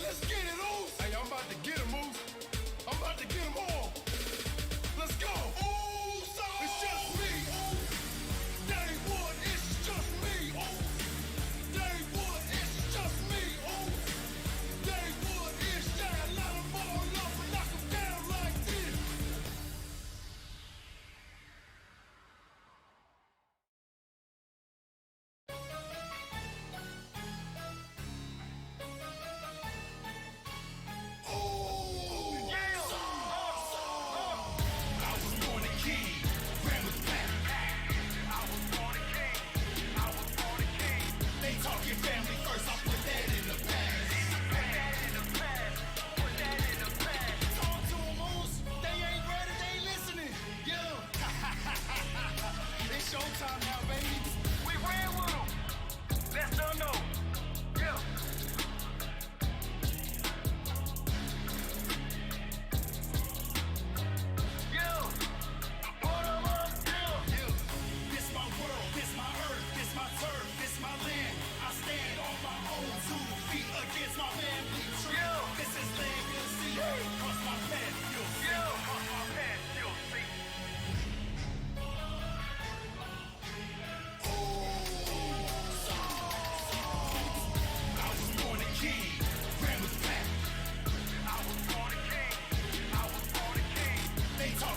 Let's get it, Oos. Hey, I'm about to get him, Oos. I'm about to get him all. Let's go. Oos, it's just me, Oos. Day one, it's just me, Oos. Day one, it's just me, Oos. Day one, it's yeah, let them all up and knock them down like this. Showtime now, baby. We ran with them. Let them know. Yeah. Yeah. Put them up. Yeah. Yeah. This my world. This my earth. This my turf. This my land. I stand on my own 2 feet against my family tree. Yeah. This is legacy. Yeah. Cross my path, you'll see. Yeah. Cross my path, you'll see.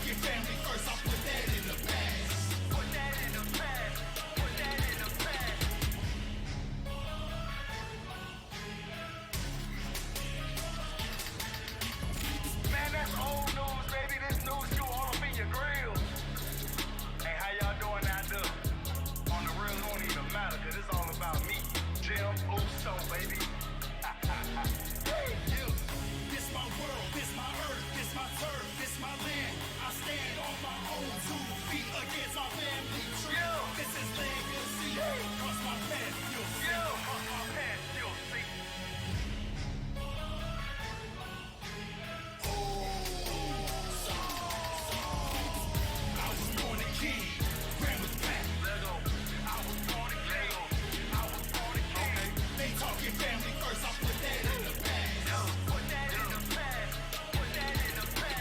Family first, I put that in the past. Put that in the past. Put that in the past. Man, that's old news, baby. This news you all up in your grill. Hey, how y'all doing out there? On the real, it don't even matter, cause it's all about me. Jim Uso, baby. Yeah. This my world, this my earth, this my turf, this my land. I stand on my own 2 feet against my family tree. Yeah. This is legacy. Yeah. Cross my path, you'll see. Yeah. Cross my path, you'll see. I was born a king. Grandma's back. Lego. I was born a king. I was born a king. Okay. They talking family first. I put that in the past. Yeah. Put that in the past. Put that in the past.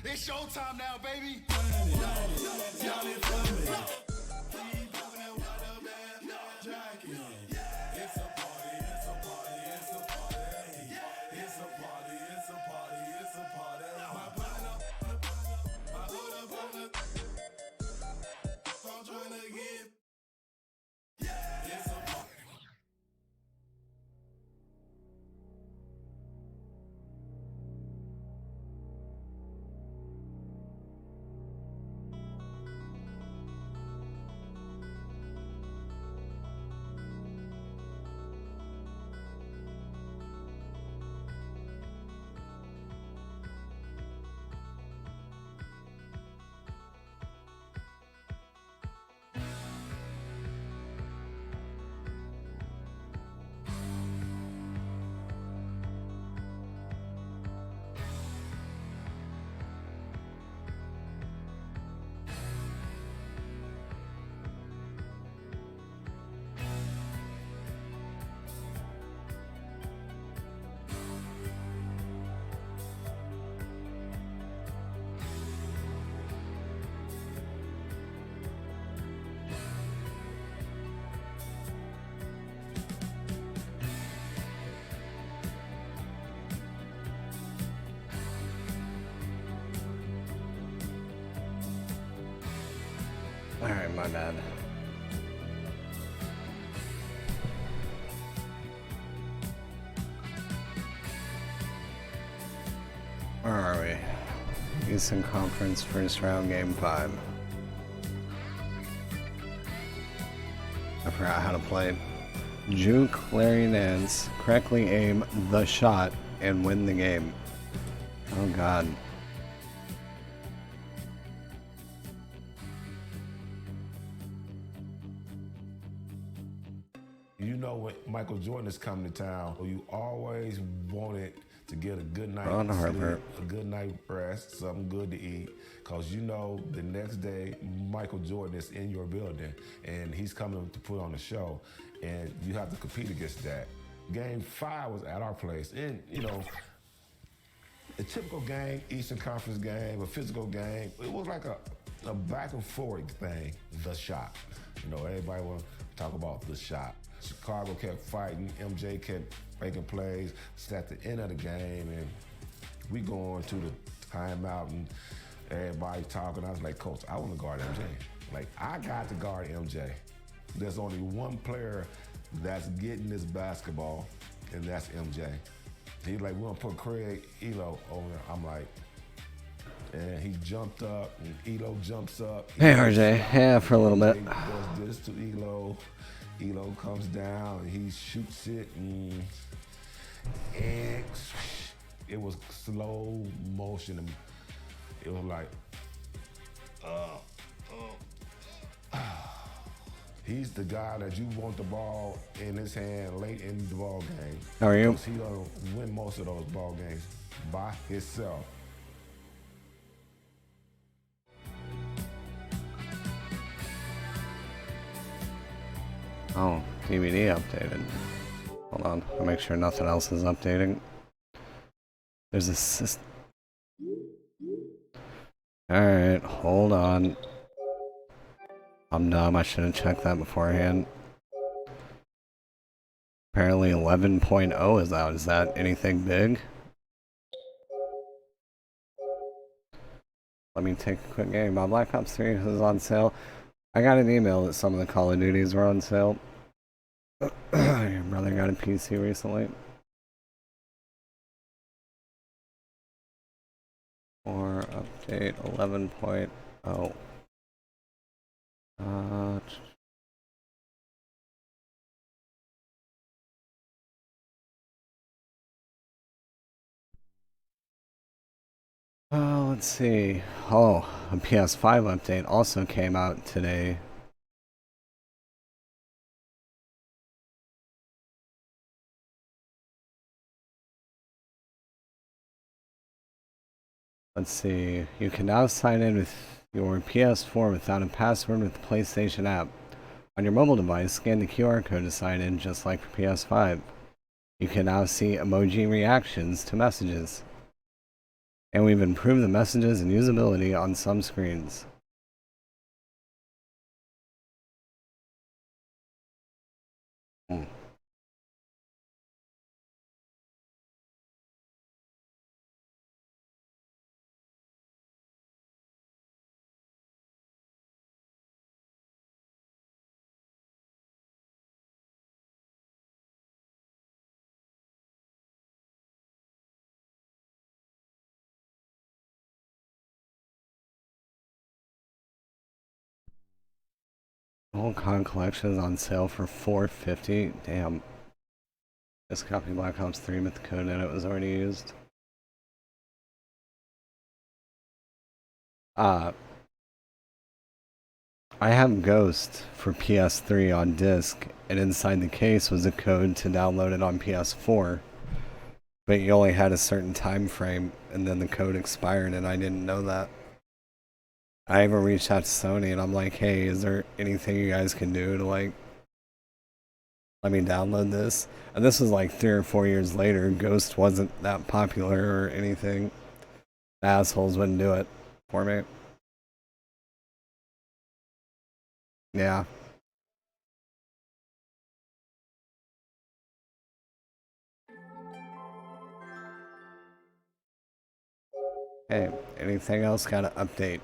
It's showtime now, baby. Alright, my bad. Where are we? Eastern Conference first round, game 5. I forgot how to play. Juke, Larry Nance, correctly aim the shot, and win the game. Oh god. You know when Michael Jordan is coming to town, you always wanted to get a good Ron night's Harper. sleep, a good night rest, something good to eat, because you know the next day Michael Jordan is in your building and he's coming to put on a show, and you have to compete against that. Game 5 was at our place, and you know, a typical game, Eastern Conference game, a physical game. It was like a back and forth thing. The shot. You know, everybody want to talk about the shot. Chicago kept fighting. MJ kept making plays. It's at the end of the game, and we going to the timeout, and everybody talking. I was like, Coach, I want to guard MJ. Like, I got to guard MJ. There's only one player that's getting this basketball, and that's MJ. He's like, we're gonna put Craig Elo over there. I'm like, and he jumped up, and Elo jumps up. Hey, RJ. Yeah, for a little bit. Does this to Elo. Elo comes down, and he shoots it, and it was slow motion. And it was like, he's the guy that you want the ball in his hand late in the ball game. How are you? Because he's going to win most of those ball games by himself. Oh, DVD updated. Hold on, I'll make sure nothing else is updating. There's a system. Alright, hold on. I'm dumb, I should have checked that beforehand. Apparently 11.0 is out. Is that anything big? Let me take a quick game. My Black Ops 3 is on sale. I got an email that some of the Call of Duties were on sale. Your brother got a PC recently. Or update 11.0. Let's see. Oh, a PS5 update also came out today. Let's see. You can now sign in with your PS4 without a password with the PlayStation app. On your mobile device, scan the QR code to sign in just like for PS5. You can now see emoji reactions to messages. And we've improved the messages and usability on some screens. The whole con collection is on sale for $4.50. Damn. Just copy Black Ops 3, but the code in it was already used. I have Ghost for PS3 on disc, and inside the case was a code to download it on PS4. But you only had a certain time frame, and then the code expired, and I didn't know that. I even reached out to Sony, and I'm like, hey, is there anything you guys can do to, like, let me download this? And this was like 3 or 4 years later. Ghost wasn't that popular or anything. The assholes wouldn't do it for me. Yeah. Hey, anything else got to update?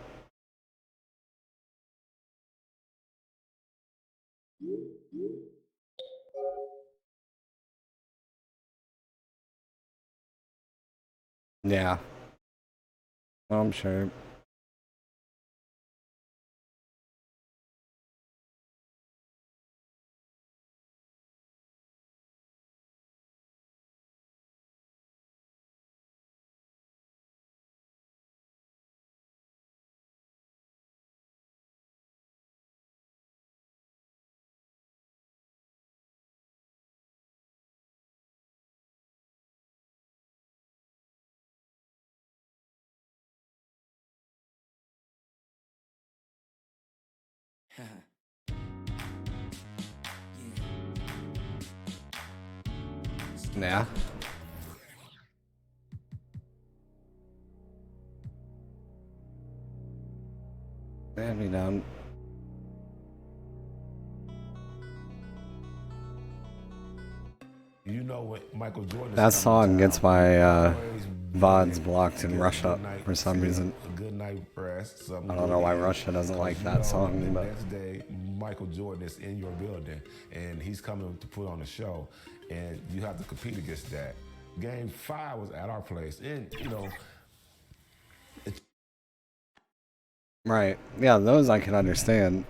Yeah. I'm sure. Yeah. Man, me down. You know what Michael Jordan. That song gets my VODs blocked in Russia for some reason. A good night rest. I don't know why Russia doesn't like that song, the but next day Michael Jordan is in your building and he's coming to put on a show, and you have to compete against that. Game 5 was at our place, and you know. right. Yeah, those I can understand.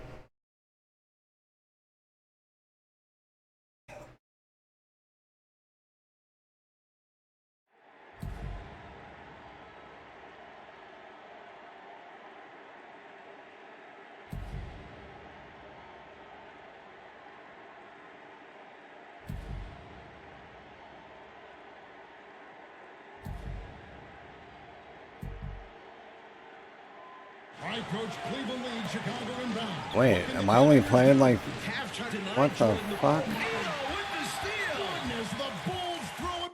High coach Cleveland leads Chicago inbound. Wait, am I only playing like what the fuck? Goodness, the Bulls throw it.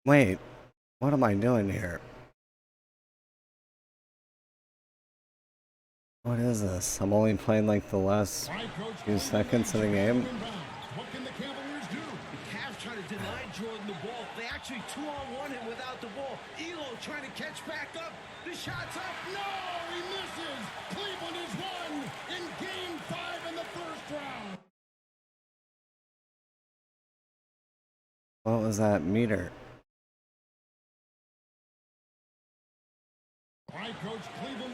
Wait, what am I doing here? What is this? I'm only playing like the last few seconds of the game. What can the Cavaliers do? The Cavs trying to deny Jordan the ball. They actually 2-on-1 him without the ball. Elo trying to catch back up. The shot's up. No, he misses. Cleveland has won in Game 5 in the first round. What was that meter? High coach Cleveland.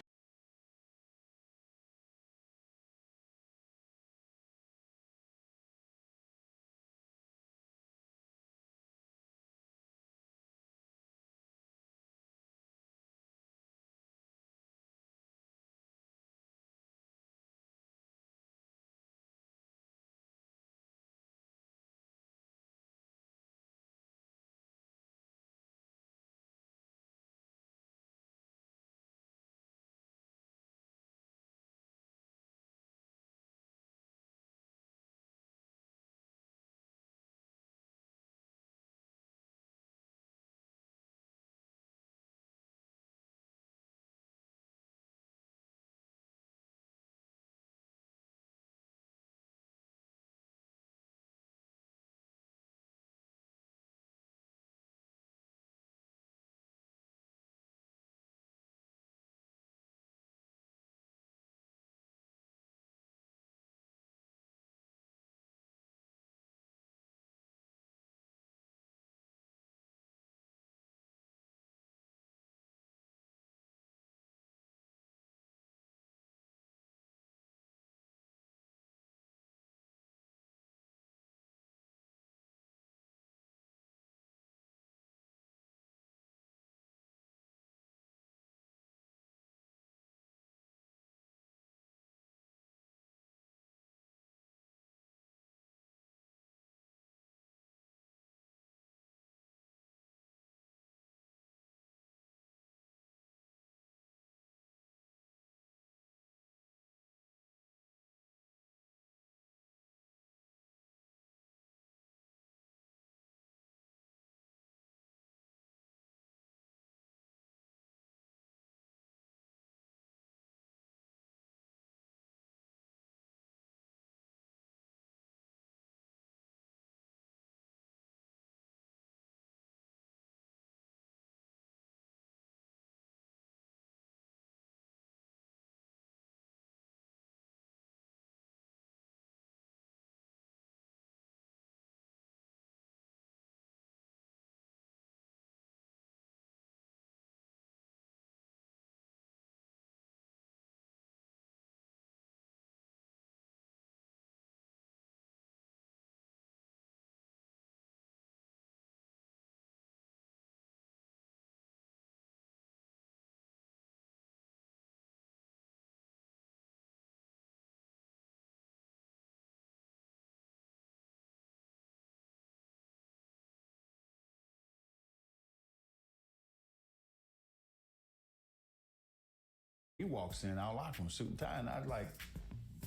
He walks in our locker room, suit and tie, and I was like,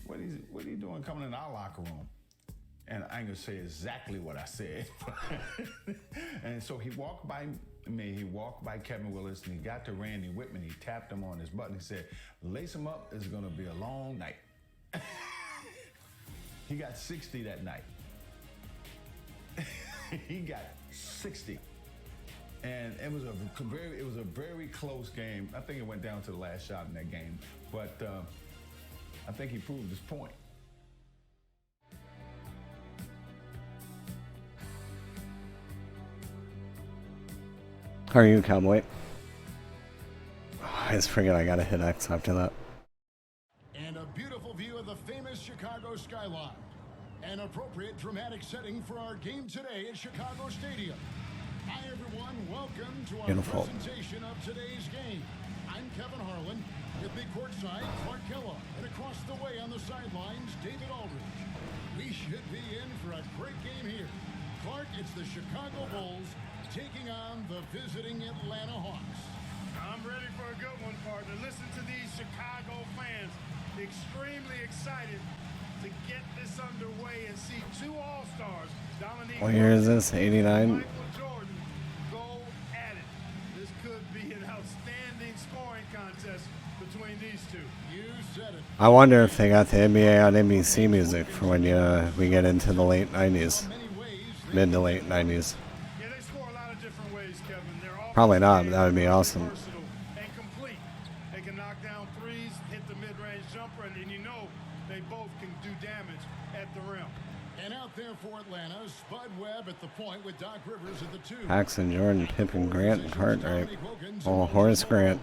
what are you doing coming in our locker room? And I ain't gonna say exactly what I said. And so he walked by me, he walked by Kevin Willis, and he got to Randy Whitman, he tapped him on his butt, and he said, lace him up, it's gonna be a long night. He got 60 that night. He got 60. And it was a very close game. I think it went down to the last shot in that game, but I think he proved his point. How are you, Cowboy? I just forget I gotta hit X after that. And a beautiful view of the famous Chicago skyline. An appropriate dramatic setting for our game today at Chicago Stadium. Hi everyone, welcome to our Beautiful. presentation of today's game. I'm Kevin Harlan, with me courtside, Clark Kellogg, and across the way on the sidelines, David Aldridge. We should be in for a great game here. Clark, it's the Chicago Bulls taking on the visiting Atlanta Hawks. I'm ready for a good one, partner. Listen to these Chicago fans. Extremely excited to get this underway and see two All-Stars, Dominique What year is this? 89? Michael Jordan, go at it. This could be an outstanding scoring contest between these two. You said it. I wonder if they got the NBA on NBC music for when we get into the late 90s. Mid to late 90s. Yeah, they score a lot of different ways, Kevin. They're all Probably not, but that would be awesome. versatile and complete. They can knock down threes, hit the mid-range jumper, and then you know they both can do damage at the rim. And out there for Atlanta, Spud Webb at the point with Doc Rivers at the two. Paxson, Jordan, Pippen, Grant, and Cartwright. Oh, Horace Grant.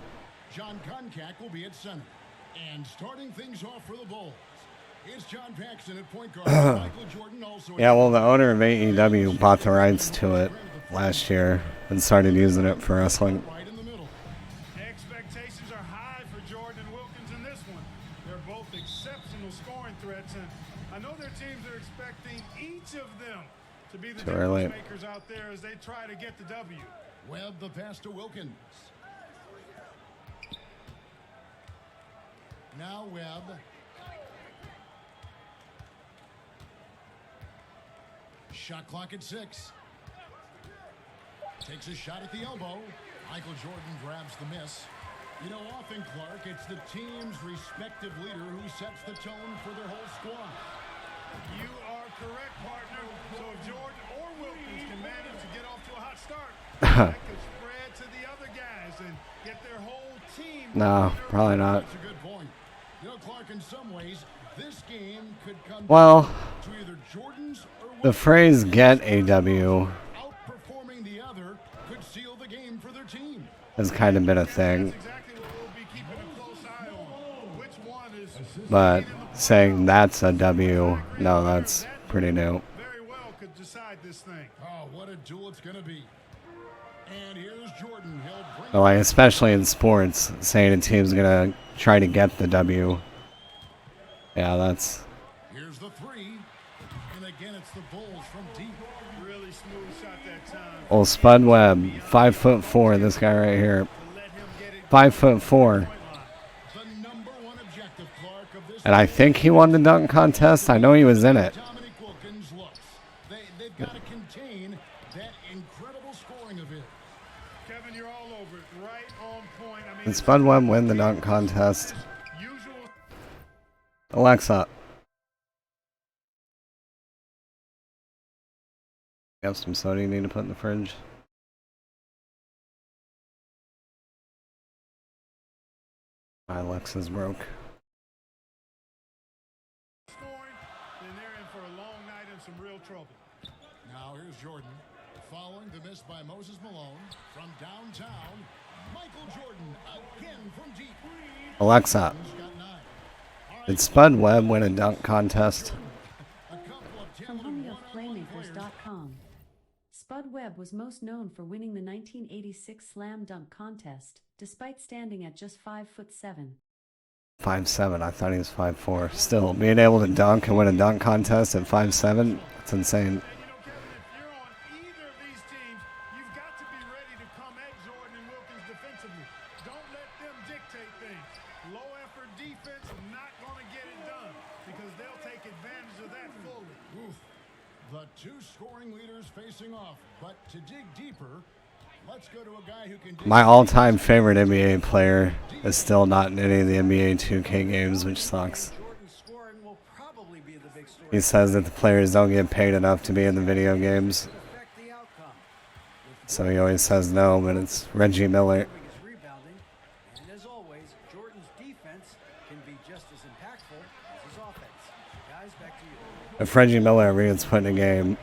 John Koncak will be at center. And starting things off for the Bulls, it's John Paxson at point guard. Michael Jordan also. Yeah, well, the owner of AEW bought the rights to it last year and started using it for wrestling. Right in the middle. Expectations are high for Jordan and Wilkins in this one. They're both exceptional scoring threats, and I know their teams are expecting each of them to be the Too early. difference makers out there as they try to get the W. Webb the pass to Wilkins. Now Webb. Shot clock at 6. Takes a shot at the elbow. Michael Jordan grabs the miss. You know, often, Clark, it's the team's respective leader who sets the tone for their whole squad. You are correct, partner. So if Jordan or Wilkins can manage to get off to a hot start, that could spread to the other guys and get their whole team. No, probably not. That's a good point. You know, Clark, in some ways, this game could come Well, to either Jordan's or the phrase "get a W" outperforming the other could seal the game for their team. has kind of been a thing, That's exactly what we'll be keeping a close eye on. Which one is but saying that's a W, no, that's pretty new. very well could decide this thing. Oh, what a duel it's going to be. And here's Jordan. He'll bring But like, especially in sports, saying a team's gonna try to get the W. Yeah, that's Here's the three. And again, it's the Bulls from deep. Really smooth shot that time. old Spud Webb, 5'4". This guy right here, Let him get it 5'4". The number one objective, Clark, of this And I think he won the dunk contest. I know he was in it. Dominique Wilkins looks. They've got to contain that incredible scoring of his. Kevin, you're all over it. Right on point. I mean, Did Spud Webb win the dunk contest? usual. Alexa. You have some soda you need to put in the fridge? My Alexa's broke. Scoring, then they're in for a long night and some real trouble. Now here's Jordan. Following the miss by Moses Malone from downtown. Michael Jordan again from deep. Alexa, He's got 9. All right, did Spud Webb win a dunk contest? a couple of From talented one-on-one players. HomeoFlaymakers.com. Spud Webb was most known for winning the 1986 Slam Dunk Contest, despite standing at just 5'7". 5'7". I thought he was 5'4". Still, being able to dunk and win a dunk contest at 5'7", that's insane. And you know, Kevin, if you're on either of these teams, you've got to be ready to come at Jordan and Wilkins defensively. Don't let them dictate things. Low low-effort defense not going to get it done because they'll take advantage of that fully. Oof. The two scoring leaders facing off. But to dig deeper, let's go to a guy who can dig. My all-time favorite NBA player is still not in any of the NBA 2K games, which sucks. Jordan's scoring will probably be the big story. He says that the players don't get paid enough to be in the video games, Affect the outcome. so he always says no, but it's Reggie Miller. His rebounding, and as always, Jordan's defense can be just as impactful as his offense. Guys, back to you. If Reggie Miller ever gets put in a game,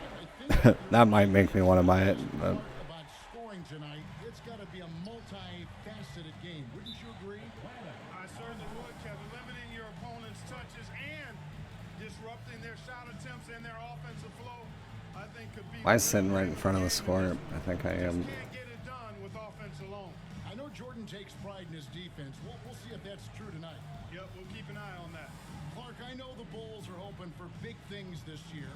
that might make me want to buy it. But About scoring tonight, it's got to be a multi-faceted game. Wouldn't you agree? I certainly would, Kevin. Limiting your opponent's touches and disrupting their shot attempts and their offensive flow, I think could be. am I sitting right in front of the score? I think I am. Can't get it done with offense alone. I know Jordan takes pride in his defense. We'll see if that's true tonight. Yep, we'll keep an eye on that. Clark, I know the Bulls are hoping for big things this year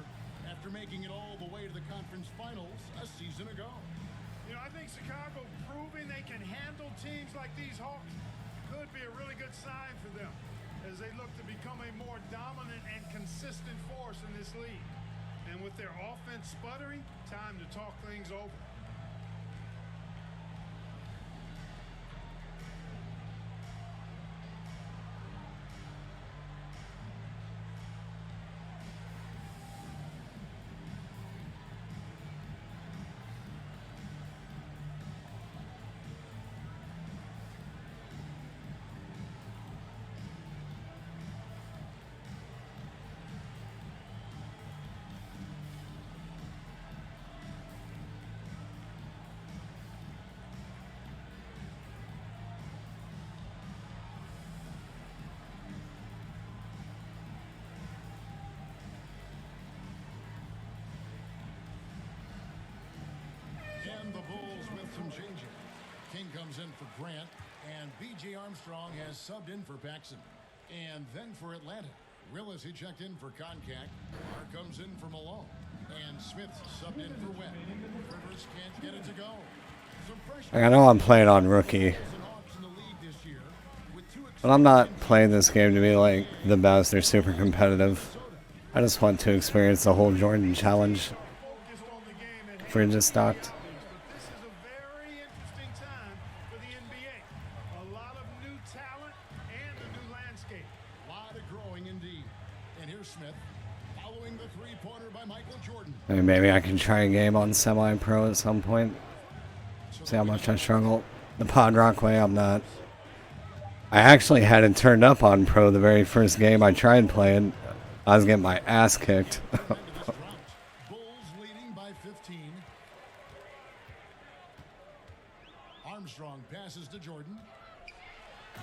after making it all the way to the conference finals a season ago. You know, I think Chicago proving they can handle teams like these Hawks could be a really good sign for them as they look to become a more dominant and consistent force in this league. And with their offense sputtering, time to talk things over. And the Bulls with some changes. King comes in for Grant, and B.J. Armstrong has subbed in for Paxson. And then for Atlanta, Willis, he checked in for Concac. Carr comes in for Malone. And Smith subbed in for Webb. Rivers can't get it to go. Some pressure. I know I'm playing on rookie, In the league this year, with two but I'm not playing this game to be like the best or super competitive. I just want to experience the whole Jordan challenge. Focused on the game and If we just stopped. but this is a very interesting time for the NBA. A lot of new talent and a new landscape. A lot of growing indeed. And here's Smith, following the three-pointer by Michael Jordan. Maybe I can try a game on semi-pro at some point. See how much I struggle. The Pod Rock way, I'm not. I actually had it turned up on pro the very first game I tried playing. I was getting my ass kicked. Bulls leading by 15. Armstrong passes to Jordan.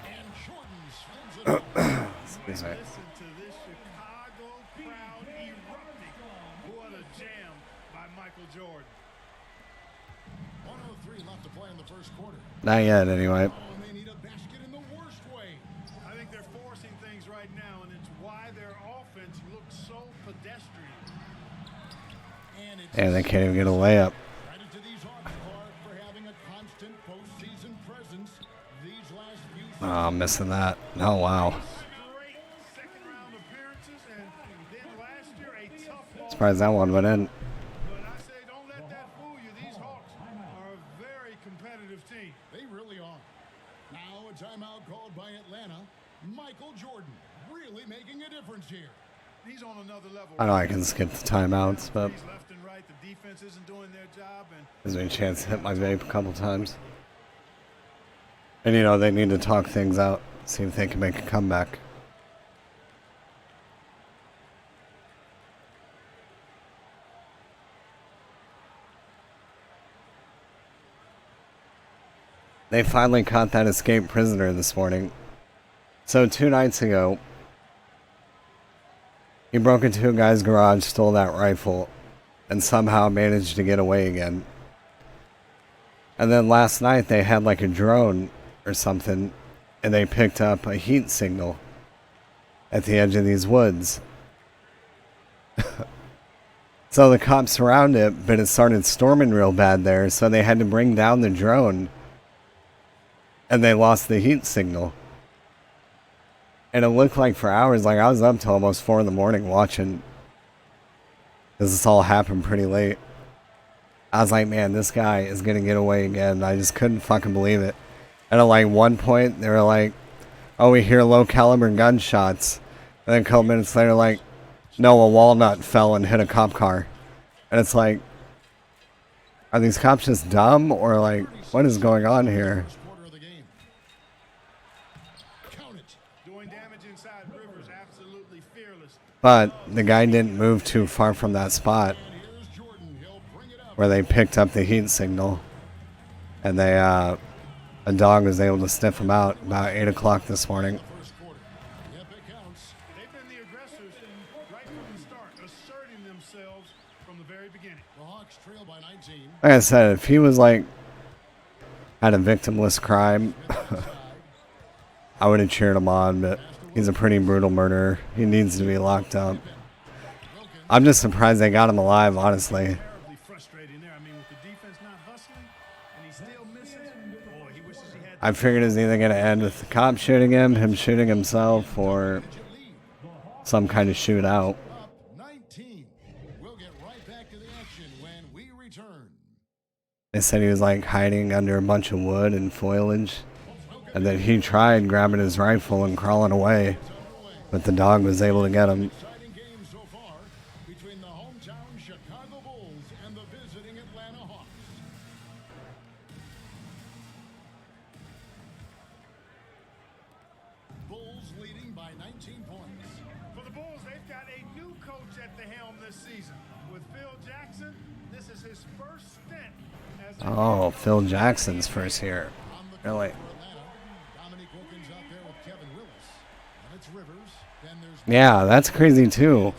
And Jordan slams it home. Excuse me. Listen to this Chicago crowd erupting. What a jam by Michael Jordan. 1:03 left to play in the first quarter. Not yet, anyway. Oh, and they need a basket in the worst way. I think they're forcing things right now, and it's why their offense looks so pedestrian. And it's And they can't even get a layup. credit to these Hawks, Clark, for having a constant postseason presence these last few seasons. Oh, I'm missing that. Oh, wow. Great second-round appearances, and then last year a tough loss. Surprised that one went in. But I say don't let that fool you. These Hawks are a very competitive team. They really are. Now a timeout called by Atlanta. Michael Jordan really making a difference here. He's on another level. I know I can skip the timeouts, but He's left and right. The defense isn't doing their job, and gives me a chance to hit my vape a couple times. And you know, they need to talk things out, see if they can make a comeback. They finally caught that escaped prisoner this morning. So 2 nights ago, he broke into a guy's garage, stole that rifle, and somehow managed to get away again. And then last night they had like a drone or something, and they picked up a heat signal at the edge of these woods. So the cops surrounded it, but it started storming real bad there, so they had to bring down the drone, and they lost the heat signal. And it looked like for hours, like I was up till almost 4 in the morning watching. This all happened pretty late. I was like, man, this guy is going to get away again. I just couldn't fucking believe it. And at like one point, they were like, oh, we hear low caliber gunshots. And then a couple minutes later, like, no, a walnut fell and hit a cop car. And it's like, are these cops just dumb? Or like, what is going on here? First quarter of the game. Count it. Doing damage inside Rivers, absolutely fearless. But the guy didn't move too far from that spot And here's Jordan. He'll bring it up. where they picked up the heat signal. And they, a dog was able to sniff him out about 8 o'clock this morning. First quarter. Yep, it counts. They've been the aggressors right from the start, asserting themselves from the very beginning. The Hawks trail by 19. Like I said, if he was like, had a victimless crime, I would have cheered him on, but he's a pretty brutal murderer. He needs to be locked up. I'm just surprised they got him alive, honestly. Terribly frustrating there. I mean, with the defense not hustling, and he still misses. Boy, he wishes he had. I figured it was either going to end with the cop shooting him shooting himself, or some kind of shootout. Up 19. We'll get right back to the action when we return. They said he was like hiding under a bunch of wood and foliage, and then he tried grabbing his rifle and crawling away, but the dog was able to get him. Exciting game so far between the hometown Chicago Bulls and the visiting Atlanta Hawks. Bulls leading by 19 points. For the Bulls, they've got a new coach at the helm this season. With Phil Jackson, this is his first stint as a Oh, Phil Jackson's first year. On the Really? court for Atlanta, Dominique Wilkins out there with Kevin Willis. And it's Rivers. Then there's Yeah, that's crazy too. Webb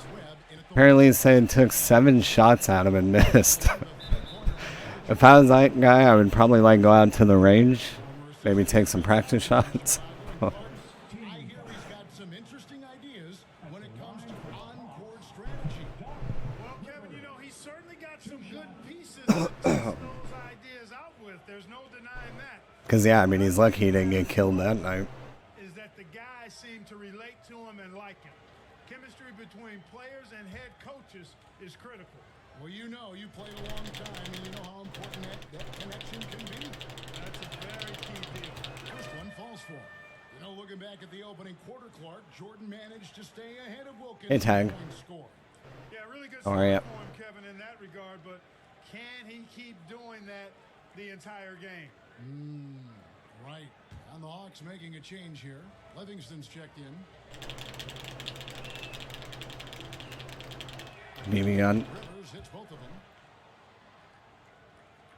in at the Apparently, it said it took 7 shots at him and missed. If I was that guy, I would probably like go out to the range, maybe take some practice shots. I hear he's got some interesting ideas when it comes to on-court strategy. Well, Kevin, you know, he's certainly got some good pieces to test those ideas out with. There's no denying that. Because, yeah, I mean, he's lucky he didn't get killed that night. Is that the guys seem to relate to him and like him. Chemistry between players and head coaches is critical. Well, you know, you played a long time, and you know how important that connection can be. That's a very key deal. First one falls for him. You know, looking back at the opening quarter, Clark, Jordan managed to stay ahead of Wilkins. Hey, Tag. Score. Yeah, really good How start are ya? for him, Kevin, in that regard, but can he keep doing that the entire game? Right. And the Hawks making a change here. Livingston's checked in. BB gun. Rivers hits both of them.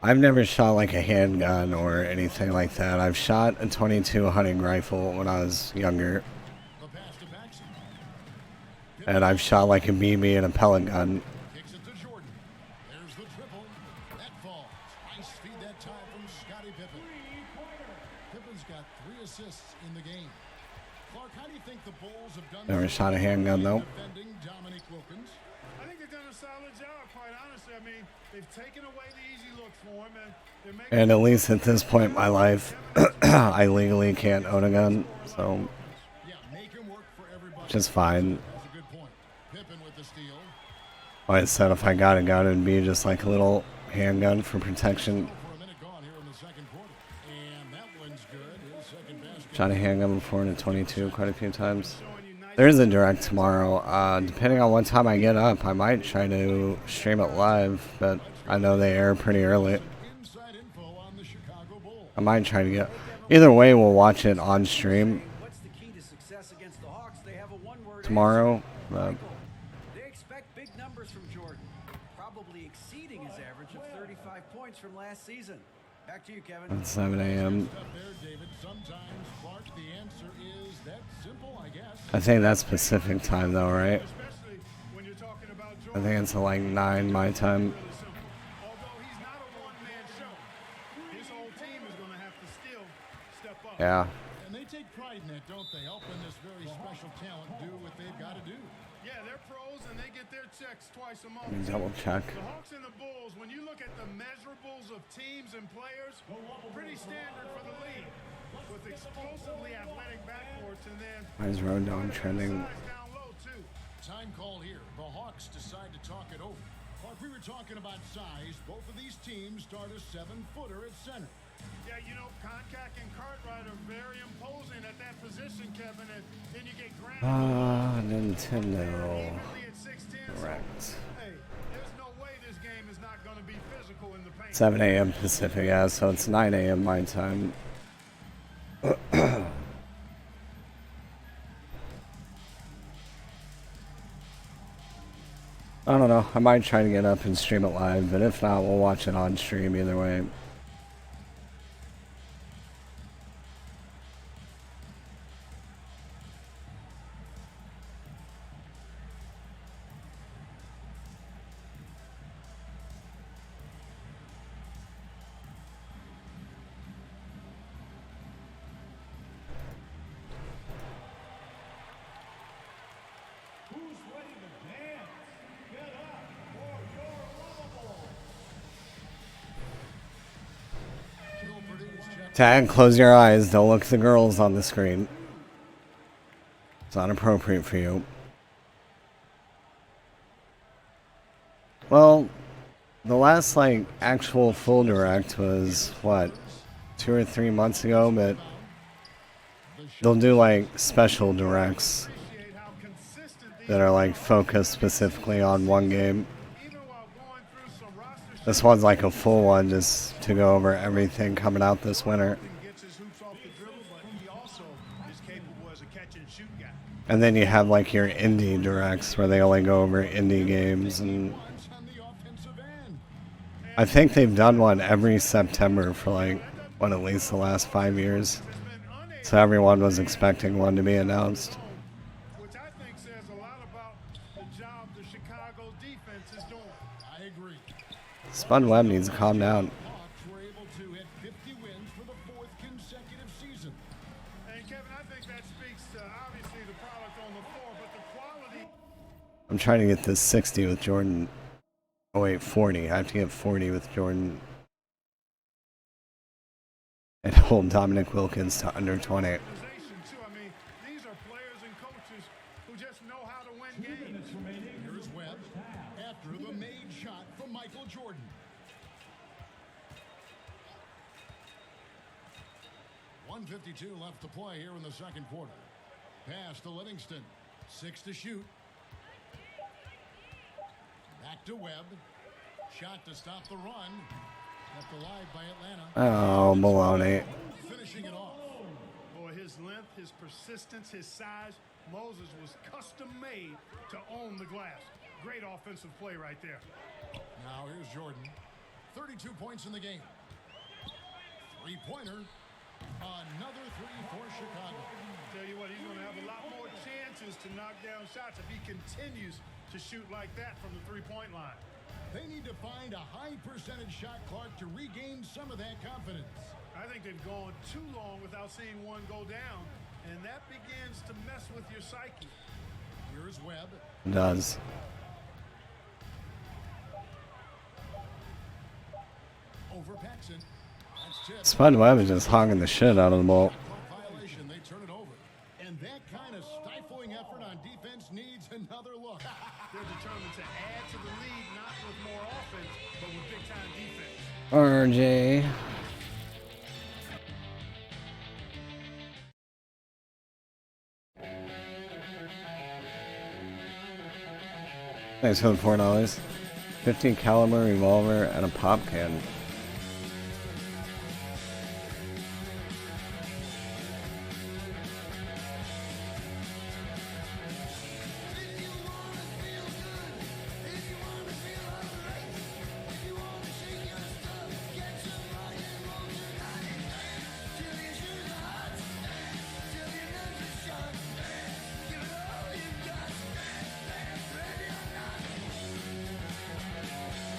I've never shot like a handgun or anything like that. I've shot a .22 hunting rifle when I was younger, The pass to Paxson. and I've shot like a BB and a pellet gun. Kicks it to Jordan. There's the triple. That falls. Nice feed that time from Scottie Pippen. Pippen's got 3 assists in the game. Clark, how do you think the Bulls have done Never so shot a far handgun, in though. defending Dominique Wilkins? I think they've done a solid job, quite honestly. I mean, they've taken away the easy looks for him, and they're making And at least at this point in my life, I legally can't own a gun, so Yeah, make him work for everybody. just fine. That's a good point. Pippen with the steal. Like I said, if I got a gun, it'd be just like a little handgun for protection. For a minute gone here in the second quarter. And that one's good. His second basket. Shot a handgun before in a .22 quite a few times. There is a direct tomorrow. Depending on what time I get up, I might try to stream it live, but I know they air pretty early. Inside info on the Chicago Bulls. I might try to get. Either way, we'll watch it on stream What's the key to success against the Hawks? They have a one-word tomorrow. answer. They expect big numbers from Jordan, probably exceeding his average of 35 points from last season. Back to you, Kevin. At 7 a.m. Up there, David. Sometimes, Clark, the answer is that simple, I guess. I think that's Pacific time, though, right? especially when you're talking about I Jordan. think it's at like 9 my time. Really simple. Although he's not a one-man show, his whole team is going to have to still step up. Yeah. And they take pride in that, don't they? Helping this very special talent do what they've got to do. Yeah, they're pros and they get their checks twice a month. Let me double check. The Hawks and the Bulls, when you look at the measurables of teams and players, pretty standard for the league. with explosively athletic backcourts, and then Why is Road Dogg trending? size down low too. Time call here. The Hawks decide to talk it over. Like we were talking about size, both of these teams start a 7-footer at center. Yeah, you know, Concac and Cartwright are very imposing at that position, Kevin, and then you get Grant Nintendo. evenly at 6'10". Correct. Hey, there's no way this game is not going to be physical in the paint. 7 a.m. Pacific, yeah, so it's 9 a.m. my time. I don't know. I might try to get up and stream it live, but if not, we'll watch it on stream either way. Tag, close your eyes. Don't look at the girls on the screen. It's not appropriate for you. Well, the last, like, actual full direct was, what, 2 or 3 months ago, but they'll do, like, special directs Appreciate how consistent these that are, like, focused specifically on one game. even while going through some roster This one's like a full one just to go over everything coming out this winter. gets his hoops off the dribble, but he also is capable as a catch and shoot guy. And then you have like your indie directs where they only go over indie games, and Once on the offensive end. I think they've done one every September for like, what, at least the last 5 years. Has been unable, So everyone was expecting one to be announced. which I think says a lot about the job the Chicago defense is doing. I agree. Spud Webb needs to calm down. Hawks were able to hit 50 wins for the 4th consecutive season. And Kevin, I think that speaks to obviously the product on the floor, but the quality. I'm trying to get this 60 with Jordan. Oh wait, 40. I have to get 40 with Jordan. And hold Dominic Wilkins to under 20. Organization too. I mean, these are players and coaches who just know how to win games. Here is Webb after the made shot from Michael Jordan. .152 left to play here in the second quarter. Pass to Livingston. 6 to shoot. Back to Webb. Shot to stop the run. Kept alive by Atlanta. Oh, Maloney. Finishing it off. Boy, his length, his persistence, his size. Moses was custom made to own the glass. Great offensive play right there. Now here's Jordan. 32 points in the game. Three-pointer. Another three for Chicago. Tell you what, he's going to have a lot more chances to knock down shots if he continues to shoot like that from the three-point line. They need to find a high percentage shot, Clark, to regain some of that confidence. I think they've gone too long without seeing one go down, and that begins to mess with your psyche. Here's Webb. Does. Over Paxson. That's tipped. Spud Webb is just hogging the shit out of the ball. Violation. They turn it over. And that kind of stifling effort on defense needs another look. They're determined to add to the lead, not with more offense, but with big-time defense. RJ. Thanks for the $4. 50 caliber revolver and a pop can.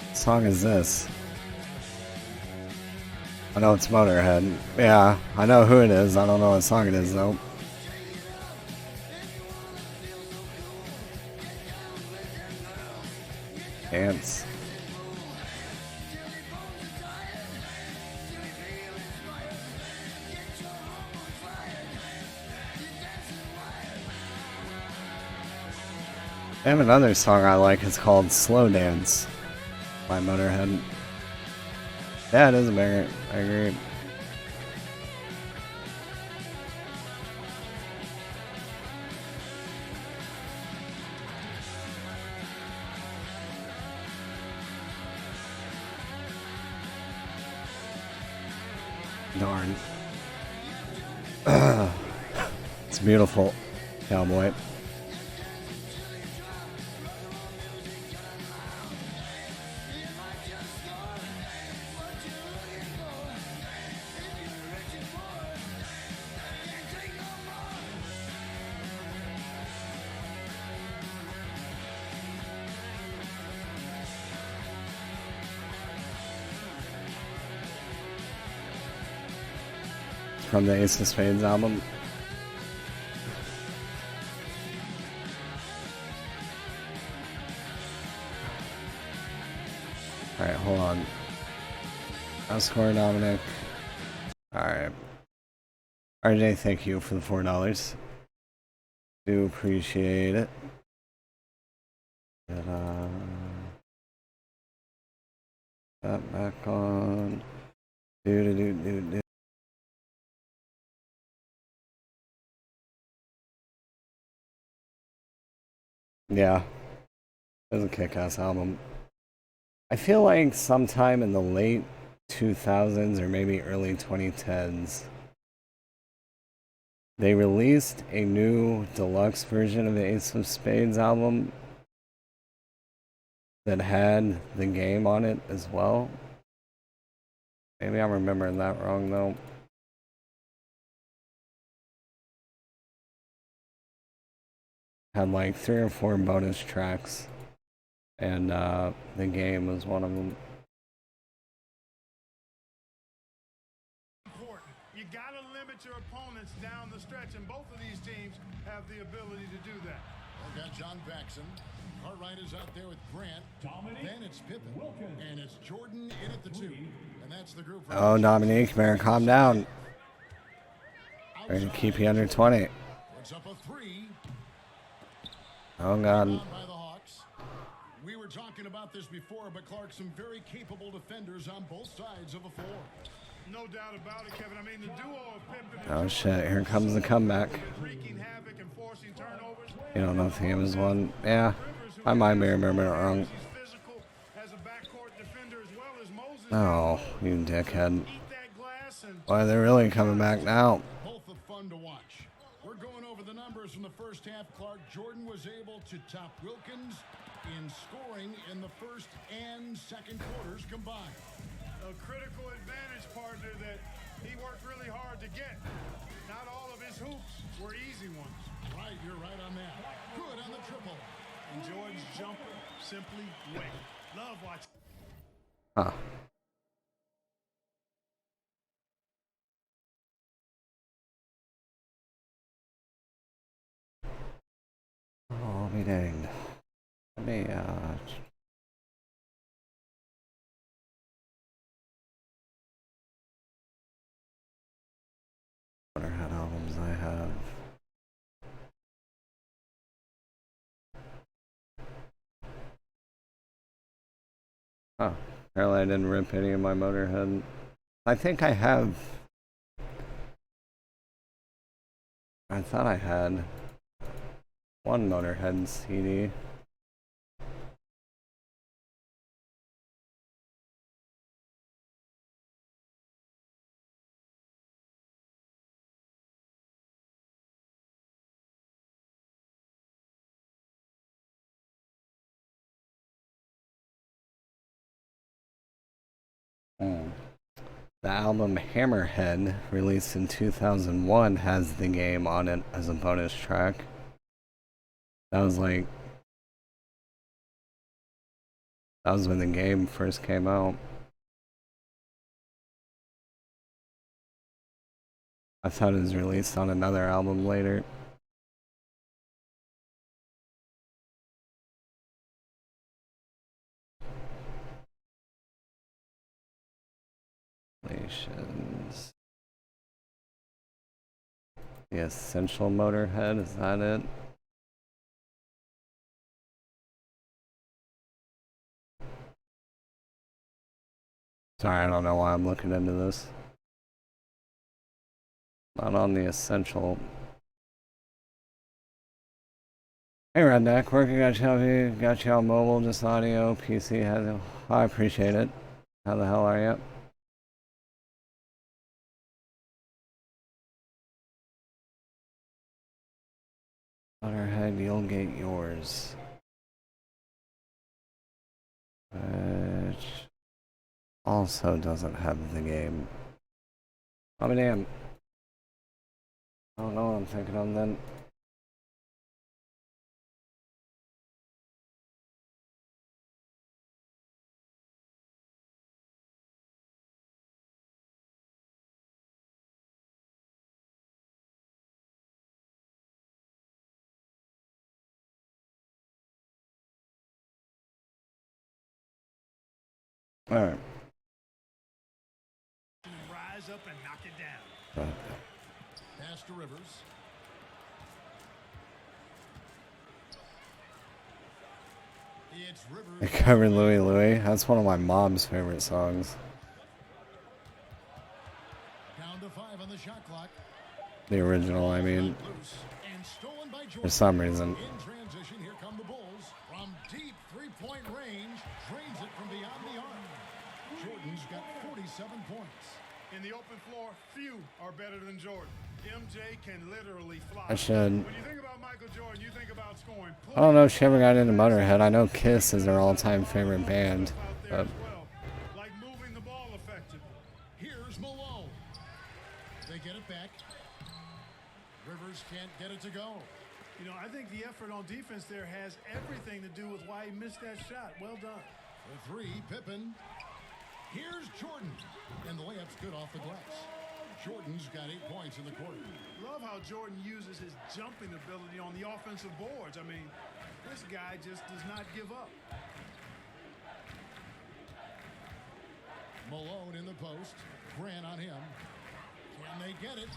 What song is this? I know it's Motorhead. Yeah, I know who it is. I don't know what song it is though. Dance. They have another song I like. It's called Slow Dance by Motorhead. Yeah, it is a banger. I agree. Darn. It's beautiful, cowboy. From the Ace of Spades album. Alright, hold on. I'll score Dominic. Alright. RJ, thank you for the $4. Do appreciate it. Get that back on. Do. Yeah. It was a kick-ass album. I feel like sometime in the late 2000s or maybe early 2010s, they released a new deluxe version of the Ace of Spades album that had the game on it as well. Maybe I'm remembering that wrong though. Had like 3 or 4 bonus tracks, and the game was one of them. You gotta limit your opponents down the stretch, and both of these teams have the ability to do that. We've got John Baxon. Cartwright is out there with Grant. Then it's Pippen. And it's Jordan in at the 2. And that's the group. Oh, Dominique, better calm down. Trying to keep you under 20. Puts up a 3. Oh, God. By the Hawks. We were talking about this before, but Clark, some very capable defenders on both sides of a 4. No doubt about it, Kevin. I mean, the duo of Pippen and Oh, shit. Here comes the comeback. wreaking havoc and forcing turnovers. You don't know if the game is won. Yeah, I might be remembering it wrong. He's physical as a backcourt defender as well as Moses. Oh, you dickhead. Eat that glass and Why, they're really coming back now. Both of fun to watch. We're going over the numbers from the first half. Clark, Jordan was able to top Wilkins in scoring in the first and second quarters combined. a critical advantage partner that he worked really hard to get. Not all of his hoops were easy ones. Right, you're right on that. Good on the triple. And Jordan's jumper simply went. Love watching. Huh. Oh, be danged. Let me, wonder what albums I have. Oh, apparently I didn't rip any of my Motorhead. I think I have. I thought I had one Motorhead CD. The album Hammerhead, released in 2001, has the game on it as a bonus track. That was when the game first came out. I thought it was released on another album later. Relations. The Essential Motorhead, is that it? Sorry, I don't know why I'm looking into this. Not on the essential. Hey Redneck, working got you on mobile, just audio, PC has it. I appreciate it. How the hell are you? Butterhead, you'll get yours. Which also doesn't have the game. Oh damn. I don't know what I'm thinking of then. Alright. Rise up and knock it down. Pass to Rivers. It's Rivers. I covered Louie Louie. That's one of my mom's favorite songs. Down to 5 on the shot clock. The original, I mean. Loose and stolen by Jordan. For some reason. In transition, here come the Bulls. From deep three-point range, drains it from beyond the arc. Jordan's got 47 points. In the open floor, few are better than Jordan. MJ can literally fly. I should. When you think about Michael Jordan, you think about scoring. I don't know if she ever got into Motorhead. I know Kiss is their all-time favorite band. But Like moving the ball effectively. Here's Malone. They get it back. Rivers can't get it to go. You know, I think the effort on defense there has everything to do with why he missed that shot. Well done. For 3, Pippen. Here's Jordan. And the layup's good off the glass. Jordan's got 8 points in the quarter. Love how Jordan uses his jumping ability on the offensive boards. I mean, this guy just does not give up. Malone in the post. Grant on him. Can they get it?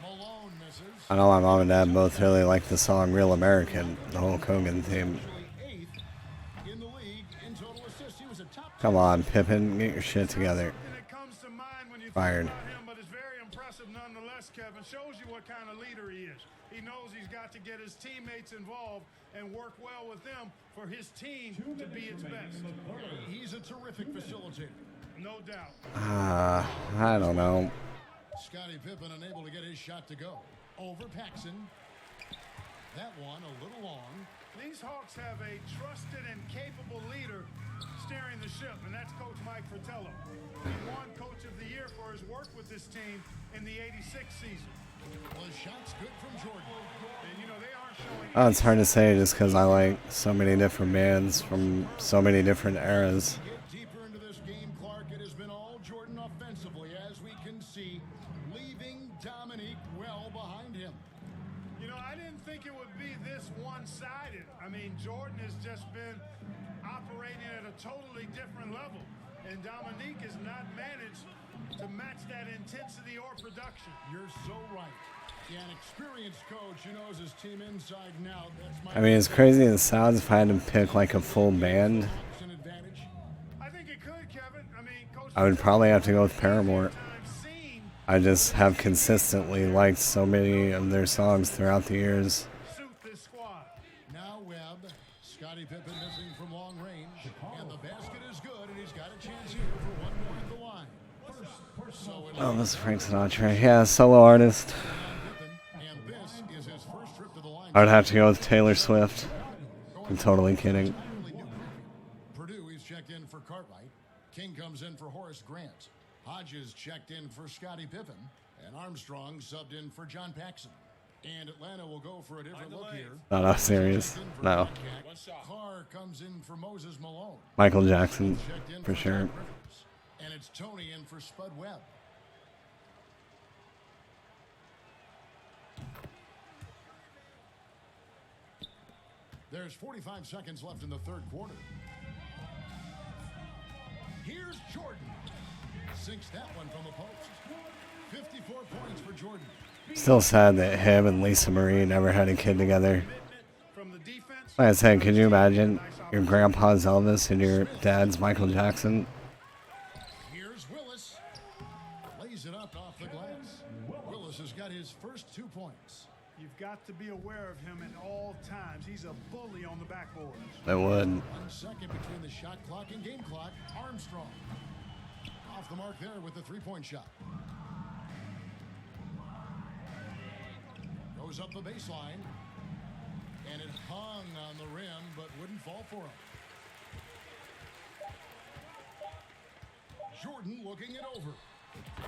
Malone misses. I know my mom and dad both really like the song Real American, the Hulk Hogan theme. Actually 8th in the league in total assists. He was a top Come on, Pippen, get your shit together. And it comes to mind when you think Fired. about him, but it's very impressive nonetheless, Kevin. Shows you what kind of leader he is. He knows he's got to get his teammates involved and work well with them for his team to be its best. He's a terrific facilitator. No doubt. I don't know. Scottie Pippen unable to get his shot to go. Over Paxson. That one a little long. These Hawks have a trusted and capable leader steering the ship, and that's Coach Mike Fratello. He won Coach of the Year for his work with this team in the '86 season. Well, the shot's good from Jordan. And, you know, they aren't showing... Oh, it's hard to say just because I like so many different bands from so many different eras. Get deeper into this game, Clark. It has been all Jordan offensively, as we can see, leaving Dominique well behind him. You know, I didn't think it would be this one-sided. I mean, Jordan has just been operating at a totally different level, and Dominique has not managed to match that intensity or production. You're so right. Yeah, an experienced coach who knows his team inside and out. That's my I mean, as crazy as it sounds, if I had to pick like a full band, an advantage. I think it could, Kevin. I mean, Coach I would probably have to go with Paramore. time seen I just have consistently liked so many of their songs throughout the years. suit this squad. Now Webb. Scottie Pippen missing from long range. And the basket is good, and he's got a chance here for one more at the line. So it Oh, this is Frank Sinatra. Yeah, solo artist. Pippen, and this is his first trip to the line. I would have to go with Taylor Swift. I'm totally kidding. Purdue, he's checked in for Cartwright. King comes in for Horace Grant. Hodges checked in for Scottie Pippen. And Armstrong subbed in for John Paxson. And Atlanta will go for a different look here. No, not serious. No. Carr comes in for Moses Malone. Michael Jackson, Checked in for sure. Doc Rivers. And it's Tony in for Spud Webb. There's 45 seconds left in the third quarter. Here's Jordan. Sinks that one from the post. 54 points for Jordan. Still sad that him and Lisa Marie never had a kid together. From the defense, Like I said, could you imagine your grandpa's Elvis and your dad's Michael Jackson? got to be aware of him at all times. He's a bully on the backboards. I would. 1 second between the shot clock and game clock. Armstrong off the mark there with the three-point shot. Goes up the baseline. And it hung on the rim, but wouldn't fall for him. Jordan looking it over.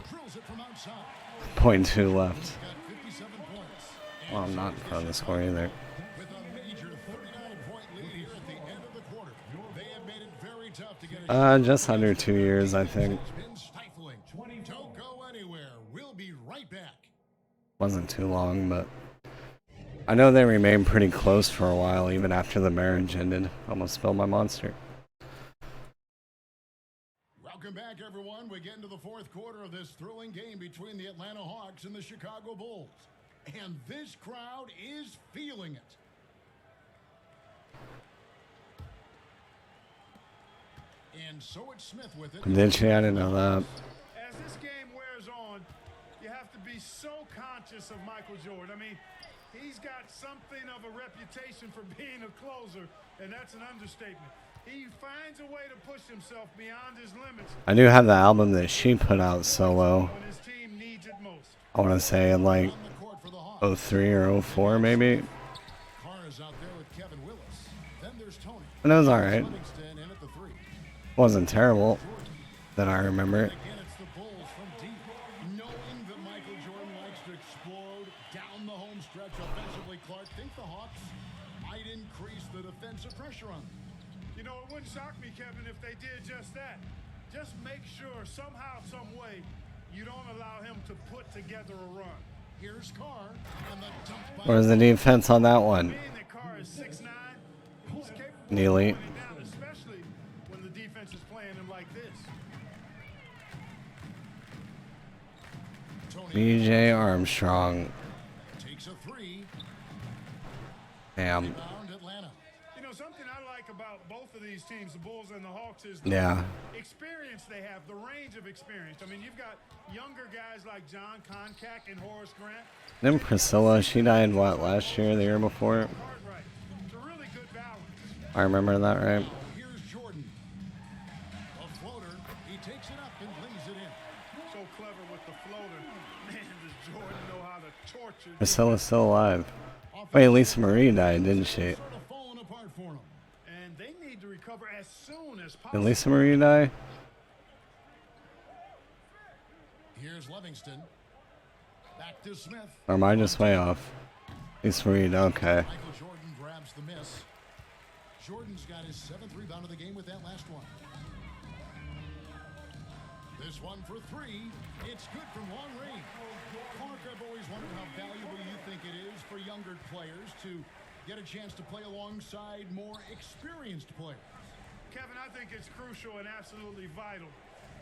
Drills it from outside. .2 left. He's got 57 points. Well, I'm not in front of the score either. With a major 39-point lead here at the end of the quarter. They have made it very tough to get a Just under 2 years, I think. It's been stifling. Don't go anywhere. We'll be right back. Wasn't too long, but I know they remained pretty close for a while, even after the marriage ended. Almost spilled my monster. Welcome back, everyone. We get into the fourth quarter of this thrilling game between the Atlanta Hawks and the Chicago Bulls. And this crowd is feeling it. And so it's Smith with it. Did she? I didn't know that. As this game wears on, you have to be so conscious of Michael Jordan. I mean, he's got something of a reputation for being a closer, and that's an understatement. He finds a way to push himself beyond his limits I do have the album that she put out solo. when his team needs it most. I want to say in like On the court for the Hawks. 03 or 04 maybe. Carr is out there with Kevin Willis. Then there's Tony. And it was alright. Livingston in at the three. Wasn't terrible that I remember. Again, it's the Bulls from deep. Knowing that Michael Jordan likes to explode down the home stretch offensively, Clark, think the Hawks might increase the defensive pressure on them. You know, it wouldn't shock me, Kevin, if they did just that. Just make sure somehow, some way, you don't allow him to put together a run. Here's Carr, and the dump by Where's the defense on that one? Being that Carr is 6'9", he's capable Neely. of putting it down, especially when the defense is playing him like this. Tony BJ Armstrong. takes a three. Damn. Rebound Atlanta. You know, something I like about both of these teams, the Bulls and the Hawks, is Yeah. the experience they have, the range of experience. I mean, you've got younger guys like John Koncak and Horace Grant. Then Priscilla, she died what, last year, the year before? Cartwright. It's a really good balance. I remember that right. Here's Jordan. A floater. He takes it up and lays it in. So clever with the floater. Man, does Jordan know how to torture. Priscilla's still alive. Wait, Lisa Marie died, didn't she? Sort of falling apart for him. And they need to recover as soon as Did possible. Lisa Marie die? Here's Livingston. Back to Smith. Or am I just way off? Lisa Marie, okay. Michael Jordan grabs the miss. Jordan's got his 7th rebound of the game with that last one. This one for three. It's good from long range. Clark, I've always wondered how valuable you think it is for younger players to get a chance to play alongside more experienced players. Kevin, I think it's crucial and absolutely vital.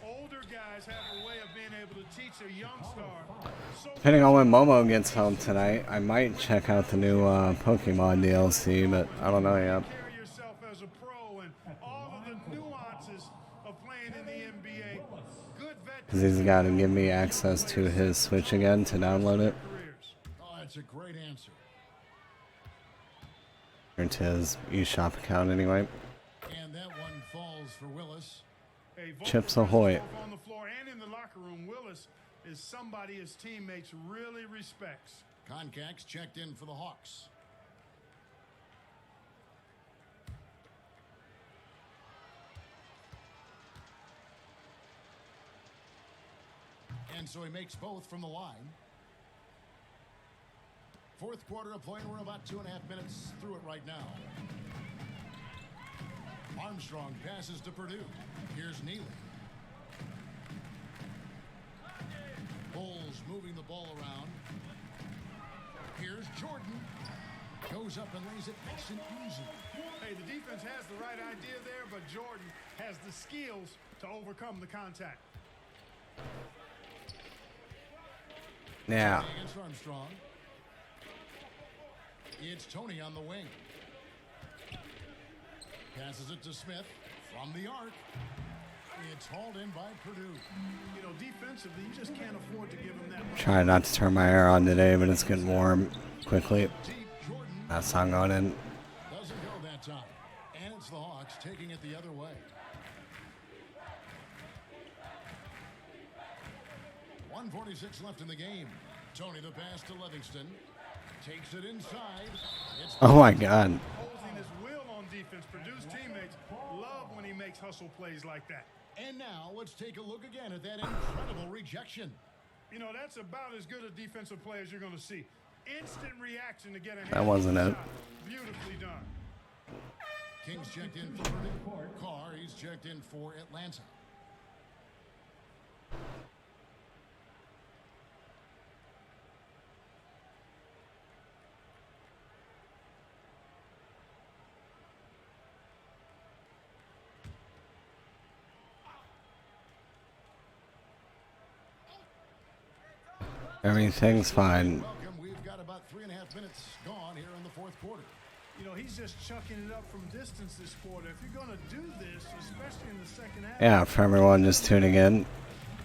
Older guys have a way of being able to teach a young star. Depending on when Momo gets home tonight, I might check out the new Pokemon DLC, but I don't know yet. Carry yourself as a pro and all of the nuances of playing in the NBA. Good Because veterans he's got to give me access to his Switch again to download it. careers. Oh, that's a great answer. Or to his eShop account anyway. And that one falls for Willis. A vocal Chips presence ahoy. both on the floor and in the locker room. Willis is somebody his teammates really respects. Concac's checked in for the Hawks. And so he makes both from the line. Fourth quarter of play. We're about 2.5 minutes through it right now. Armstrong passes to Purdue. Here's Neely. Bulls moving the ball around. Here's Jordan. Goes up and lays it nice and easy. Hey, the defense has the right idea there, but Jordan has the skills to overcome the contact. Yeah. Against Armstrong. It's Tony on the wing. Passes it to Smith from the arc. It's hauled in by Purdue. You know, defensively, you just can't afford to give him that much. Trying not to turn my air on today, but it's getting warm quickly. Deep, Jordan That's how I'm going in. doesn't go that time. And it's the Hawks taking it the other way. 1:46 left in the game. Tony the pass to Livingston. Takes it inside. It's Oh my god. Imposing his will on defense. Purdue's teammates love when he makes hustle plays like that. And now let's take a look again at that incredible rejection. You know, that's about as good a defensive play as you're going to see. Instant reaction to get a hand. That wasn't it. Beautifully done. Kings checked in for Purdue. Carr, he's checked in for Atlanta. Everything's fine. Welcome. We've got about 3.5 minutes gone here in the fourth quarter. You know, he's just chucking it up from distance this quarter. If you're going to do this, especially in the second half. Yeah, for everyone just tuning in.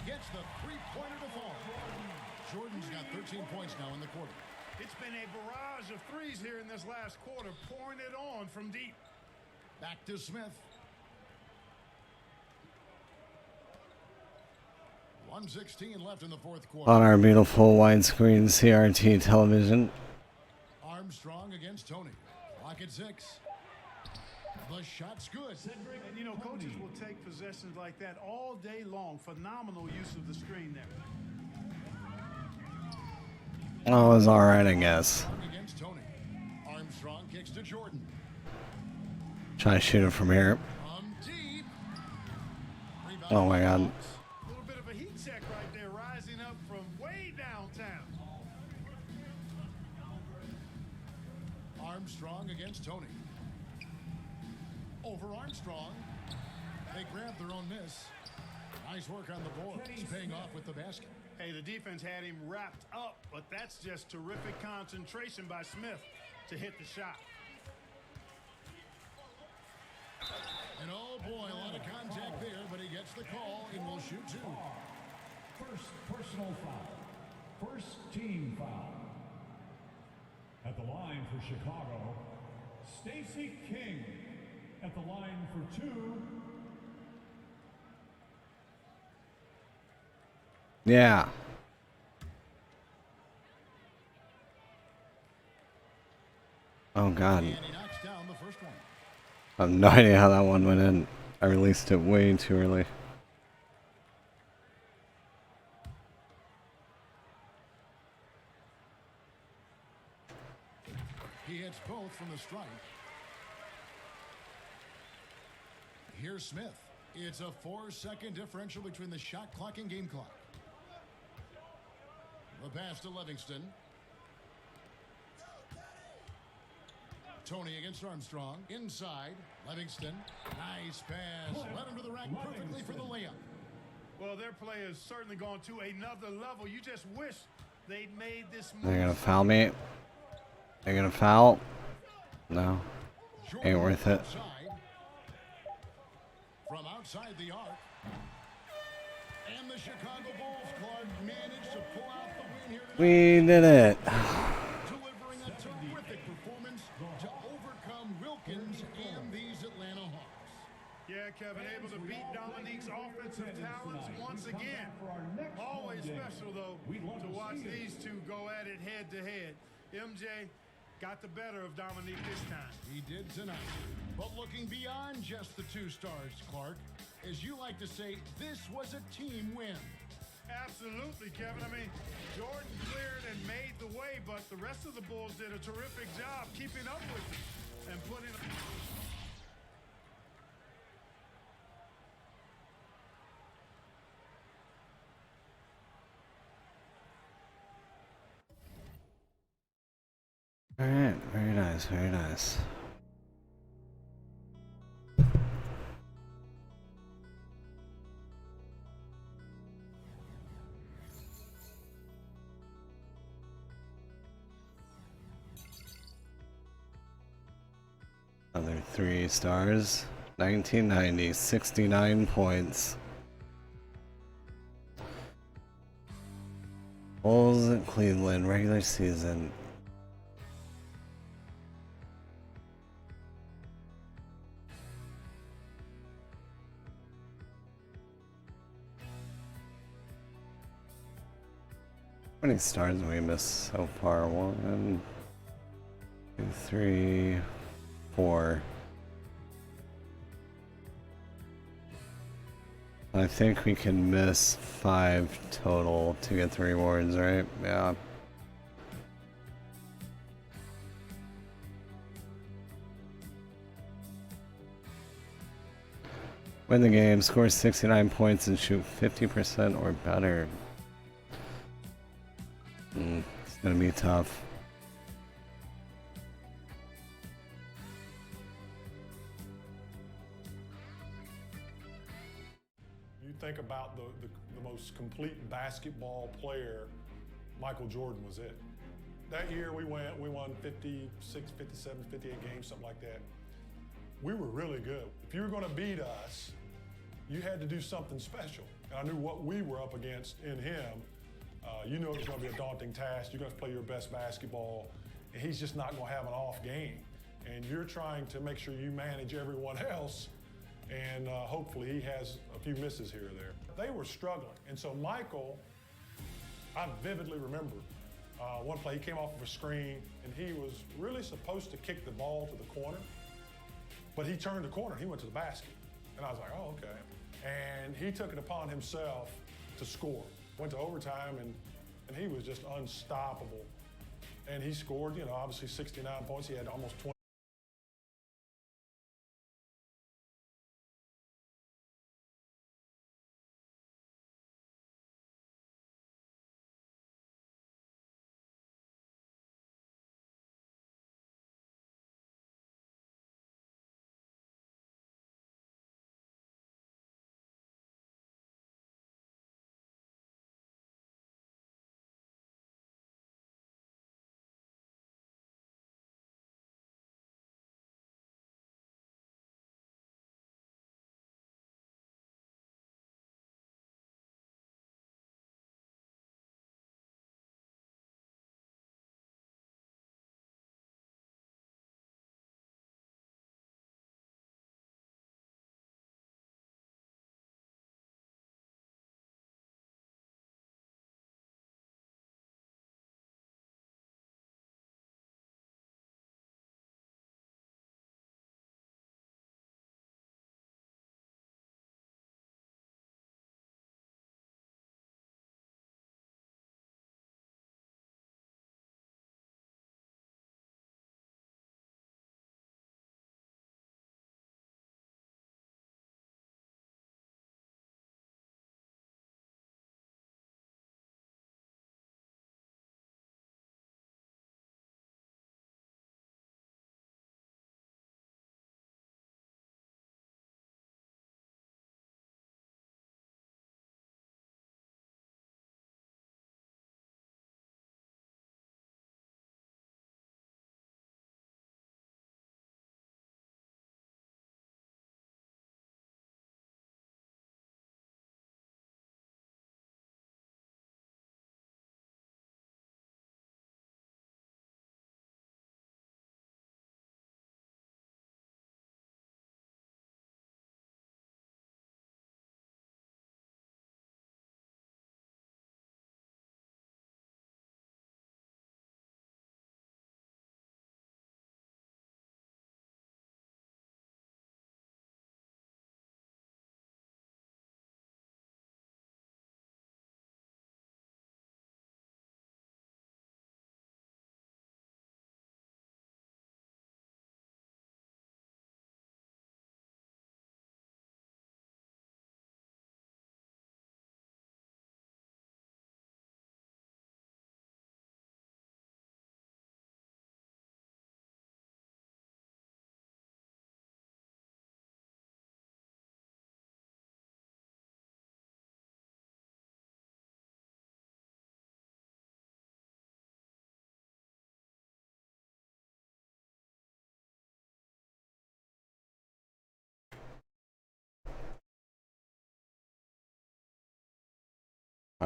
Gets the three-pointer to fall. Jordan's got 13 points now in the quarter. It's been a barrage of threes here in this last quarter, pouring it on from deep. Back to Smith. 1:16 left in the fourth quarter. On our beautiful widescreen CRT television. Armstrong against Tony. Clock at 6. The shot's good. And, you know, coaches will take possessions like that all day long. Phenomenal use of the screen there. Oh, it was alright, I guess. Against Tony. Armstrong kicks to Jordan. Try to shoot it from here. Deep. Rebound Oh my god. A little bit of a heat check right there, rising up from way downtown. Armstrong against Tony. Over Armstrong. They grab their own miss. Nice work on the board. He's paying off with the basket. Hey, the defense had him wrapped up, but that's just terrific concentration by Smith to hit the shot. And oh boy, a lot of contact there, but he gets the call and will shoot 2. First personal foul. First team foul. At the line for Chicago, Stacey King. At the line for 2. Yeah. Oh god. And he knocks down the first one. I have no idea how that one went in. I released it way too early. He hits both from the strike. Here's Smith. It's a 4-second differential between the shot clock and game clock. The pass to Livingston. Tony against Armstrong. Inside. Livingston. Nice pass. Led him to the rack perfectly for the layup. Well, their play has certainly gone to another level. You just wish they'd made this move. They're gonna foul me. They're gonna foul. No. Ain't worth it. Outside. From outside the arc. And the Chicago Bulls, Clark, managed to pull out the win here tonight. We did it. Delivering a terrific performance to overcome Wilkins and these Atlanta Hawks. Yeah, Kevin, able to beat Dominique's offensive talents once again. Always special, though, to watch these two go at it head to head. MJ got the better of Dominique this time. He did tonight. But looking beyond just the 2 stars, Clark, as you like to say, this was a team win. Absolutely, Kevin. I mean, Jordan cleared and made the way, but the rest of the Bulls did a terrific job keeping up with it and putting Alright, very nice, very nice. Another 3 stars. 1990, 69 points. Bulls at Cleveland, regular season. How many stars have we missed so far? 1, 2, 3, 4. I think we can miss 5 total to get the rewards, right? Yeah. Win the game, score 69 points, and shoot 50% or better. It's gonna be tough. You think about the most complete basketball player, Michael Jordan was it. That year we won 56, 57, 58 games, something like that. We were really good. If you were going to beat us, you had to do something special. And I knew what we were up against in him. You knew it was going to be a daunting task. You're going to play your best basketball, and he's just not going to have an off game. And you're trying to make sure you manage everyone else, and hopefully he has a few misses here or there. They were struggling, and so Michael, I vividly remember one play, he came off of a screen, and he was really supposed to kick the ball to the corner, but he turned the corner, he went to the basket. And I was like, oh, okay. And he took it upon himself to score. Went to overtime, and he was just unstoppable. And he scored, you know, obviously 69 points. He had almost 20.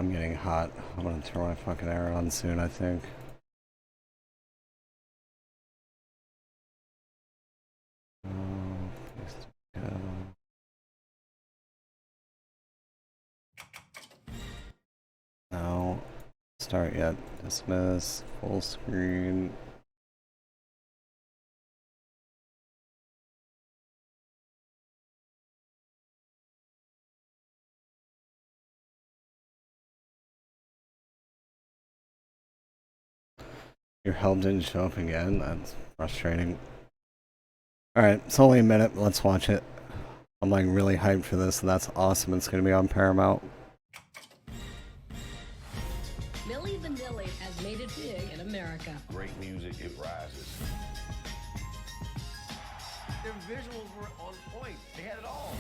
I'm getting hot. I'm gonna turn my fucking air on soon, I think. No. Start yet. Dismiss. Full screen. Your help didn't show up again? That's frustrating. Alright, it's only a minute. Let's watch it. I'm like really hyped for this, and that's awesome. It's gonna be on Paramount. Milli Vanilli has made it big in America. Great music, it rises. Their visuals were on point. They had it all.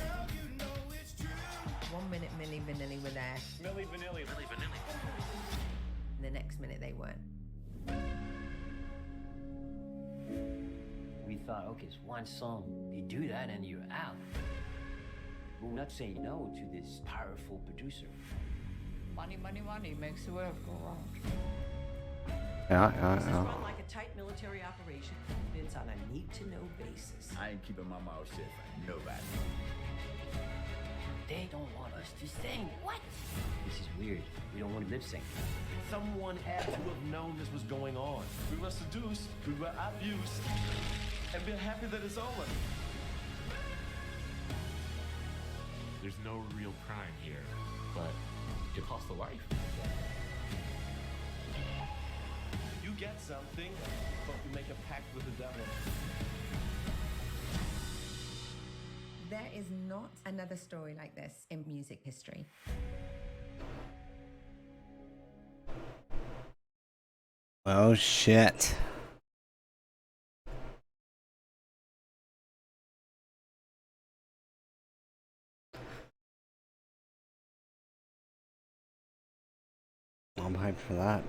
1 minute Milli Vanilli were there. Milli Vanilli. The next minute they weren't. We thought, okay, it's one song. You do that and you're out. We're not saying no to this powerful producer. Money, money, money makes the world go round. Yeah. This is run like a tight military operation. It's on a need-to-know basis. I ain't keeping my mouth shut for nobody. They don't want us to sing. What? This is weird. We don't want to lip sync. Someone had to have known this was going on. We were seduced, we were abused, and we're happy that it's over. There's no real crime here, but it costs a life. You get something, but we make a pact with the devil. There is not another story like this in music history. Oh shit. I'm hyped for that.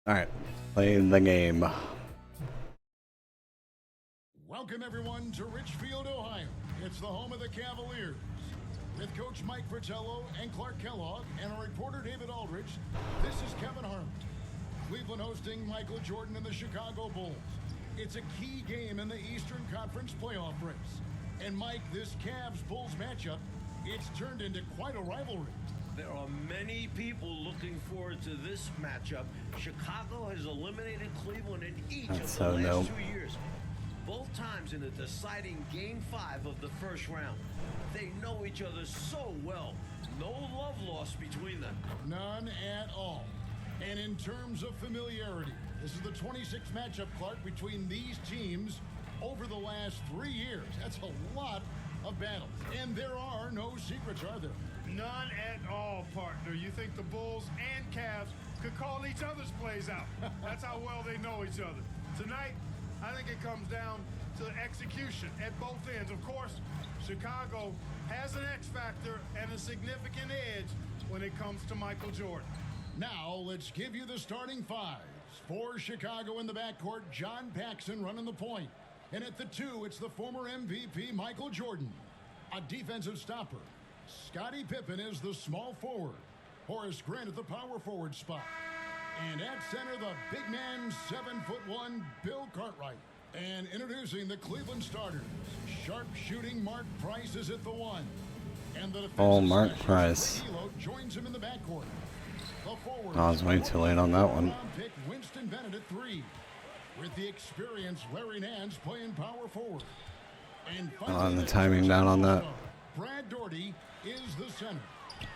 Alright, play the game. Welcome, everyone, to Richfield, Ohio. It's the home of the Cavaliers. With Coach Mike Fratello and Clark Kellogg and our reporter David Aldrich, this is Kevin Harlan. Cleveland hosting Michael Jordan and the Chicago Bulls. It's a key game in the Eastern Conference playoff race. And Mike, this Cavs-Bulls matchup, it's turned into quite a rivalry. There are many people looking forward to this matchup. Chicago has eliminated Cleveland in each of the last 2 years. Both times in the deciding Game 5 of the first round. They know each other so well. No love lost between them. None at all. And in terms of familiarity, this is the 26th matchup, Clark, between these teams over the last 3 years. That's a lot of battles. And there are no secrets, are there? None at all, partner. You think the Bulls and Cavs could call each other's plays out. That's how well they know each other. Tonight, I think it comes down to execution at both ends. Of course, Chicago has an X factor and a significant edge when it comes to Michael Jordan. Now, let's give you the starting fives. For Chicago in the backcourt, John Paxson running the point. And at the 2, it's the former MVP, Michael Jordan. A defensive stopper. Scottie Pippen is the small forward. Horace Grant at the power forward spot. And at center, the big man, 7'1", Bill Cartwright. And introducing the Cleveland starters, sharp-shooting Mark Price is at the 1. And the Mark Price. joins him in the backcourt. The forward, I was way too late on that one. Pick Winston Bennett at 3. With the experienced Larry Nance playing power forward. And On the timing down on that. Brad Daugherty is the center.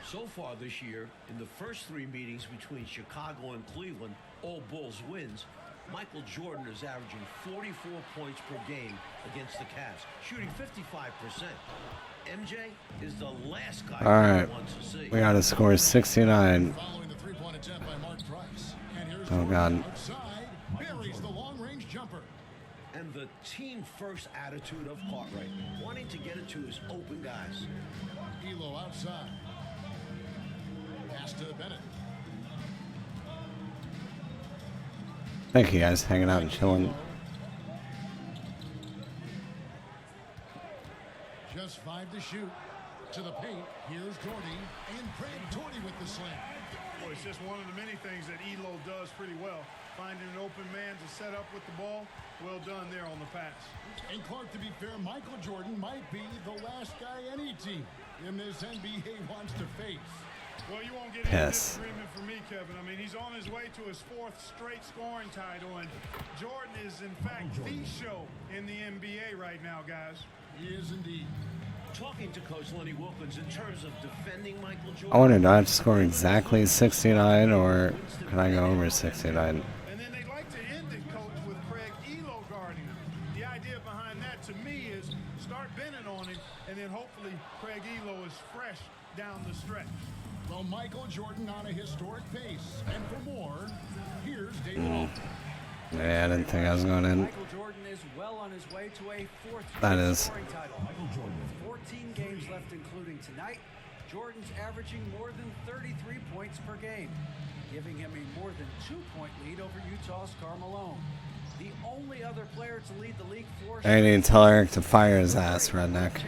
So far this year, in the first 3 meetings between Chicago and Cleveland, all Bulls wins, Michael Jordan is averaging 44 points per game against the Cavs, shooting 55%. MJ is the last guy Alright, wants to see. we got to score 69. Following the three-point attempt by Mark Price. And here's Oh god. outside. buries the long-range jumper. And the team-first attitude of Cartwright, wanting to get it to his open guys. Elo outside. Pass to Bennett. Thank you guys, hanging out and chilling. Just 5 to shoot. To the paint. Here's Doherty. And Craig Doherty with the slam. Well, it's just one of the many things that Elo does pretty well. Finding an open man to set up with the ball. Well done there on the pass. And Clark, to be fair, Michael Jordan might be the last guy any team in this NBA wants to face. Well, you won't get any disagreement from me, Kevin. I mean, he's on his way to his 4th straight scoring title, and Jordan is, in fact, the show in the NBA right now, guys. He is indeed. Talking to Coach Lenny Wilkins in terms of defending Michael Jordan. I wonder, do I have to score exactly 69 or can I go over 69? And then they'd like to end it, Coach, with Craig Elo guarding him. The idea behind that, to me, is start bending on him, and then hopefully Craig Elo is fresh down the stretch. Well, Michael Jordan on a historic pace. And for more, here's David. Yeah, I didn't think I was going in. Michael Jordan is well on his way to a 4th That is. scoring title. With 14 games left, including tonight, Jordan's averaging more than 33 points per game, giving him a more than 2-point lead over Utah's Karl Malone. The only other player to lead the league 4 I need to tell Eric to fire his ass, redneck.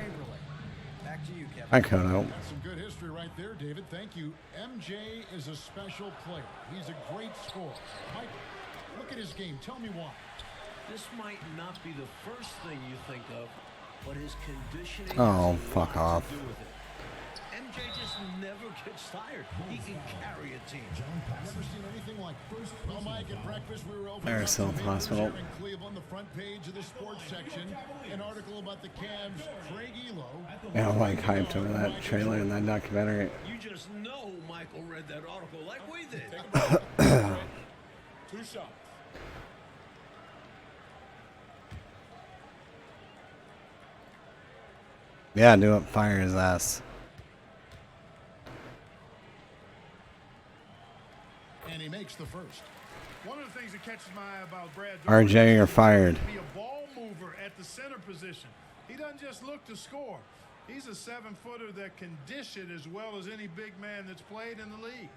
Back to you, Kevin. I could help. That's some good history right there, David. Thank you. MJ is a special player. He's a great scorer. Mike, look at his game. Tell me why. This might not be the first thing you think of, but his conditioning. Oh, fuck off. To do with it. MJ just never gets tired. He can carry a team. Never seen anything like first. Well, Mike, at breakfast we were over Paris Health Hospital. in Cleveland, the front page of the sports section, an article about the Cavs, Craig Elo. Yeah, I'm like hyped over that trailer and that documentary. You just know Michael read that article like we did. 2 shots. Yeah, do it. Fire his ass. And he makes the first. One of the things that catches my eye about Brad RJ, you're fired. Be a ball mover at the center position. He doesn't just look to score. He's a 7-footer that can dish it as well as any big man that's played in the league.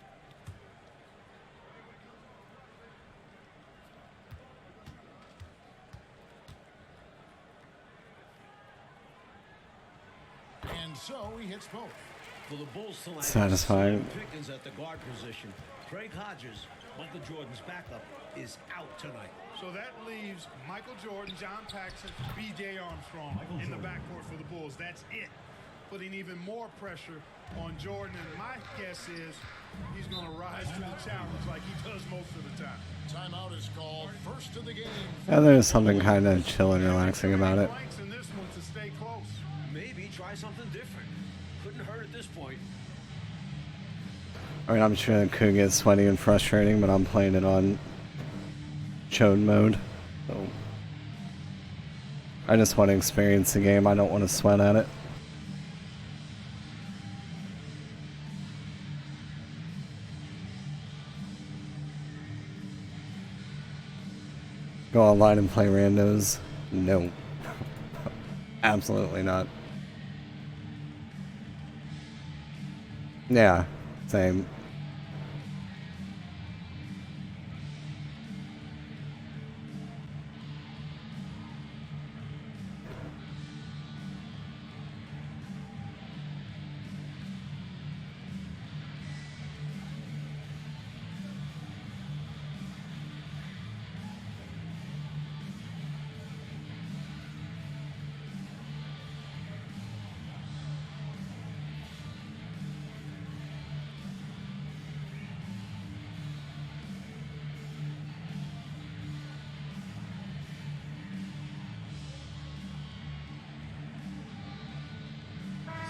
And so he hits both. For the Bulls tonight, Satisfying. Pickens at the guard position. Craig Hodges, Michael Jordan's backup, is out tonight. So that leaves Michael Jordan, John Paxson, B.J. Armstrong in the backcourt for the Bulls. That's it. Putting even more pressure on Jordan. And my guess is he's going to rise to the challenge like he does most of the time. Timeout is called. First of the game. Yeah, there's something kind of chill and relaxing about it. In this one to stay close. Maybe try something different. Couldn't hurt at this point. I mean, I'm sure it could get sweaty and frustrating, but I'm playing it on chode mode. So I just want to experience the game. I don't want to sweat at it. Go online and play randos? No. Absolutely not. Yeah, same.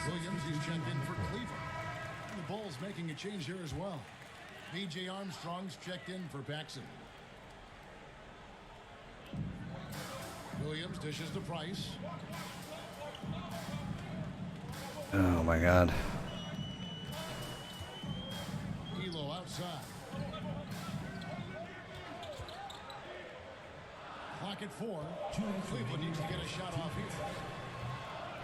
Williams is checked in for Cleveland. And the Bulls making a change here as well. B.J. Armstrong's checked in for Paxson. Williams dishes to Price. Oh my god. Elo outside. Back at 4. Cleveland needs to get a shot off here.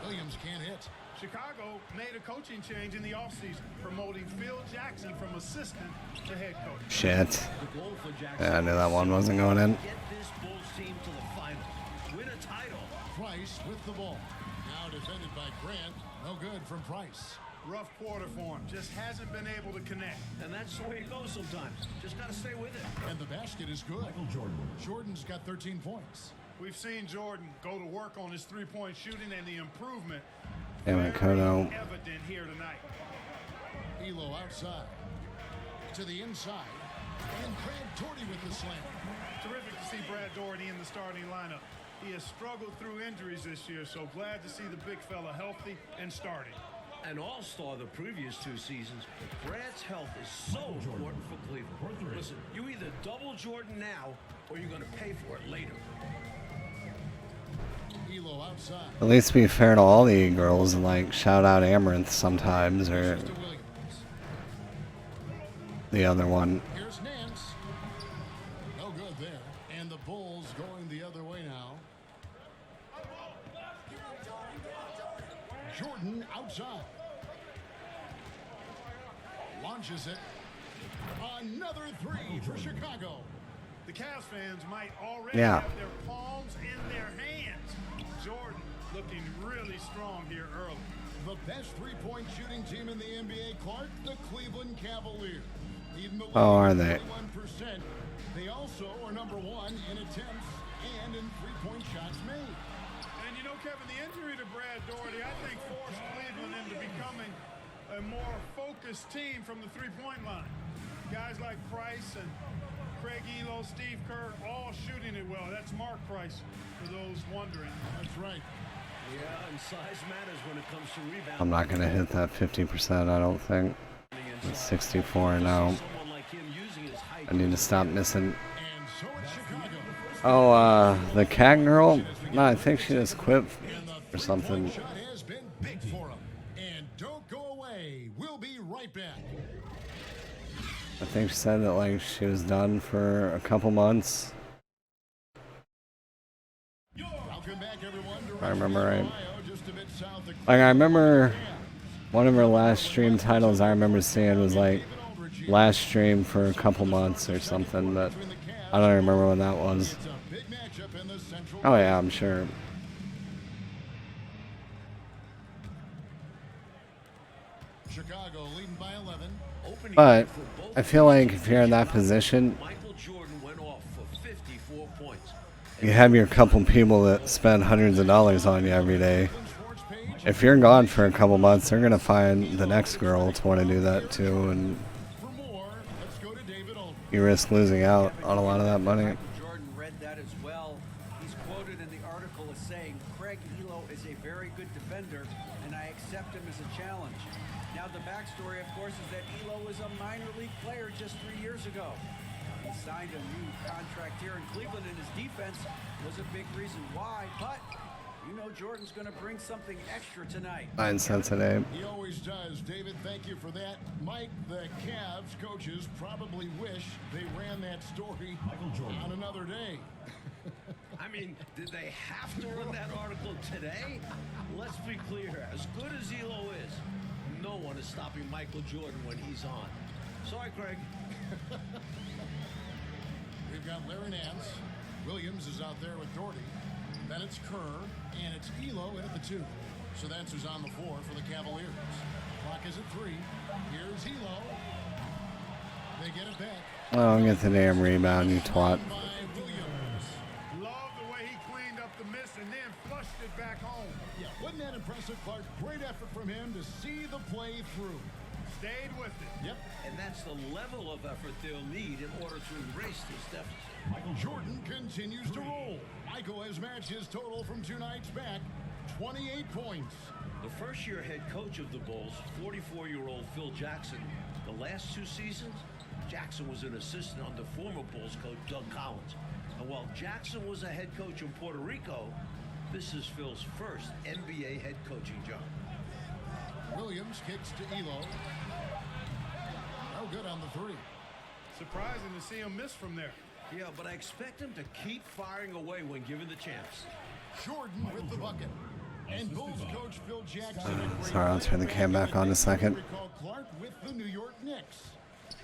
Williams can't hit. Chicago made a coaching change in the offseason, promoting Phil Jackson from assistant to head coach. Shit. Yeah, I knew that one wasn't going in. Get this Bulls team to the final. Win a title. Price with the ball. Now defended by Grant. No good from Price. Rough quarter for him. Just hasn't been able to connect. And that's the way it goes sometimes. Just got to stay with it. And the basket is good. Jordan's got 13 points. We've seen Jordan go to work on his three-point shooting, and the improvement Damn it, Kono. evident here tonight. Elo outside. To the inside. And Brad Doherty with the slam. Terrific to see Brad Doherty in the starting lineup. He has struggled through injuries this year, so glad to see the big fella healthy and starting. An all-star the previous 2 seasons, Brad's health is so important for Cleveland. Listen, you either double Jordan now or you're going to pay for it later. Elo outside. At least be fair to all the girls and like shout out Amaranth sometimes or the other one. Here's Nance. No good there. And the Bulls going the other way now. Jordan outside. Launches it. Another 3 for Chicago. The Cavs fans might already Yeah. have their palms in their hands. Jordan looking really strong here early. The best three-point shooting team in the NBA, Clark, the Cleveland Cavaliers. Even the Oh, are they? 41%. They also are number 1 in attempts and in three-point shots made. And you know, Kevin, the injury to Brad Doherty, I think, forced Cleveland into becoming a more focused team from the three-point line. Guys like Price and Craig Elo, Steve Kerr, all shooting it well. That's Mark Price, for those wondering. That's right. Yeah, and size matters when it comes to rebounding. I'm not gonna hit that 50%, I don't think. It's 64 now. I need to stop missing. Oh, the cat girl? No, I think she just quit or something. Shot has been big for him. And don't go away. We'll be right back. I think she said that like she was done for a couple months. Welcome back, everyone. If I remember right. Ohio, just a bit south of Like I remember one of her last stream titles I remember seeing was like last stream for a couple months or something, but I don't remember when that was. It's a big matchup in the Central. Oh yeah, I'm sure. Chicago leading by 11. But I feel like if you're in that position, Michael Jordan went off for 54 points. you have your couple people that spend hundreds of dollars on you every day. If you're gone for a couple months, they're gonna find the next girl to want to do that too, and For more, let's go to David Aldridge. you risk losing out on a lot of that money. Jordan read that as well. He's quoted in the article as saying, Craig Elo is a very good defender, and I accept him as a challenge. Now, the backstory, of course, is that Elo was a minor league player just 3 years ago. He signed a new contract here in Cleveland, and his defense was a big reason why. But you know Jordan's going to bring something extra tonight. 9 cents a day. He always does. David, thank you for that. Mike, the Cavs coaches probably wish they ran that story on another day. I mean, did they have to run that article today? Let's be clear. As good as Elo is, no one is stopping Michael Jordan when he's on. Sorry, Craig. We've got Larry Nance. Williams is out there with Doherty. Then it's Kerr, and it's Elo in at the 2. So that's who's on the floor for the Cavaliers. Clock is at 3. Here's Elo. They get it back. Oh, get the damn rebound, you twat. By Williams. Love the way he cleaned up the miss and then flushed it back home. Yeah, wasn't that impressive, Clark? Great effort from him to see the play through. Stayed with it. Yep. And that's the level of effort they'll need in order to erase this deficit. Michael Jordan continues to roll. Michael has matched his total from 2 nights back, 28 points. The first-year head coach of the Bulls, 44-year-old Phil Jackson, the last 2 seasons, Jackson was an assistant under former Bulls coach Doug Collins. And while Jackson was a head coach in Puerto Rico, this is Phil's first NBA head coaching job. Williams kicks to Elo. No good on the 3. Surprising to see him miss from there. Yeah, but I expect him to keep firing away when given the chance. Jordan with the bucket. And Bulls coach Phil Jackson. Sorry, I'll turn the cam back on a second. Clark with the New York Knicks.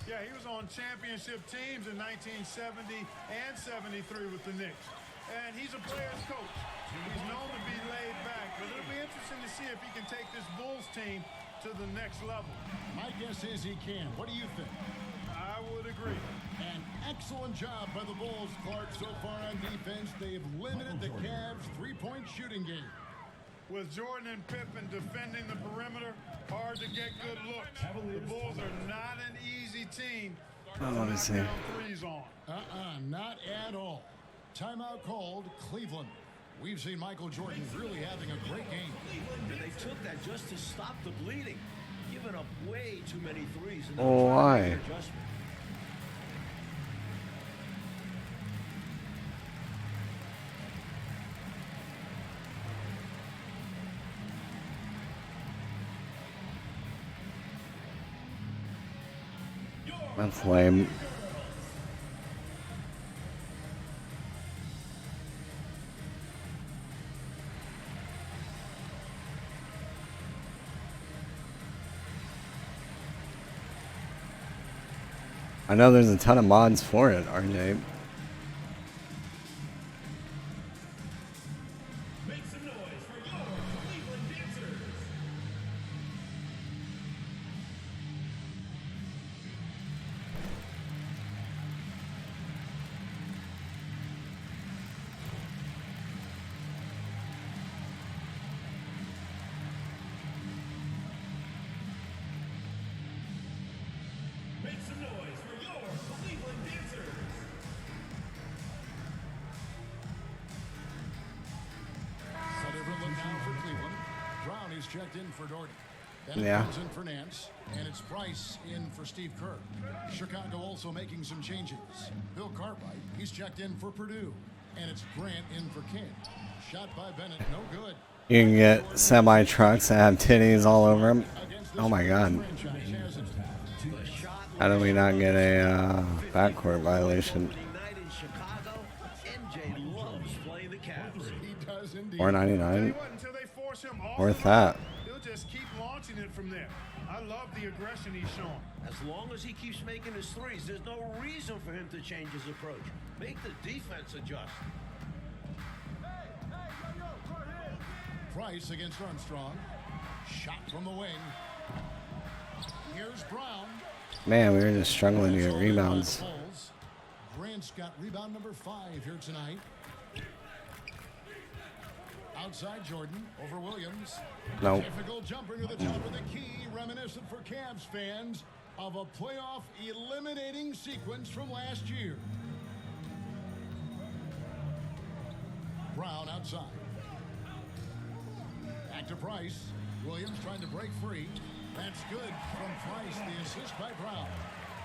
Yeah, he was on championship teams in 1970 and 73 with the Knicks. And he's a player's coach. He's known to be laid back, but it'll be interesting to see if he can take this Bulls team to the next level. My guess is he can. What do you think? I would agree. An excellent job by the Bulls, Clark, so far on defense. They've limited the Cavs' three-point shooting game. With Jordan and Pippen defending the perimeter, hard to get good looks. The Bulls are not an easy team to knock down threes on. Not at all. Timeout called Cleveland. We've seen Michael Jordan really having a great game. And they took that just to stop the bleeding, giving up way too many threes. And Oh, why? That's lame. I know there's a ton of mods for it, RJ. Make some noise for your Cleveland dancers. Make some noise for your Cleveland dancers. So different look now for Cleveland. Brown is checked in for Dort. Then Yeah. it comes in for Nance, and it's Price in for Steve Kerr. Chicago also making some changes. Bill Cartwright, he's checked in for Purdue, and it's Grant in for King. Shot by Bennett, no good. You can get semi trucks that have titties all over them. Oh my god. How do we not get a backcourt violation? Night in Chicago, MJ loves playing the Cavs. He does indeed. $4.99. Until they force him off Worth the that. line, he'll just keep launching it from there. I love the aggression he's showing. As long as he keeps making his threes, there's no reason for him to change his approach. Make the defense adjust. Price against Armstrong. Shot from the wing. Here's Brown. Man, we were just struggling to get rebounds. Grant's got rebound number 5 here tonight. Outside Jordan over Williams. Nope. Difficult jumper to the top of the key, reminiscent for Cavs fans of a playoff eliminating sequence from last year. Brown outside. Back to Price. Williams trying to break free. That's good from Price. The assist by Brown.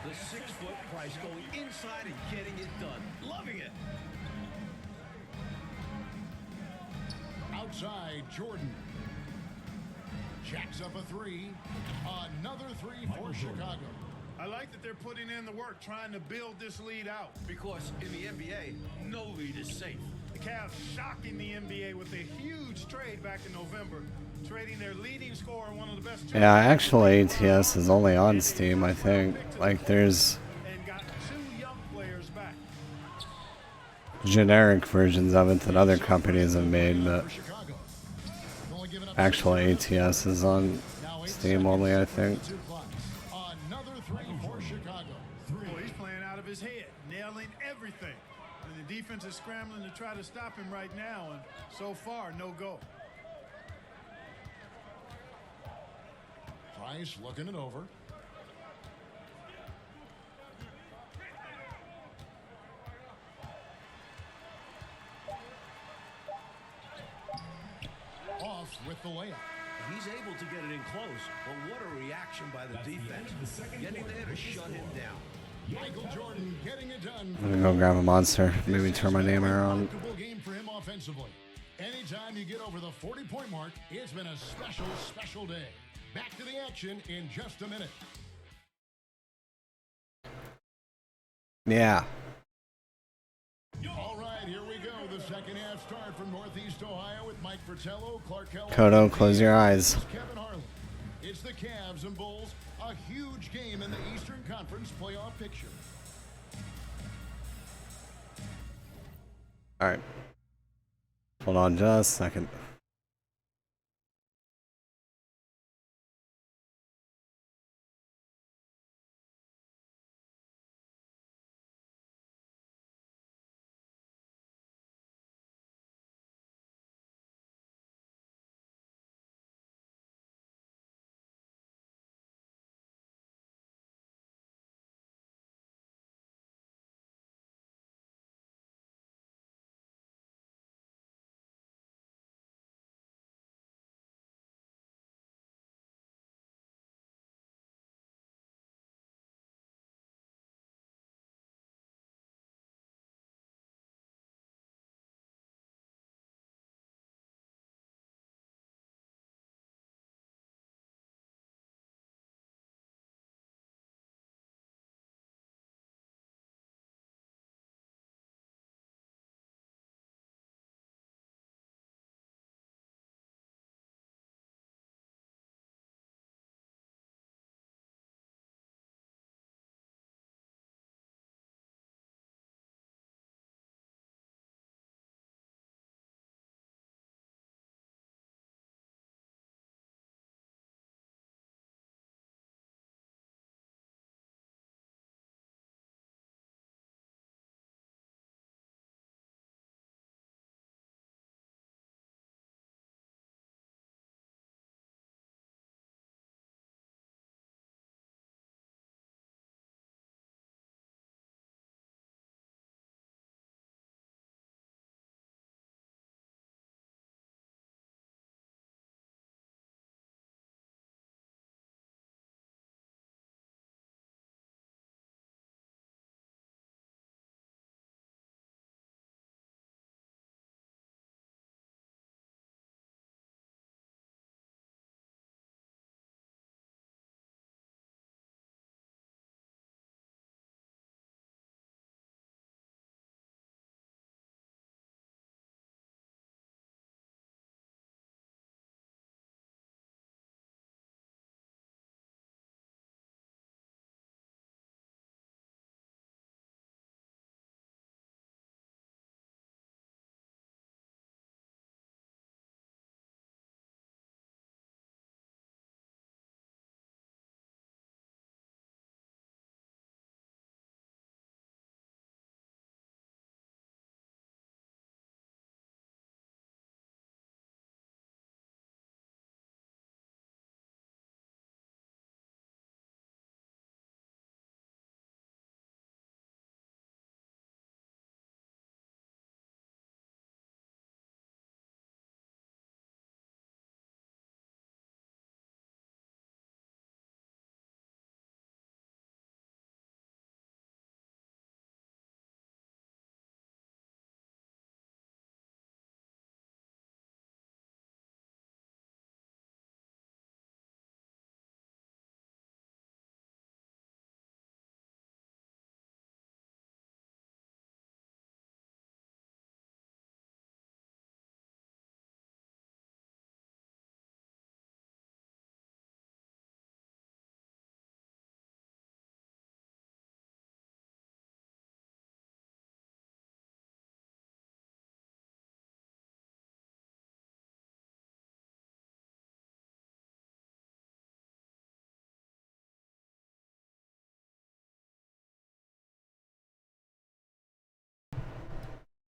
The 6-foot Price going inside and getting it done. Loving it. Outside Jordan. Jacks up a 3. Another 3 for Chicago. I like that they're putting in the work, trying to build this lead out. Because in the NBA, no lead is safe. The Cavs shocking the NBA with a huge trade back in November, trading their leading scorer, one of the best. Yeah, actually ATS is only on Steam, I think. Like there's And got 2 young players back. generic versions of it that other companies have made, but actual ATS is on Steam only, I think. Another 3 for Chicago. Well, he's playing out of his head, nailing everything. And the defense is scrambling to try to stop him right now, and so far, no go. Price looking it over. Off with the layup. He's able to get it in close, but what a reaction by the defense. Getting there to shut him down. Michael Jordan getting it done. I'm gonna go grab a monster. Maybe turn my name around. Remarkable game for him offensively. Anytime you get over the 40-point mark, it's been a special, special day. Back to the action in just a minute. Yeah. Let's start from Northeast Ohio with Mike Fratello, Clark Keller. Kodo, close your eyes. Kevin Harlan. It's the Cavs and Bulls, a huge game in the Eastern Conference playoff picture. All right. Hold on just a second.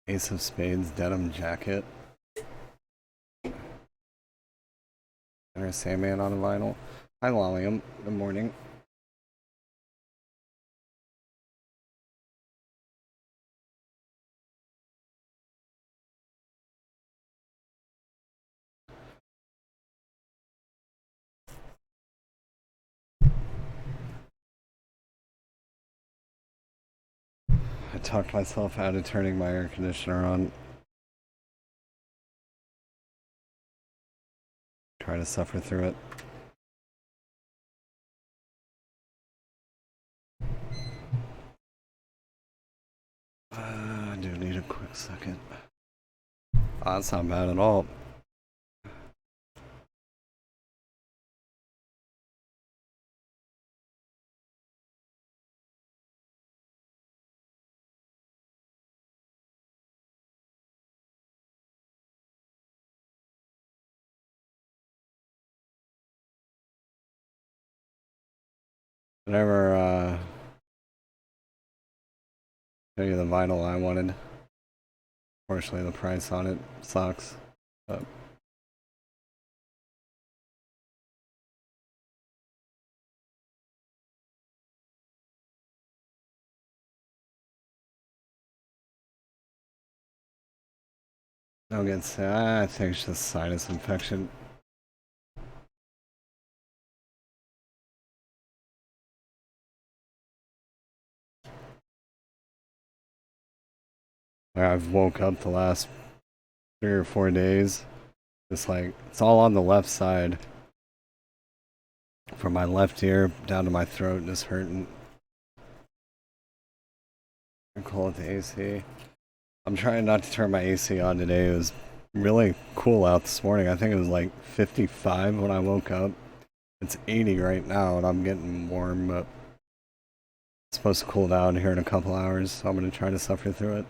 Ace of Spades denim jacket. Or Sandman on a vinyl. Hi Lollium. Good morning. I talked myself out of turning my air conditioner on. Try to suffer through it. I do need a quick second. Oh, that's not bad at all. Whenever, show you the vinyl I wanted. Unfortunately, the price on it sucks. But I'll get sick. I think it's just sinus infection. I've woke up the last 3 or 4 days. It's like, it's all on the left side. From my left ear down to my throat, just hurting. I call it the AC. I'm trying not to turn my AC on today. It was really cool out this morning. I think it was like 55 when I woke up. It's 80 right now, and I'm getting warm, but it's supposed to cool down here in a couple hours, so I'm going to try to suffer through it.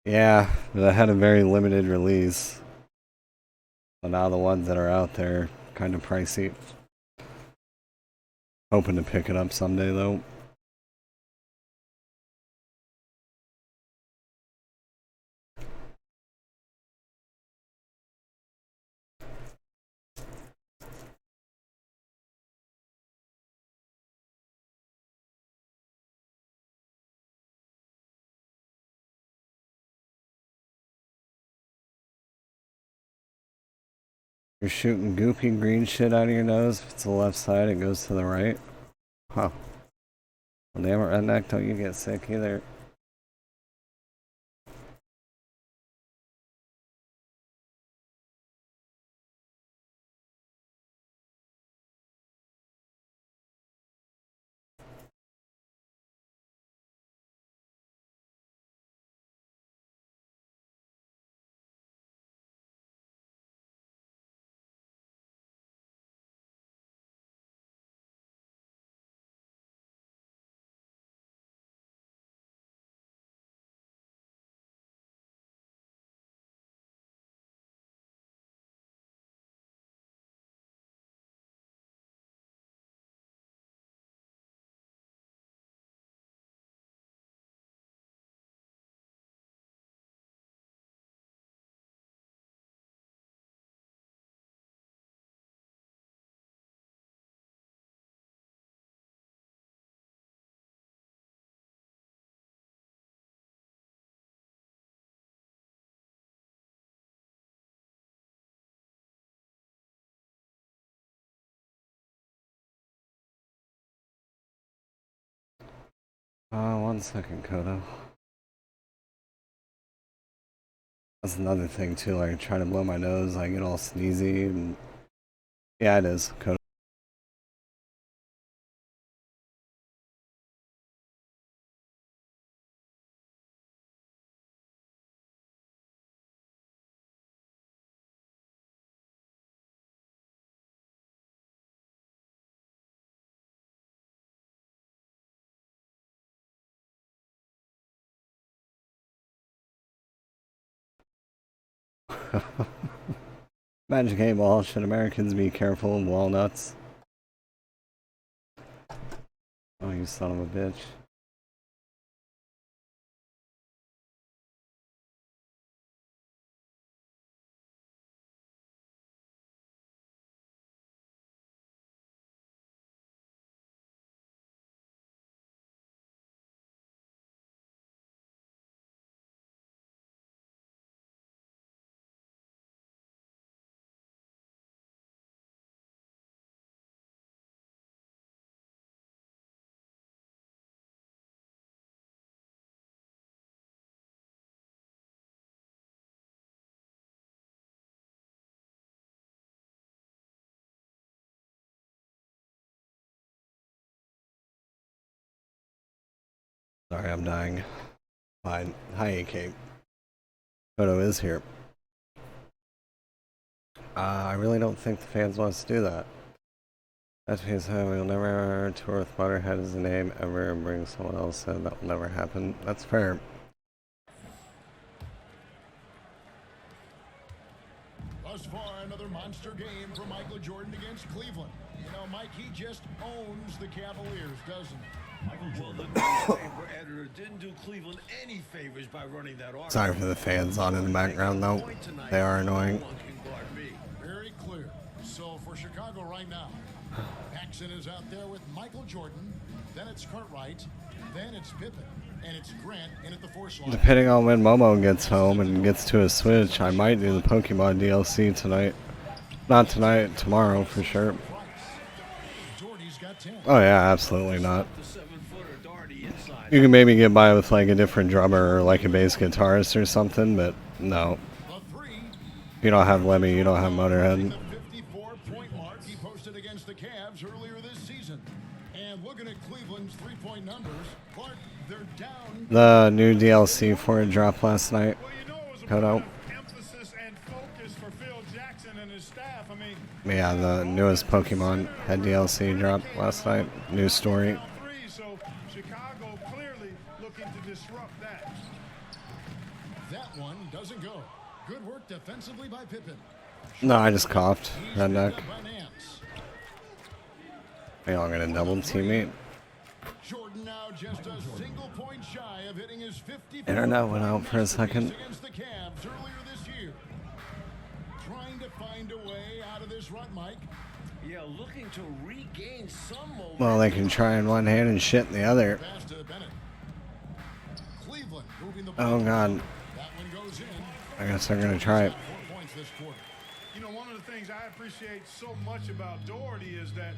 Yeah, but I had a very limited release. So now the ones that are out there kind of pricey. Hoping to pick it up someday though. You're shooting goopy green shit out of your nose. If it's the left side, it goes to the right. Huh. Well, damn it, redneck, don't you get sick either. One second, Kodo. That's another thing too, like trying to blow my nose, I get all sneezy and yeah, it is, Kodo. Magic 8 Ball, should Americans be careful of walnuts? Oh, you son of a bitch. Sorry, I'm dying. Fine. Hi, AK. Photo is here. I really don't think the fans want us to do that. That's because we'll never tour with Motorhead as a name ever and bring someone else in. That will never happen. That's fair. Thus far, another monster game for Michael Jordan against Cleveland. You know, Mike, he just owns the Cavaliers, doesn't he? Michael Jordan, the newspaper editor, didn't do Cleveland any favors by running that article. Sorry for the fans on in the background, though. They are annoying. Very clear. So for Chicago right now, Paxson is out there with Michael Jordan. Then it's Cartwright. Then it's Pippen. And it's Grant in at the force line. Depending on when Momo gets home and gets to a Switch, I might do the Pokemon DLC tonight. Not tonight, tomorrow for sure. Oh yeah, absolutely not. You can maybe get by with like a different drummer or like a bass guitarist or something, but no. If you don't have Lemmy, you don't have Motorhead. 54-point mark he posted against the Cavs earlier this season. And looking at Cleveland's three-point numbers, Clark, they're down. The new DLC for it dropped last night. Kodo. Yeah, the newest Pokemon had DLC dropped last night. New story. So Chicago clearly looking to disrupt that. That one doesn't go. Good work defensively by Pippen. No, I just coughed. Redneck. Are y'all gonna double teammate? Jordan now just a single point shy of hitting his 50. Internet went out for a second. Against the Cavs earlier this year. Trying to find a way out of this rut, Mike. Yeah, looking to regain some momentum. Well, they can try in one hand and shit in the other. Cleveland moving the Oh god. That one goes in. I guess they're gonna try it. 4 points this quarter. You know, one of the things I appreciate so much about Doherty is that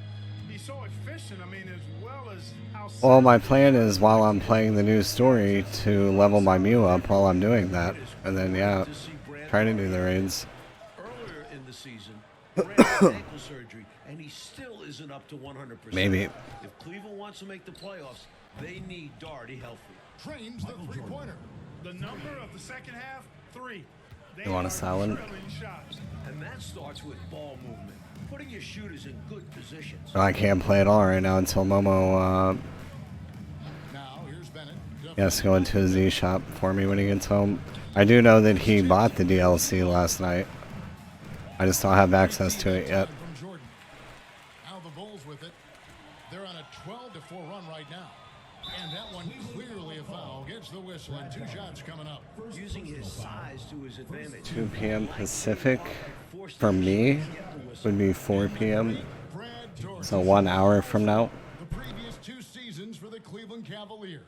he's so efficient. I mean, as well as how. Well, my plan is while I'm playing the new story to level my Mew up while I'm doing that, and then yeah, try to do the raids. Earlier in the season, Brand had ankle surgery, and he still isn't up to 100%. Maybe. If Cleveland wants to make the playoffs, they need Doherty healthy. Trains the three-pointer. The number of the second half, 3. You want a salad? And that starts with ball movement, putting your shooters in good positions. I can't play at all right now until Momo has to go into his eShop for me when he gets home. I do know that he bought the DLC last night. I just don't have access to it yet. Now the Bulls with it. They're on a 12-4 run right now. And that one clearly a foul. Gets the whistle and 2 shots coming up. Using his size to his advantage. 2 p.m. Pacific for me would be 4 p.m. So 1 hour from now. The previous 2 seasons for the Cleveland Cavaliers.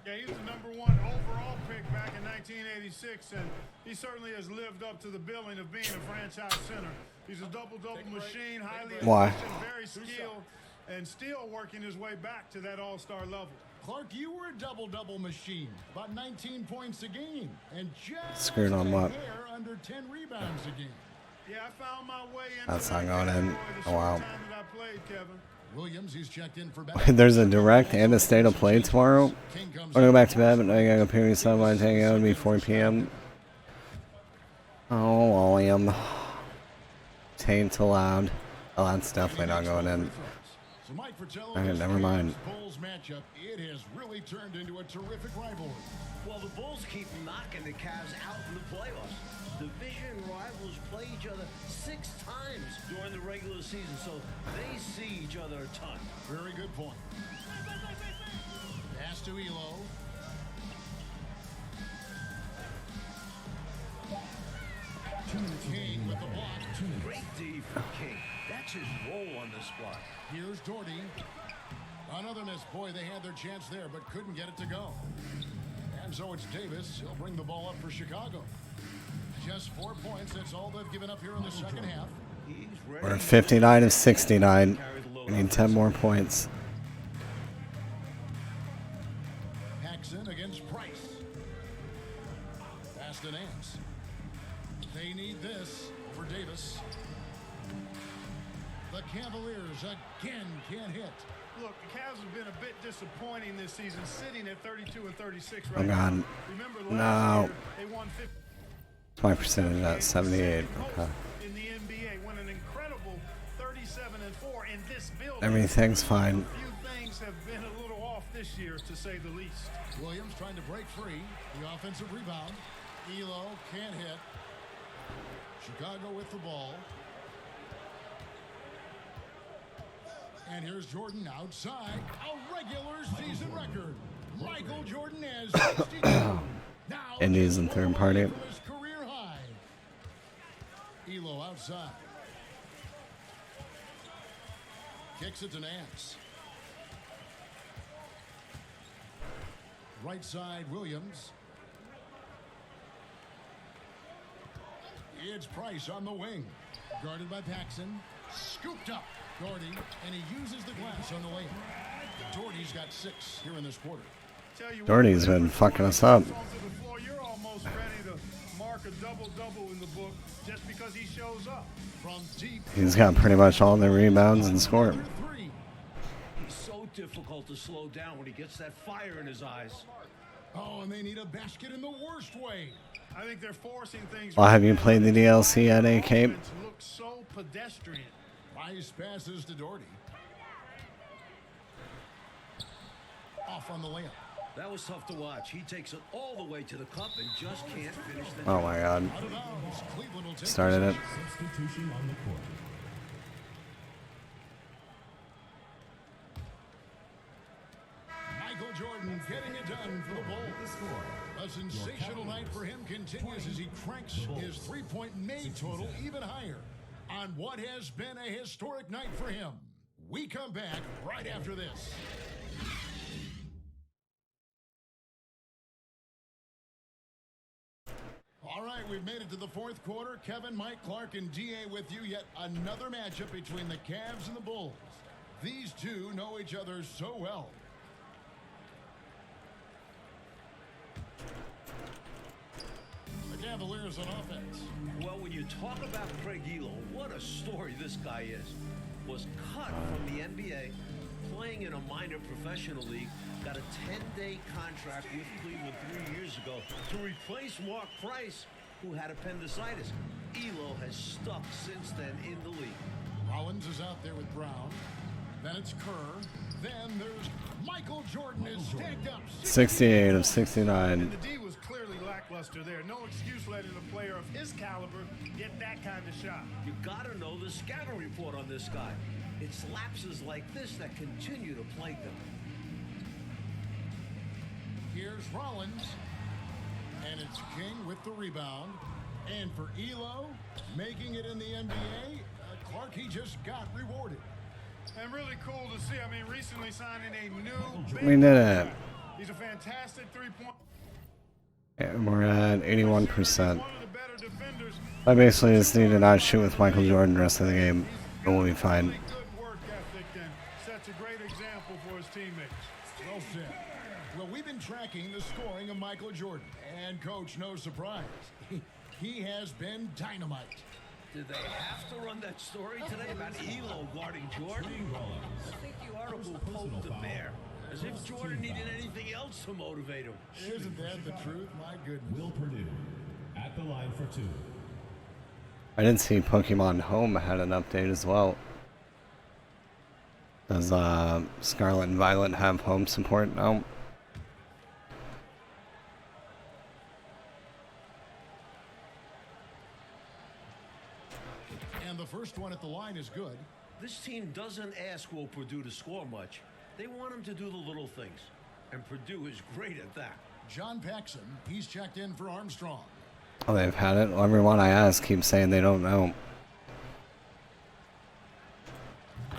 Yeah, he was the number 1 overall pick back in 1986, and he certainly has lived up to the billing of being a franchise center. He's a double-double machine, highly efficient, very skilled, and still working his way back to that all-star level. Clark, you were a double-double machine, about 19 points a game, and just Screwed on what? under 10 rebounds a game. Yeah, I found my way into That's not going in. Oh wow. time that I played, Kevin. Williams, he's checked in for There's a direct and a state of play tomorrow. I'm gonna go back to bed, but now you gotta go period sunlight. Hang out. It'll be 4 p.m. Oh, William. Taint allowed. Oh, that's definitely not going in. So Mike Fratello, Okay, never mind. Bulls matchup, it has really turned into a terrific rivalry. Well, the Bulls keep knocking the Cavs out in the playoffs. Division rivals play each other 6 times during the regular season, so they see each other a ton. Very good point. Pass to Elo. King with the block. Great D for King. That's his role on this block. Here's Doherty. Another miss. Boy, they had their chance there, but couldn't get it to go. And so it's Davis. He'll bring the ball up for Chicago. Just 4 points. That's all they've given up here in the second half. We're at 59 of 69. We need 10 more points. Paxson against Price. Pass to Nance. They need this over Davis. The Cavaliers again can't hit. Look, the Cavs have been a bit disappointing this season, sitting at 32 and 36 Oh right god. now. Remember last No. year, they won 50. My percentage at 78. Okay. In the NBA, won an incredible 37-4 in this building. Everything's fine. A few things have been a little off this year, to say the least. Williams trying to break free. The offensive rebound. Elo can't hit. Chicago with the ball. And here's Jordan outside. A regular season record. Michael Jordan has 62. Now Indies in third party. from his career high. Elo outside. Kicks it to Nance. Right side, Williams. It's Price on the wing. Guarded by Paxson. Scooped up. Doherty, and he uses the glass on the lane. Doherty's got 6 here in this quarter. Doherty's been fucking us up. You're almost ready to mark a double-double in the book just because he shows up. From deep. He's got pretty much all the rebounds and score. He's so difficult to slow down when he gets that fire in his eyes. Oh, and they need a basket in the worst way. I think they're forcing things. Well, have you played the DLC at A-Cape? Looks so pedestrian. Price passes to Doherty. Off on the layup. That was tough to watch. He takes it all the way to the cup and just can't finish the Oh my god. Out of bounds. Cleveland will take Started it. Substitution on the court. Michael Jordan getting it done for the Bulls. A sensational night for him continues as he cranks his three-point made total even higher on what has been a historic night for him. We come back right after this. All right, we've made it to the fourth quarter. Kevin, Mike, Clark, and DA with you. Yet another matchup between the Cavs and the Bulls. These two know each other so well. The Cavaliers on offense. Well, when you talk about Craig Elo, what a story this guy is. Was cut from the NBA, playing in a minor professional league, got a 10-day contract with Cleveland 3 years ago to replace Mark Price, who had appendicitis. Elo has stuck since then in the league. Rollins is out there with Brown. Then it's Kerr. Then there's Michael Jordan is stacked up. 68 of 69. And the D was clearly lackluster there. No excuse letting a player of his caliber get that kind of shot. You gotta know the scouting report on this guy. It's lapses like this that continue to plague them. Here's Rollins. And it's King with the rebound. And for Elo, making it in the NBA, Clark, he just got rewarded. And really cool to see. I mean, recently signing a new... We did it. He's a fantastic three-point... Yeah, we're at 81%. I basically just need to not shoot with Michael Jordan the rest of the game, and we'll be fine. Good work ethic and sets a great example for his teammates. Well said. Well, we've been tracking the scoring of Michael Jordan. And, Coach, no surprise, he has been dynamite. Did they have to run that story today about Elo guarding Jordan? I think the article poked the bear, as if Jordan needed anything else to motivate him. Isn't that the truth? My goodness. Will Purdue at the line for 2. I didn't see Pokemon Home had an update as well. Does Scarlet and Violet have home support now? And the first one at the line is good. This team doesn't ask Will Purdue to score much. They want him to do the little things. And Purdue is great at that. John Paxson, he's checked in for Armstrong. Oh, they've had it? Well, everyone I ask keeps saying they don't know.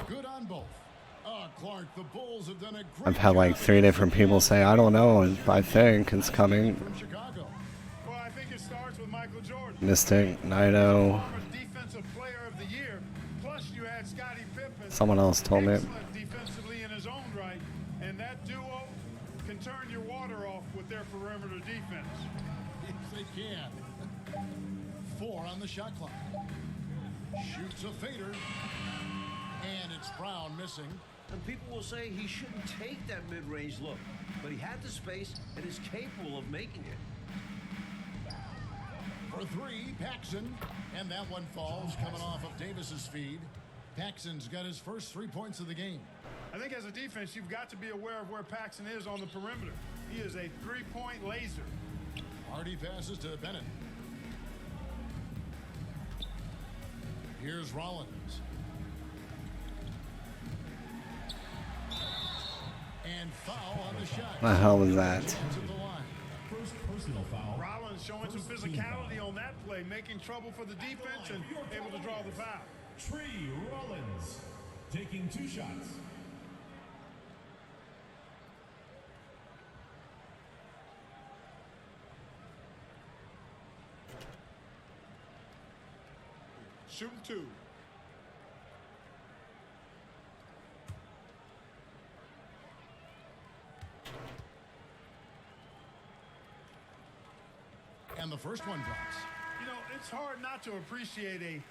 Good on both. Clark, the Bulls have done a great I've had like 3 different people say, I don't know, and I think it's coming. from Chicago. Well, I think it starts with Michael Jordan. Mystic, Nido. Defensive player of the year. Plus, you had Scottie Pippen. Someone else told me. Excellent defensively in his own right. And that duo can turn your water off with their perimeter defense. Yes, they can. 4 on the shot clock. Shoots a fader. And it's Brown missing. and people will say he shouldn't take that mid-range look. But he had the space and is capable of making it. For three, Paxson. And that one falls coming off of Davis's feed. Paxson's got his first 3 points of the game. I think as a defense, you've got to be aware of where Paxson is on the perimeter. He is a three-point laser. Hardy passes to Bennett. Here's Rollins. And foul on the shot. The hell was that? First personal foul. Rollins showing some physicality on that play, making trouble for the defense and able to draw the foul. Tree Rollins taking 2 shots. Shooting 2. And the first one drops. You know, it's hard not to appreciate a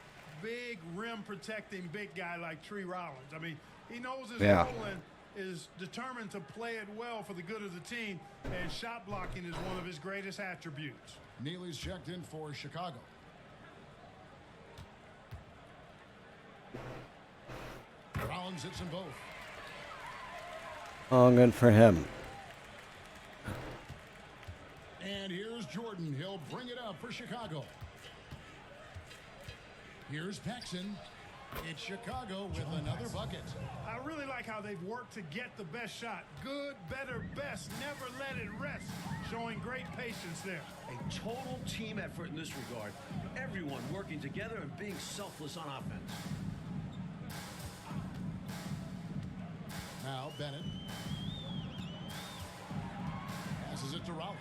big rim protecting big guy like Tree Rollins. I mean, he knows his role and is determined to play it well for the good of the team, and shot blocking is one of his greatest attributes. Neely's checked in for Chicago. Rollins hits them both. Oh, good for him. And here's Jordan. He'll bring it up for Chicago. Here's Paxson. It's Chicago with another bucket. I really like how they've worked to get the best shot. Good, better, best. Never let it rest. Showing great patience there. A total team effort in this regard. Everyone working together and being selfless on offense. Now Bennett. Passes it to Rollins.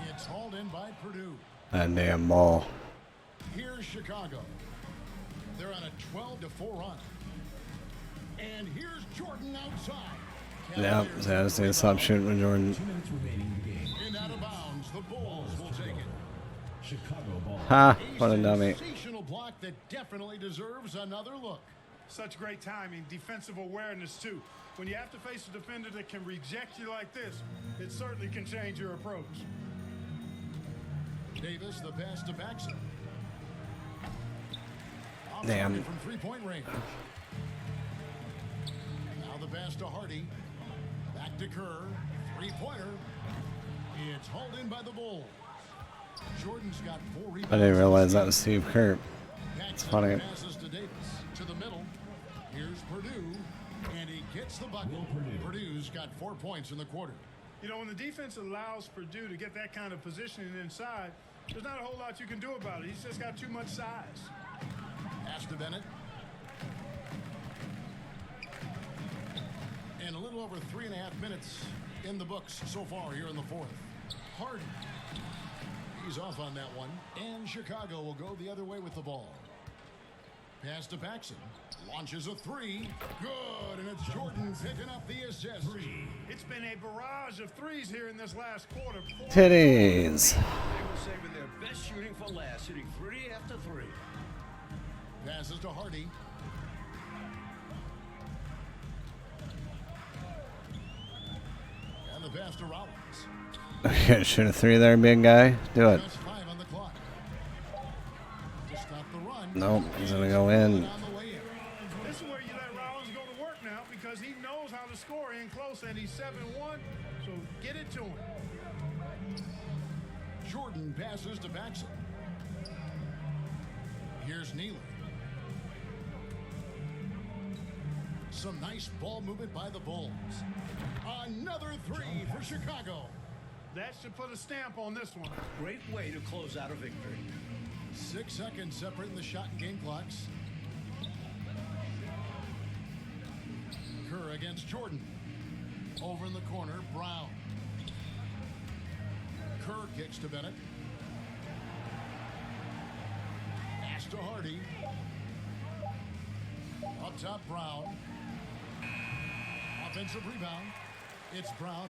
It's hauled in by Purdue. That damn ball. Here's Chicago. They're on a 12-4 run. And here's Jordan outside. Yep, that's the stop shooting with Jordan. 2 minutes remaining in the game. And out of bounds, the Bulls will take it. Chicago ball. Ha, what a dummy. Sensational block that definitely deserves another look. Such great timing, defensive awareness too. When you have to face a defender that can reject you like this, it certainly can change your approach. Davis, the pass to Paxson. Damn. From three-point range. Now the pass to Hardy. Back to Kerr. Three-pointer. It's hauled in by the Bulls. Jordan's got 4 rebounds. I didn't realize that was Steve Kerr. It's funny. Passes to Davis. To the middle. Here's Purdue. And he gets the bucket. Purdue's got 4 points in the quarter. You know, when the defense allows Purdue to get that kind of positioning inside, there's not a whole lot you can do about it. He's just got too much size. Pass to Bennett. And a little over 3.5 minutes in the books so far here in the fourth. Hardy. He's off on that one. And Chicago will go the other way with the ball. Pass to Paxson. Launches a 3. Good. And it's Jordan picking up the assist. It's been a barrage of threes here in this last quarter. Titties. They were saving their best shooting for last, hitting 3 after 3. Passes to Hardy. And the pass to Rollins. Okay, shoot a 3 there, big guy. Do it. Just 5 on the clock. To stop the run. Nope, he's gonna go in. This is where you let Rollins go to work now because he knows how to score in close, and he's 7-1, so get it to him. Jordan passes to Paxson. Here's Neely. Some nice ball movement by the Bulls. Another 3 for Chicago. That should put a stamp on this one. Great way to close out a victory. 6 seconds separating the shot and game clocks. Kerr against Jordan. Over in the corner, Brown. Kerr kicks to Bennett. Pass to Hardy. Up top, Brown. Offensive rebound. It's Brown.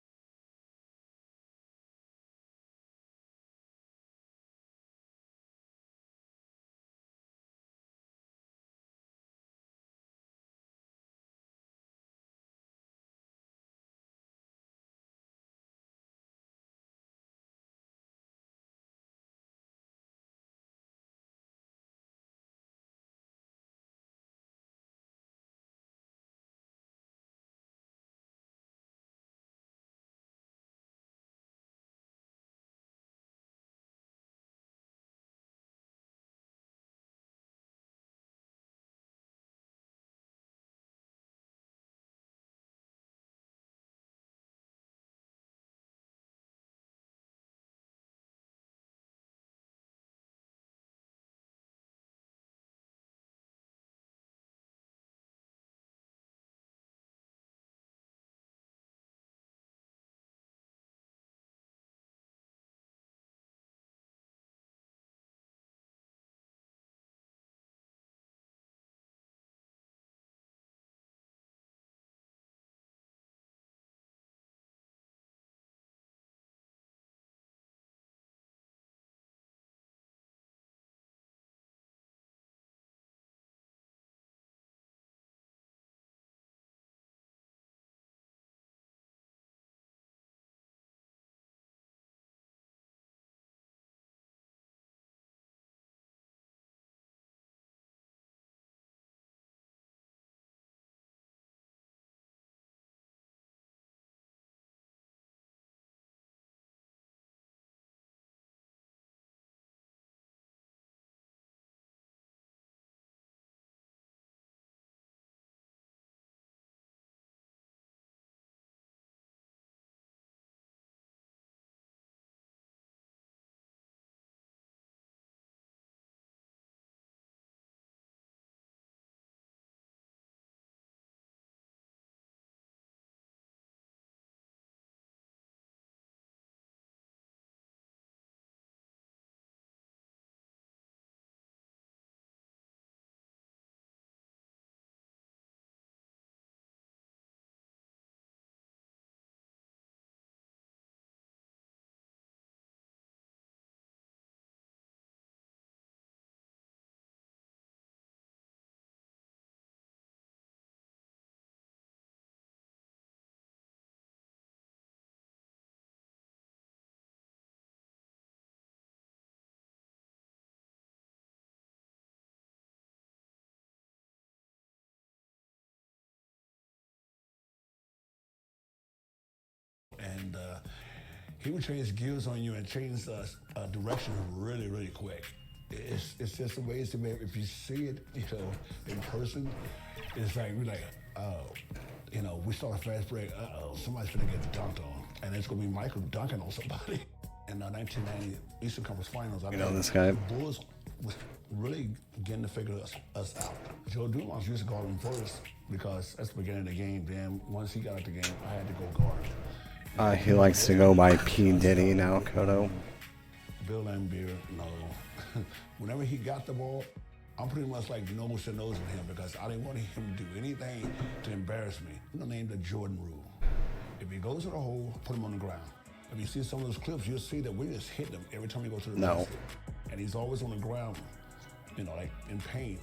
he would change gears on you and change direction really, really quick. It's just the ways to make. If you see it, in person, it's like we're like, oh, we start a fast break. Somebody's gonna get dunked on, and it's gonna be Michael dunking on somebody. In the 1990 Eastern Conference Finals, I think this guy? The Bulls was really getting to figure us out. Joe Dumars used to guard him first because that's the beginning of the game. Then once he got out the game, I had to go guard. He likes to go by P. Diddy now, Kodo. Bill Laimbeer, no. Whenever he got the ball, I'm pretty much like nose to nose with him because I didn't want him to do anything to embarrass me. I'm gonna name the Jordan rule. If he goes to the hole, put him on the ground. If you see some of those clips, you'll see that we just hit him every time he goes to the basket. And he's always on the ground, like in pain.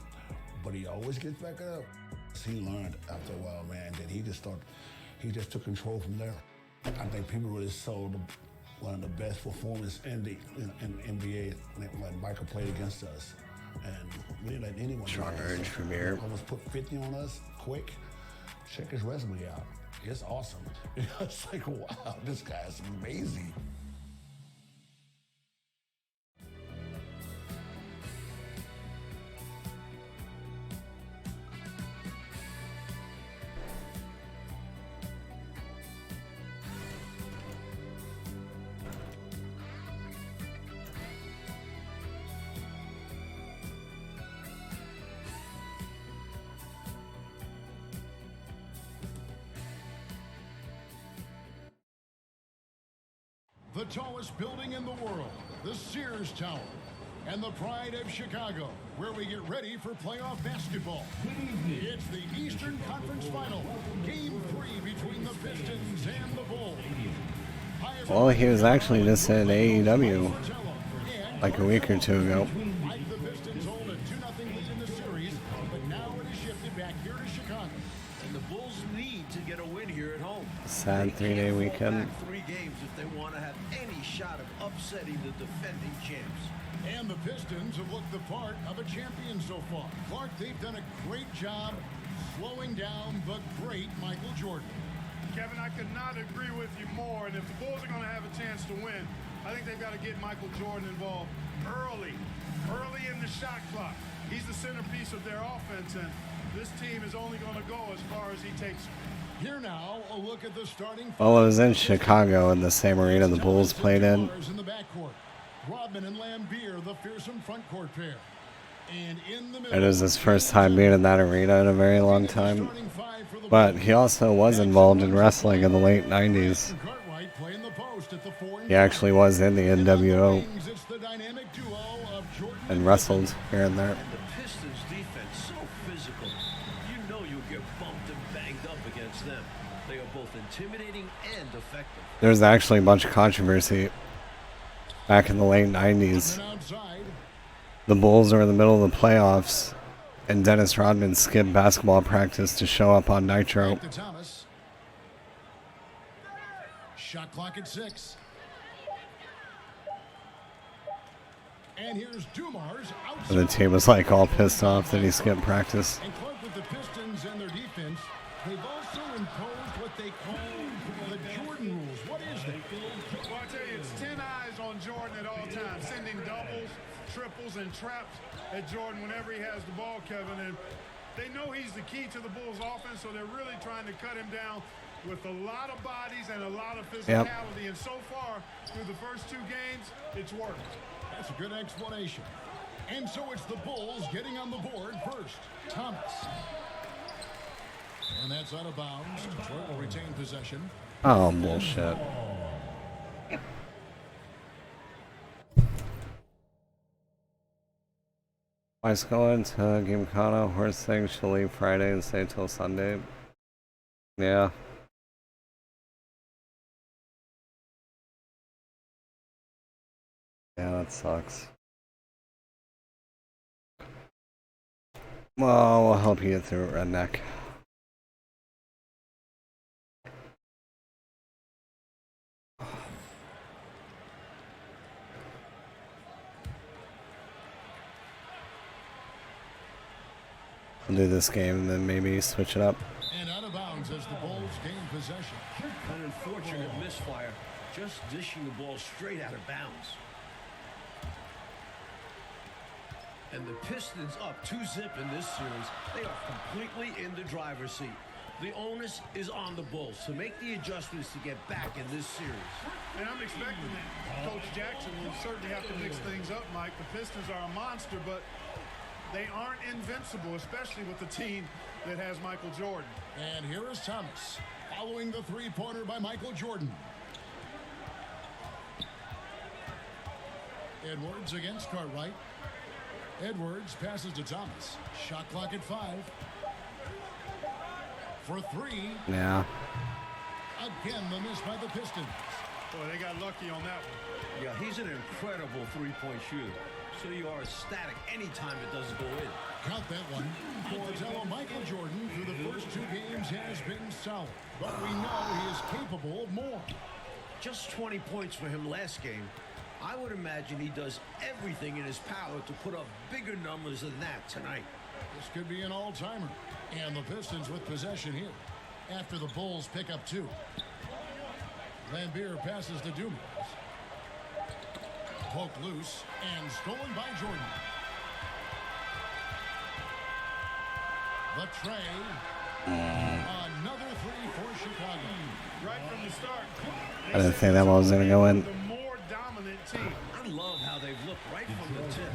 But he always gets back up. He learned after a while, man, that he just took control from there. I think people really saw one of the best performances in the NBA when Michael played against us. And we didn't let anyone Charge from here. Almost put 50 on us quick. Check his resume out. It's awesome. It's like, wow, this guy's amazing. The tallest building in the world, the Sears Tower, and the pride of Chicago, where we get ready for playoff basketball. It's the Eastern Conference Final, Game 3 between the Pistons and the Bulls. Well, he was actually just in AEW like a week or two ago. The Pistons hold a 2-0 lead in the series, but now it is shifted back here to Chicago. And the Bulls need to get a win here at home. Sad 3-day weekend. 3 games if they want to have any shot of upsetting the defending champs. And the Pistons have looked the part of a champion so far. Clark, they've done a great job slowing down the great Michael Jordan. Kevin, I could not agree with you more. And if the Bulls are going to have a chance to win, I think they've got to get Michael Jordan involved early in the shot clock. He's the centerpiece of their offense, and this team is only going to go as far as he takes them. Here now, a look at the starting. Well, it was in Chicago in the same arena the Bulls played in. In the backcourt, Rodman and Laimbeer, the fearsome front court pair. And in the middle, It was his first time being in that arena in a very long time. But he also was involved in wrestling in the late 90s. He actually was in the NWO and wrestled here and there. And the Pistons defense so physical. You know you'll get bumped and banged up against them. They are both intimidating and effective. There was actually a bunch of controversy back in the late 90s. The Bulls were in the middle of the playoffs, and Dennis Rodman skipped basketball practice to show up on Nitro. Shot clock at 6. And here's Dumars outside. And the team was like all pissed off that he skipped practice. And Clark, with the Pistons and their defense, they've also imposed what they call the Jordan rules. What is that? Well, I tell you, it's 10 eyes on Jordan at all times, sending doubles, triples, and traps at Jordan whenever he has the ball, Kevin. And they know he's the key to the Bulls' offense, so they're really trying to cut him down with a lot of bodies and a lot of physicality. And so far, through the first 2 games, it's worked. That's a good explanation. And so it's the Bulls getting on the board first. Thomas. And that's out of bounds. Detroit will retain possession. Oh, bullshit. Why's going to Gymkhana? Horse thing, she'll leave Friday and stay till Sunday. Yeah. Yeah, that sucks. Well, we'll help you get through it, Redneck. We'll do this game and then maybe switch it up. And out of bounds as the Bulls gain possession. An unfortunate misfire. just dishing the ball straight out of bounds. And the Pistons up 2-zip in this series. They are completely in the driver's seat. The onus is on the Bulls to make the adjustments to get back in this series. And I'm expecting that Coach Jackson will certainly have to mix things up, Mike. The Pistons are a monster, but they aren't invincible, especially with the team that has Michael Jordan. And here is Thomas, following the three-pointer by Michael Jordan. Edwards against Cartwright. Edwards passes to Thomas. Shot clock at 5. For 3. Yeah. Again, the miss by the Pistons. Boy, they got lucky on that one. Yeah, he's an incredible three-point shooter. So you are ecstatic anytime it doesn't go in. Count that one. For Michael Jordan through the first 2 games has been solid. But we know he is capable of more. Just 20 points for him last game. I would imagine he does everything in his power to put up bigger numbers than that tonight. This could be an all-timer. And the Pistons with possession here after the Bulls pick up 2. Lambier passes to Dumas. Poked loose and stolen by Jordan. The tray. Another 3 for Chicago. Right from the start. I didn't think that one was going to go in. The more dominant team. I love how they've looked right from the tip.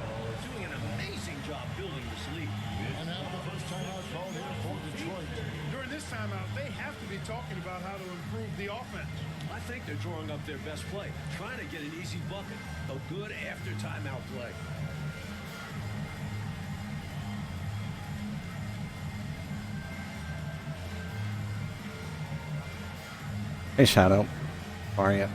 Doing an amazing job building this lead. And now the first timeout called here for Detroit. During this timeout, they have to be talking about how to improve the offense. I think they're drawing up their best play, trying to get an easy bucket. A good after timeout play. Hey, Shadow. How are you?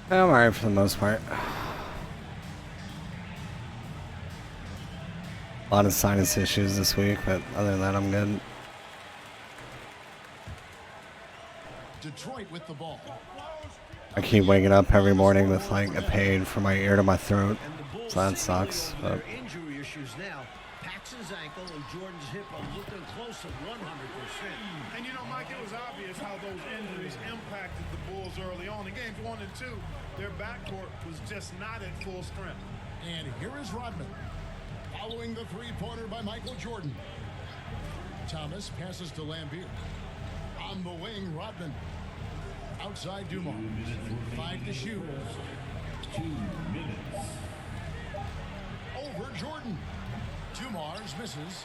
I'm alright for the most part. A lot of sinus issues this week, but other than that, I'm good. Detroit with the ball. I keep waking up every morning with like a pain from my ear to my throat, so that sucks. But Injury issues now. Paxson's ankle and Jordan's hip are looking close to 100%. And you know, Mike, it was obvious how those injuries impacted the Bulls early on. In games 1 and 2, their backcourt was just not at full strength. And here is Rodman, following the three-pointer by Michael Jordan. Thomas passes to Lambier. On the wing, Rodman. Outside Dumars. 5 to shoot. 2 minutes. Over Jordan. Dumars misses.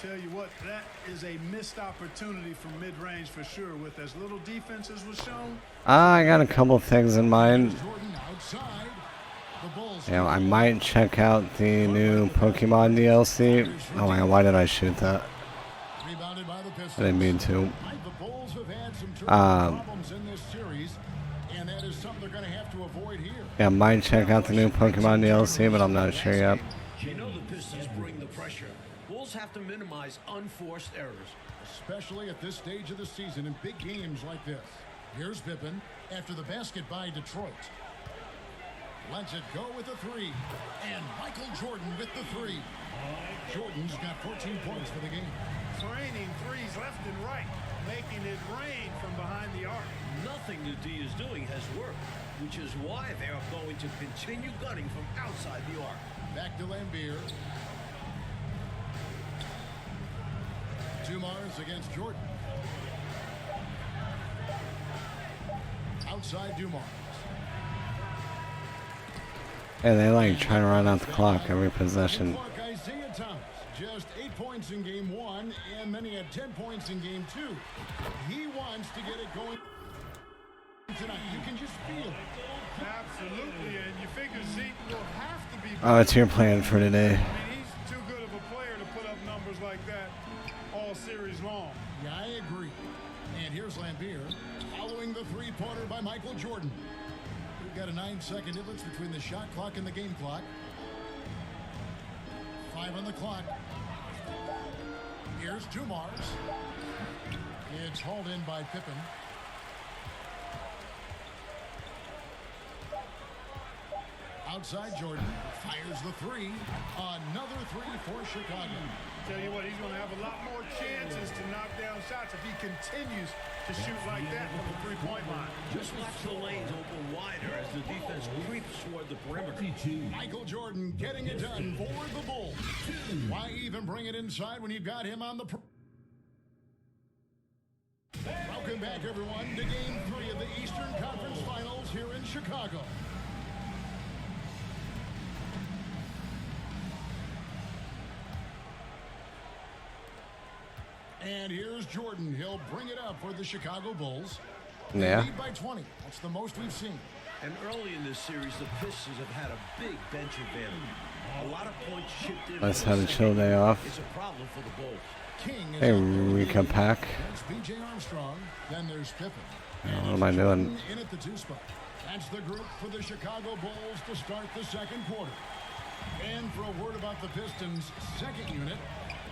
Tell you what, that is a missed opportunity from mid-range for sure. With as little defense as was shown. I got a couple things in mind. Jordan outside. The Bulls. You know, I might check out the new Pokemon DLC. Oh my god, why did I shoot that? Rebounded by the Pistons. I didn't mean to. The Bulls have had some problems in this series, and that is something they're going to have to avoid here. Yeah, I might check out the new Pokemon DLC, but I'm not sure yet. You know the Pistons bring the pressure. Bulls have to minimize unforced errors. Especially at this stage of the season in big games like this. Here's Pippen after the basket by Detroit. Lets it go with the 3. And Michael Jordan with the 3. Jordan's got 14 points for the game. Training threes left and right, making it rain from behind the arc. Nothing the D is doing has worked, which is why they are going to continue gunning from outside the arc. Back to Lambier. Dumars against Jordan. Outside Dumars. Yeah, they like trying to run out the clock every possession. Isaiah Thomas, just 8 points in game 1, and then he had 10 points in game 2. He wants to get it going tonight. You can just feel it. Absolutely, and you figure Zeke will have to be. Oh, it's your plan for today. I mean, he's too good of a player to put up numbers like that all series long. Yeah, I agree. And here's Lampier following the three-pointer by Michael Jordan. We've got a 9-second difference between the shot clock and the game clock. 5 on the clock. Here's Dumars. It's hauled in by Pippen. Outside Jordan fires the three. Another three for Chicago. Tell you what, he's going to have a lot more chances to knock down shots if he continues to shoot like that from the three-point line. Just watch the lanes open wider as the defense creeps toward the perimeter. Michael Jordan getting it done for the Bulls. Why even bring it inside when you've got him on the... Welcome back, everyone, to Game 3 of the Eastern Conference Finals here in Chicago. And here's Jordan. He'll bring it up for the Chicago Bulls. Yeah. Lead by 20. That's the most we've seen. And early in this series, the Pistons have had a big bench advantage. A lot of points chipped in. Let's have a chill day off. It's a problem for the Bulls. King is Hey, Rika Pack. That's B.J. Armstrong. Then there's Pippen. What am I doing? In at the 2 spot. That's the group for the Chicago Bulls to start the second quarter. And for a word about the Pistons' second unit,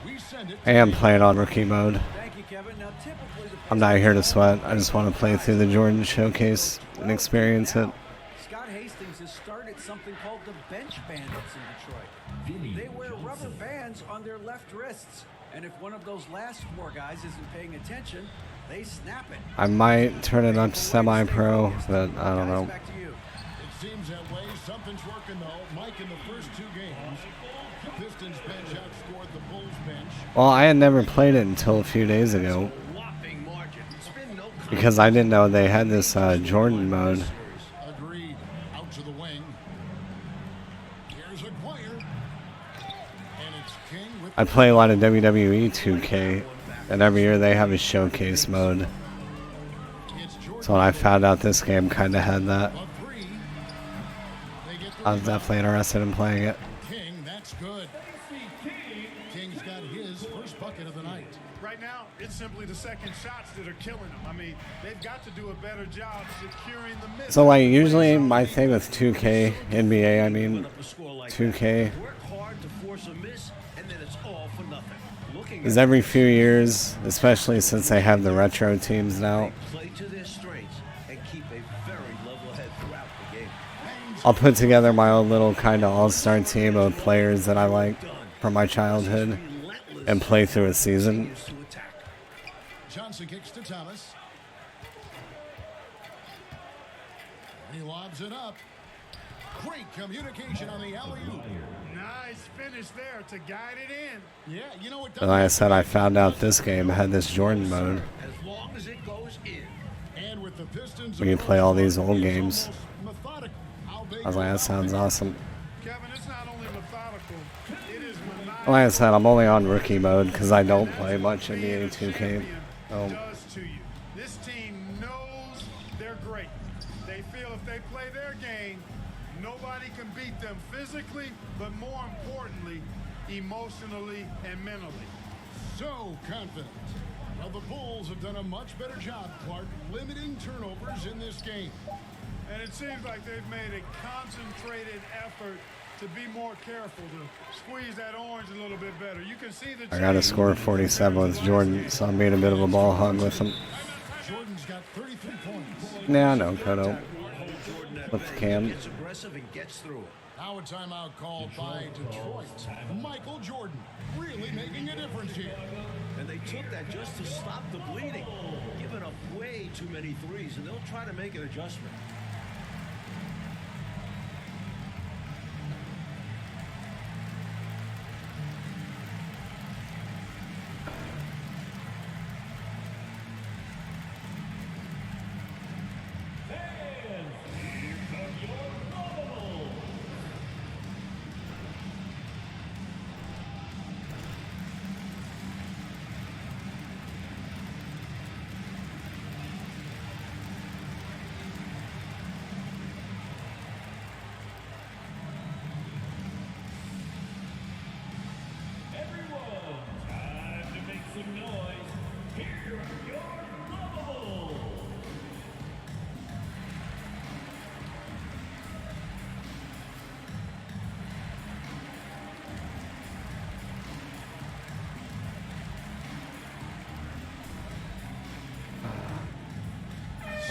we send it. I am playing on rookie mode. Thank you, Kevin. Now, typically I'm not here to sweat. I just want to play through the Jordan showcase and experience it. Scott Hastings has started something called the bench bandits in Detroit. They wear rubber bands on their left wrists, and if one of those last 4 guys isn't paying attention, they snap it. I might turn it up to semi-pro, but I don't know. Back to you. It seems that way. Something's working, though. Mike, in the first 2 games, the Pistons bench outscored the Bulls bench. Well, I had never played it until a few days ago. Because I didn't know they had this Jordan mode. Agreed. Out to the wing. Here's a choir. And it's King with I play a lot of WWE 2K, and every year they have a showcase mode. So when I found out this game kind of had that, I was definitely interested in playing it. King, that's good. King's got his first bucket of the night. Right now, it's simply the second shots that are killing them. I mean, they've got to do a better job securing the miss. So like usually my thing with 2K, NBA, I mean 2K, Work hard to force a miss, and then it's all for nothing. is every few years, especially since they have the retro teams now, Play to their strengths and keep a very level head throughout the game. I'll put together my own little kind of all-star team of players that I like from my childhood and play through a season. Johnson kicks to Thomas. He lobs it up. Great communication on the alley-oop. Nice finish there to guide it in. Yeah, you know what? And like I said, I found out this game had this Jordan mode. As long as it goes in. And with the Pistons, We can play all these old games. methodical. I was like, that sounds awesome. Kevin, it's not only methodical, it is maniacal. Like I said, I'm only on rookie mode because I don't play much NBA 2K. Does to you. This team knows they're great. They feel if they play their game, nobody can beat them physically, but more importantly, emotionally and mentally. So confident. Well, the Bulls have done a much better job, Clark, limiting turnovers in this game. And it seems like they've made a concentrated effort to be more careful, to squeeze that orange a little bit better. You can see the I got to score 47 with Jordan, so I'm being a bit of a ball hog with him. Jordan's got 33 points. Nah, no, Kodo. With the cam. Gets aggressive and gets through it. Now a timeout called by Detroit. Michael Jordan really making a difference here. And they took that just to stop the bleeding. Giving up way too many threes, and they'll try to make an adjustment.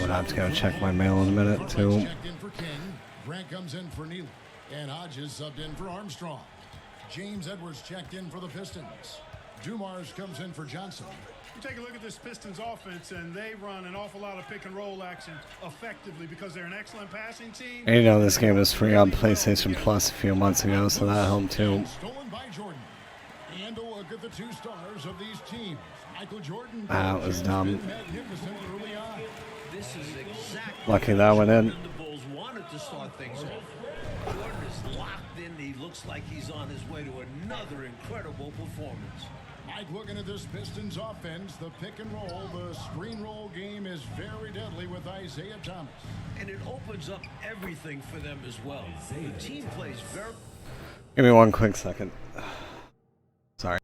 gonna have to go check my mail in a minute too. Checked in for King. Grant comes in for Neely. And Hodges subbed in for Armstrong. James Edwards checked in for the Pistons. Dumars comes in for Johnson. You take a look at this Pistons offense, and they run an awful lot of pick and roll action effectively because they're an excellent passing team. And you know this game was free on PlayStation Plus a few months ago, so that helped too. Stolen by Jordan. And a look at the two stars of these teams. Michael Jordan. That was dumb. Early on. This is exactly Lucky that went in. the Bulls wanted to start things off. Jordan is locked in. He looks like he's on his way to another incredible performance. Mike, looking at this Pistons offense, the pick and roll, the screen roll game is very deadly with Isaiah Thomas. And it opens up everything for them as well. The team plays very... Give me one quick second. Sorry.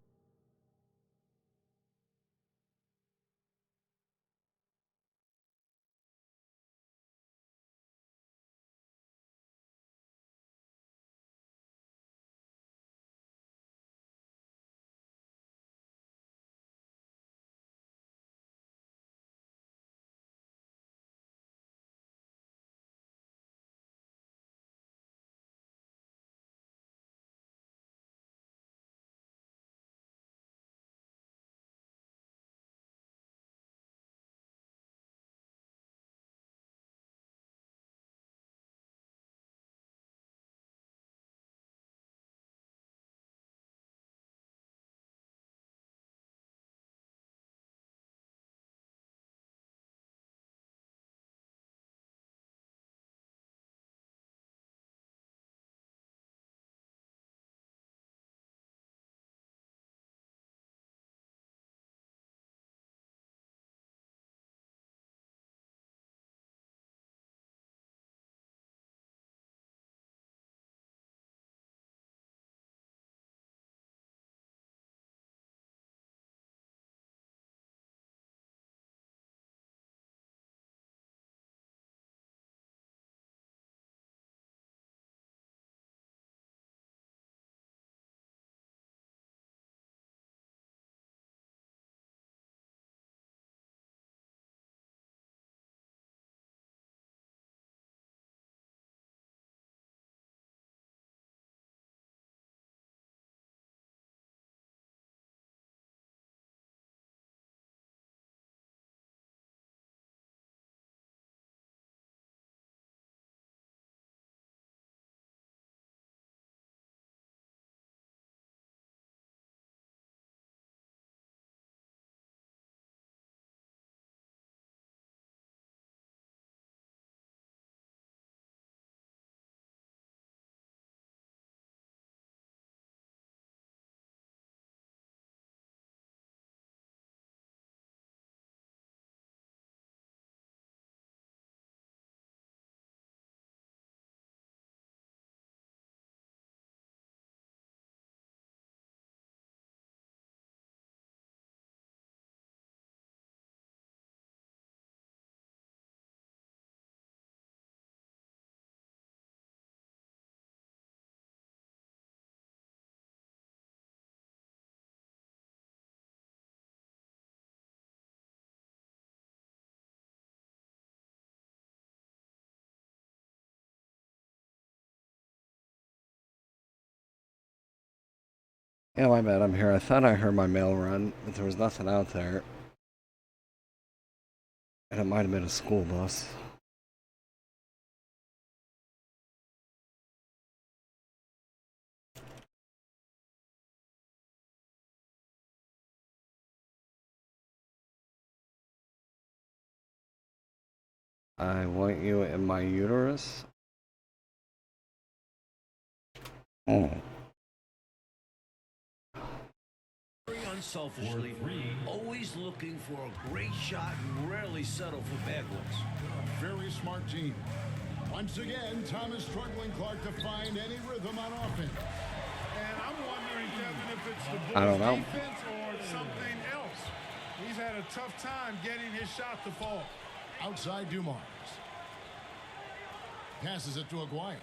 Yeah, my bad, I'm here. I thought I heard my mail run, but there was nothing out there. And it might have been a school bus. I want you in my uterus. Oh. Very unselfishly, always looking for a great shot and rarely settle for bad ones. Very smart team. Once again, Thomas struggling Clark to find any rhythm on offense. And I'm wondering, Kevin, if it's the I don't Bulls know. defense or something else. He's had a tough time getting his shot to fall. Outside Dumars. Passes it to Aguirre.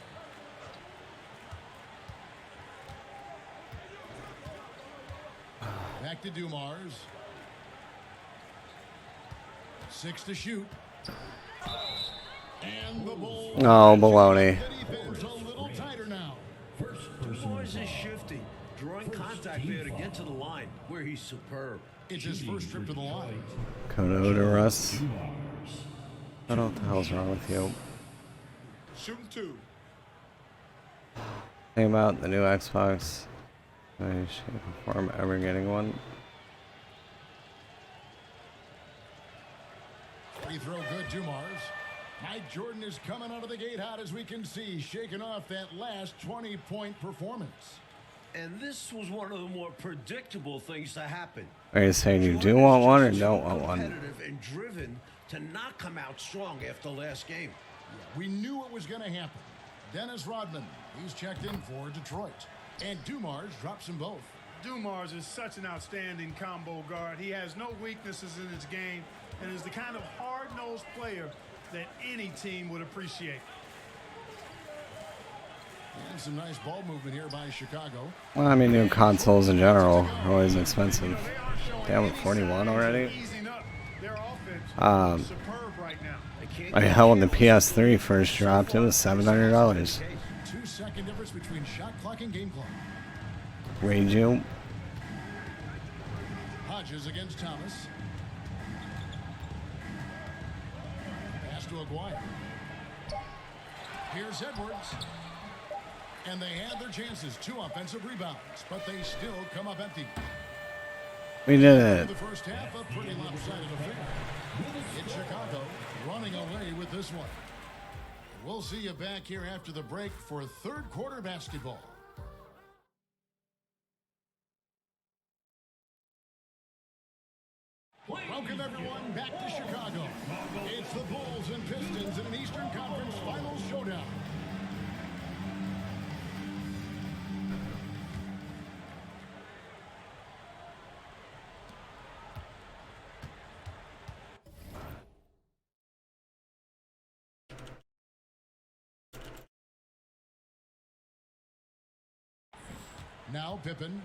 Back to Dumars. 6 to shoot. And the Bulls Oh, baloney. the defense a little tighter now. Boys is shifting, drawing contact there to get to the line, where he's superb. It's his first trip to the line. Kono to Russ. I don't know what the hell's wrong with you. Shooting two. Came out the new Xbox. I shape or form ever getting one. Free throw good, Dumars. Mike Jordan is coming out of the gate hot, as we can see, shaking off that last 20-point performance. And this was one of the more predictable things to happen. Are you saying you do want one or don't want one? Competitive and driven to not come out strong after last game. Yeah, we knew it was going to happen. Dennis Rodman, he's checked in for Detroit. And Dumars drops them both. Dumars is such an outstanding combo guard. He has no weaknesses in his game and is the kind of hard-nosed player that any team would appreciate. And some nice ball movement here by Chicago. Well, I mean, new consoles in general are always expensive. Damn, at 41 already? Hell, when the PS3 first dropped, it was $700. 2-second difference between shot clock and game clock. Rage you. Hodges against Thomas. Pass to Aguirre. Here's Edwards. And they had their chances. 2 offensive rebounds, but they still come up empty. We did it. The first half, a pretty lopsided affair. It's Chicago running away with this one. We'll see you back here after the break for third quarter basketball. Welcome everyone back to Chicago. It's the Bulls and Pistons in an Eastern Conference Finals showdown. Now Pippen.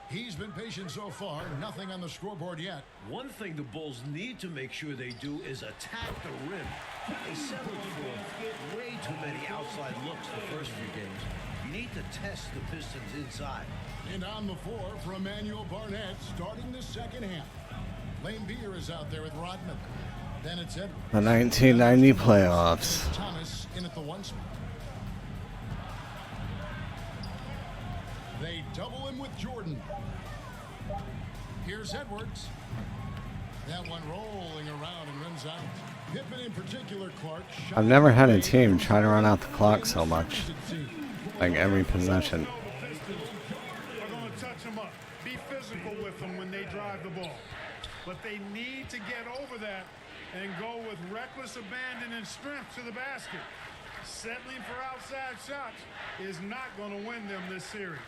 He's been patient so far. Nothing on the scoreboard yet. One thing the Bulls need to make sure they do is attack the rim. They settled for way too many outside looks the first few games. You need to test the Pistons inside. And on the floor for Emmanuel Barnett starting the second half. Lane Beer is out there with Rodman. Then it's Edwards. The 1990 playoffs. Thomas in at the 1 spot. They double him with Jordan. Here's Edwards. That one rolling around and runs out. Pippen in particular, Clark. I've never had a team try to run out the clock so much. Like every possession. Are going to touch them up. Be physical with them when they drive the ball. But they need to get over that and go with reckless abandon and strength to the basket. Settling for outside shots is not going to win them this series.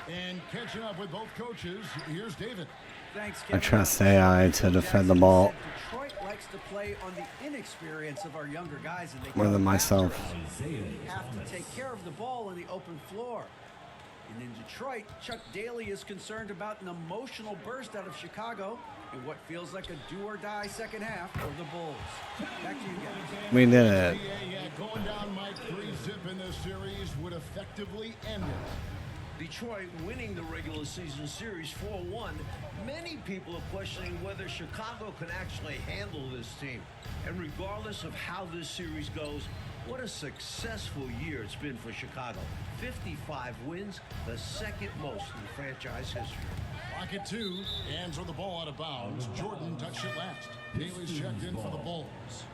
And catching up with both coaches, here's David. Thanks, I trust AI to defend the ball Detroit likes to play on the inexperience of our younger guys, and they more than myself. have to take care of the ball on the open floor. And in Detroit, Chuck Daly is concerned about an emotional burst out of Chicago in what feels like a do-or-die second half for the Bulls. Back to you guys. We did it. Yeah, going down Mike 3-zip in this series would effectively end it. Detroit winning the regular season series 4-1. Many people are questioning whether Chicago can actually handle this team. And regardless of how this series goes, what a successful year it's been for Chicago. 55 wins, the second most in franchise history. Clock at 2, hands on the ball out of bounds. Jordan touched it last. Daly's checked in for the Bulls.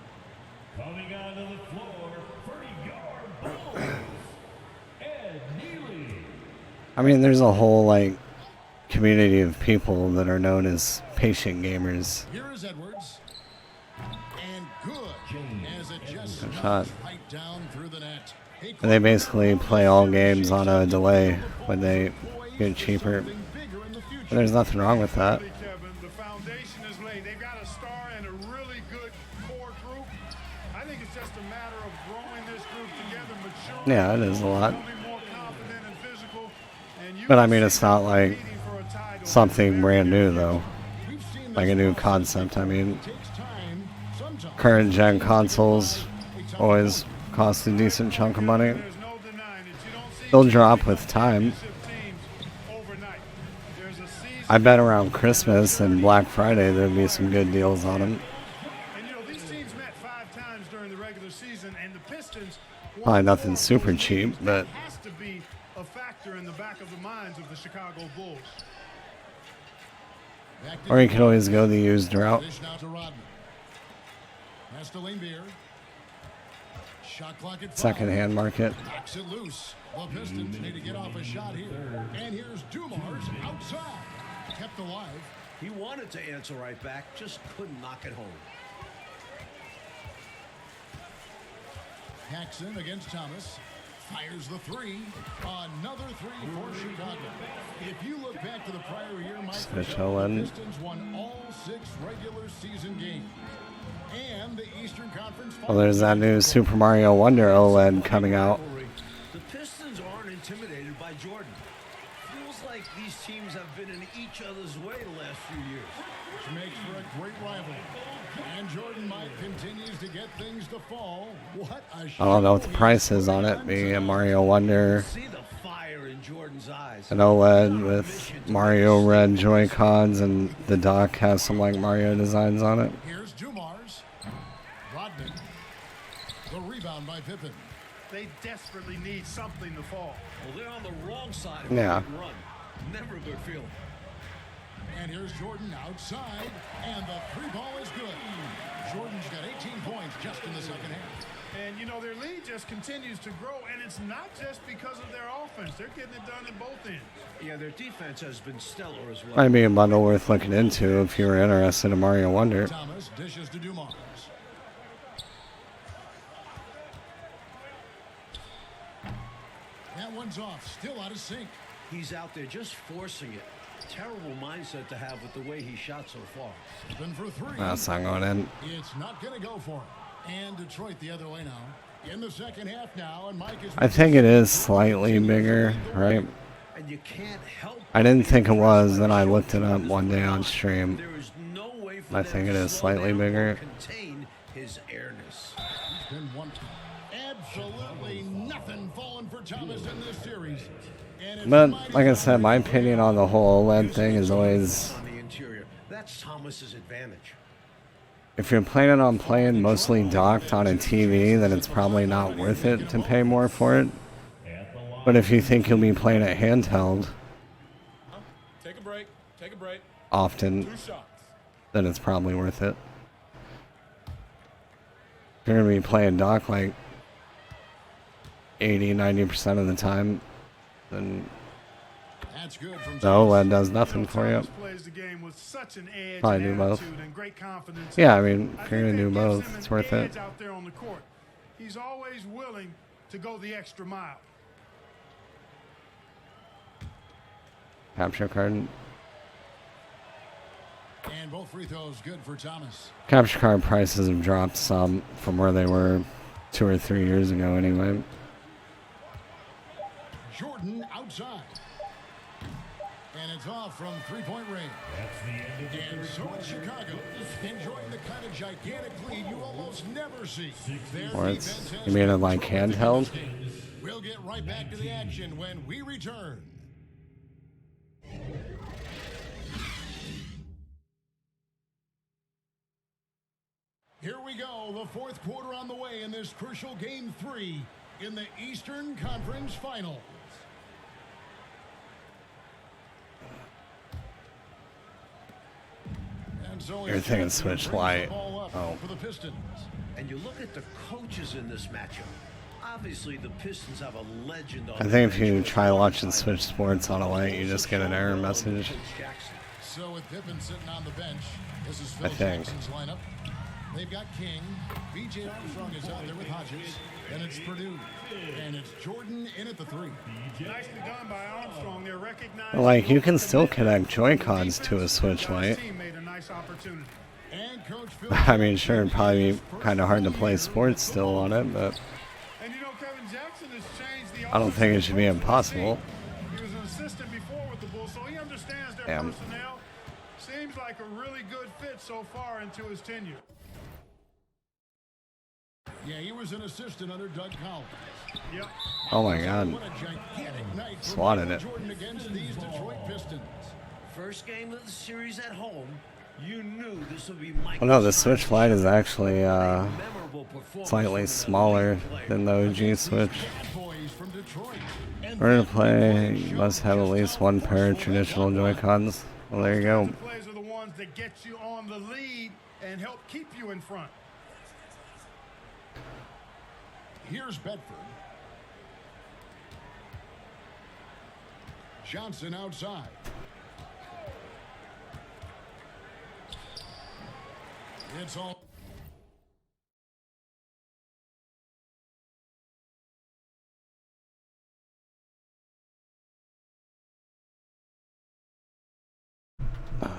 Coming onto the floor, 30-yard Bulls, Ed Neely. I mean, there's a whole, like, community of people that are known as patient gamers. Here is Edwards. And good as it just Good shot. right down through the net. And they basically play all games on a delay when they get cheaper. And there's nothing wrong with that. Kevin, the foundation is laid. They've got a star and a really good core group. I think it's just a matter of growing this group together, maturing. Yeah, it is a lot. Becoming more confident and physical. And you But I mean, it's not like something brand new, though. Like a new concept, I mean. Takes time. Sometimes current gen consoles always cost a decent chunk of money. They'll drop with time. I bet around Christmas and Black Friday there'll be some good deals on them. Probably nothing super cheap, but has to be a factor in the back of the minds of the Chicago Bulls. or you can always go the used route. Dish now to Rodman. Has to Langbeer. Shot clock at 5. Second-hand market. Knocks it loose. The Pistons need to get off a shot here. And here's Dumars outside. Kept alive. He wanted to answer right back, just couldn't knock it home. Paxson against Thomas. Fires the three. Another three for Chicago. If you look back to the prior year, Mike, the Pistons won all 6 regular season games. And the Eastern Conference. Well, there's that new Super Mario Wonder OLED coming out. The Pistons aren't intimidated by Jordan. Feels like these teams have been in each other's way the last few years. Which makes for a great rival. And Jordan Mike continues to get things to fall. What a I don't know what the price is on it. Being a Mario Wonder, See the fire in Jordan's eyes. an OLED with Mario Red Joy-Cons, and the dock has some like Mario designs on it. Here's Dumars. Rodman. The rebound by Pippen. They desperately need something to fall. Well, they're on the wrong side of Yeah. the run. Never a good feeling. And here's Jordan outside, and the 3 ball is good. Jordan's got 18 points just in the second half. And, you know, their lead just continues to grow, and it's not just because of their offense. They're getting it done at both ends. Yeah, their defense has been stellar as well. Might be a bundle worth looking into if you were interested in Mario Wonder. Thomas dishes to Dumars. That one's off, still out of sync. He's out there just forcing it. Terrible mindset to have with the way he shot so far. Open for 3. That's not going in. It's not going to go for him. And Detroit the other way now. In the second half now, and Mike is... I think it is slightly bigger, right? And you can't help I didn't think it was, then I looked it up one day on stream. There is no way for I them think it to is slow slightly down or bigger. contain his airness. He's been one. Absolutely nothing falling for Thomas in this series. And it's But like I said, my opinion on the whole OLED thing is always, On the interior, that's Thomas's advantage. if you're planning on playing mostly docked on a TV, then it's probably not worth it to pay more for it. But if you think you'll be playing it handheld Take a break. Take a break. often, 2 shots. then it's probably worth it. If you're going to be playing dock like 80-90% of the time, then That's good from the OLED does nothing for you. Thomas plays the game with such an edge Probably and do both. attitude and great confidence. Yeah, I mean, if I you're going think to do that gives both, him it's an worth it. edge out there on the court. He's always willing to go the extra mile. Capture card. And both free throws good for Thomas. Capture card prices have dropped some from where they were 2 or 3 years ago anyway. Jordan outside. And it's off from 3-point range. And so it's Chicago, enjoying the kind of gigantic lead you almost never see. Their Or it's, defense has you mean it like handheld? We'll get right back to the action when we return. Here we go, the 4th quarter on the way in this crucial Game 3 in the Eastern Conference Finals. And so You're thinking Switch Lite. Oh. For the Pistons. And you look at the coaches in this matchup. Obviously, the Pistons have a legend on I think if you try watching Switch Sports on a Lite, you just get an error message. So with Pippen sitting on the bench, this is I Phil think. Jackson's lineup. They've got King. B.J. Armstrong is out there with Hodges. Then it's Purdue. And it's Jordan in at the 3. Nicely done by Armstrong. They're recognizing Like, you can still connect Joy-Cons to a Switch Lite. team made a nice opportunity. And Coach Phil I mean, sure, it'd probably be kind of hard to play sports still on it, but And you know, Kevin Jackson has changed the I don't think it should be impossible. He was an assistant before with the Bulls, so he understands their Damn. personnel. Seems like a really good fit so far into his tenure. Yeah, he was an assistant under Doug Collins. Yep. Oh my God. What a gigantic night for Swatted Michael it. Jordan against these Detroit Pistons. First game of the series at home, you knew this would be Oh Michael's no, the time Switch Lite is actually memorable performance slightly from smaller than the OG Switch. In order to play, you must have at least one pair of traditional Joy-Cons. Well, there you go. Plays are the ones that get you on the lead and help keep you in front. Here's Bedford. Johnson outside. It's all.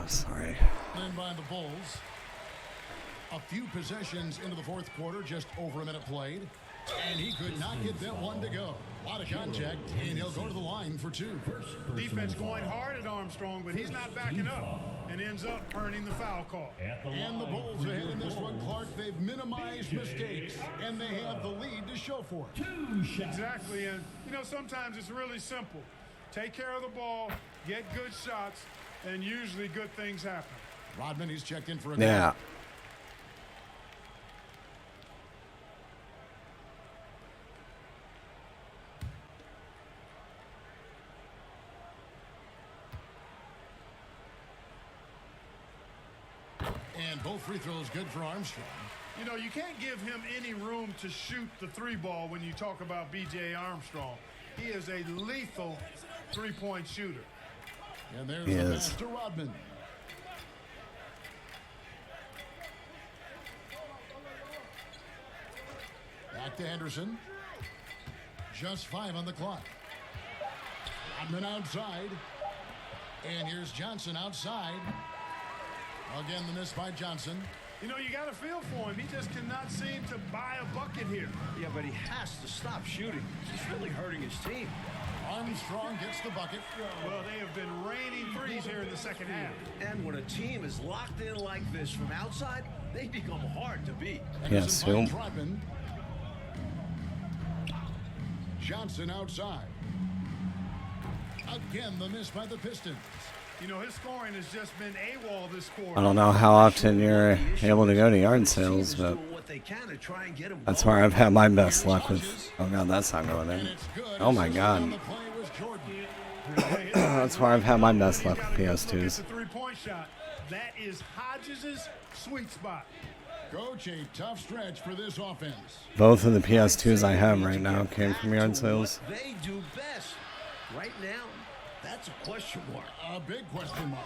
Sorry. In by the Bulls. A few possessions into the fourth quarter, just over a minute played. And he could not get that one to go. A lot of contact, and he'll go to the line for two. Defense going hard at Armstrong, but he's not backing up and ends up earning the foul call. And the Bulls ahead in this one, Clark. They've minimized mistakes, and they have the lead to show for it. Exactly, and you know, sometimes it's really simple. Take care of the ball, get good shots, and usually good things happen. Rodman, he's checked in for a Yeah. And both free throws good for Armstrong. You know, you can't give him any room to shoot the three ball when you talk about B.J. Armstrong. He is a lethal three-point shooter. And there's the pass to Rodman. Back to Henderson. Just 5 on the clock. Rodman outside. And here's Johnson outside. Again, the miss by Johnson. You know, you got to feel for him. He just cannot seem to buy a bucket here. Yeah, but he has to stop shooting. He's really hurting his team. Armstrong gets the bucket. Well, they have been raining threes here in the second half. And when a team is locked in like this from outside, they become hard to beat. Yes, Johnson outside. Again, the miss by the Pistons. You know, his scoring has just been AWOL this quarter. I don't know how often you're able to go to yard sales, but that's where I've had my best luck with. Oh God, that's not going in. Oh my God. That's where I've had my best luck with PS2s. Three-point shot. That is Hodges' sweet spot. Coach, a tough stretch for this offense. Both of the PS2s I have right now came from yard sales. They do best. Right now, that's a question mark. A big question mark.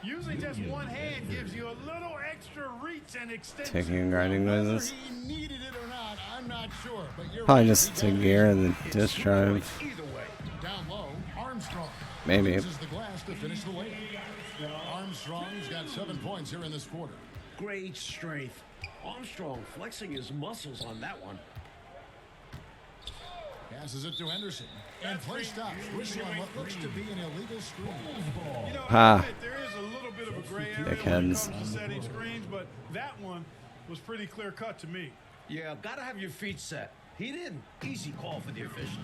Usually just one hand gives you a little extra reach and extension. Taking and grinding noises. He needed it or not, I'm not sure. But you're Probably right. just the gear and the disc drive. Either way, down low, Armstrong. Maybe. Uses the glass to finish the layup. Armstrong's got 7 points here in this quarter. Great strength. Armstrong flexing his muscles on that one. Passes it to Henderson. And play stops. Whistle on what looks to be an illegal screen. You know, Ha. there is a little bit of a gray area when it Dickheads. comes to setting screens, but that one was pretty clear cut to me. Yeah, gotta have your feet set. He didn't. Easy call for the officials.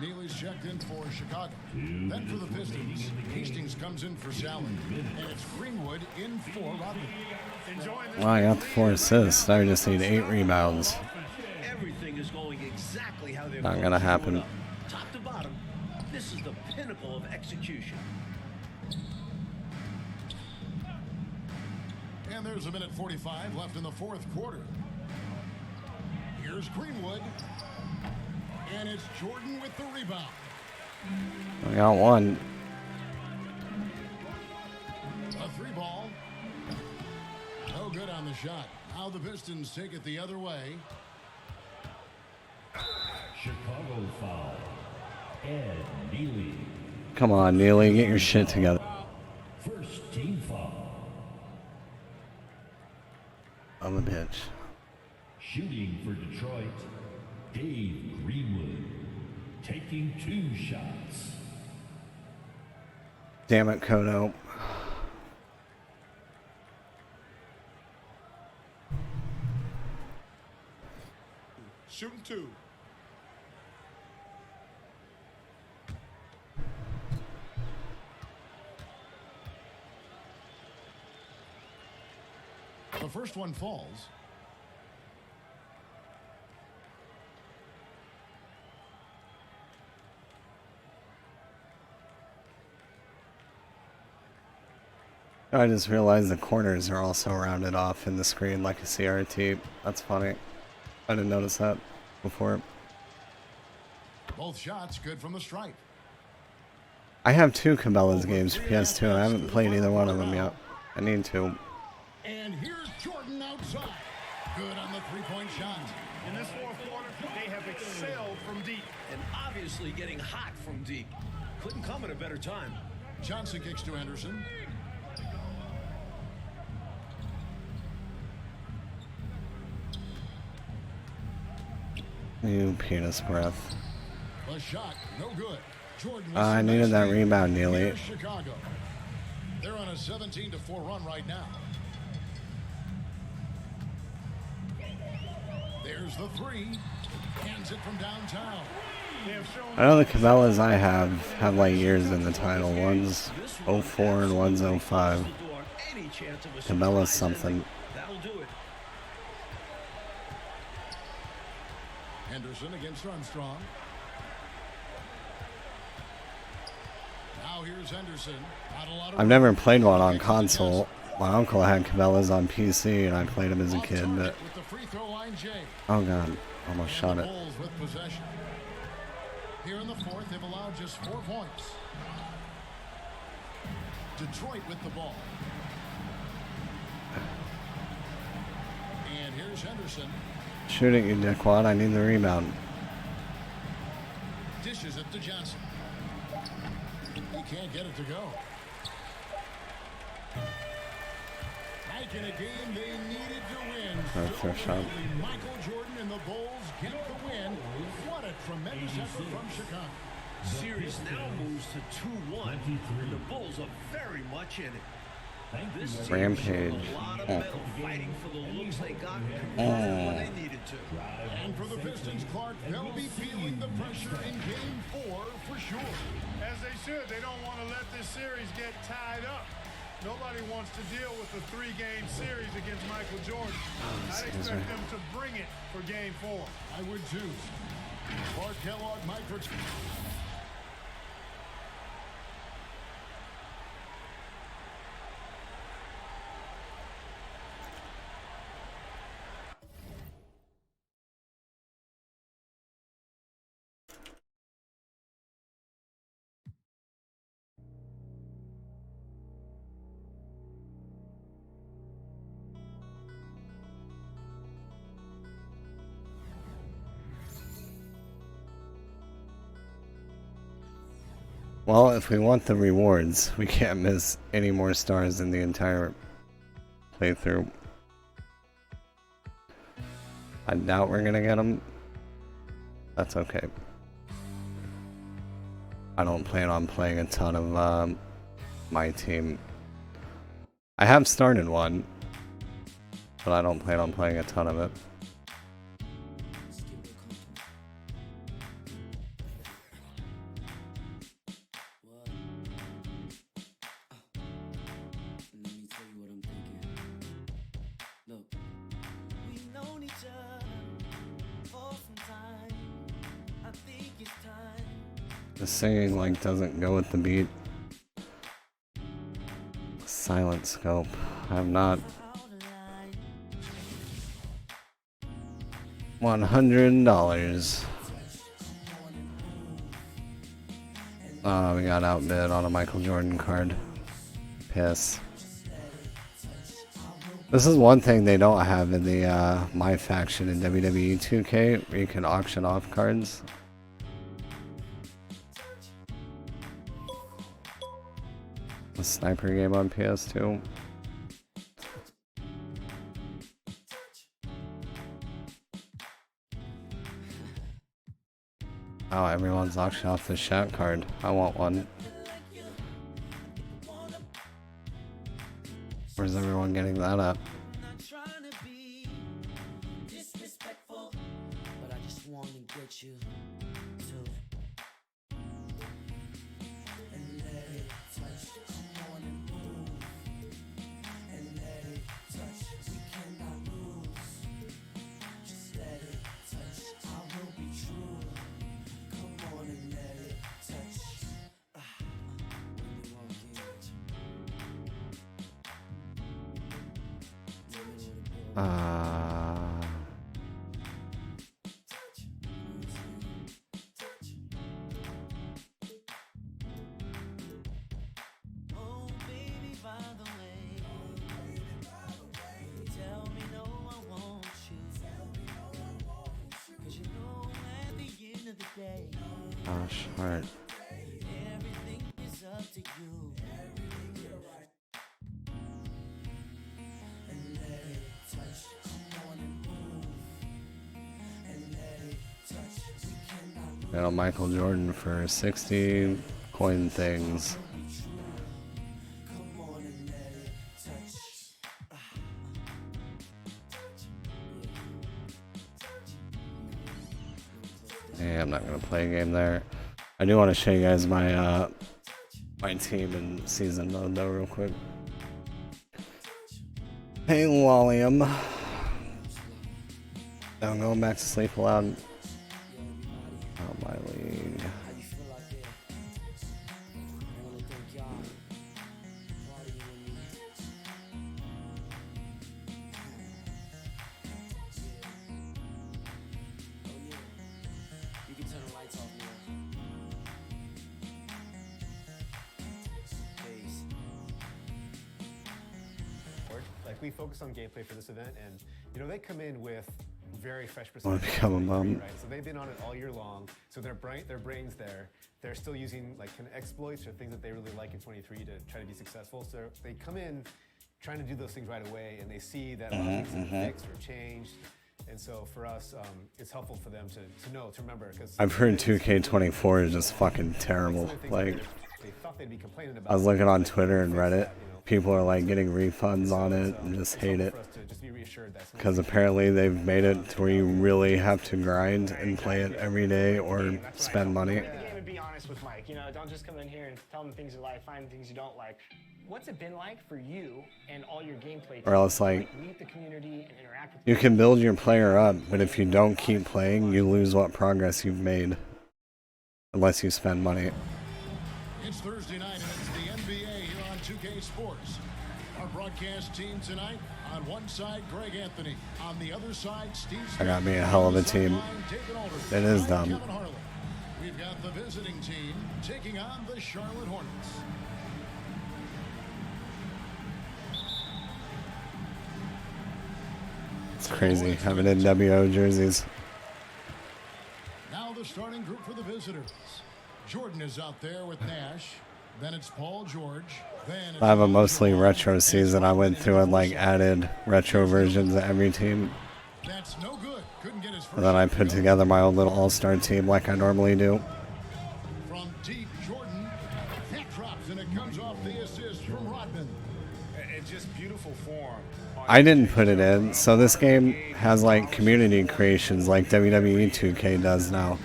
Neely's checked in for Chicago. Then for the Pistons, Hastings comes in for Sally. And it's Greenwood in for Rodman. Well, I got the 4 assists. I just need 8 rebounds. Everything is going exactly how they're Not gonna happen. Top to bottom, this is the pinnacle of execution. And there's a minute 45 left in the fourth quarter. Here's Greenwood. And it's Jordan with the rebound. I got 1. A 3 ball. No good on the shot. Now the Pistons take it the other way. Chicago foul. Ed Neely. Come on, Neely, get your shit together. First team foul. I'm a bitch. Shooting for Detroit, Dave Greenwood. Taking 2 shots. Damn it, Kodo. 2. The first one falls. I just realized the corners are also rounded off in the screen like a CRT. That's funny. I didn't notice that before. Both shots good from the stripe. I have 2 Cabela's games for PS2 and I haven't played either one of them yet. I need to. And here's Jordan outside. Good on the three-point shot. In this fourth quarter, they have excelled from deep. And obviously getting hot from deep. Couldn't come at a better time. Johnson kicks to Henderson. You penis breath. The shot, no good. Jordan I needed that rebound, Neely. Here's Chicago. They're on a 17-4 run right now. There's the three. Hands it from downtown. I know the Cabela's I have like years in the title. One's 04 and one's 05. Cabela's something. That'll do it. Henderson against Armstrong. Now here's Henderson. Not a lot of I've never played one on console. My uncle had Cabela's on PC and I played them as a kid, but... with the free throw line, Jay. Oh god, almost shot it. Bulls with possession. Here in the fourth, they've allowed just 4 points. Detroit with the ball. And here's Henderson. Shoot it, you dickwad. I need the rebound. Dishes it to Johnson. He can't get it to go. Back in a game they needed to win. That's their shot. Michael Jordan and the Bulls get the win. What a tremendous effort from Chicago. Series now moves to 2-1. And the Bulls are very much in it. This team Rampage. showed a lot of metal fighting for the looks they got when they needed to. And for the Pistons, Clark, they'll be feeling the pressure in Game 4 for sure. As they should. They don't want to let this series get tied up. Nobody wants to deal with the 3-game series against Michael Jordan. I'd expect them to bring it for Game 4. I would too. Clark Kellogg, Mike Rich. Well, if we want the rewards, we can't miss any more stars in the entire playthrough. I doubt we're gonna get them. That's okay. I don't plan on playing a ton of my team. I have started one, but I don't plan on playing a ton of it. The singing like doesn't go with the beat. Silent scope. I have not. $100. Oh, we got outbid on a Michael Jordan card. Piss. This is one thing they don't have in the My Faction in WWE 2K, where you can auction off cards. The sniper game on PS2. Oh, everyone's auctioning off the Shaq card. I want one. Where's everyone getting that at? wanna get you too. And let it touch. Come on and move. And let it touch. We cannot lose. Just let it touch. I will be true. Come on and let it touch. When you walk in. Oh, baby, by the way, tell me no, I want you. 'Cause you know at the end of the day, Gosh, heart. everything is up to you. And let it touch. Come on and move. And let it touch. We cannot lose. Got a Michael Jordan for 60 coin things. Come on and let it touch. Yeah, I'm not gonna play a game there. I do want to show you guys my my team in season mode though, real quick. Hey, Lolium. Now I'm going back to sleep aloud. Oh, my league. You can turn the lights off now. Peace. Like, we focus on gameplay for this event, and you know, they come in with very fresh Wanna perspectives. become a mom. Right? So they've been on it all year long. So their brains there. They're still using like kind of exploits or things that they really like in 23 to try to be successful. So they come in trying to do those things right away, and they see that a lot of things have been fixed or changed. And so for us, it's helpful for them to know, to remember. Because I've heard 2K24 is just fucking terrible. Like, they thought they'd be complaining about. I was looking on Twitter and Reddit. People are like getting refunds on it and just hate it. Because apparently they've made it to where you really have to grind and play it every day or spend money. The game and be honest with Mike. You know, don't just come in here and tell him things you like, find things you don't like. What's it been like for you and all your gameplay? Or else, like, meet the community and interact with you can build your player up, but if you don't keep playing, you lose what progress you've made. Unless you spend money. It's Thursday night and it's the NBA here on 2K Sports. Our broadcast team tonight, on one side, Greg Anthony. On the other side, Steve Smith. I got me a hell of a team. It is dumb. Kevin Harlan. We've got the visiting team taking on the Charlotte Hornets. It's crazy having NWO jerseys. Now the starting group for the visitors. Jordan is out there with Nash. Then it's Paul George. Then I have a mostly retro season. I went through and like added retro versions of every team. That's no good. Couldn't get his first. And then I put together my own little all-star team like I normally do. From deep, Jordan. That drops and it comes off the assist from Rodman. And just beautiful form. I didn't put it in, so this game has like community creations like WWE 2K does now.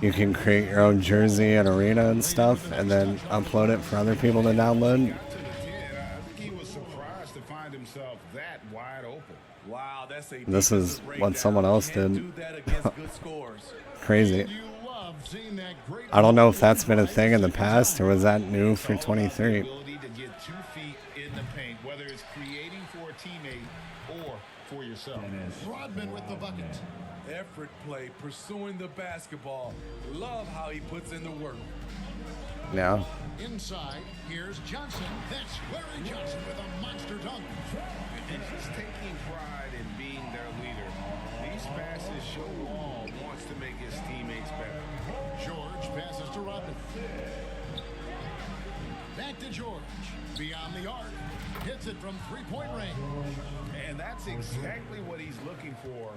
You can create your own jersey and arena and stuff, and then upload it for other people to download. I think he was surprised to find himself that wide open. Wow, that's a This is what someone else did. Crazy. I don't know if that's been a thing in the past, or was that new for 23. Ability to get 2 feet in the paint, whether it's creating for a teammate or for yourself. Rodman with the bucket. Effort play, pursuing the basketball. Love how he puts in the work. Yeah. Inside, here's Johnson. That's Larry Johnson with a monster dunk. And he's taking pride in being their leader. These passes show Wall wants to make his teammates better. George passes to Rodman. Back to George. Beyond the arc. Hits it from three-point range. And that's exactly what he's looking for.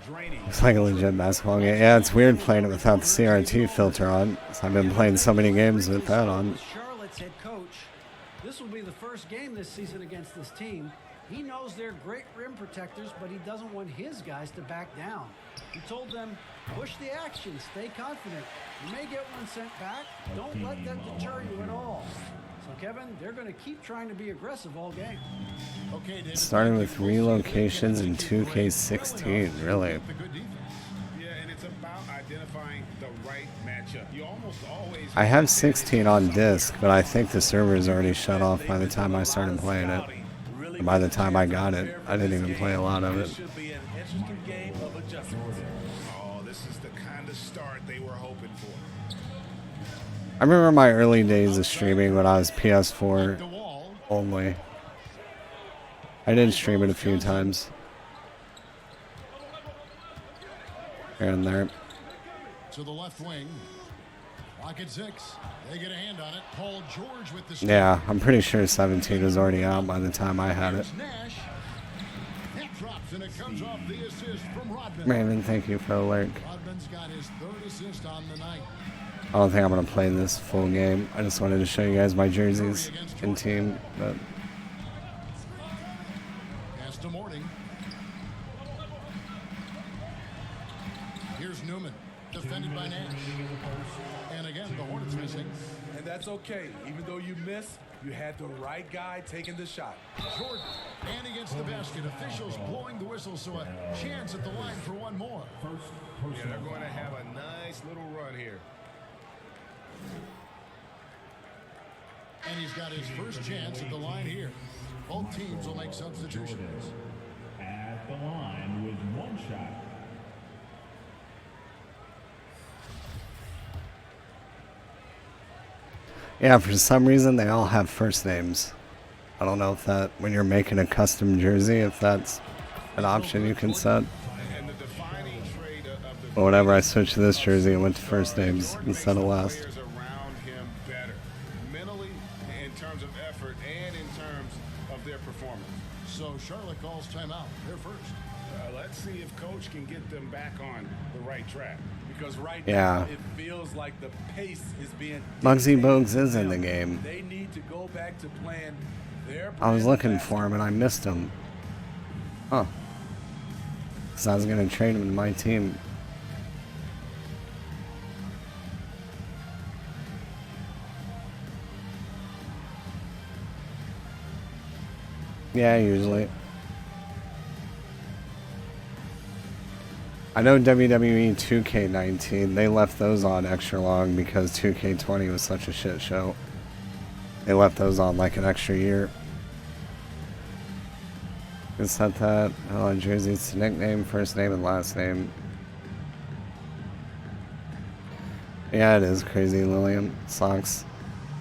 Draining. It's like a legit basketball game. Yeah, it's weird playing it without the CRT filter on. So I've been playing so many games with that on. Charlotte's head coach. This will be the first game this season against this team. He knows they're great rim protectors, but he doesn't want his guys to back down. He told them, push the action, stay confident. You may get one sent back. Don't let that deter you at all. So, Kevin, they're going to keep trying to be aggressive all game. Okay, David. Starting with relocations in 2K16, really. Yeah, and it's about identifying the right matchup. You almost always. I have 16 on disc, but I think the server's already shut off by the time I started playing it. And by the time I got it, I didn't even play a lot of it. Should be an interesting game of adjustments. Oh, this is the kind of start they were hoping for. I remember my early days of streaming when I was PS4 only. I did stream it a few times. Here and there. To the left wing. Lock at 6. They get a hand on it. Paul George with the Yeah, I'm pretty sure 17 was already out by the time I had it. Nash. That drops and it comes off the assist from Rodman. Raymond, thank you for the alert. Rodman's got his 3rd assist on the night. I don't think I'm going to play this full game. I just wanted to show you guys my jerseys and team. But Pass to Morning. Here's Newman. Defended by Nash. And again, the Hornets missing. And that's okay. Even though you missed, you had the right guy taking the shot. Jordan. And against the basket. Officials blowing the whistle, so a chance at the line for one more. Yeah, they're going to have a nice little run here. And he's got his first chance at the line here. Both teams will make substitutions. At the line with one shot. yeah, for some reason they all have first names. I don't know if that, when you're making a custom jersey, if that's an option you can set. But whenever I switched to this jersey, it went to first names instead of last. Around him better, mentally, in terms of effort, and in terms of their performance. So Charlotte calls timeout. They're first. Let's see if Coach can get them back on the right track. Because right Yeah. now it feels like the pace is being Muggsy Bogues is in the game. They need to go back to playing their I was looking for him and I missed him. Huh. Because I was going to trade him to my team. Yeah, usually. I know WWE 2K19, they left those on extra long because 2K20 was such a shit show. They left those on like an extra year. You set that on jerseys, nickname, first name, and last name. Yeah, it is crazy, Lillian. Sucks.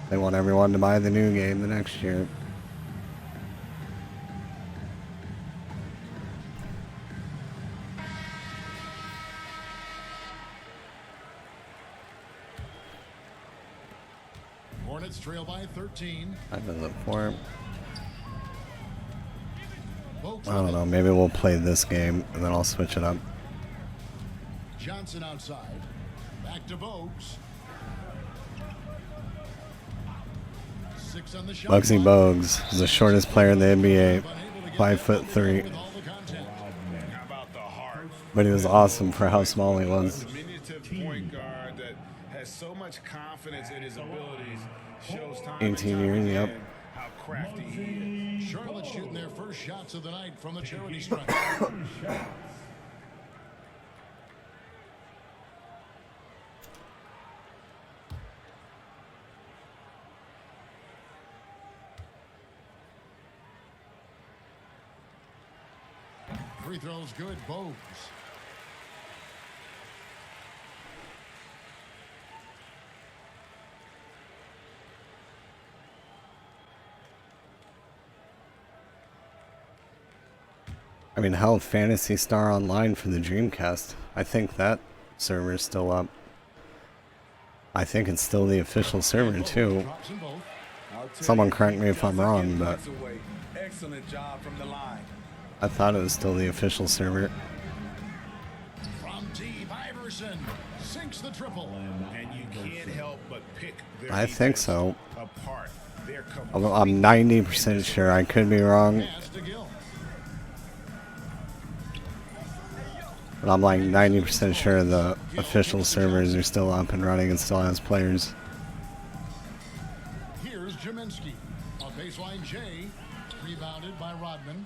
They want everyone to buy the new game the next year. Hornets trail by 13. That does it for him. Bogues I don't know, maybe we'll play this game and then I'll switch it up. Johnson outside. Back to Bogues. 6 on the shot. Muggsy Bogues is the shortest player in the NBA, 5'3". But he was awesome for how small he was. Diminutive point guard that has so much confidence in his abilities, shows time 18 years, yep. how crafty he is. Charlotte shooting their first shots of the night from the charity stripe. Free throws good, Bogues. I mean, hell, Phantasy Star Online for the Dreamcast. I think that server is still up. I think it's still the official server, too. Someone correct me if I'm wrong, but Excellent job from the line. I thought it was still the official server. From Steve Iverson. Sinks the triple. And you can't help but pick their I think so. apart. They're I'm 90% sure. I could be wrong. But I'm like 90% sure the official servers are still up and running and still has players. Here's Jaminski. On baseline, Jay. Rebounded by Rodman.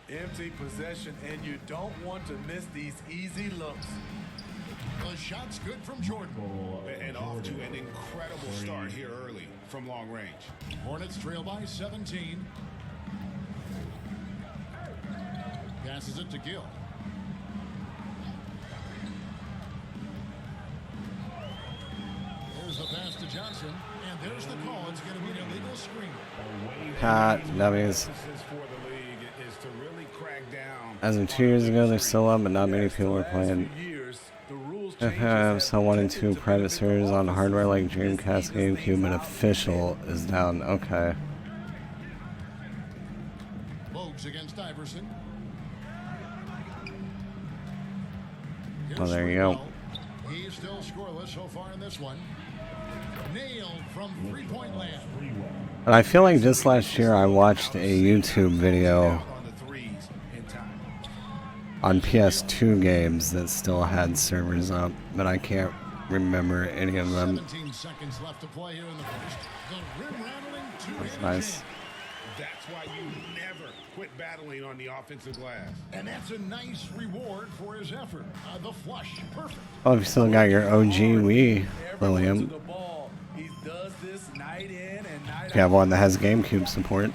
Empty possession, and you don't want to miss these easy looks. The shot's good from Jordan. And off to an incredible start here early from long range. Hornets trail by 17. Passes it to Gill. There's the pass to Johnson, and there's the call. It's going to be an illegal screen. Dummies. As of 2 years ago, they're still up, but not many people are playing. If I have so 1 and 2 private servers on hardware like Dreamcast, GameCube, and official is down. Okay. Bogues against Iverson. Oh, there you go. He's still scoreless so far in this one. Nailed from three-point land. And I feel like just last year I watched a YouTube video on PS2 games that still had servers up, but I can't remember any of them. 17 seconds left to play here in the first. The rim-rattling That's nice. That's why you never quit battling on the offensive glass. And that's a nice reward for his effort. The flush, perfect. Oh, you still got your OG Wii, Lillian. He does this night in and night You have one that has GameCube support.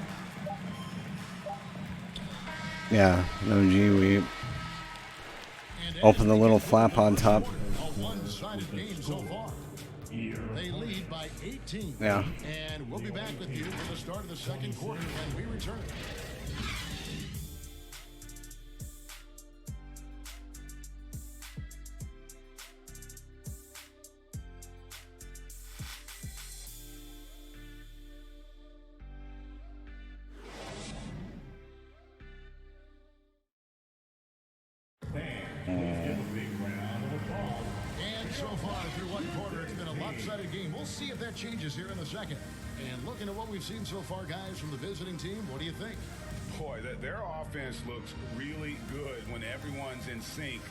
Yeah, OG Wii. Open the little flap on top. A one-sided game so far. They lead by 18. Yeah. And we'll be back with you for the start of the second quarter when we return. And so far through one quarter, it's been a lopsided game. We'll see if that changes here in the second. And looking at what we've seen so far, guys, from the visiting team, what do you think? Boy, their offense looks really good when everyone's in sync.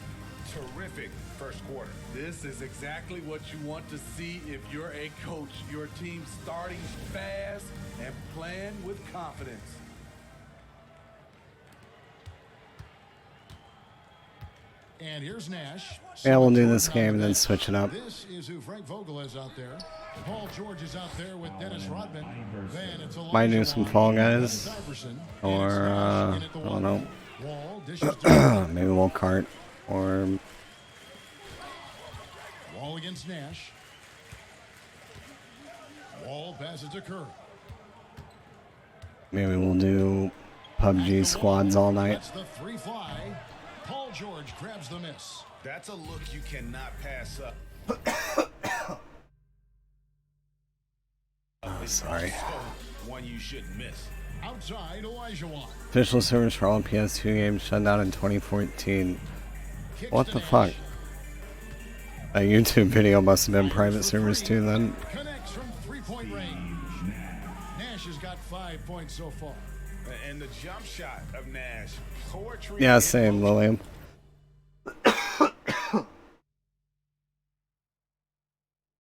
Terrific first quarter. This is exactly what you want to see if you're a coach. Your team starting fast and playing with confidence. And here's Nash. Yeah, we'll do this game and then switch it up. This is who Frank Vogel is out there. Paul George is out there with Dennis Rodman. Then it's Might do some Fall Guys. Or, I don't know. Maybe we'll cart. Or... Wall against Nash. Wall passes to Curry. Maybe we'll do PUBG squads all night. That's the three fly. Paul George grabs the miss. That's a look you cannot pass up. Sorry. One you shouldn't miss. Outside, Olajuwon. Official servers for all PS2 games shut down in 2014. What the fuck? A YouTube video must have been private servers too then. Connects from three-point range. Nash has got 5 points so far. And the jump shot of Nash. Poetry. Yeah, same, William.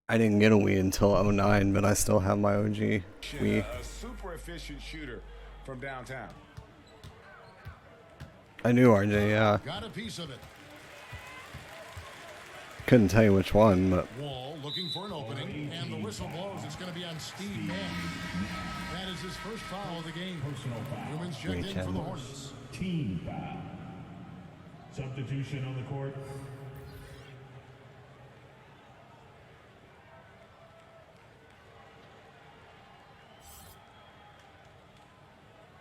I didn't get a Wii until 09, but I still have my OG Wii. A super efficient shooter from downtown. I knew RJ, yeah. Got a piece of it. Couldn't tell you which one, but... Wall looking for an opening, and the whistle blows. It's going to be on Steve Mann. That is his first foul of the game. Newman's checked in for the Hornets. Team foul. Substitution on the court.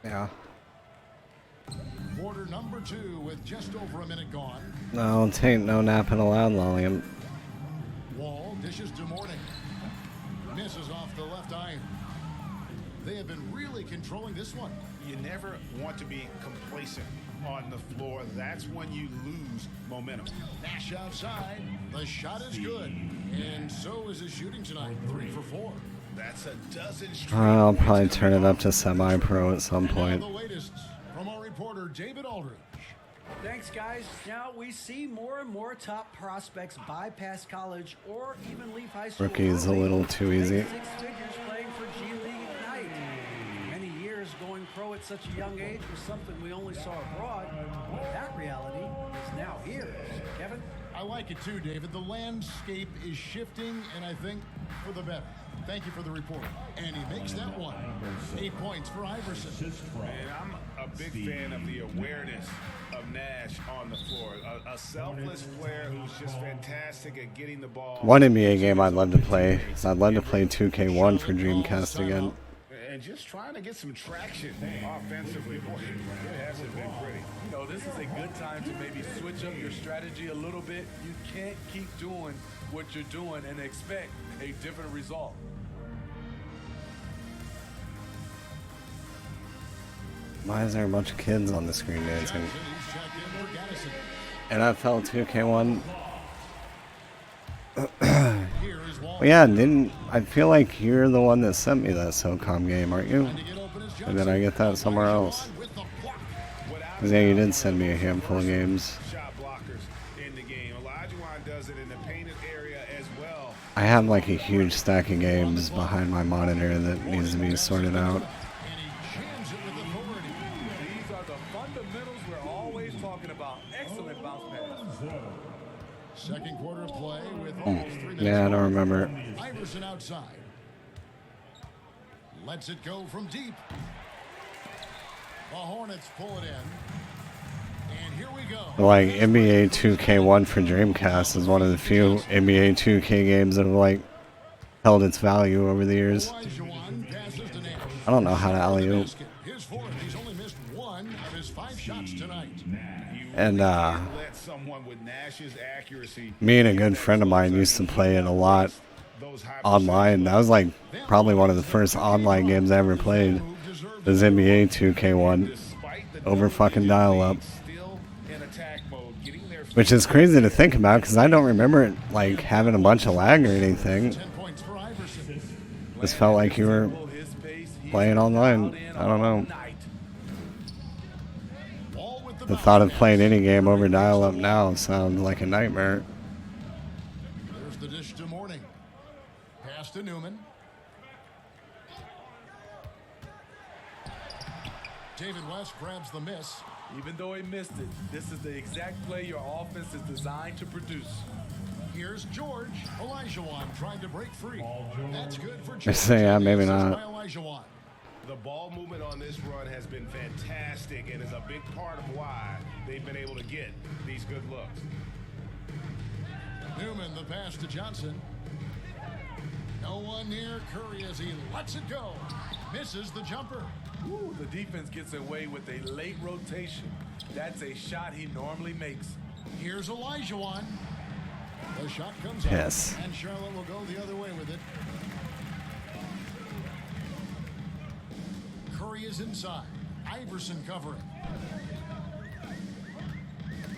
Yeah. Quarter number 2 with just over a minute gone. No, tain't no napping allowed, Lillian. Wall dishes to Morning. Misses off the left iron. They have been really controlling this one. You never want to be complacent on the floor. That's when you lose momentum. Nash outside. The shot is good. And so is his shooting tonight. 3 for 4. That's a dozen straight. I'll probably turn it up to semi-pro at some point. The latest from our reporter David Aldridge. Thanks, guys. Now we see more and more top prospects bypass college or even leave high school. Rookie is a little too easy. 6 figures playing for G League Ignite. For many years, going pro at such a young age was something we only saw abroad. That reality is now here. Kevin? I like it too, David. The landscape is shifting, and I think for the better. Thank you for the report. And he makes that one. 8 points for Iverson. And I'm a big fan of the awareness of Nash on the floor. A selfless player who's just fantastic at getting the ball. One NBA game I'd love to play is I'd love to play 2K1 for Dreamcast again. And just trying to get some traction offensively. Boy, it hasn't been pretty. You know, this is a good time to maybe switch up your strategy a little bit. You can't keep doing what you're doing and expect a different result. Why is there a bunch of kids on the screen dancing? NFL 2K1. Well, yeah, I feel like you're the one that sent me that SOCOM game, aren't you? Or did I get that somewhere else? Because yeah, you did send me a handful of games. I have like a huge stack of games behind my monitor that needs to be sorted out. These are the fundamentals we're always talking about. Excellent bounce pass. Second quarter play with almost 3 minutes. Yeah, I don't remember. Iverson outside. Lets it go from deep. The Hornets pull it in. And here we go. Like NBA 2K1 for Dreamcast is one of the few NBA 2K games that have like held its value over the years. I don't know how to alley-oop. His fourth. He's only missed 1 of his 5 shots tonight. And me and a good friend of mine used to play it a lot online. That was like probably one of the first online games I ever played. Was NBA 2K1 over fucking dial-up. Which is crazy to think about because I don't remember it like having a bunch of lag or anything. Just felt like you were playing online. I don't know. The thought of playing any game over dial-up now sounds like a nightmare. There's the dish to Morning. Pass to Newman. David West grabs the miss. Even though he missed it, this is the exact play your offense is designed to produce. Here's George. Olajuwon trying to break free. That's good for I George. say, yeah, maybe not. The ball movement on this run has been fantastic and is a big part of why they've been able to get these good looks. Newman, the pass to Johnson. No one near Curry as he lets it go. Misses the jumper. Ooh, the defense gets away with a late rotation. That's a shot he normally makes. Here's Olajuwon. The shot comes Yes. out, and Charlotte will go the other way with it. Curry is inside. Iverson covering.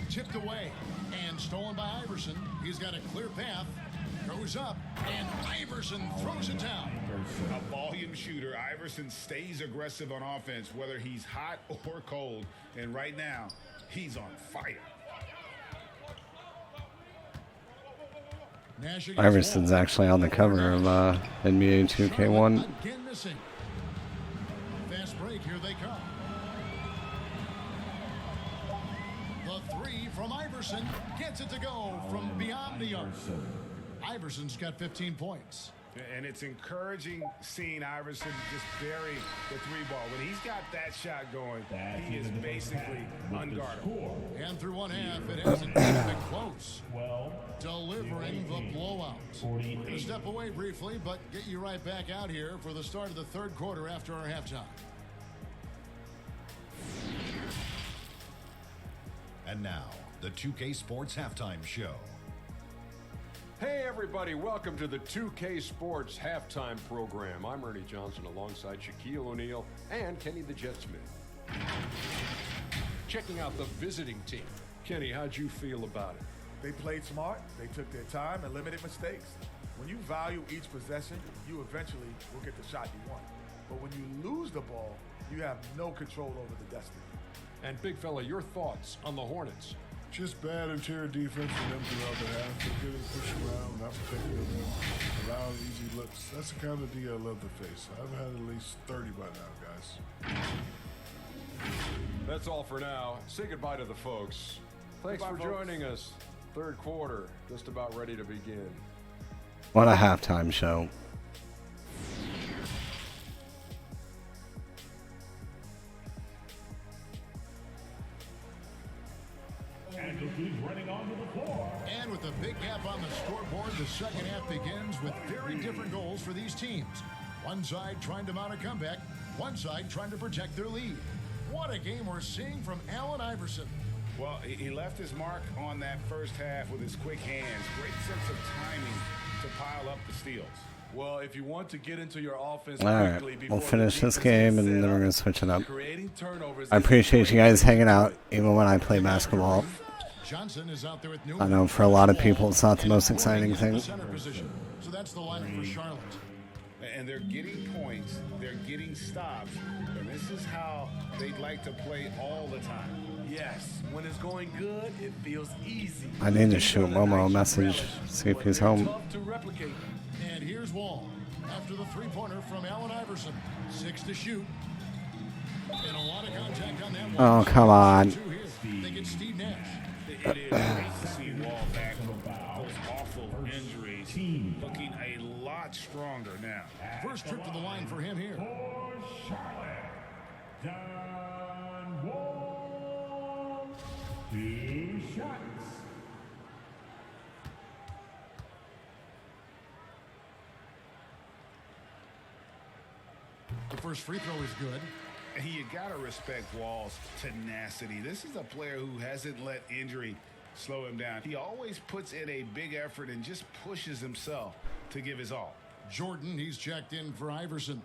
Tipped away and stolen by Iverson. He's got a clear path. Goes up, and Iverson throws it down. A volume shooter, Iverson stays aggressive on offense, whether he's hot or cold. And right now, he's on fire. Iverson's actually on the cover of NBA 2K1. Again missing. Fast break, here they come. The three from Iverson gets it to go from beyond the arc. Iverson's got 15 points. And it's encouraging seeing Iverson just bury the 3-ball. When he's got that shot going, he is basically unguardable. And through one half, it hasn't even been close. Delivering the blowout. We're going to step away briefly, but get you right back out here for the start of the third quarter after our halftime. And now, the 2K Sports Halftime Show. Hey everybody, welcome to the 2K Sports Halftime Program. I'm Ernie Johnson alongside Shaquille O'Neal and Kenny the Jet Smith. Checking out the visiting team. Kenny, how'd you feel about it? They played smart, they took their time and limited mistakes. When you value each possession, you eventually will get the shot you want. But when you lose the ball, you have no control over the destiny. And Big Fella, your thoughts on the Hornets? Just bad interior defense from them throughout the half. They're getting pushed around, not protecting them, allowing easy looks. That's the kind of D I love to face. I've had at least 30 by now, guys. That's all for now. Say goodbye to the folks. Thanks for joining us. Third quarter, just about ready to begin. What a halftime show. And he's running onto the floor. And with a big gap on the scoreboard, the second half begins with very different goals for these teams. One side trying to mount a comeback, one side trying to protect their lead. What a game we're seeing from Allen Iverson. Well, he left his mark on that first half with his quick hands. Great sense of timing to pile up the steals. Well, if you want to get into your offense Alright, quickly we'll before finish this game and then we're going to switch it up. creating turnovers. I appreciate you guys hanging out, even when I play basketball. Johnson is out there with I know for a lot of people it's not the most exciting thing. Center position. So that's the lineup for Charlotte. And they're getting points, they're getting stops, and this is how they'd like to play all the time. Yes, when it's going good, it feels easy. I need to shoot Momo a message, see if he's home. Tough to replicate. And here's Wall after the three-pointer from Allen Iverson. 6 to shoot. And a lot of contact on that one. Oh, come on. They get Steve Nash. It is great to see Wall back from those awful injuries, looking a lot stronger now. First trip to the line for him here. For Charlotte, John Wall. 2 shots. The first free throw is good. You got to respect Wall's tenacity. This is a player who hasn't let injury slow him down. He always puts in a big effort and just pushes himself to give his all. Jordan, he's checked in for Iverson.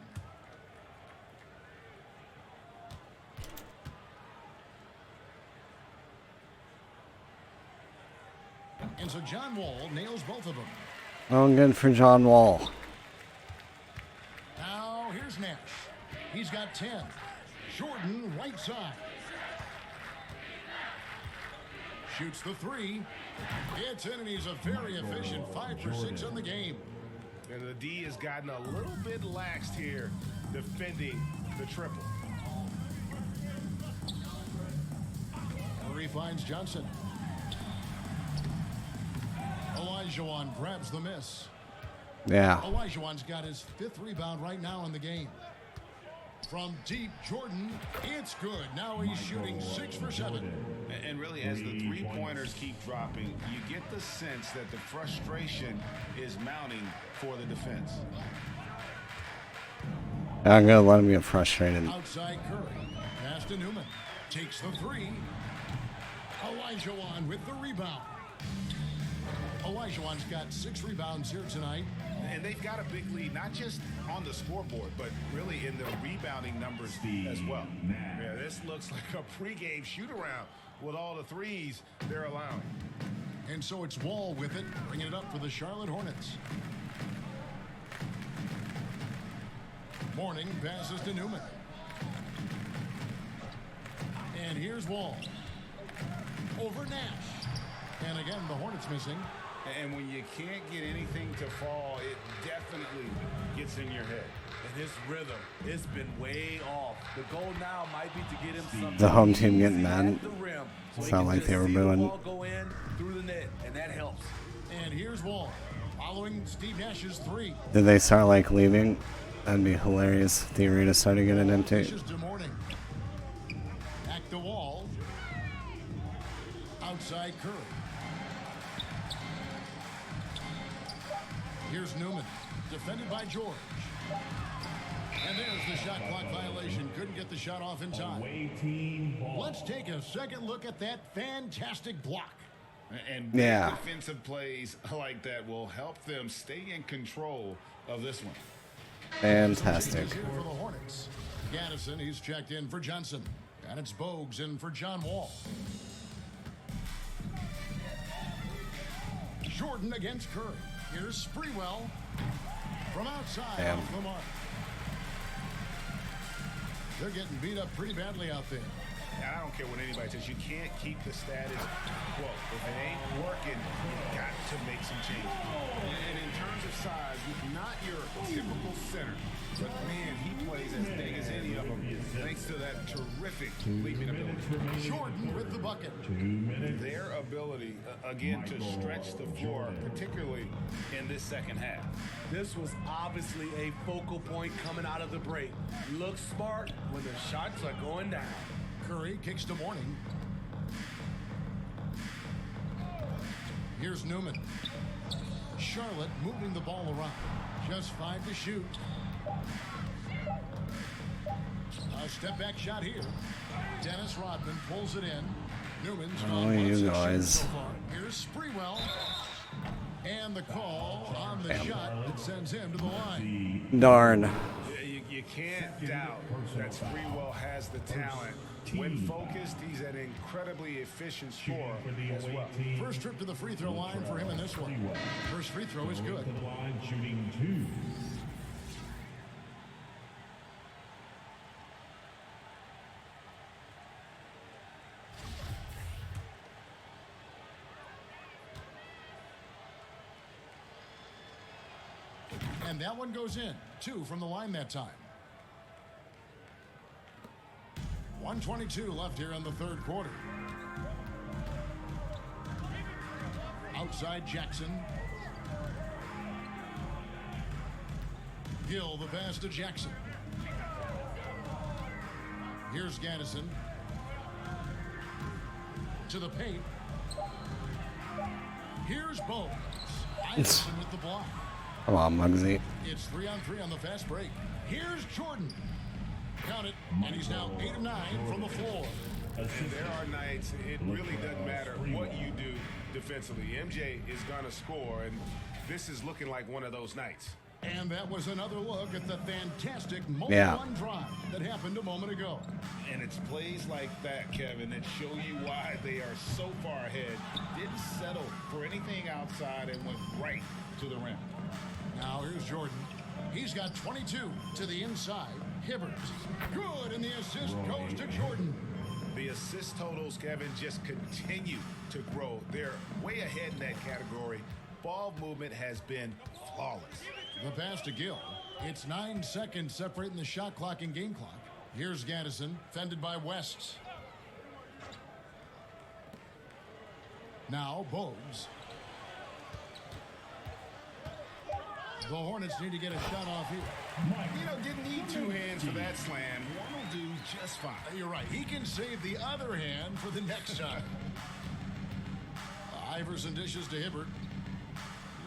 And so John Wall nails both of them. Oh, good for John Wall. Now here's Nash. He's got 10. Jordan, right side. Shoots the three. It's in, and he's a very efficient 5 for 6 on the game. And the D has gotten a little bit laxed here defending the triple. Murray finds Johnson. Olajuwon grabs the miss. Yeah. Olajuwon's got his 5th rebound right now in the game. From deep, Jordan, it's good. Now he's shooting 6 for 7. And really, as the three-pointers keep dropping, you get the sense that the frustration is mounting for the defense. I'm going to let him get frustrated. Outside Curry. Pass to Newman. Takes the 3. Olajuwon with the rebound. Olajuwon's got 6 rebounds here tonight. And they've got a big lead, not just on the scoreboard, but really in the rebounding numbers as well. Yeah, this looks like a pregame shoot-around with all the threes they're allowing. And so it's Wall with it, bringing it up for the Charlotte Hornets. Morning passes to Newman. And here's Wall. Over Nash. And again, the Hornets missing. And when you can't get anything to fall, it definitely gets in your head. And his rhythm, it's been way off. The goal now might be to get him something. The home team getting mad. At the rim, so It's not like they were booing. The ball go in through the net, and that helps. And here's Wall, following Steve Nash's 3. Did they start like leaving? That'd be hilarious if the arena started getting empty. To Morning. Back to Wall. Outside Curry. Here's Newman, defended by George. And there's the shot clock violation. Couldn't get the shot off in time. Let's take a second look at that fantastic block. And yeah, defensive plays like that will help them stay in control of this one. Fantastic. Here for the Hornets. Gaddison, he's checked in for Johnson. And it's Bogues in for John Wall. Jordan against Curry. Here's Sprewell from outside off the mark. They're getting beat up pretty badly out there. I don't care what anybody says, you can't keep the status quo. If it ain't working, you've got to make some changes. And in terms of size, not your typical center, but man, he plays as big as any of them, thanks to that terrific leaping ability. Jordan with the bucket. 2 minutes. Their ability, again, to stretch the floor, particularly in this second half. This was obviously a focal point coming out of the break. Look smart when the shots are going down. Curry kicks to Morning. Here's Newman. Charlotte moving the ball around. Just 5 to shoot. A step back shot here. Dennis Rodman pulls it in. Newman's gone you guys. so far. Here's Sprewell. And the call on the shot that sends him to the line. Darn. You can't doubt that Sprewell has the talent. When focused, he's an incredibly efficient scorer as well. First trip to the free throw line for him in this one. First free throw is good. To the line, shooting 2. And that one goes in. 2 from the line that time. 1:22 left here in the third quarter. Outside Jackson. Gill the pass to Jackson. Here's Gaddison. To the paint. Here's Bones. Iverson with the block. Come on, Muggsy. It's 3-on-3 on the fast break. Here's Jordan. Count it, and he's now 8 of 9 from the floor. And there are nights it really doesn't matter what you do defensively. MJ is going to score, and this is looking like one of those nights. And that was another look at the fantastic moment-one drive that happened a moment ago. And it's plays like that, Kevin, that show you why they are so far ahead. Didn't settle for anything outside and went right to the rim. Now here's Jordan. He's got 22 to the inside. Hibbert. Good, and the assist goes to Jordan. The assist totals, Kevin, just continue to grow. They're way ahead in that category. Ball movement has been flawless. The pass to Gill. It's 9 seconds separating the shot clock and game clock. Here's Gaddison, fended by West. Now Bogues. The Hornets need to get a shot off here. Didn't need 2 hands for that slam. One will do just fine. You're right. He can save the other hand for the next time. Iverson dishes to Hibbert.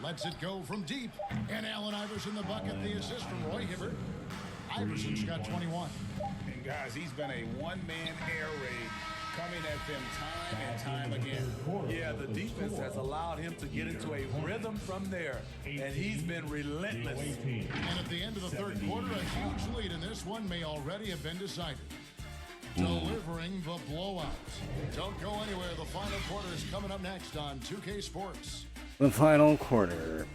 Lets it go from deep. And Allen Iverson the bucket. The assist from Roy Hibbert. Iverson's got 21. And guys, he's been a one-man air raid coming at them time and time again. Yeah, the defense has allowed him to get into a rhythm from there, and he's been relentless. And at the end of the third quarter, a huge lead in this one may already have been decided. Delivering the blowout. Don't go anywhere. The final quarter is coming up next on 2K Sports. The final quarter.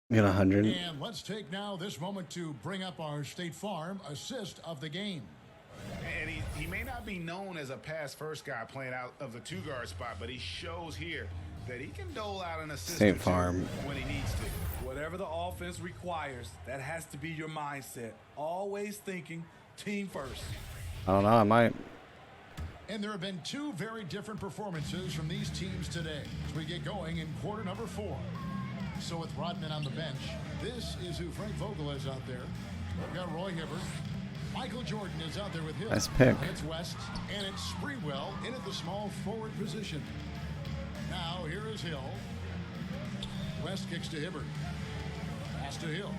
Get 100. And let's take now this moment to bring up our State Farm assist of the game. And he may not be known as a pass-first guy playing out of the 2-guard spot, but he shows here that he can dole out an assist State Farm. when he needs to. Whatever the offense requires, that has to be your mindset. Always thinking team first. I don't know, I might. And there have been 2 very different performances from these teams today as we get going in quarter number 4. So with Rodman on the bench, this is who Frank Vogel is out there. We've got Roy Hibbert. Michael Jordan is out there with Hill. Nice pick. It's West, and it's Sprewell in at the small forward position. Now here is Hill. West kicks to Hibbert. Pass to Hill.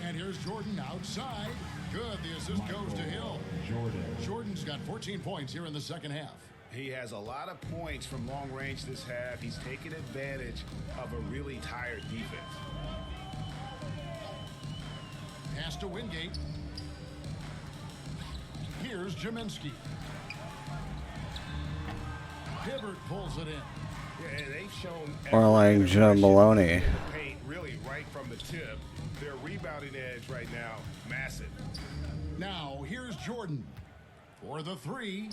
And here's Jordan outside. Good. The assist goes to Hill. Jordan's got 14 points here in the second half. He has a lot of points from long range this half. He's taken advantage of a really tired defense. Pass to Wingate. Here's Jaminski. Hibbert pulls it in. Yeah, and they've shown Or like Joe Maloney. paint really right from the tip. rebounding edge right now, massive. Now, here's Jordan for the three.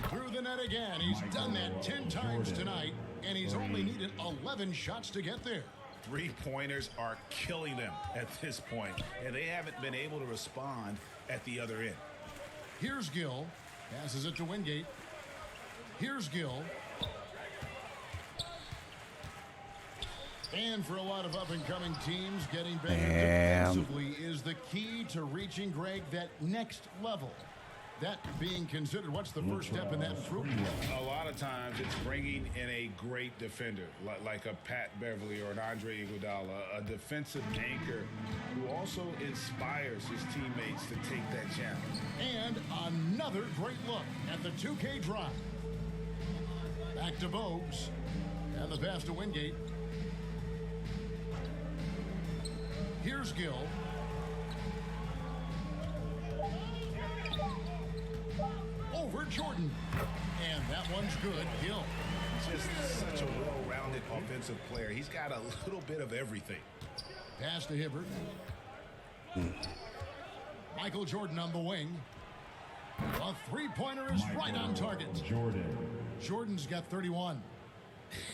Through the net again. He's done that 10 times tonight, and he's only needed 11 shots to get there. Three-pointers are killing them at this point, and they haven't been able to respond at the other end. Here's Gill. Passes it to Wingate. Here's Gill. And for a lot of up-and-coming teams, getting better defensively is the key to reaching, Greg, that next level. That being considered, what's the first step in that improvement? A lot of times it's bringing in a great defender, like a Pat Beverly or an Andre Iguodala, a defensive anchor who also inspires his teammates to take that challenge. And another great look at the 2K drive. Back to Bogues. And the pass to Wingate. Here's Gill. Over Jordan. And that one's good. Gill. Just such a well-rounded offensive player. He's got a little bit of everything. Pass to Hibbert. Michael Jordan on the wing. A three-pointer is right on target. Jordan's got 31.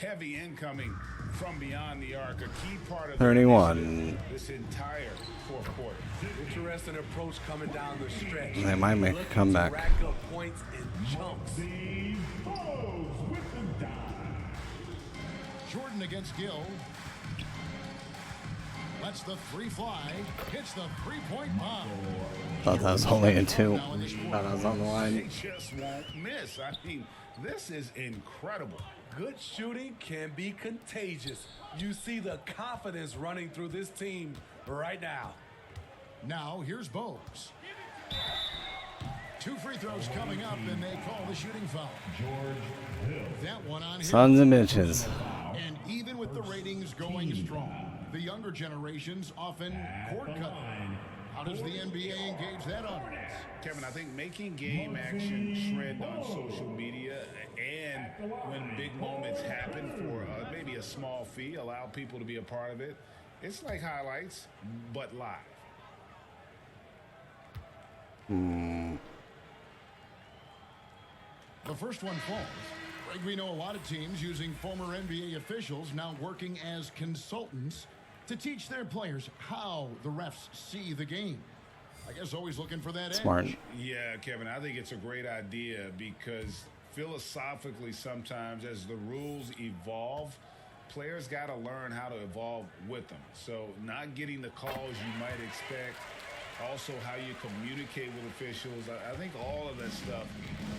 Heavy incoming from beyond the arc. A key part of 31. This entire fourth quarter. Interesting approach coming down the stretch. They might make a comeback. Rack up points in chunks. Jordan against Gill. Lets the three fly. Hits the three-point bomb. Thought that was only a 2. Thought I was on the line. They just won't miss. I mean, this is incredible. Good shooting can be contagious. You see the confidence running through this team right now. Now, here's Bogues. 2 free throws coming up, and they call the shooting foul. That one on him. Sons of bitches. And even with the ratings going strong, the younger generations often cord cut. How does the NBA engage that audience? Kevin, I think making game action trend on social media and when big moments happen for maybe a small fee, allow people to be a part of it. It's like highlights, but live. The first one falls. Greg, we know a lot of teams using former NBA officials now working as consultants to teach their players how the refs see the game. I guess always looking for that Smart. edge. Yeah, Kevin, I think it's a great idea because philosophically sometimes as the rules evolve, players got to learn how to evolve with them. So not getting the calls you might expect, also how you communicate with officials. I think all of that stuff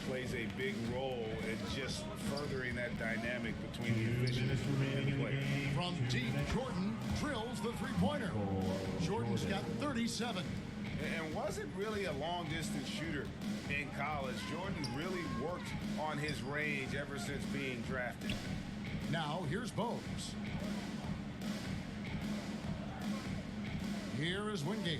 plays a big role in just furthering that dynamic between the officials and the players. From deep, Jordan drills the three-pointer. Jordan's got 37. And wasn't really a long-distance shooter in college. Jordan really worked on his range ever since being drafted. Now, here's Bogues. Here is Wingate.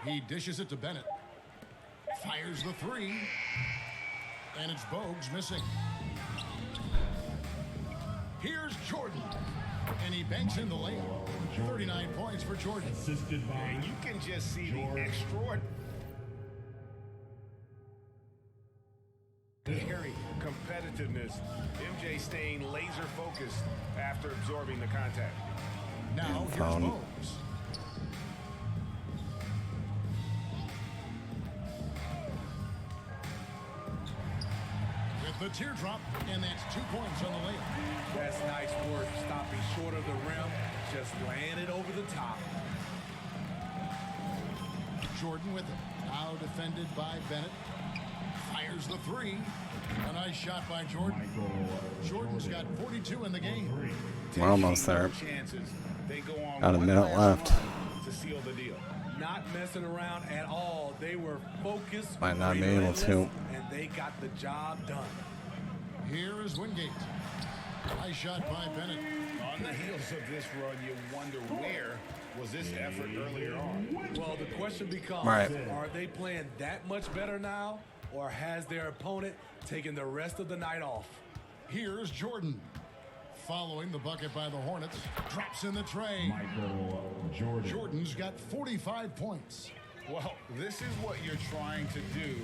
He dishes it to Bennett. Fires the three. And it's Bogues missing. Here's Jordan. And he banks in the layup. 39 points for Jordan. And you can just see the extraordinary competitiveness. MJ staying laser focused after absorbing the contact. Now here's Bogues. With the teardrop, and that's 2 points on the layup. That's nice work, stopping short of the rim, just laying it over the top. Jordan with it. Now defended by Bennett. Fires the three. A nice shot by Jordan. Jordan's got 42 in the game. We're almost there. They go on Got a minute left. To seal the deal. Not messing around at all. They were focused. Might not be able to. And they got the job done. Here is Wingate. Nice shot by Bennett. On the heels of this run, you wonder where was this effort earlier on? Well, the question becomes, right. Are they playing that much better now, or has their opponent taken the rest of the night off? Here's Jordan. following the bucket by the Hornets. Drops in the tray. Michael Jordan. Jordan's got 45 points. Well, this is what you're trying to do.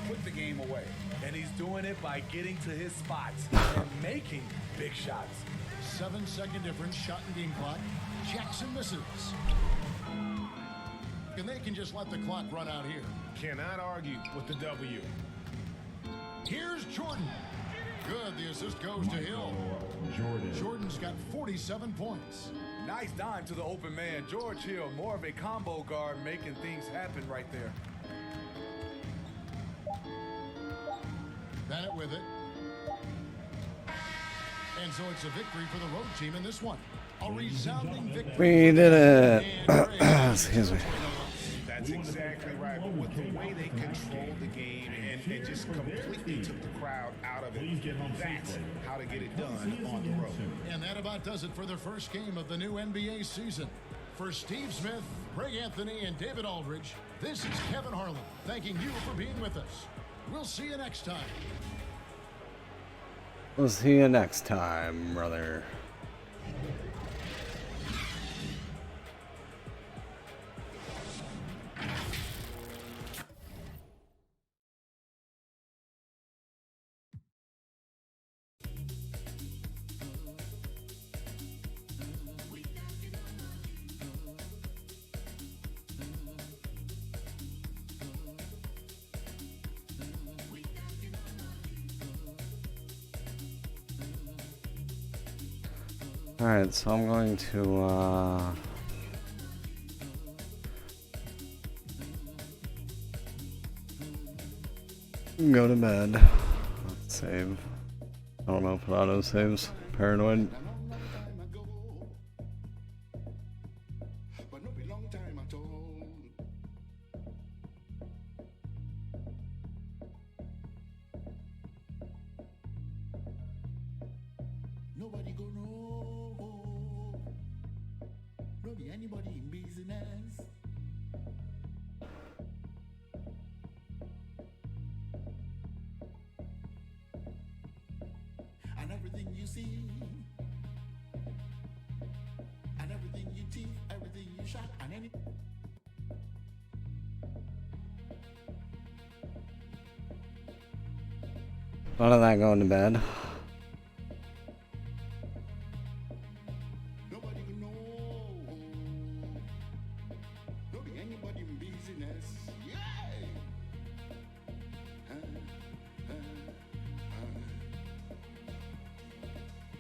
Put the game away. And he's doing it by getting to his spots and making big shots. 7-second difference, shot and game clock. Jackson misses. And they can just let the clock run out here. Cannot argue with the W. Here's Jordan. Good, the assist goes to Hill. Jordan. Jordan's got 47 points. Nice dime to the open man. George Hill, more of a combo guard, making things happen right there. Bennett with it. And so it's a victory for the road team in this one. A resounding victory. We did it. Excuse me. That's exactly right. But with the way they controlled the game and just completely took the crowd out of it, that's how to get it done on the road. And that about does it for the first game of the new NBA season. For Steve Smith, Greg Anthony, and David Aldridge, this is Kevin Harlan thanking you for being with us. We'll see you next time. We'll see you next time, brother. Alright, so I'm going to go to bed. Let's save. I don't know if it auto saves. Paranoid. Nobody go know. No be anybody in business. And everything you see, and everything you teeth, everything you shot, and any. None of that going to bed.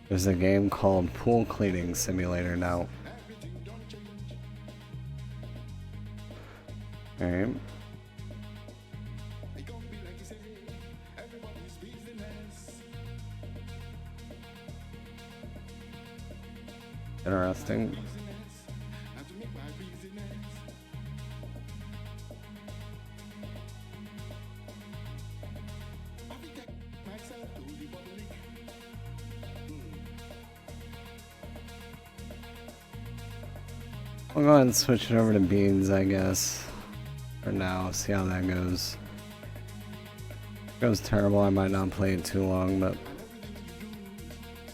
There's a game called Pool Cleaning Simulator now. Alright. Interesting. I'll go ahead and switch it over to beans, I guess. For now, see how that goes. If it goes terrible, I might not play it too long, but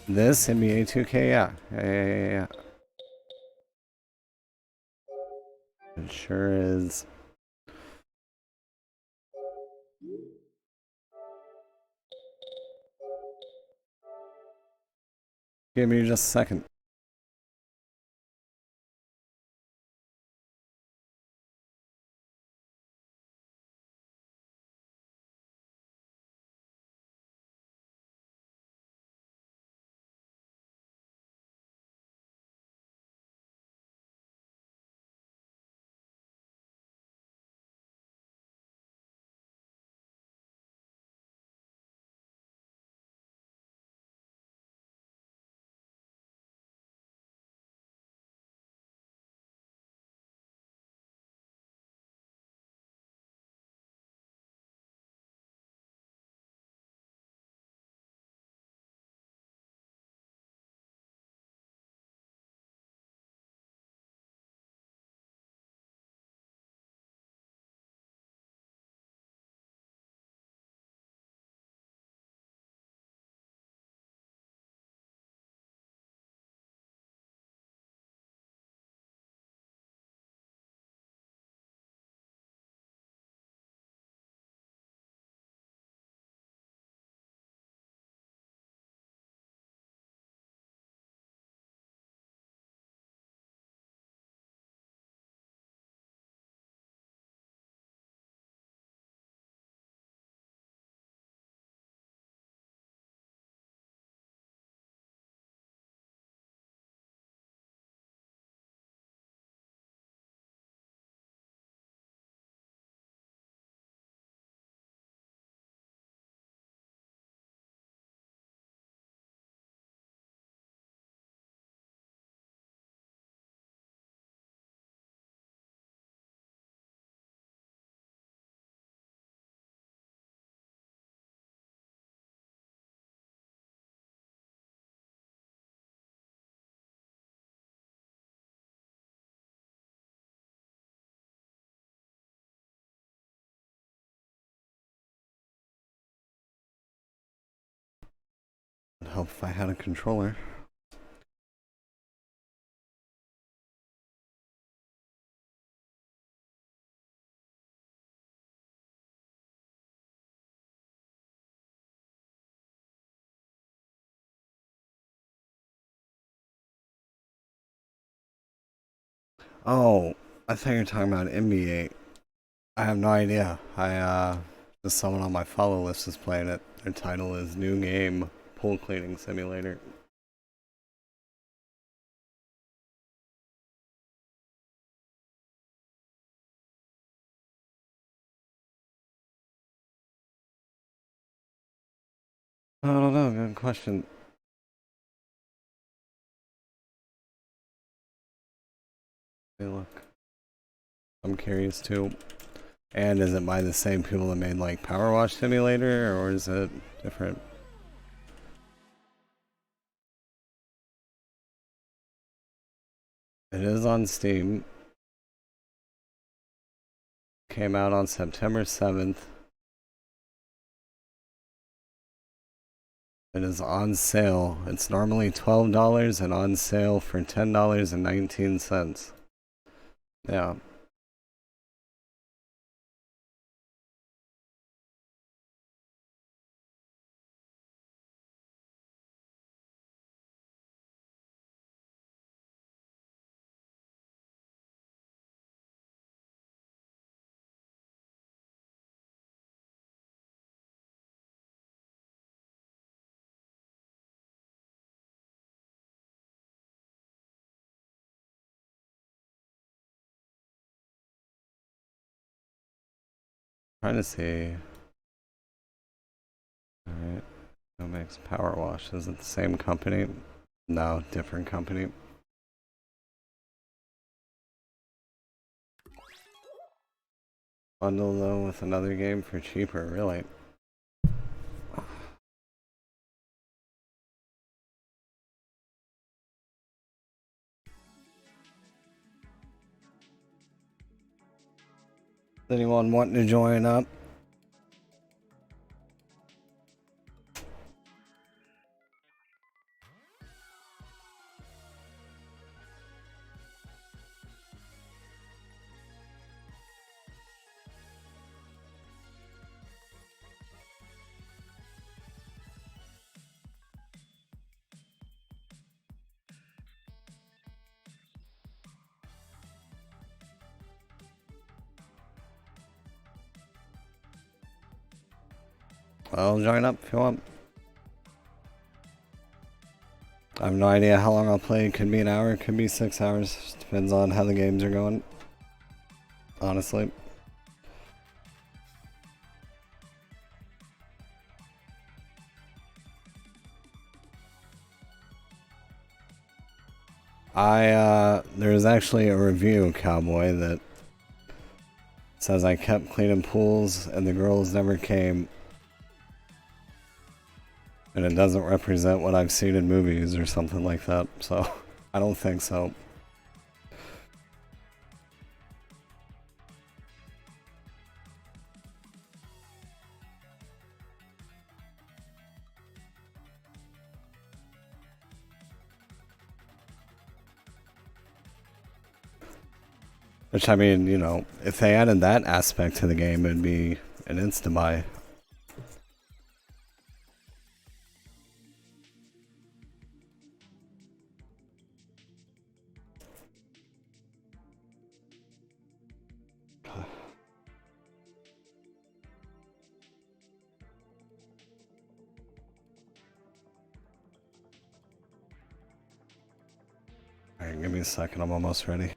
this NBA 2K, yeah. It sure is. Give me just a second. help if I had a controller. Oh, I thought you were talking about NBA. I have no idea. Just someone on my follow list is playing it. Their title is New Game Pool Cleaning Simulator. I don't know, good question. Hey, look. I'm curious too. And is it by the same people that made like Power Wash Simulator, or is it different? It is on Steam. Came out on September 7th. It is on sale. It's normally $12 and on sale for $10.19. Yeah. Trying to see. Alright. Who makes Power Wash? Is it the same company? No, different company. Bundle though with another game for cheaper, really. Anyone wanting to join up? Well, join up if you want. I have no idea how long I'll play. It could be an hour, it could be 6 hours. Just depends on how the games are going. Honestly. There's actually a review, Cowboy, that says I kept cleaning pools and the girls never came. And it doesn't represent what I've seen in movies or something like that, so I don't think so. Which, I mean, you know, if they added that aspect to the game, it'd be an insta-buy. Alright, give me a second, I'm almost ready.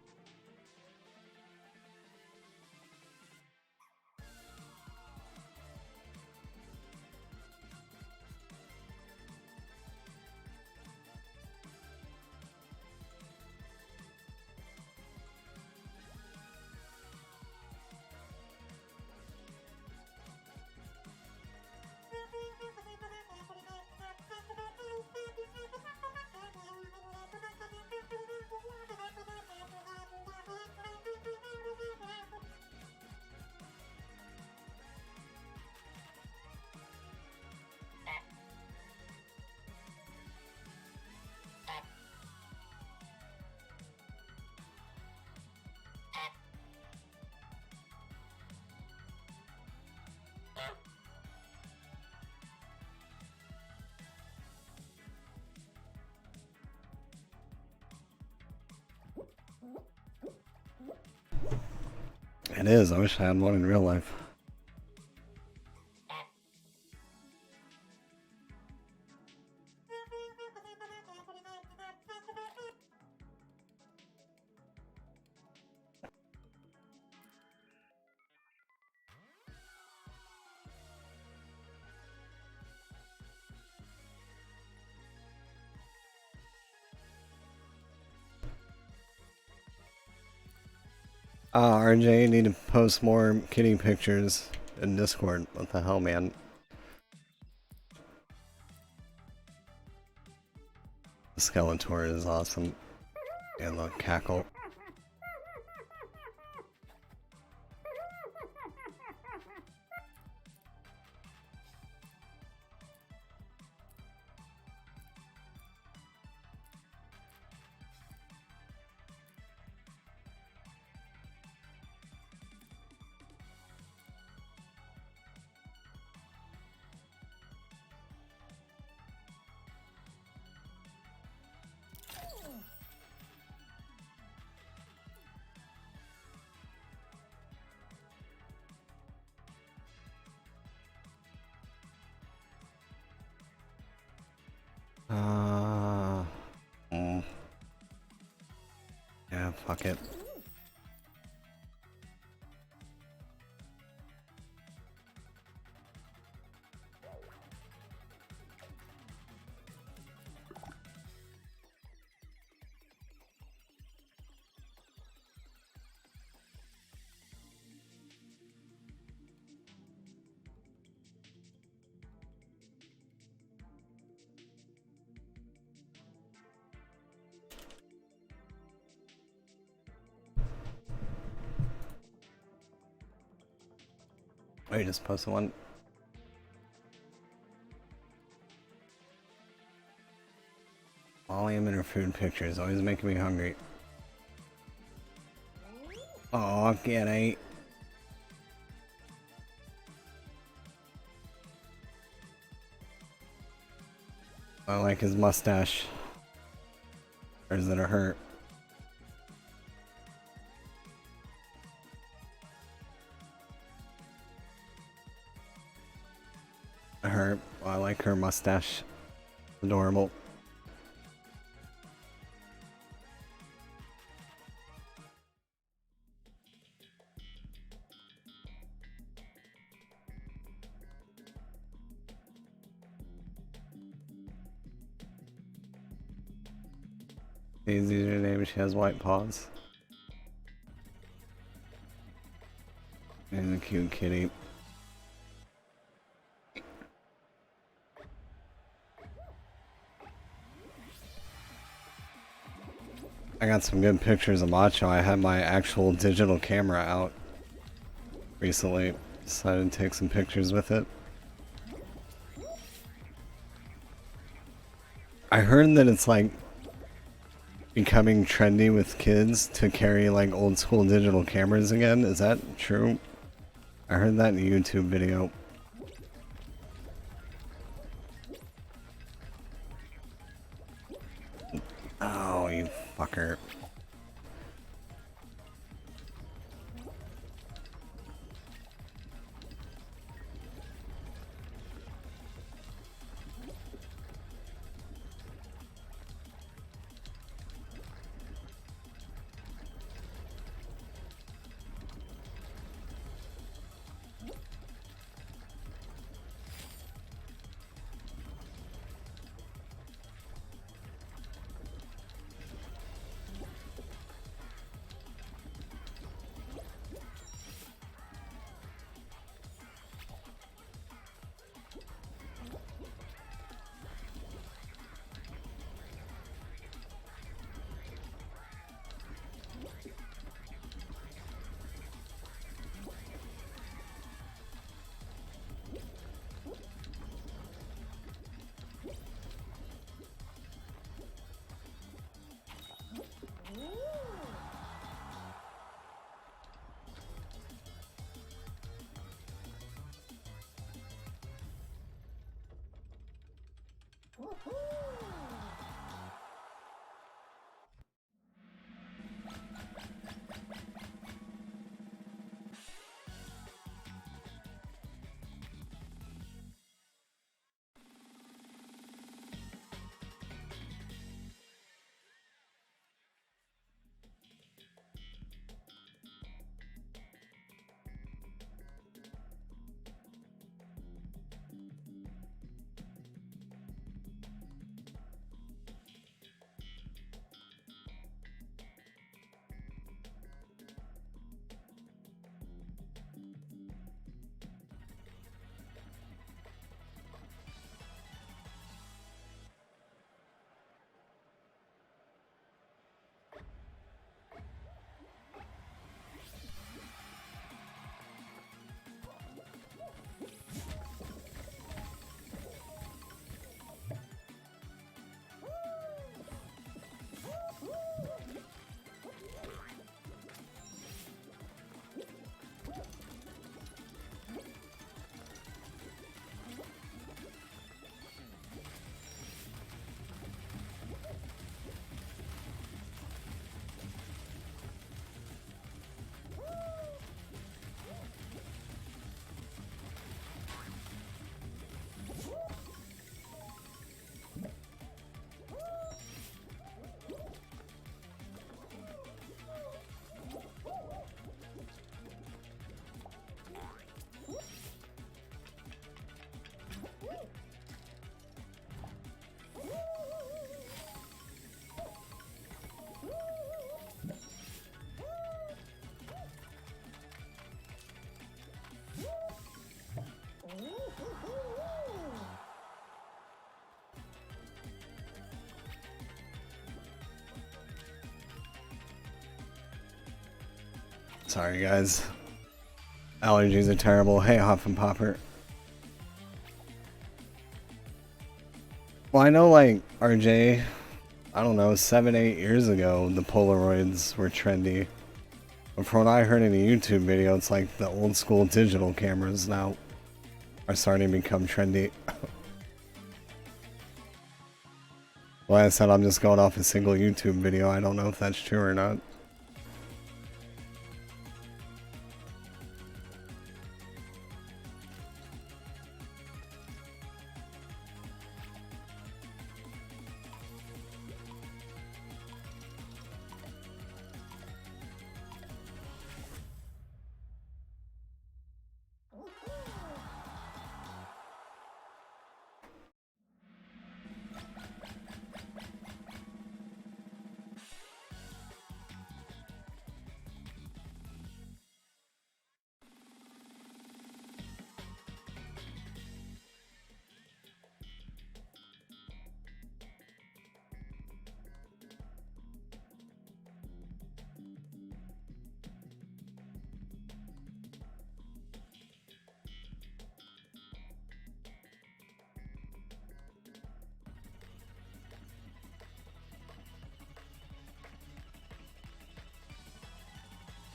It is. I wish I had one in real life. RJ, you need to post more kitty pictures in Discord. What the hell, man? The Skeletor is awesome. And the cackle. Yeah, fuck it. Oh, you just posted one? Volume in her food pictures, always making me hungry. Oh, get it. I like his mustache. Or is it a hurt? Her, I like her mustache. Adorable. Easy to name, she has white paws. And a cute kitty. I got some good pictures of Macho. I had my actual digital camera out recently. Decided to take some pictures with it. I heard that it's like becoming trendy with kids to carry like old school digital cameras again. Is that true? I heard that in a YouTube video. Oh, you fucker. Sorry, guys. Allergies are terrible. Hey, Huff and Popper. Well, I know, like, RJ, I don't know, 7, 8 years ago, the Polaroids were trendy. But from what I heard in a YouTube video, it's like the old school digital cameras now are starting to become trendy. Like I said, I'm just going off a single YouTube video. I don't know if that's true or not.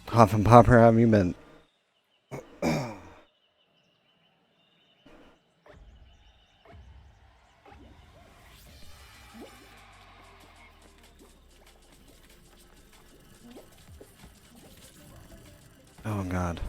Huff and Popper, how have you been? Oh God.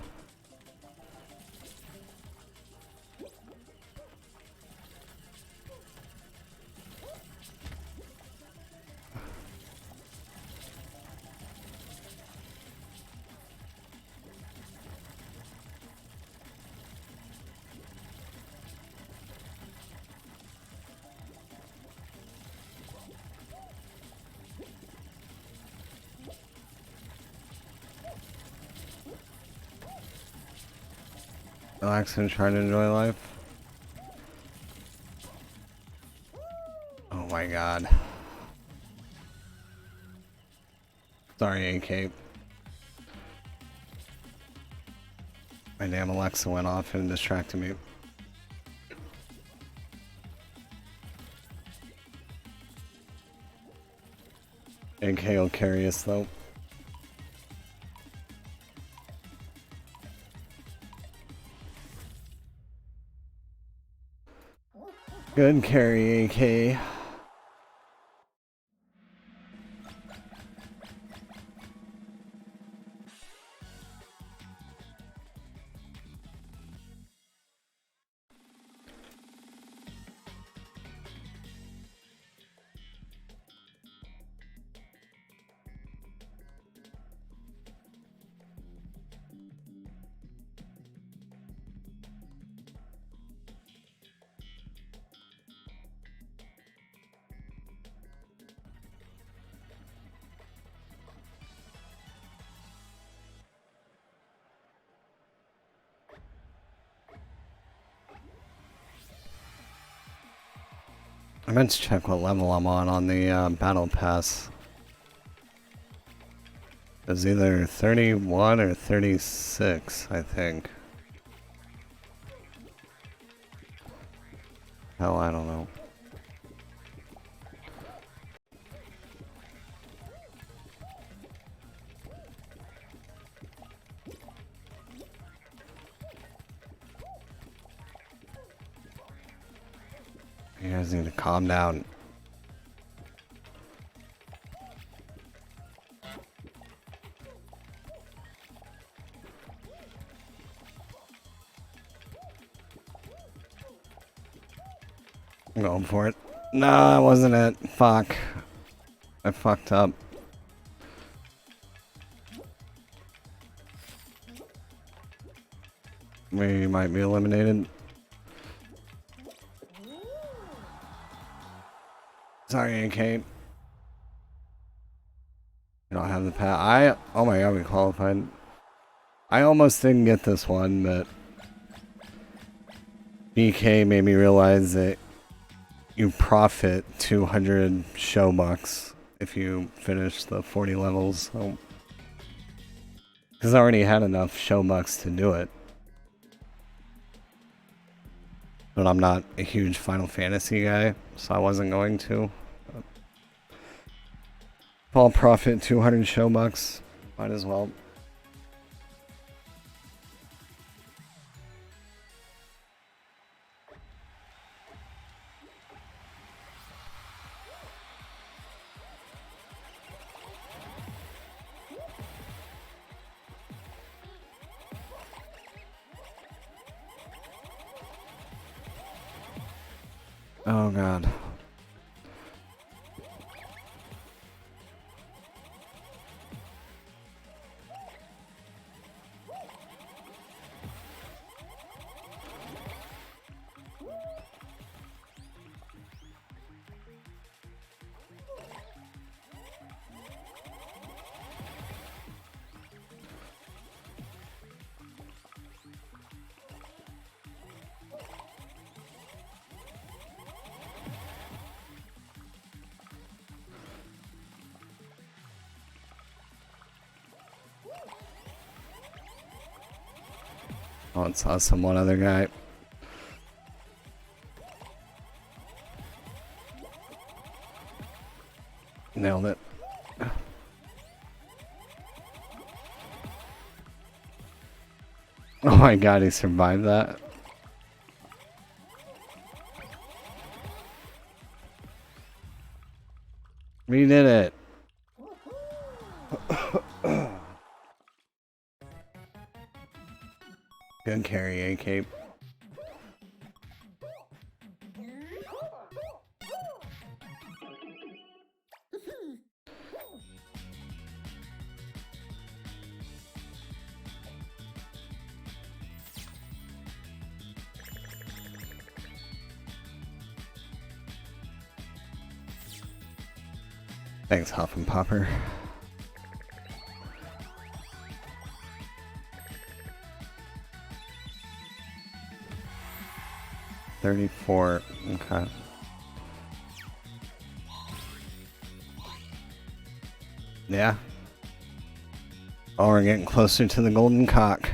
Relax and try to enjoy life. Oh my God. Sorry, AK. My damn Alexa went off and distracted me. AK will carry us though. Good carry, AK. I meant to check what level I'm on the battle pass. It's either 31 or 36, I think. Hell, I don't know. You guys need to calm down. I'm going for it. No, that wasn't it. Fuck. I fucked up. We might be eliminated. Sorry, AK. You don't have the pass. Oh my God, we qualified. I almost didn't get this one, but BK made me realize that you profit 200 show bucks if you finish the 40 levels. So Because I already had enough show bucks to do it. But I'm not a huge Final Fantasy guy, so I wasn't going to. If I'll profit 200 show bucks, might as well. Oh god. Oh, it's awesome. One other guy. Nailed it. Oh my god, he survived that. We did it. Good carry, A-Cape. Thanks, Huff and Popper. $34. Okay. Yeah. Oh, we're getting closer to the golden cock.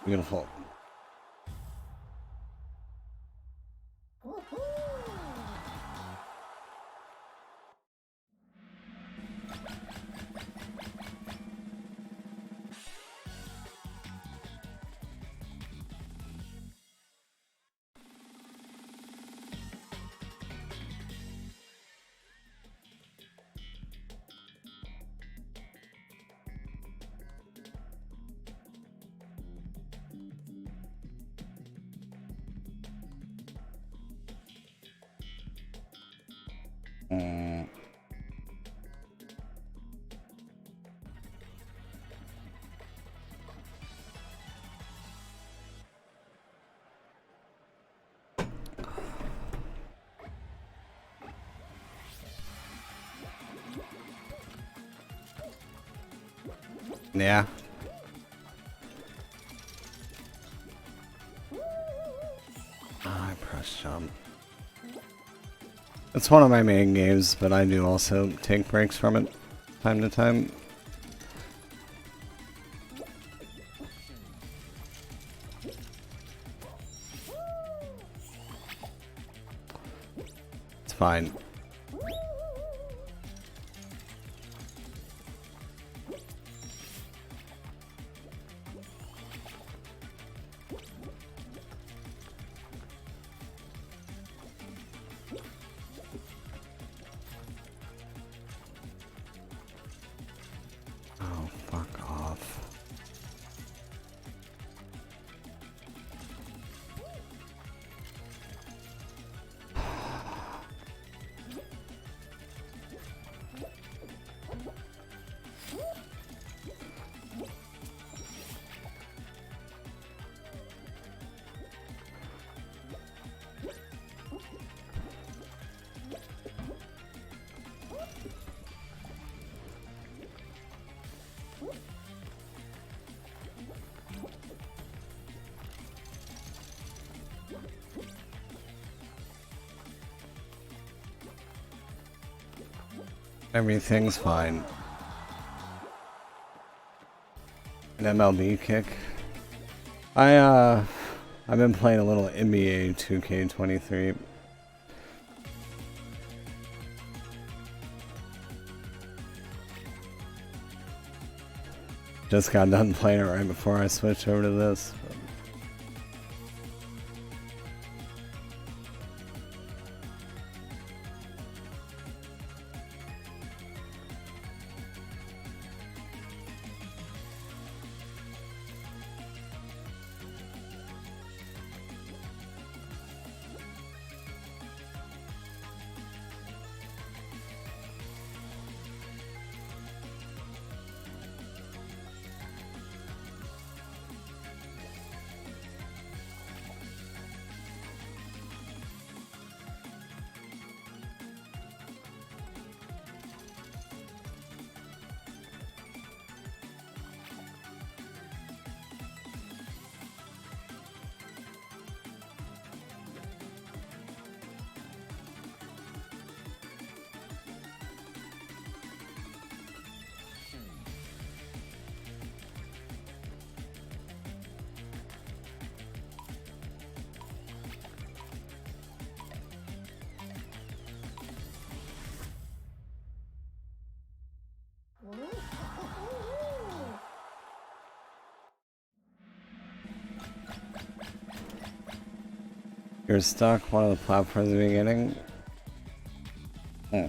Beautiful. Mm. Yeah. I press jump. It's one of my main games, but I do also take breaks from it time to time. It's fine. Oh, fuck off. Everything's fine. An MLB kick. I've been playing a little NBA 2K23. Just got done playing it right before I switched over to this. You're stuck one of the platforms at the beginning. Hmm.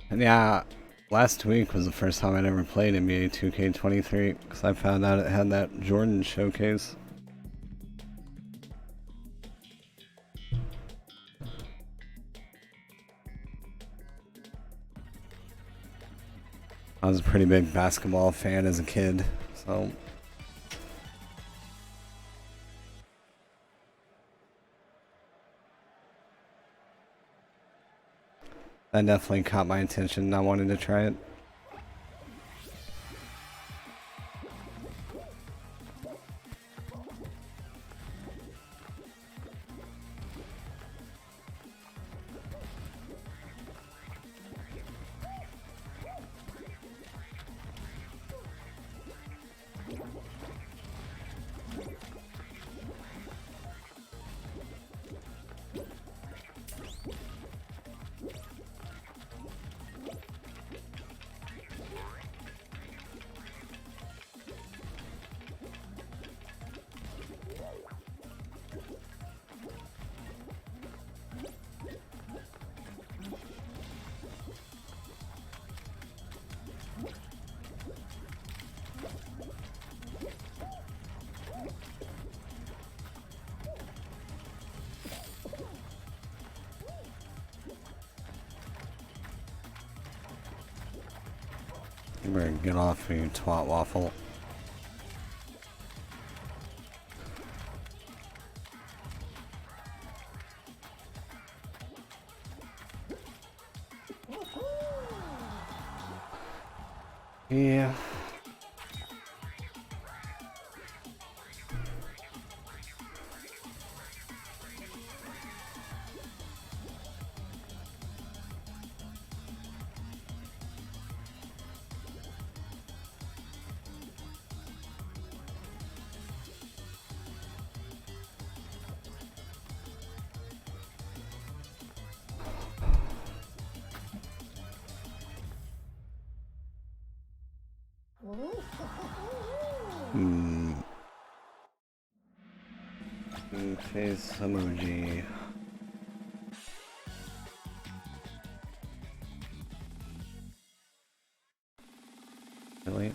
And yeah, last week was the first time I'd ever played NBA 2K23 because I found out it had that Jordan showcase. I was a pretty big basketball fan as a kid, so that definitely caught my attention and I wanted to try it. You better get off me, you twat waffle. Yeah. Face emoji. Really?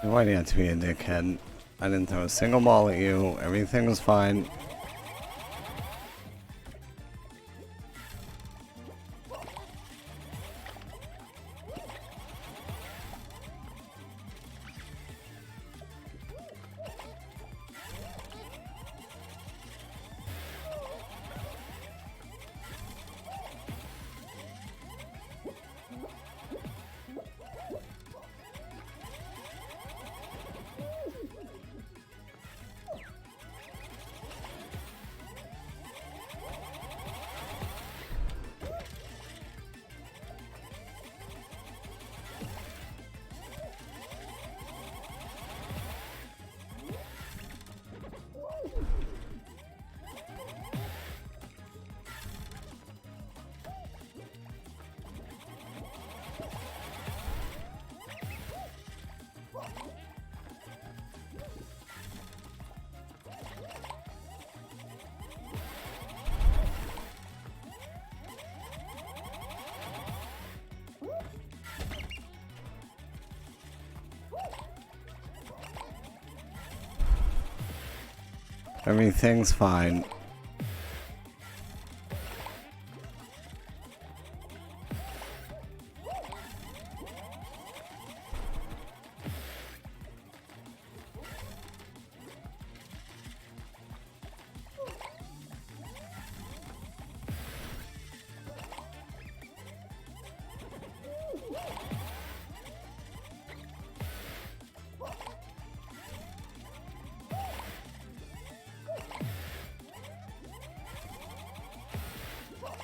Why do you have to be a dickhead? I didn't throw a single ball at you. Everything was fine. Everything's fine.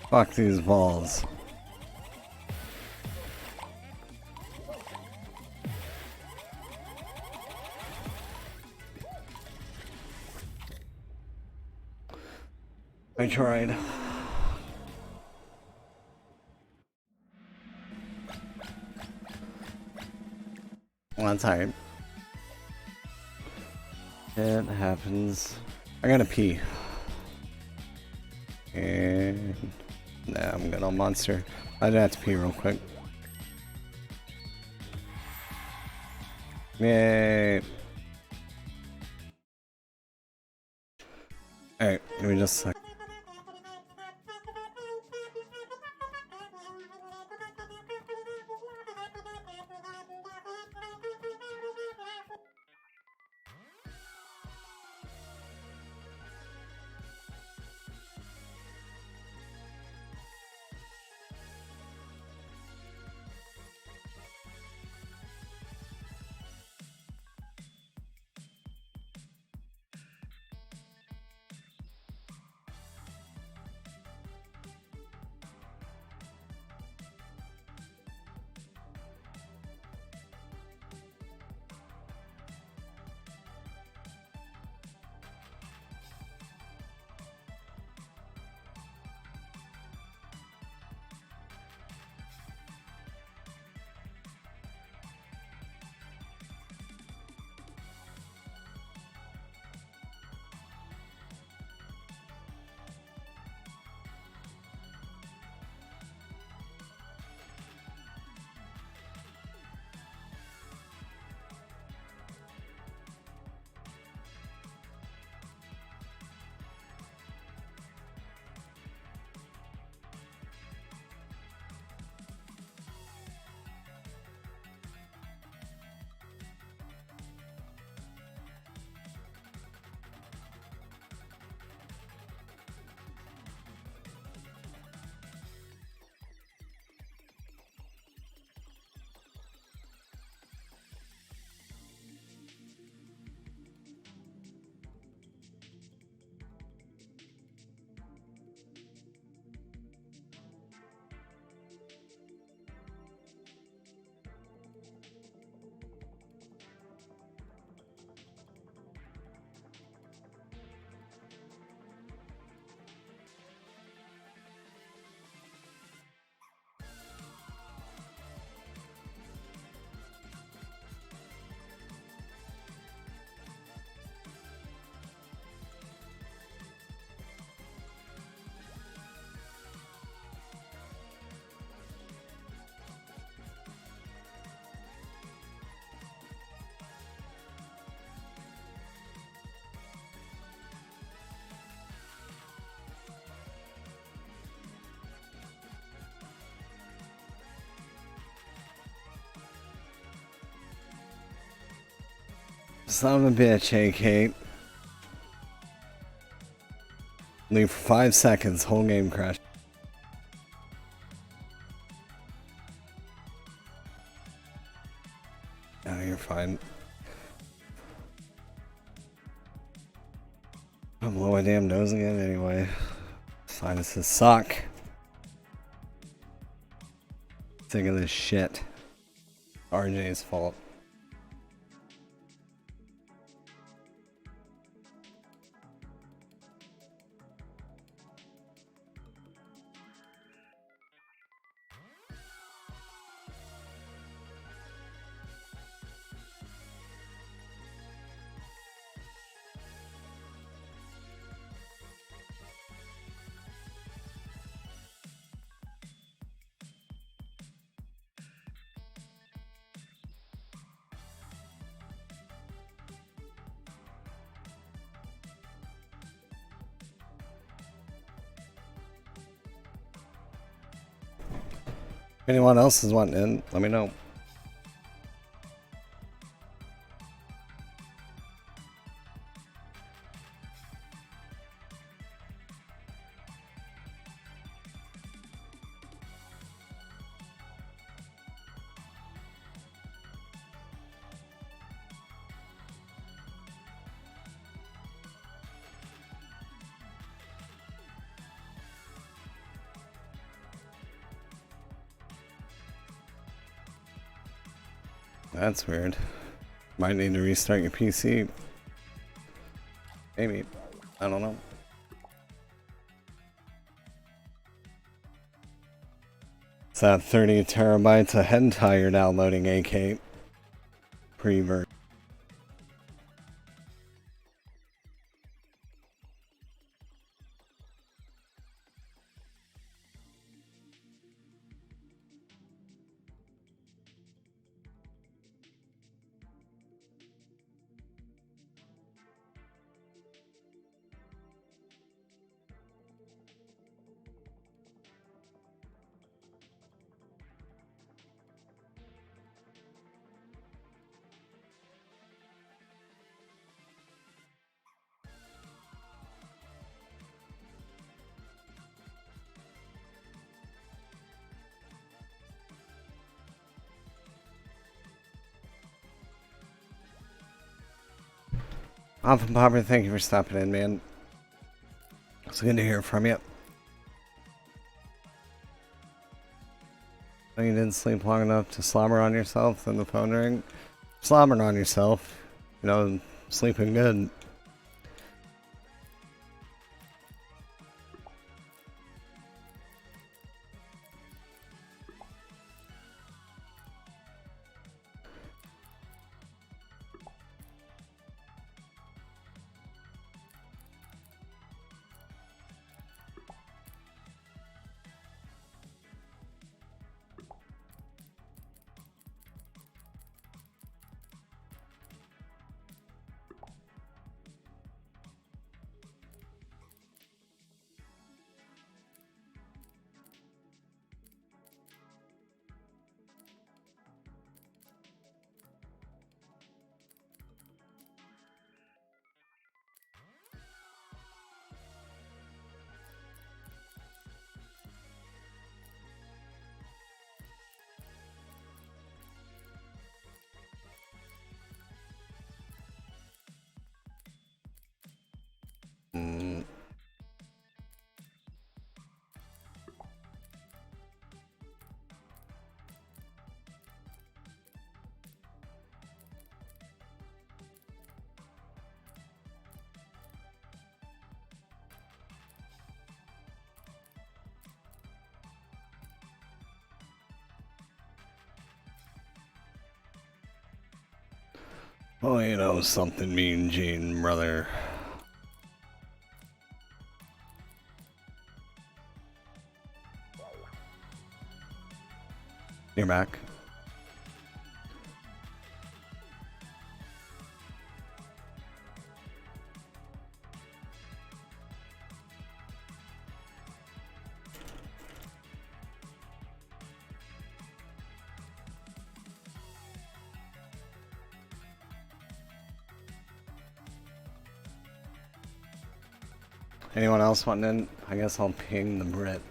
Fuck these balls. I tried. One time. It happens. I gotta pee. And nah, I'm good on monster. I just have to pee real quick. Yay. Alright, give me just a sec. Son of a bitch, AK. Leave for 5 seconds, whole game crash. Oh, you're fine. I'm blow my damn nose again anyway. Sinuses suck. Sick of this shit. RJ's fault. If anyone else is wanting in, let me know. That's weird. Might need to restart your PC. Maybe. I don't know. It's that 30 terabytes of hentai you're downloading, AK. Pre-version. Alpha Popper, thank you for stopping in, man. It's good to hear from you. You didn't sleep long enough to slobber on yourself in the phone ring? Slobbering on yourself, you know, sleeping good. Oh, you know something, Mean Gene, brother. You're back. Anyone else wanting in? I guess I'll ping the Brit.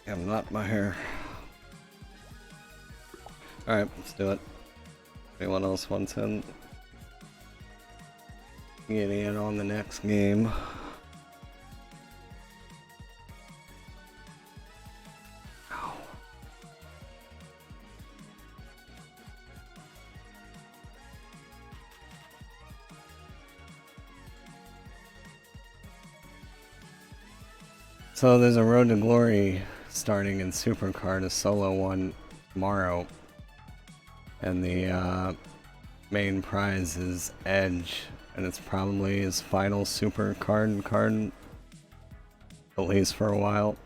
I'm not my hair. Alright, let's do it. Anyone else wants in? Getting in on the next game. So there's a Road to Glory starting in Supercard, a solo one tomorrow. And the main prize is Edge, and it's probably his final Supercard card, at least for a while.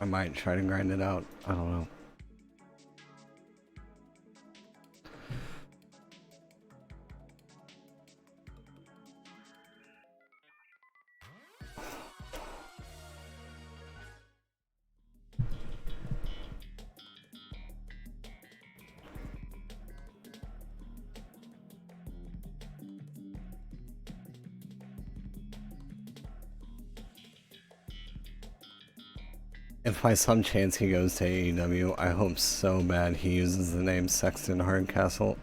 I might try to grind it out, I don't know. If by some chance he goes to AEW, I hope so bad he uses the name Sexton Hardcastle.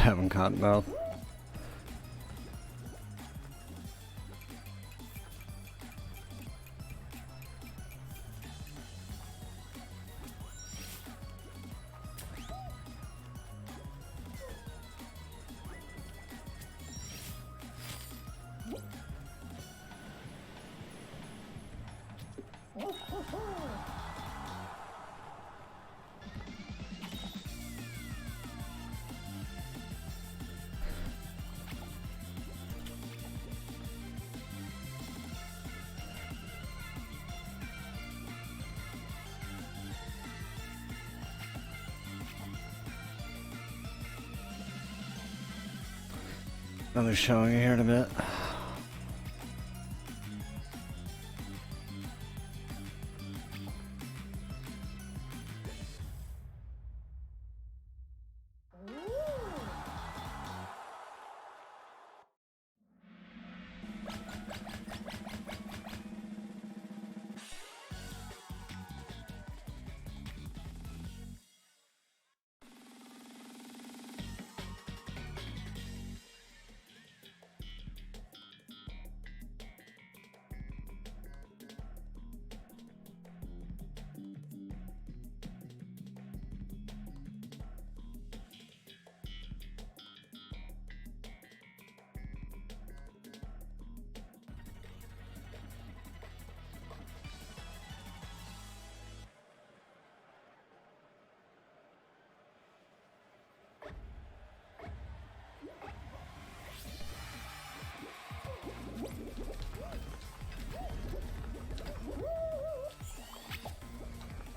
Haven't caught both. Another showing here in a bit.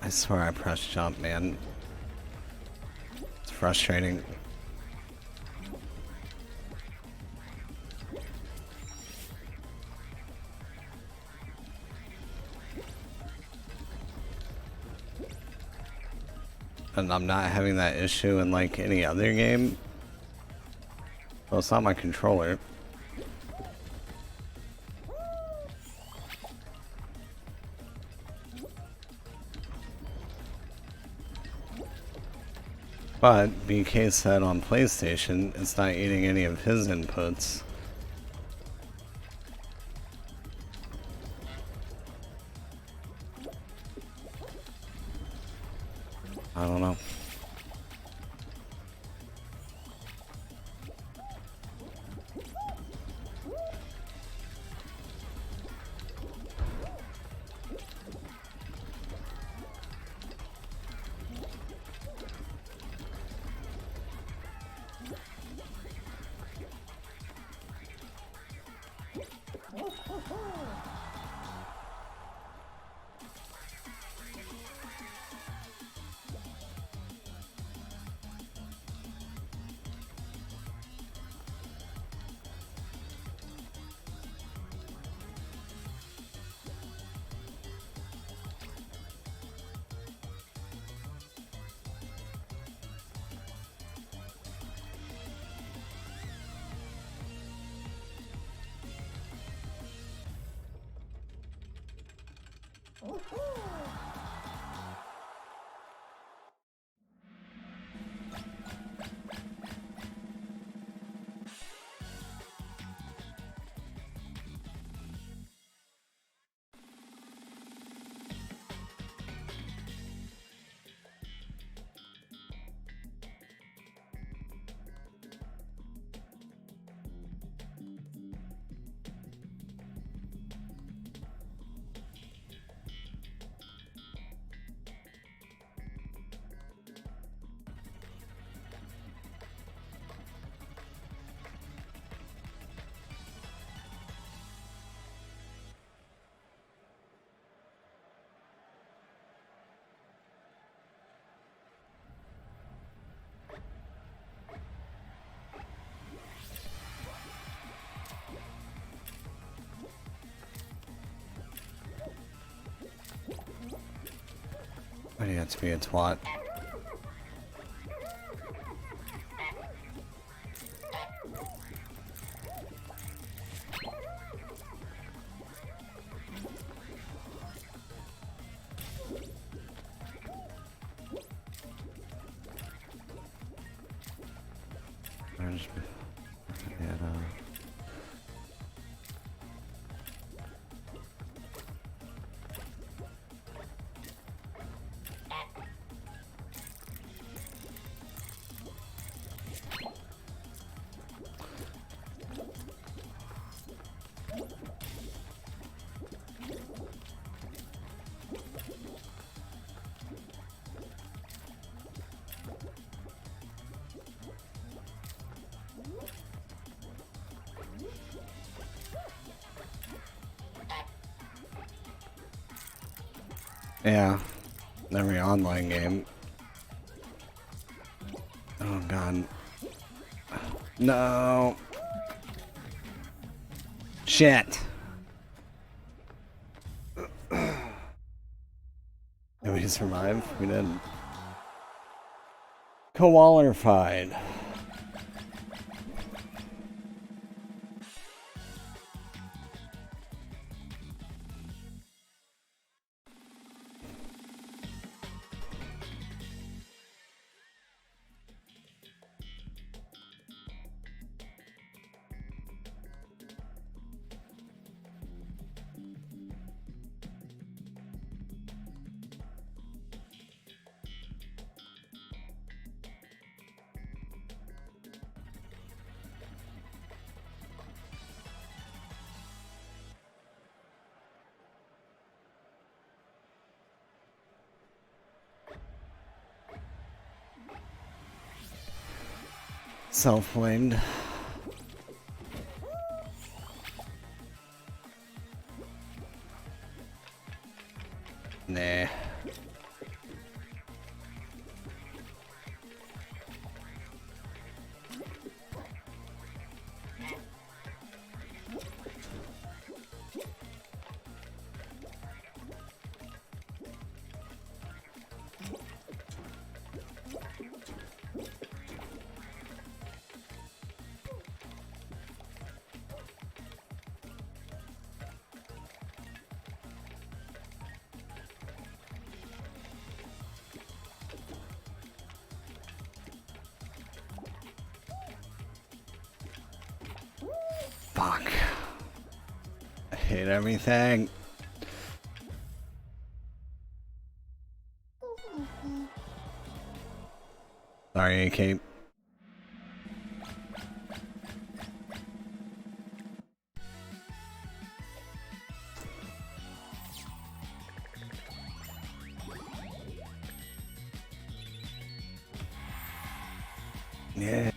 I swear I pressed jump, man. frustrating. And I'm not having that issue in like any other game. Well, it's not my controller. But BK said on PlayStation, it's not eating any of his inputs. I don't know. Why do you have to be a twat? Yeah, every online game. Oh god. No. Shit. Did we survive? We didn't. Qualified. Self-blamed. Nah. Fuck. I hate everything. Sorry, AK. Yeah.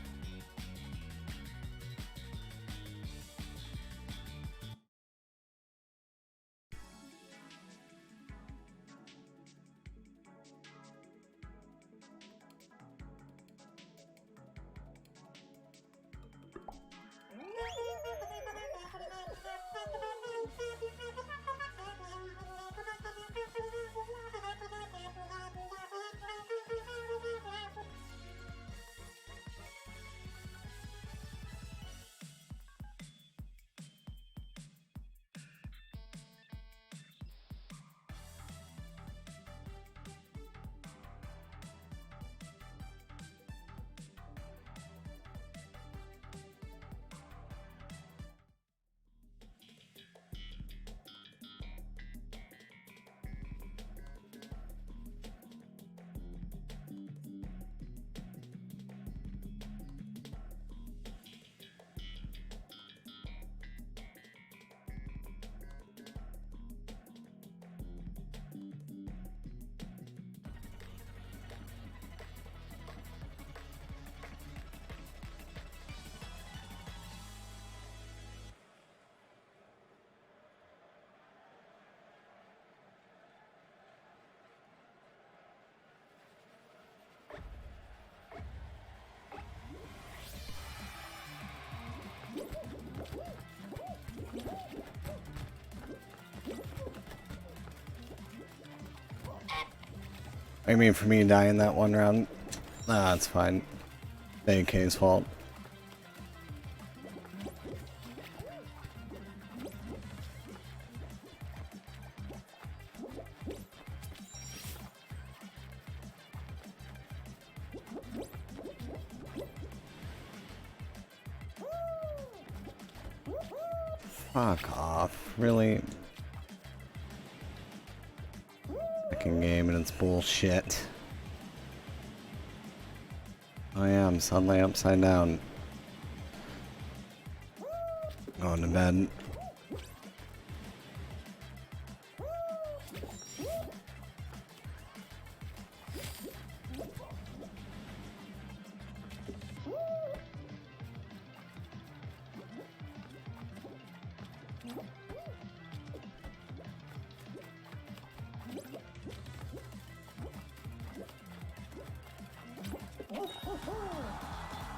I mean, for me to die in that one round, nah, it's fine. AK's fault. Fuck off, really? Second game and it's bullshit. Oh yeah, I'm suddenly upside down. Going to bed.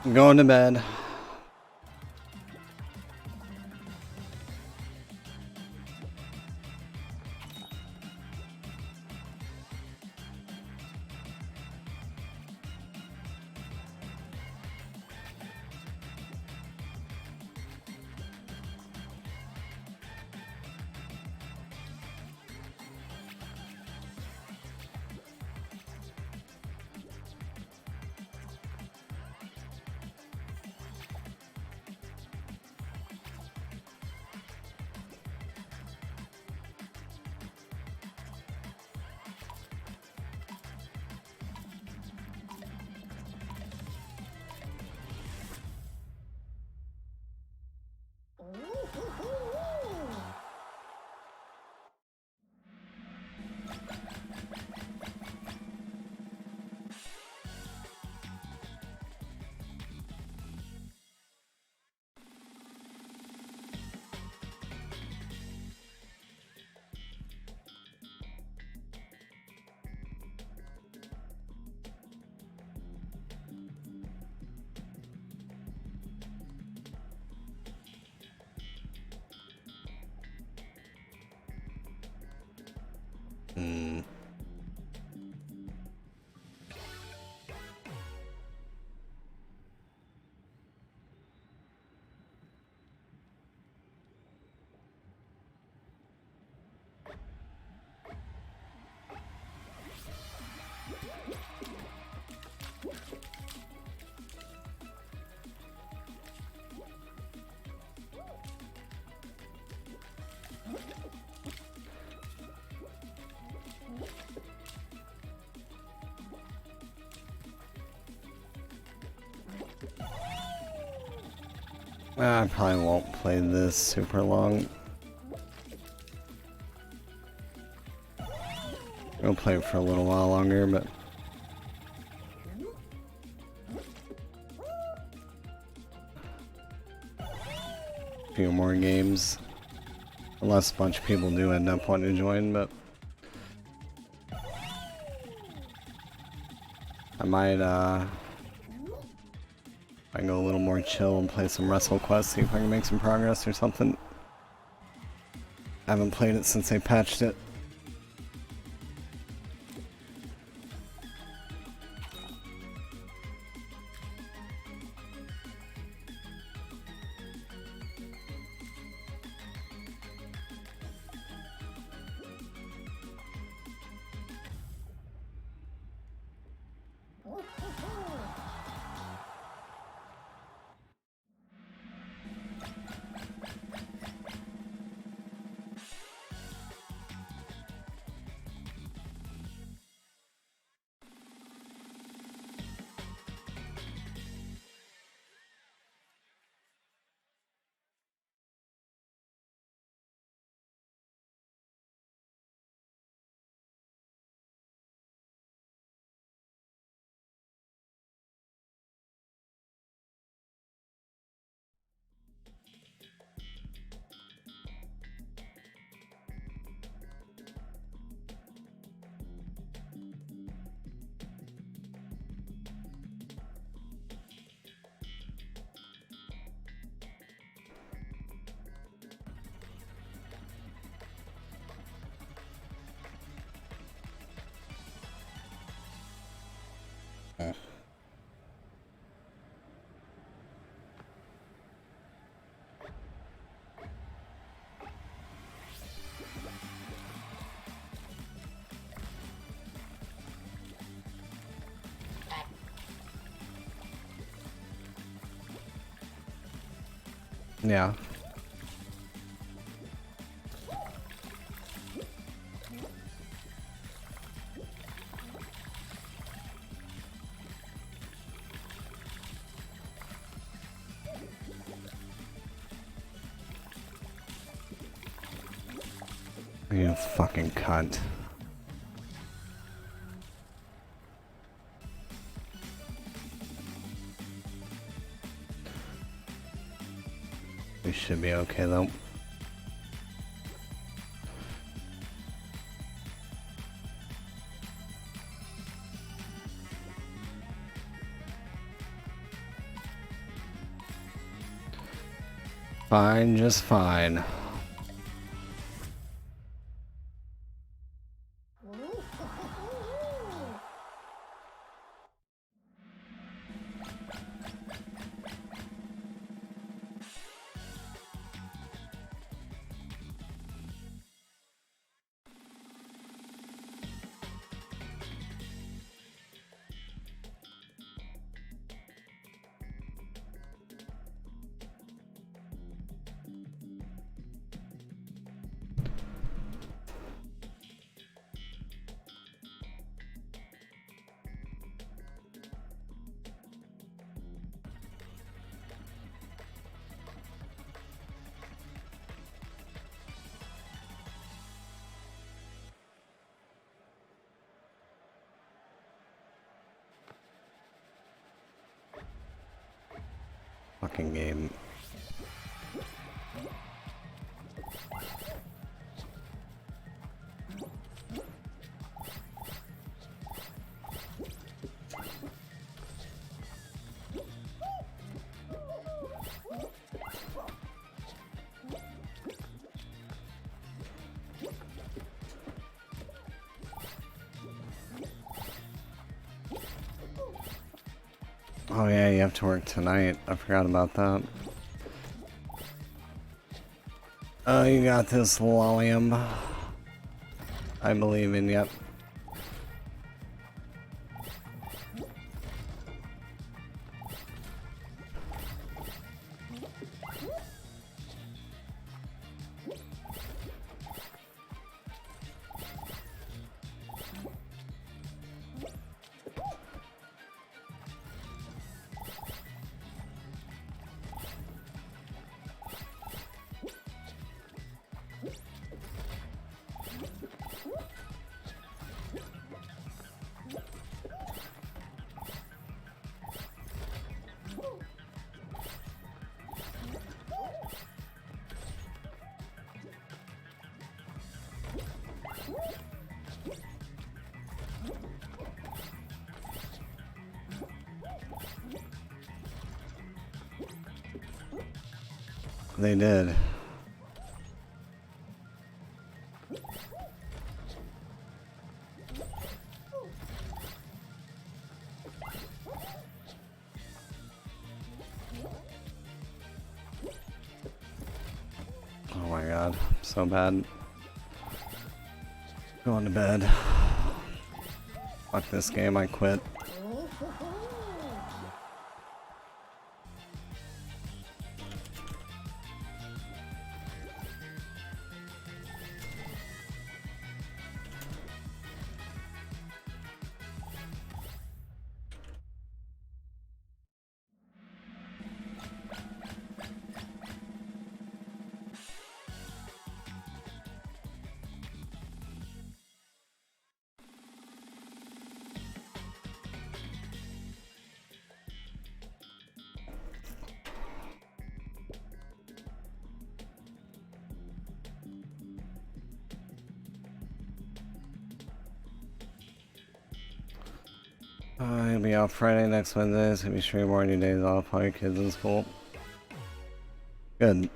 I'm going to bed. I probably won't play this super long. I'll play it for a little while longer, but a few more games. Unless a bunch of people do end up wanting to join, but I might go a little more chill and play some WrestleQuest, see if I can make some progress or something. I haven't played it since they patched it. Yeah. You fucking cunt. We should be okay though. Fine, just fine. Fucking game. Oh yeah, you have to work tonight. I forgot about that. Oh, you got this, Lolium. I believe in you. They did. Oh my god, so bad. Going to bed. Fuck this game, I quit. He'll be out Friday, next Wednesday, so he'll be streaming more any days off. All your kids in school. Good.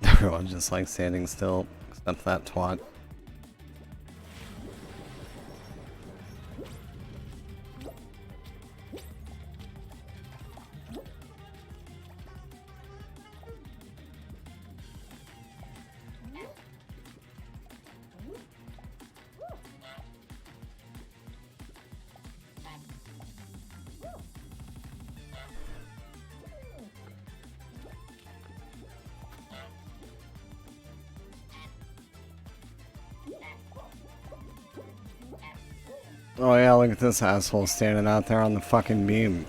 Everyone just like standing still, except that twat. Oh yeah, look at this asshole standing out there on the fucking beam.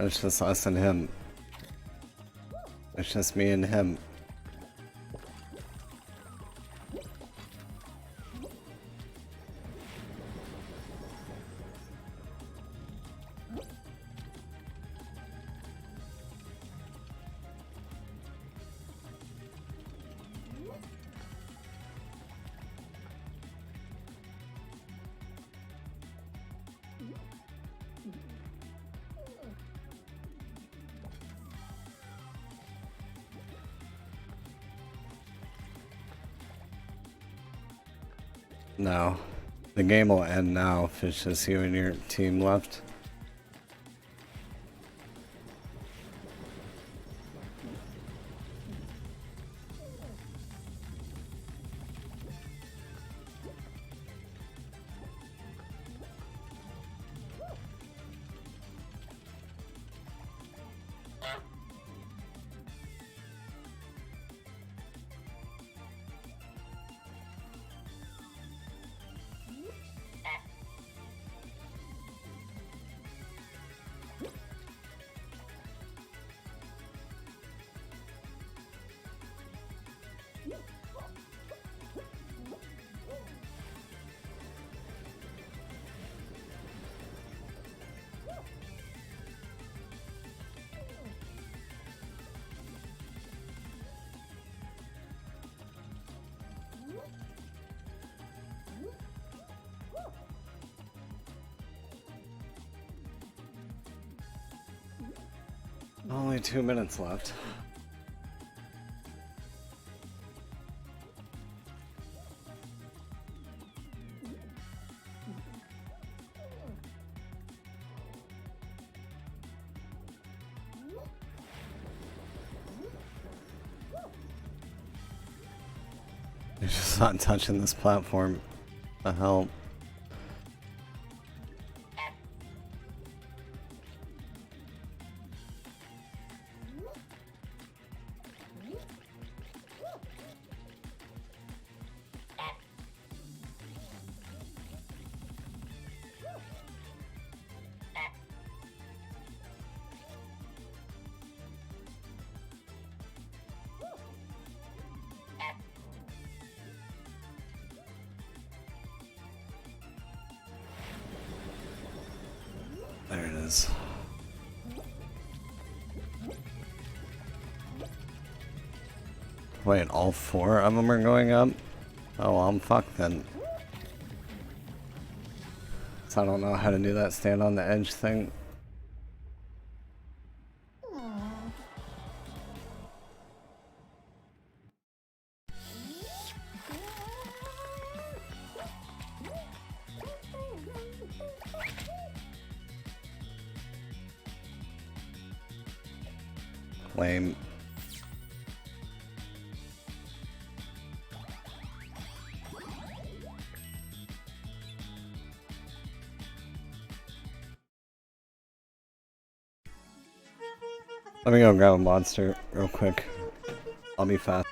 It's just us and him. It's just me and him. No. The game will end now if it's just you and your team left. Only 2 minutes left. You're just not touching this platform. The hell? is. Wait, all 4 of them are going up? Oh, well, I'm fucked then. So I don't know how to do that stand on the edge thing. Lame. Let me go grab a monster real quick. I'll be fast.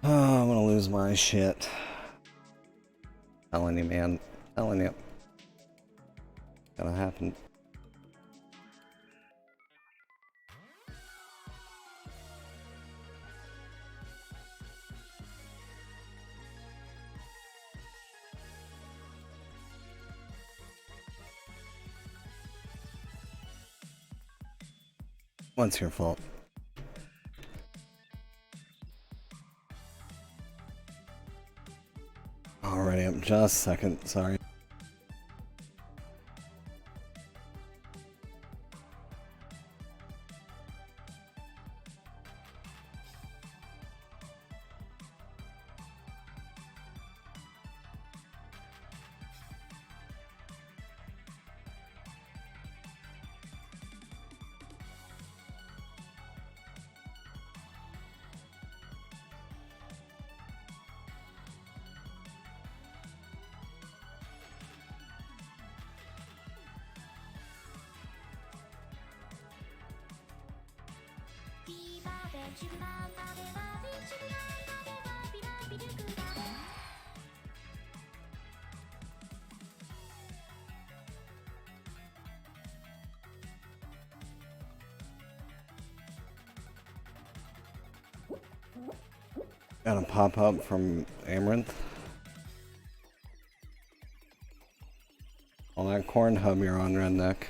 Oh, I'm gonna lose my shit. Telling you, man. Telling you. Gonna happen. What's your fault? Alrighty, I'm just a second, sorry. Got a pop-up from Amaranth. All that corn hub you're on, redneck.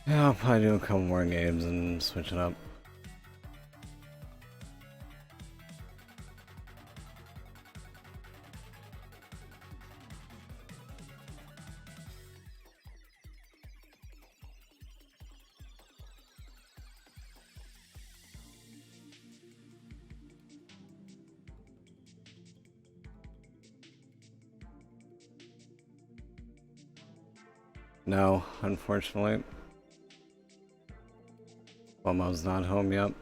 Yeah, I'll probably do a couple more games and switch it up. No, unfortunately. Momo's not home yet.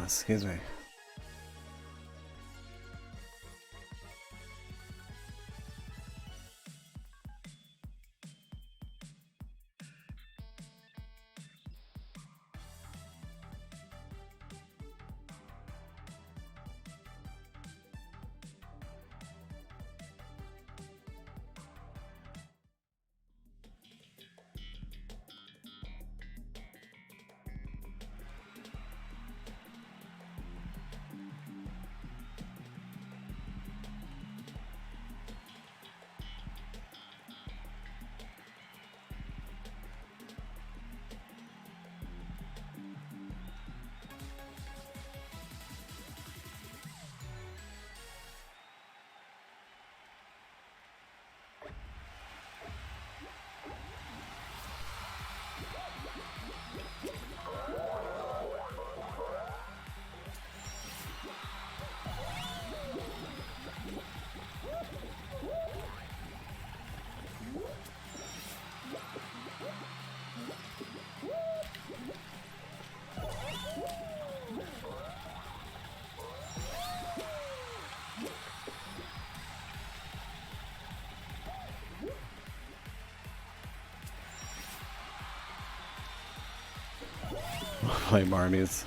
Excuse me. play Barbies.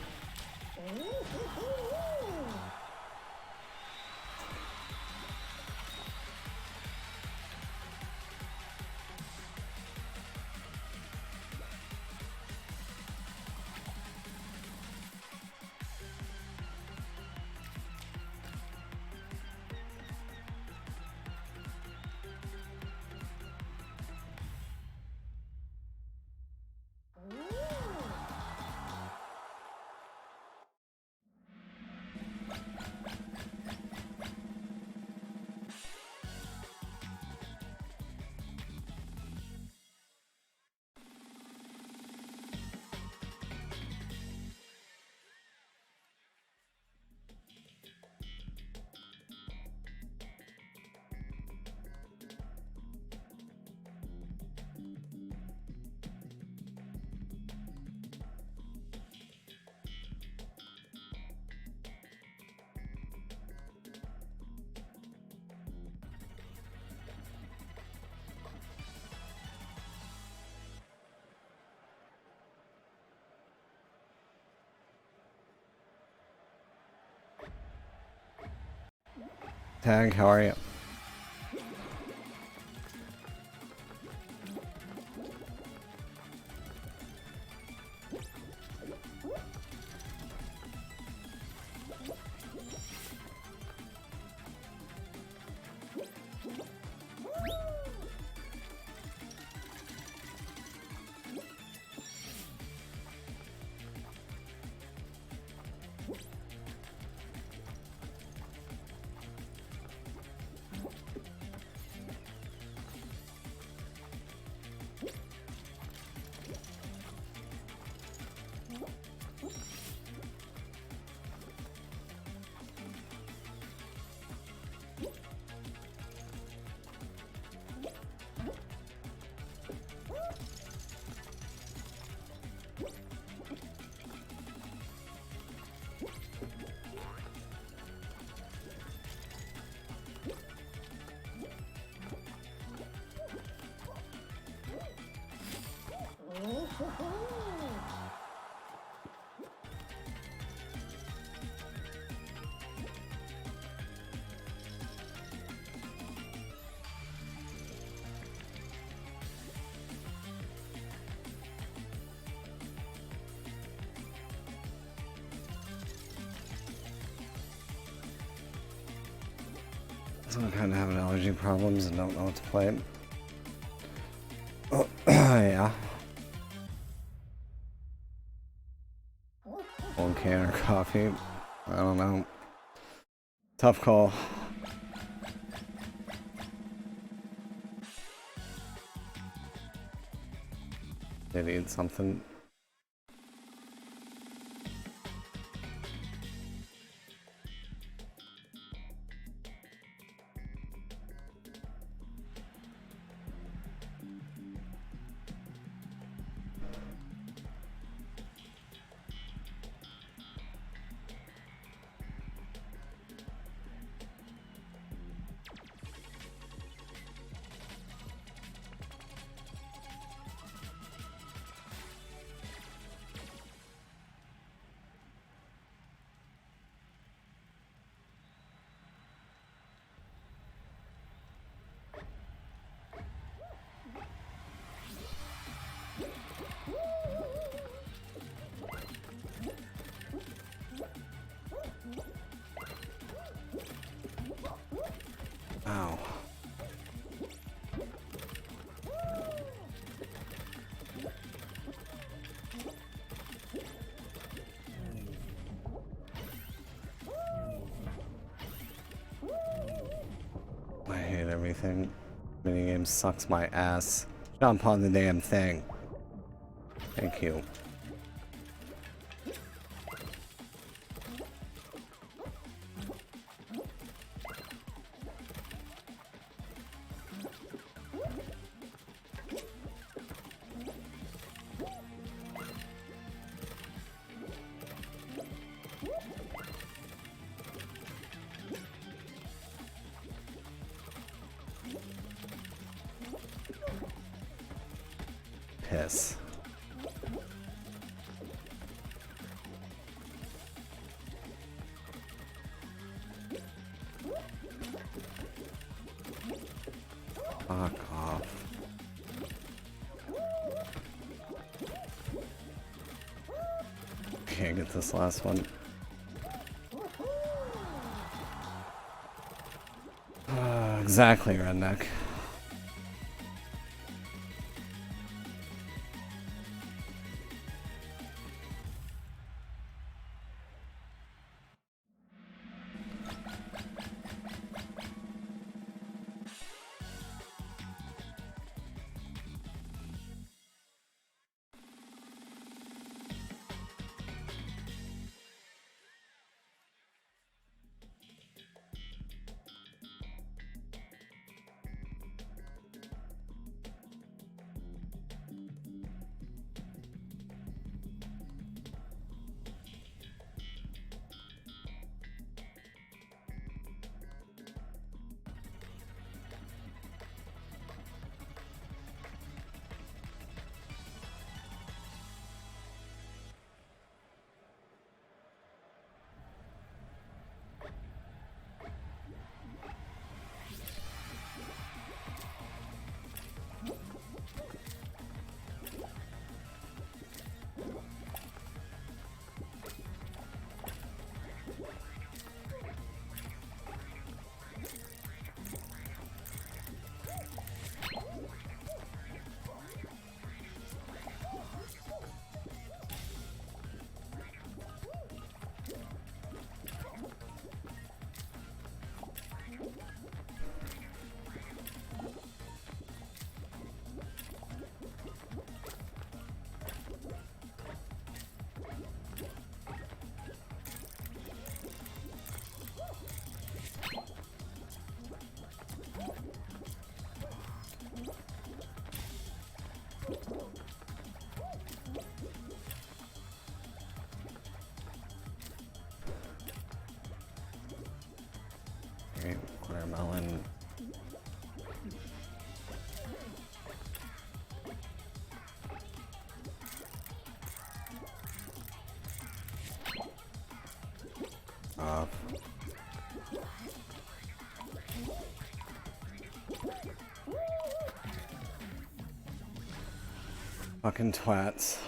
Tag, how are you? So I'm kind of having allergy problems and don't know what to play. Oh, yeah. Old can or coffee. I don't know. Tough call. They need something. Ow. I hate everything. Minigame sucks my ass. Jump on the damn thing. Thank you. Piss. Fuck off. Can't get this last one. Exactly, redneck. Okay, watermelon. Off. Fucking twats.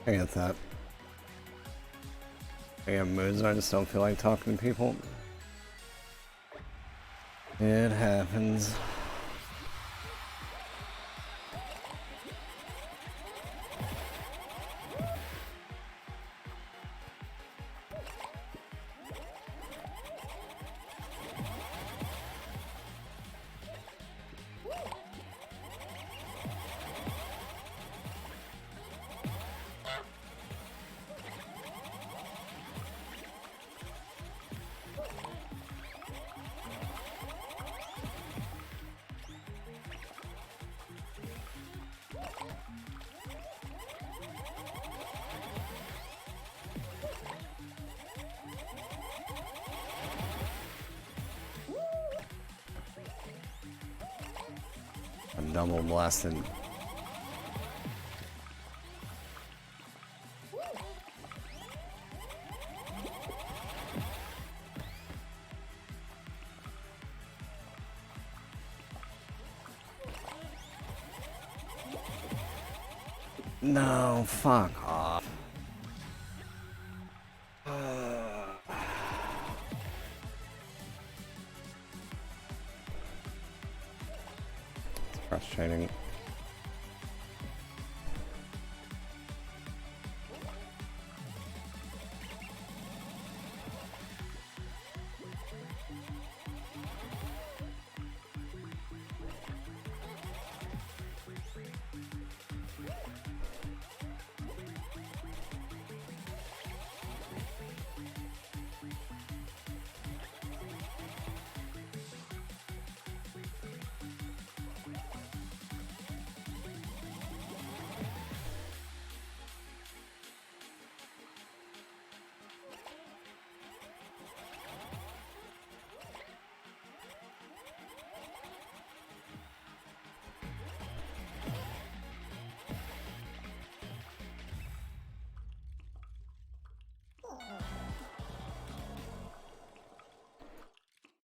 I get that. I have moods and I just don't feel like talking to people. It happens. I'm double blasted. No, fuck off. It's frustrating.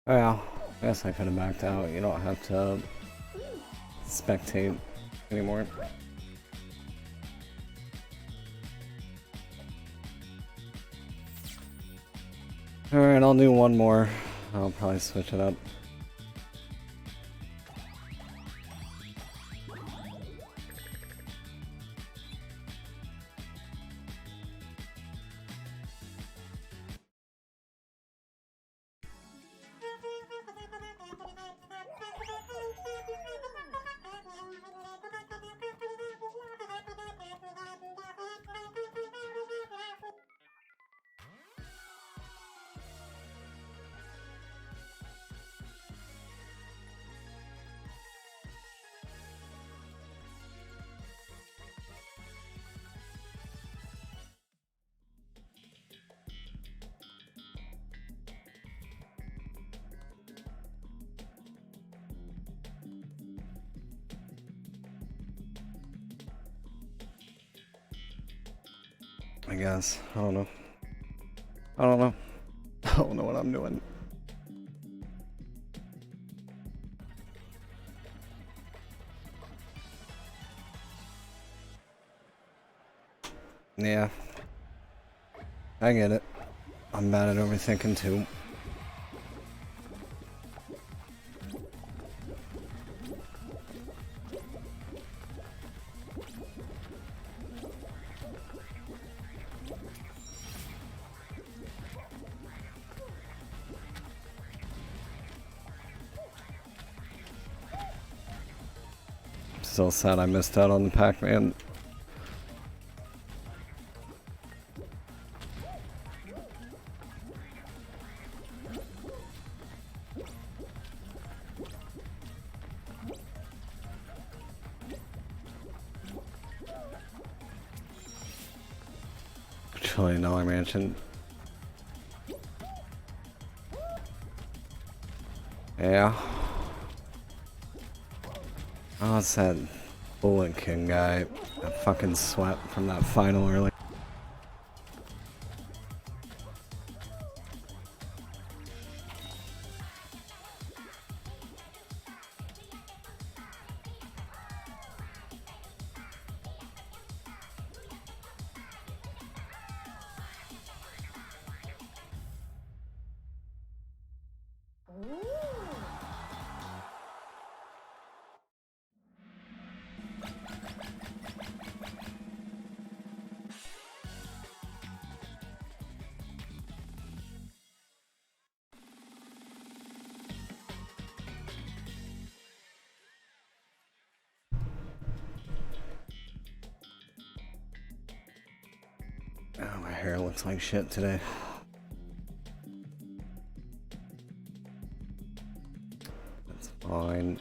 Well, I guess I could have backed out. You don't have to spectate anymore. Alright, I'll do one more. I'll probably switch it up. I guess. I don't know. I don't know. I don't know what I'm doing. Yeah. I get it. I'm bad at overthinking too. Still sad I missed out on the Pac-Man. $1 trillion mansion. Yeah. Oh, it's that Bullet King guy. That fucking swept from that final early. Oh, my hair looks like shit today. That's fine.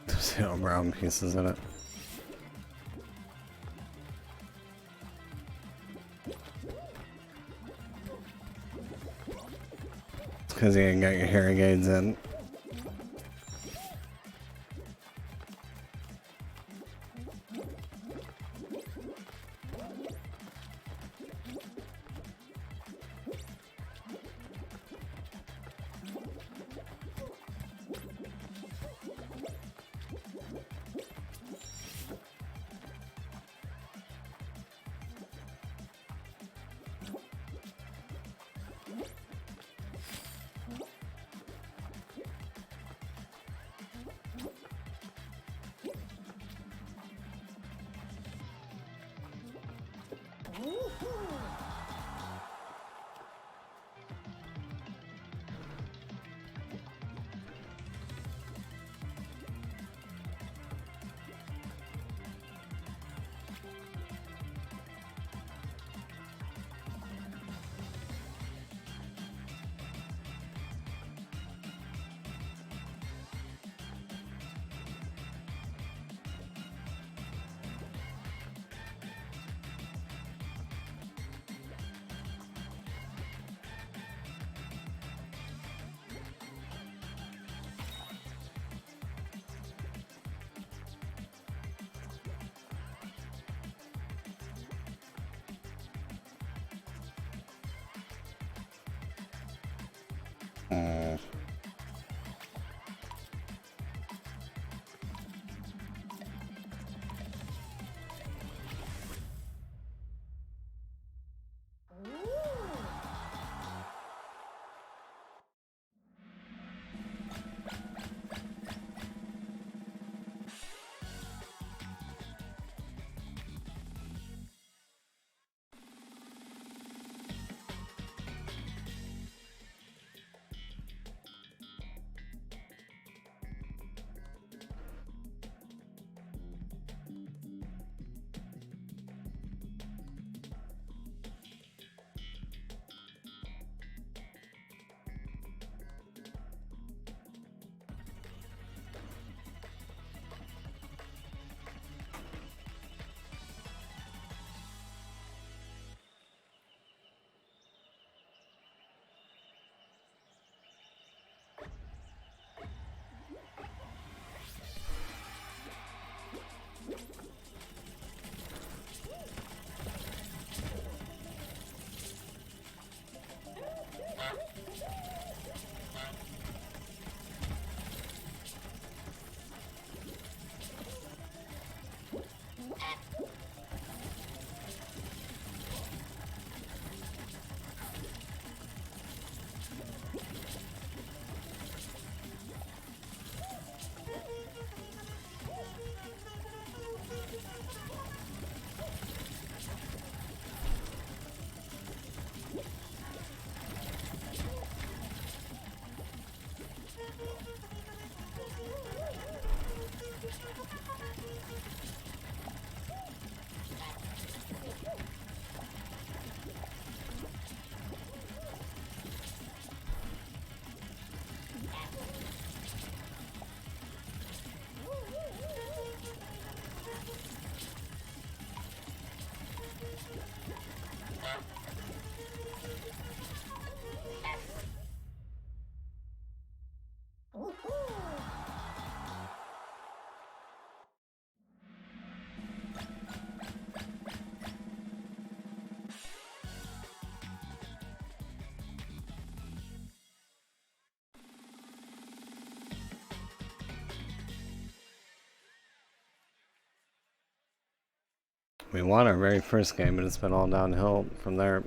There's no brown pieces in it. It's because you ain't got your hearing aids in. We won our very first game, but it's been all downhill from there.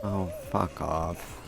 Oh, fuck off.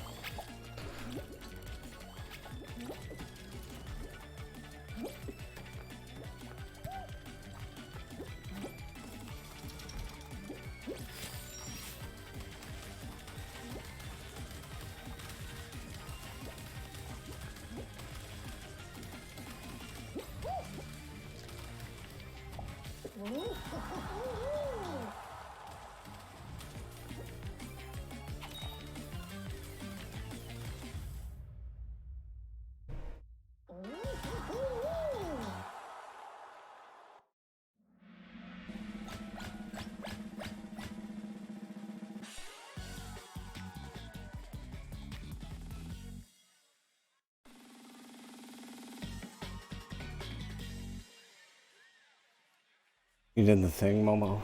You did the thing, Momo.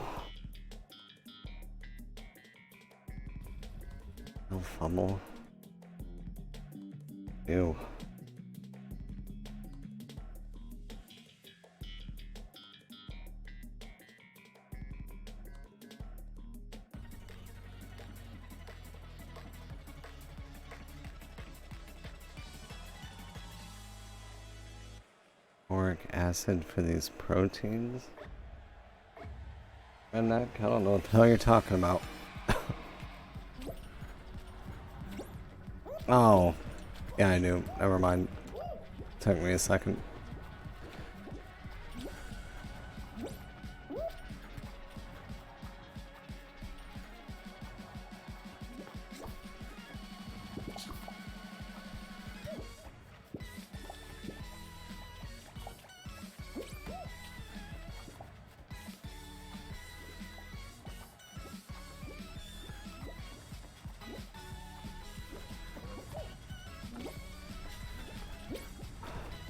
No fumble. Ew. Boric acid for these proteins? Redneck? I don't know what the hell you're talking about. Oh. Yeah, I knew. Never mind. Took me a second.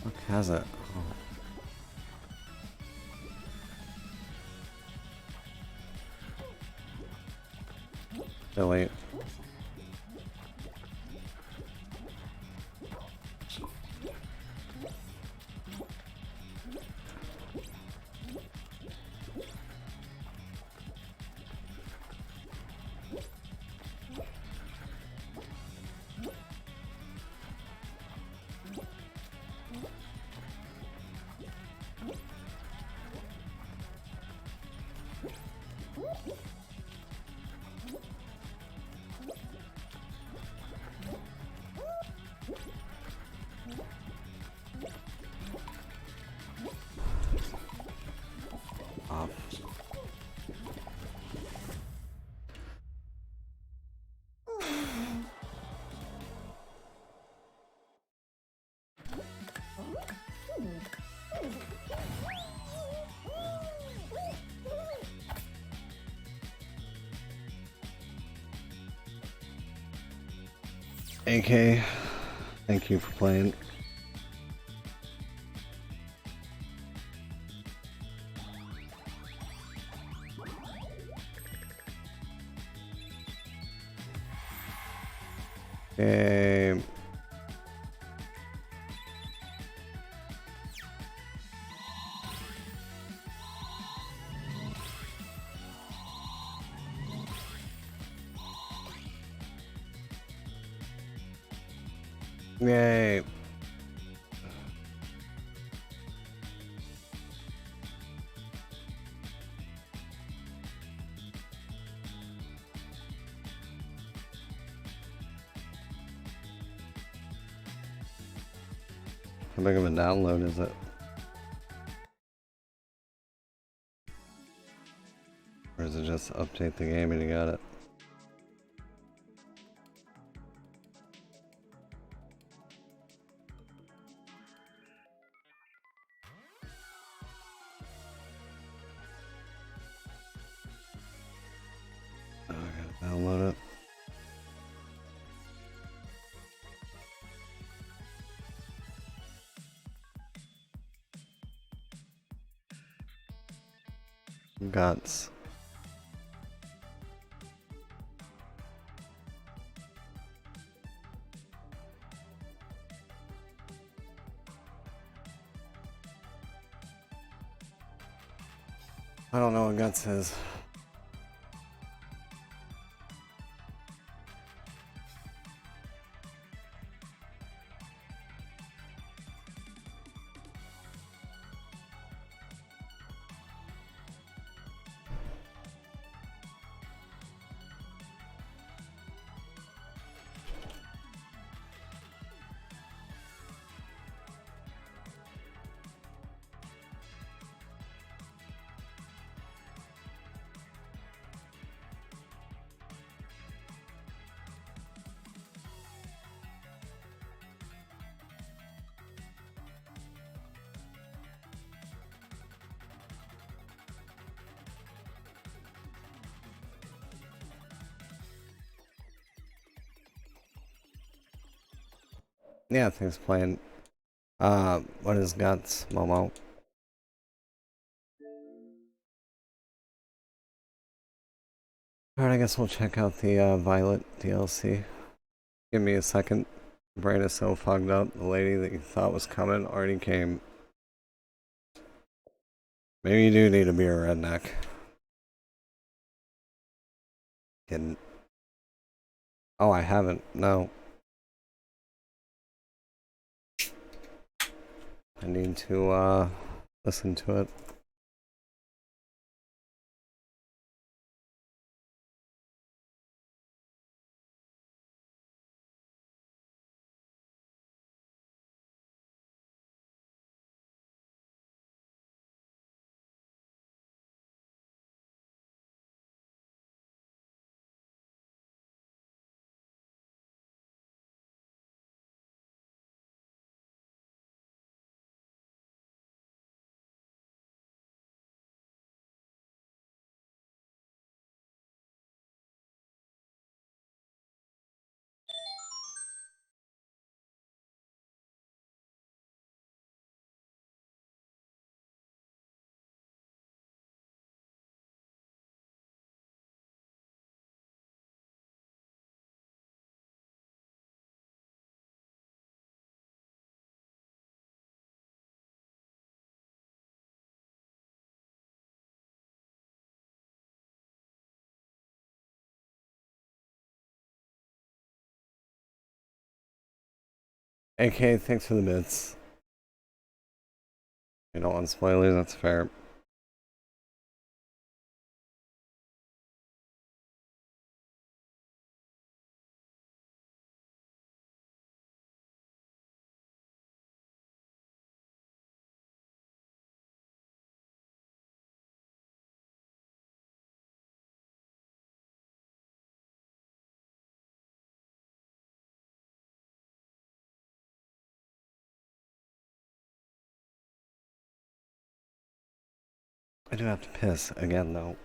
What has it? Oh. Delete. Off. AK, thank you for playing. Okay. Yay. How big of a download is it? Or is it just update the game and you got it? Oh, I gotta download it. Guts. I don't know what Guts is. Yeah, things playing. What is Guts, Momo? Alright, I guess we'll check out the Violet DLC. Give me a second. Brain is so fogged up. The lady that you thought was coming already came. Maybe you do need to be a redneck. Kidding. Oh, I haven't. No. I need to, listen to it. AK, thanks for the bits. You don't want spoilers, that's fair. I do have to piss again, though.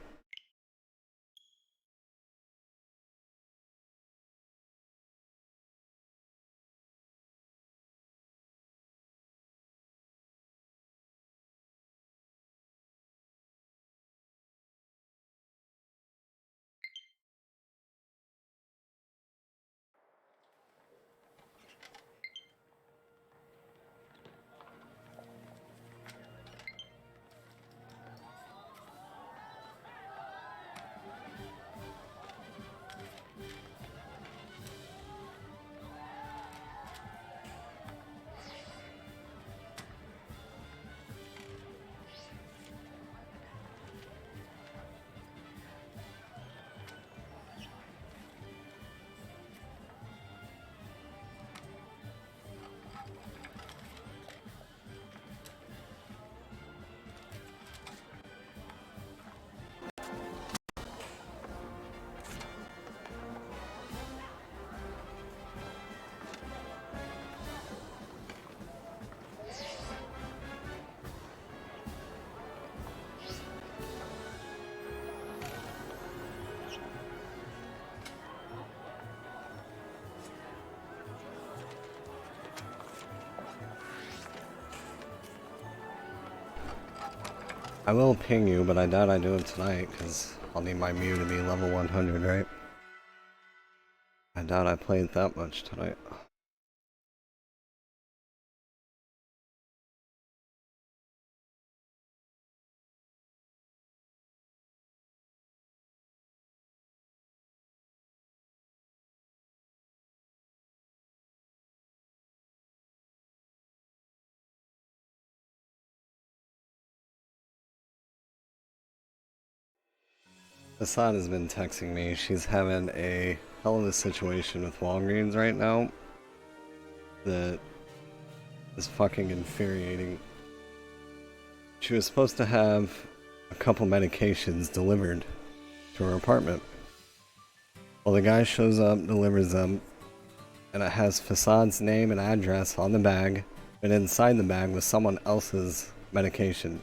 I will ping you, but I doubt I do it tonight, because I'll need my Mew to be level 100, right? I doubt I played that much tonight. Hassan has been texting me. She's having a hell of a situation with Walgreens right now that is fucking infuriating. She was supposed to have a couple medications delivered to her apartment. Well, the guy shows up, delivers them, and it has Fassad's name and address on the bag, but inside the bag was someone else's medication.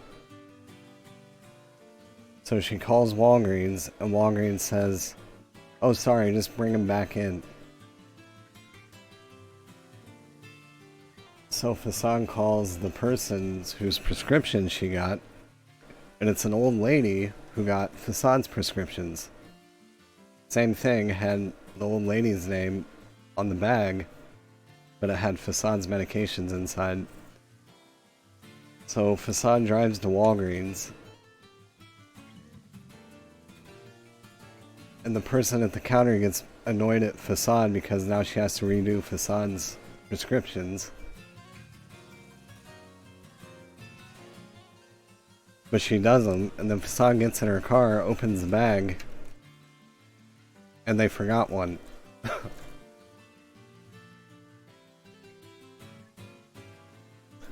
So she calls Walgreens, and Walgreens says, "Oh, sorry, just bring him back in." So Fasan calls the person whose prescription she got, and it's an old lady who got Fasad's prescriptions. Same thing, had the old lady's name on the bag, but it had Fassad's medications inside. So Fassad drives to Walgreens, and the person at the counter gets annoyed at Fassad because now she has to redo Fassad's prescriptions. But she does them, and then Fassad gets in her car, opens the bag, and they forgot one.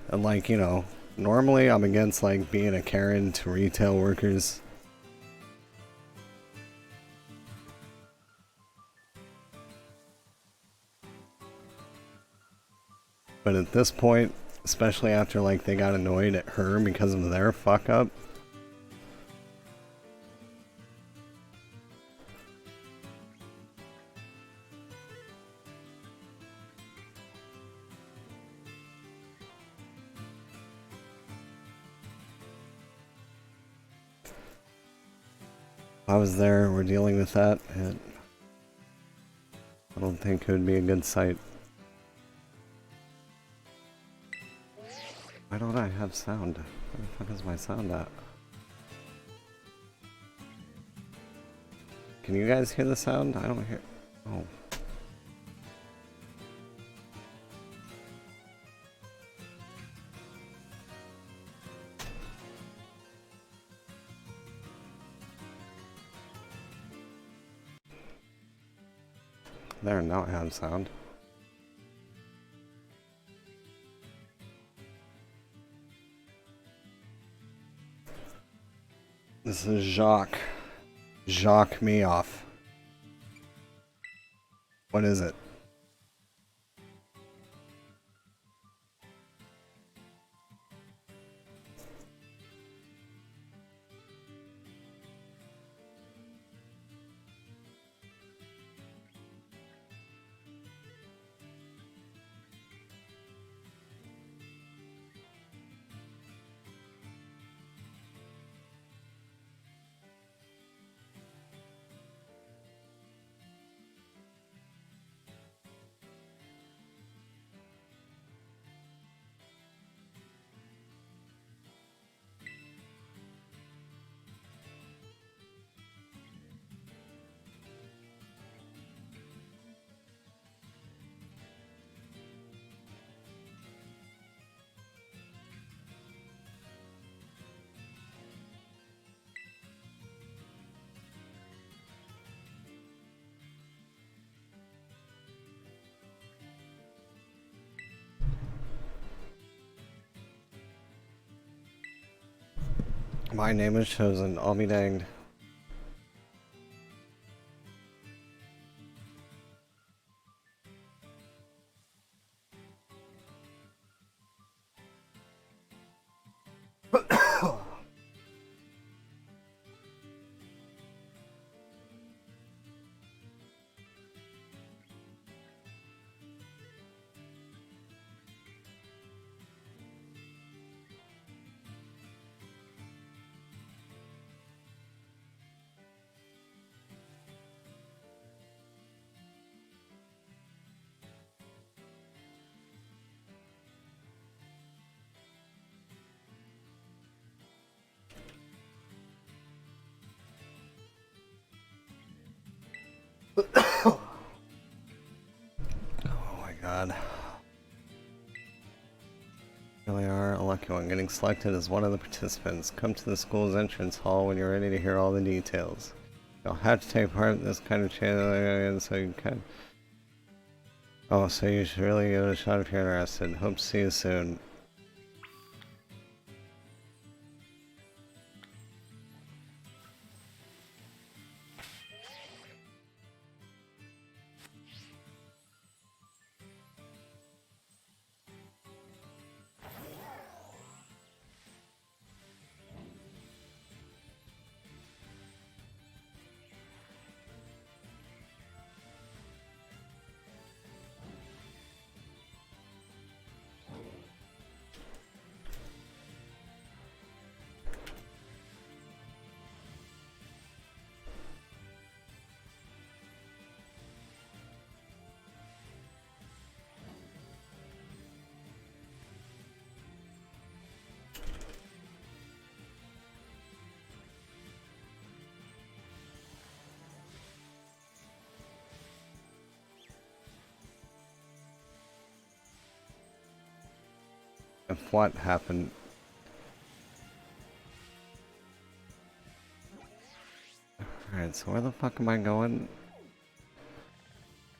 And like, you know, normally I'm against like being a Karen to retail workers. But at this point, especially after like they got annoyed at her because of their fuck up, I was there, we're dealing with that, and I don't think it would be a good sight. Why don't I have sound? Where the fuck is my sound at? Can you guys hear the sound? I don't hear... Oh. There, now I have sound. This is Jacques. Jacques me off. What is it? My name is chosen, I'll be danged. Oh my god. Really are a lucky one, getting selected as one of the participants. Come to the school's entrance hall when you're ready to hear all the details. You'll have to take part in this kind of channel, so you can... Oh, so you should really give it a shot if you're interested. Hope to see you soon. If what happened... Alright, so where the fuck am I going?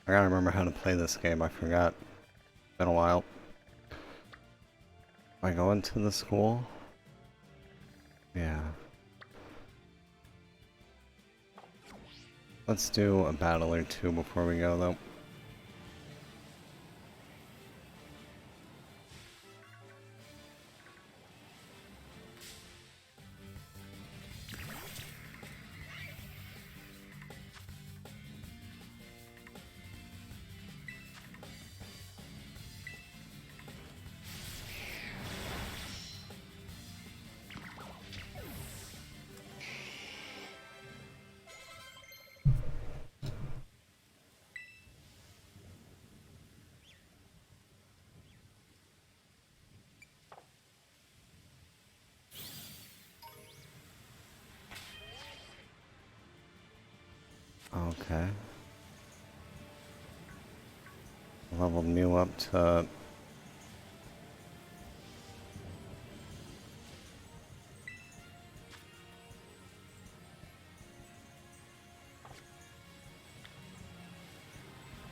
I gotta remember how to play this game, I forgot. Been a while. Am I going to the school? Yeah. Let's do a battle or two before we go, though. Okay. Leveled Mew up to...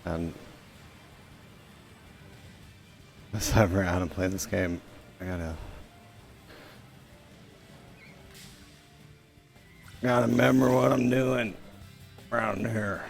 And... If I ever how to play this game, I gotta remember what I'm doing around here.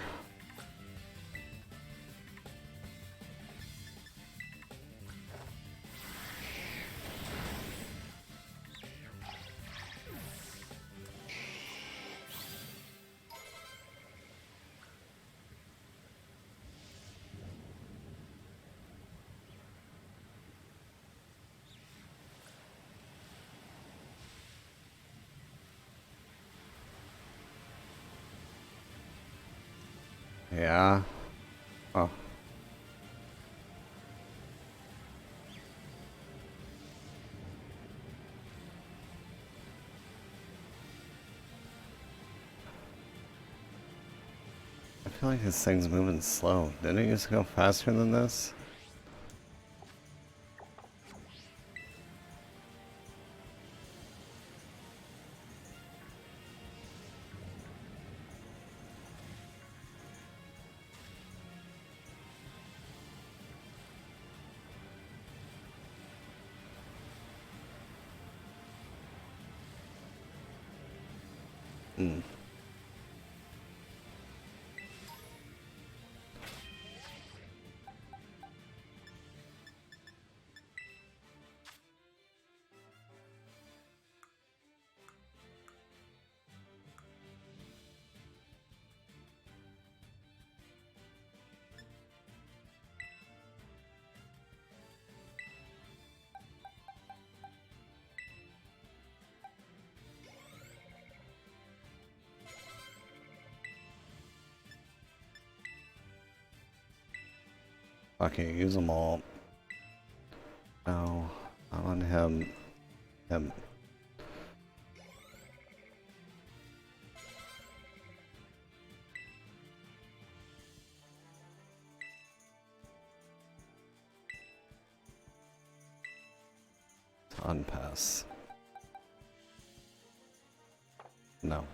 Yeah. Oh. I feel like this thing's moving slow. Didn't it used to go faster than this? Hmm. Okay, use them all. No, I want him. Him. Unpass. No.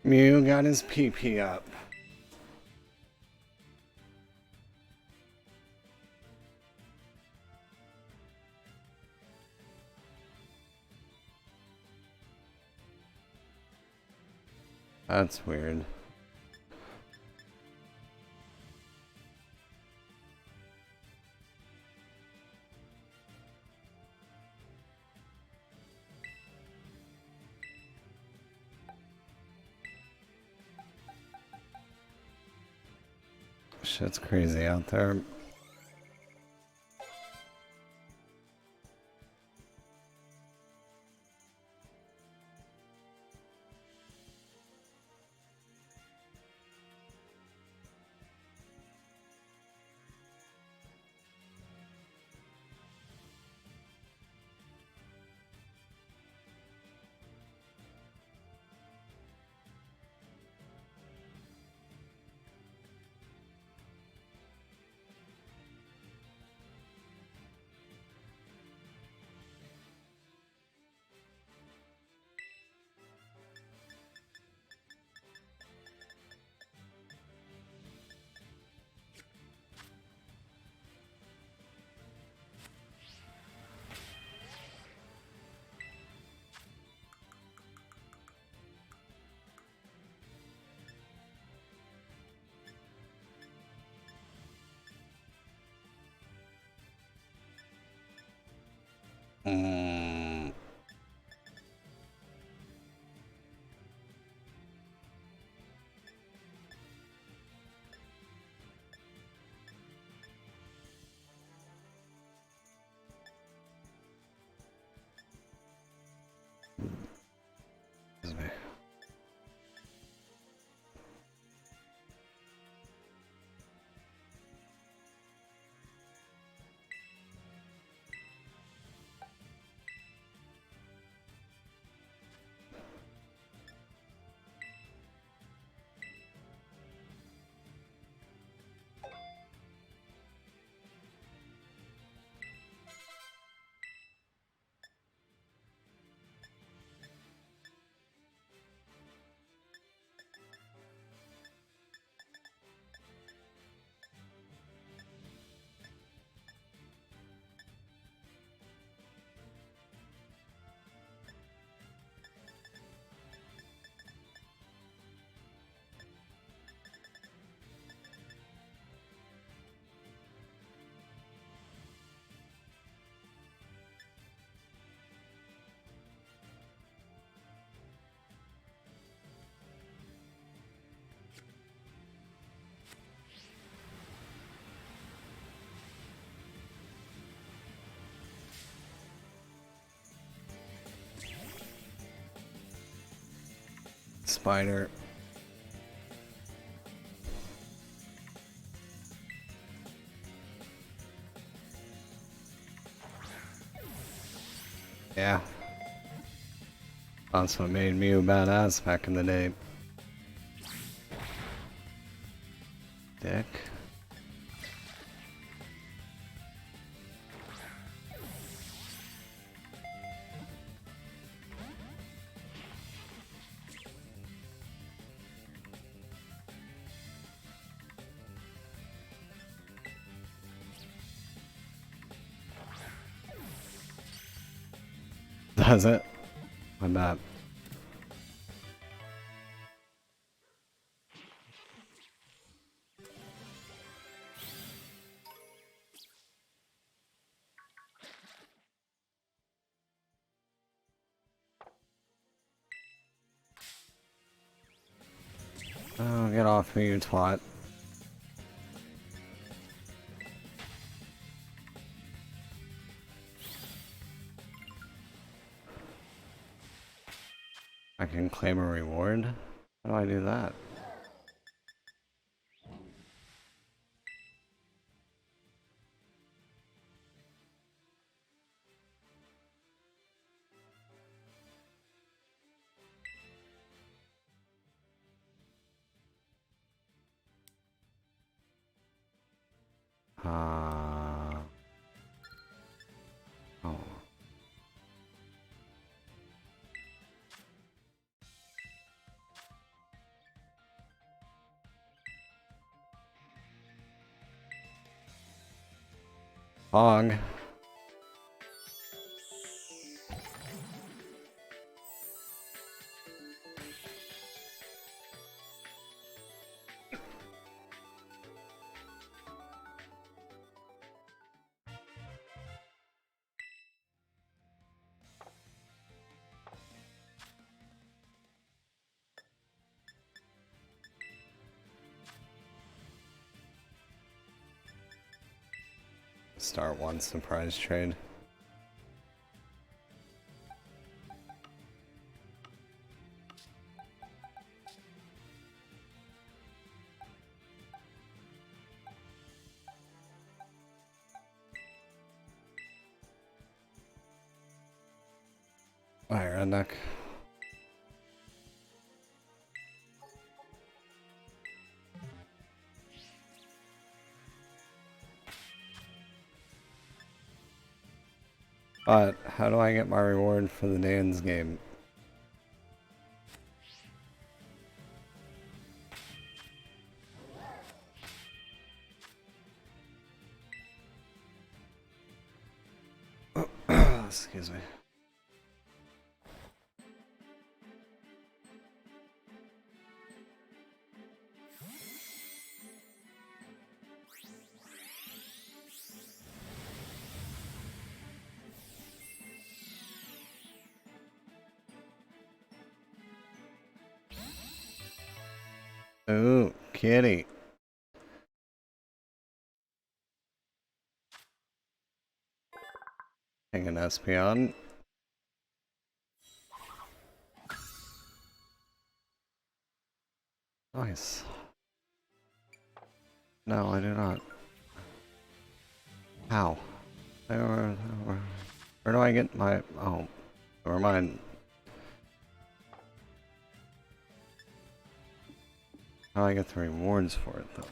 Mew got his PP up. That's weird. Shit's crazy out there. Mm. Excuse me. Spider. Yeah. That's what made me a badass back in the day. Dick. Does it? I'm not. Oh, get off me, you twat. I can claim a reward? How do I do that? Oh. Hog. Start one surprise trade. Alright, redneck. But how do I get my reward for the Dan's game? Excuse me. Ooh, kitty. Hang an Espeon. Nice. No, I do not. How? Where do I get my... Oh, never mind. How do I get the rewards for it, though?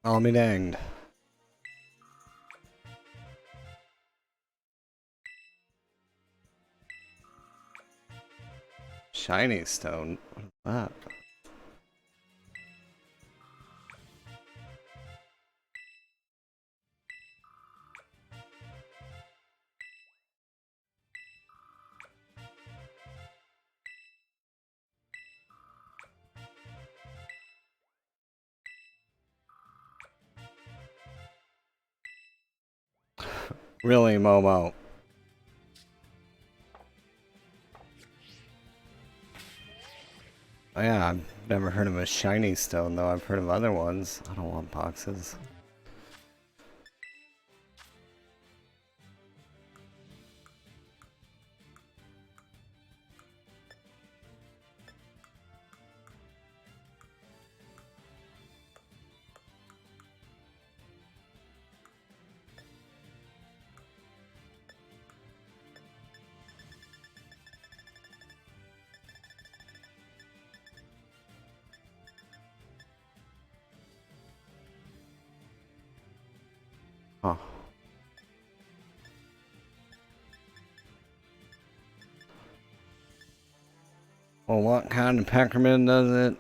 I'll be danged. Shiny stone? What is that? Really, Momo? Oh yeah, I've never heard of a shiny stone, though. I've heard of other ones. I don't want boxes. Huh. Well, what kind of Peckerman does it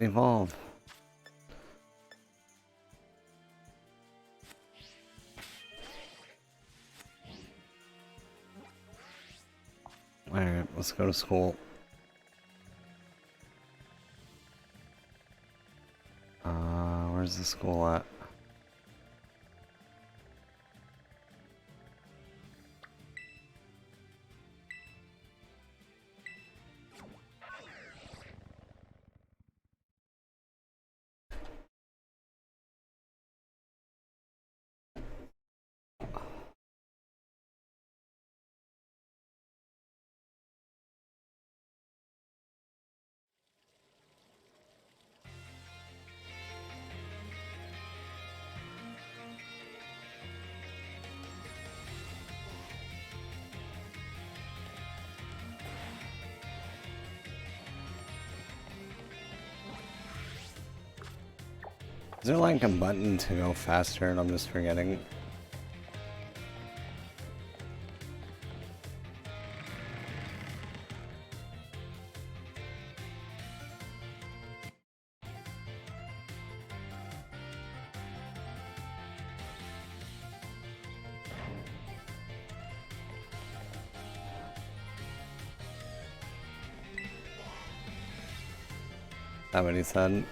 evolve? Alright, let's go to school. Where's the school at? Is there like a button to go faster and I'm just forgetting? That what he said?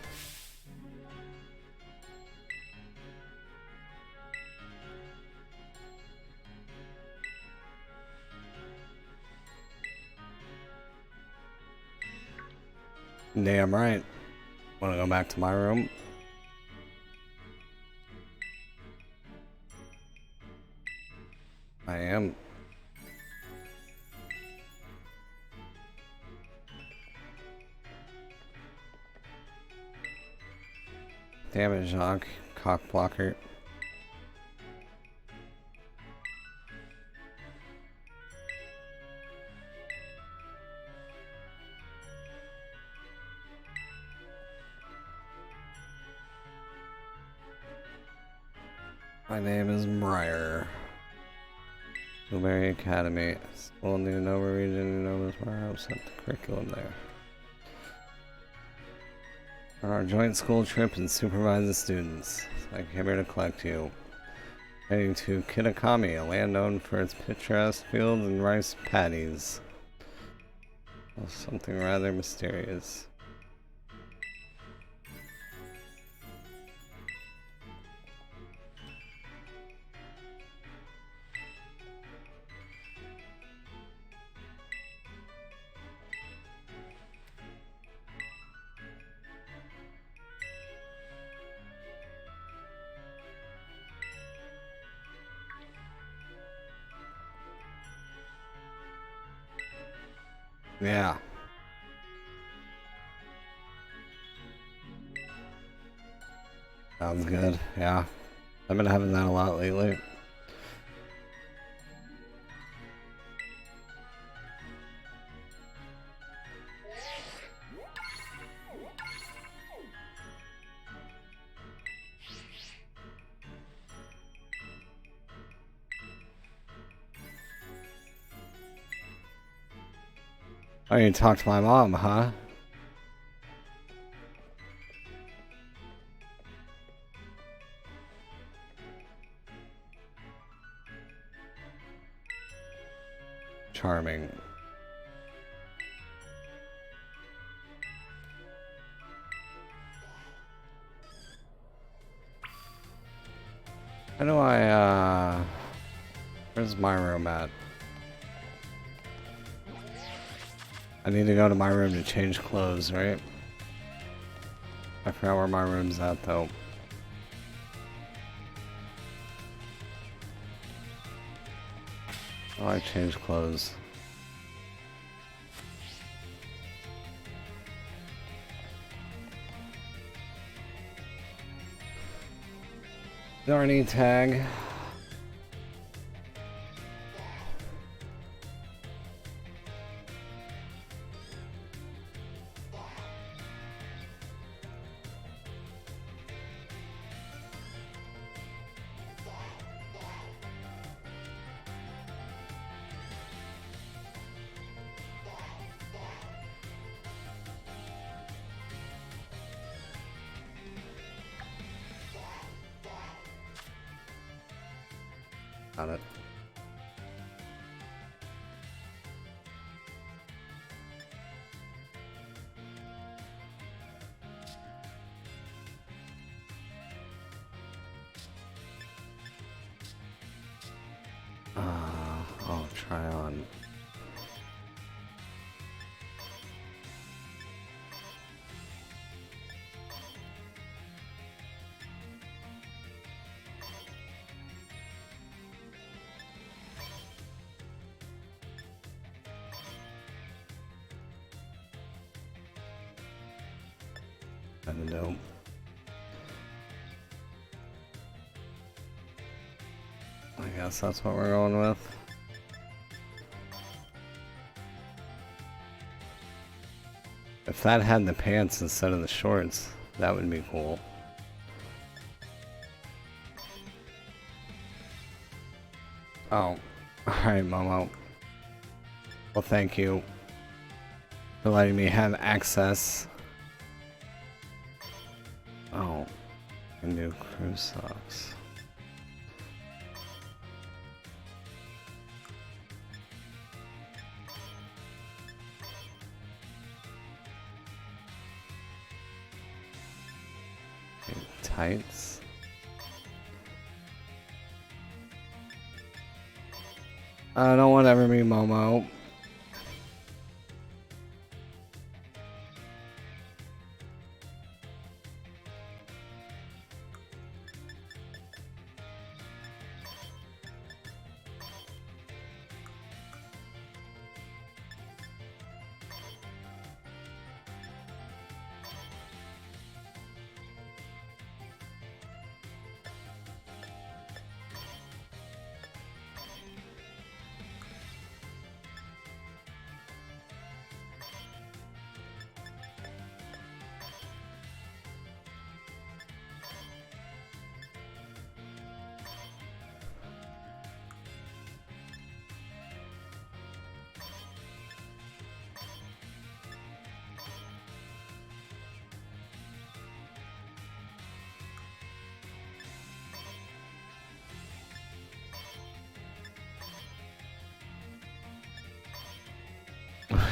Damn right. Wanna go back to my room? I am. Damn it, Jacques. Cock blocker. My name is Briar. Blueberry Academy. School in the Nova region. Nova's warehouse. Set the curriculum there. On our joint school trip and supervise the students. I came here to collect you. Heading to Kitakami, a land known for its picturesque fields and rice paddies. Well, something rather mysterious. Yeah. Sounds good. Yeah. I've been having that a lot lately. Oh, you talked to my mom, huh? Charming. How do I, where's my room at? I need to go to my room to change clothes, right? I forgot where my room's at, though. Oh, I changed clothes. Darny tag. Got it. I'll try on. I don't know. I guess that's what we're going with. If that had the pants instead of the shorts, that would be cool. Oh, alright, Momo. Well, thank you for letting me have access. Oh, and new crew socks. Okay, tights. Don't whatever me, Momo.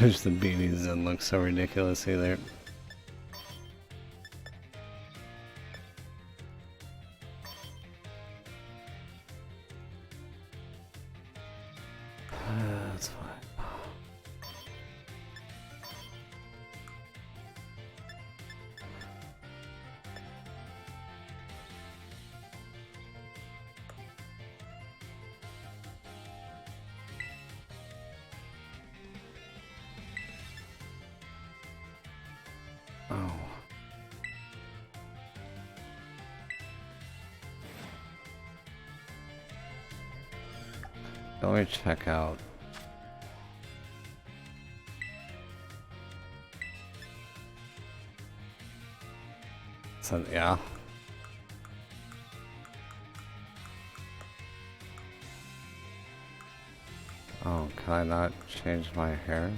wish the beanies didn't look so ridiculous either. That's fine. Oh. Let me check out. So, yeah. Oh, can I not change my hair?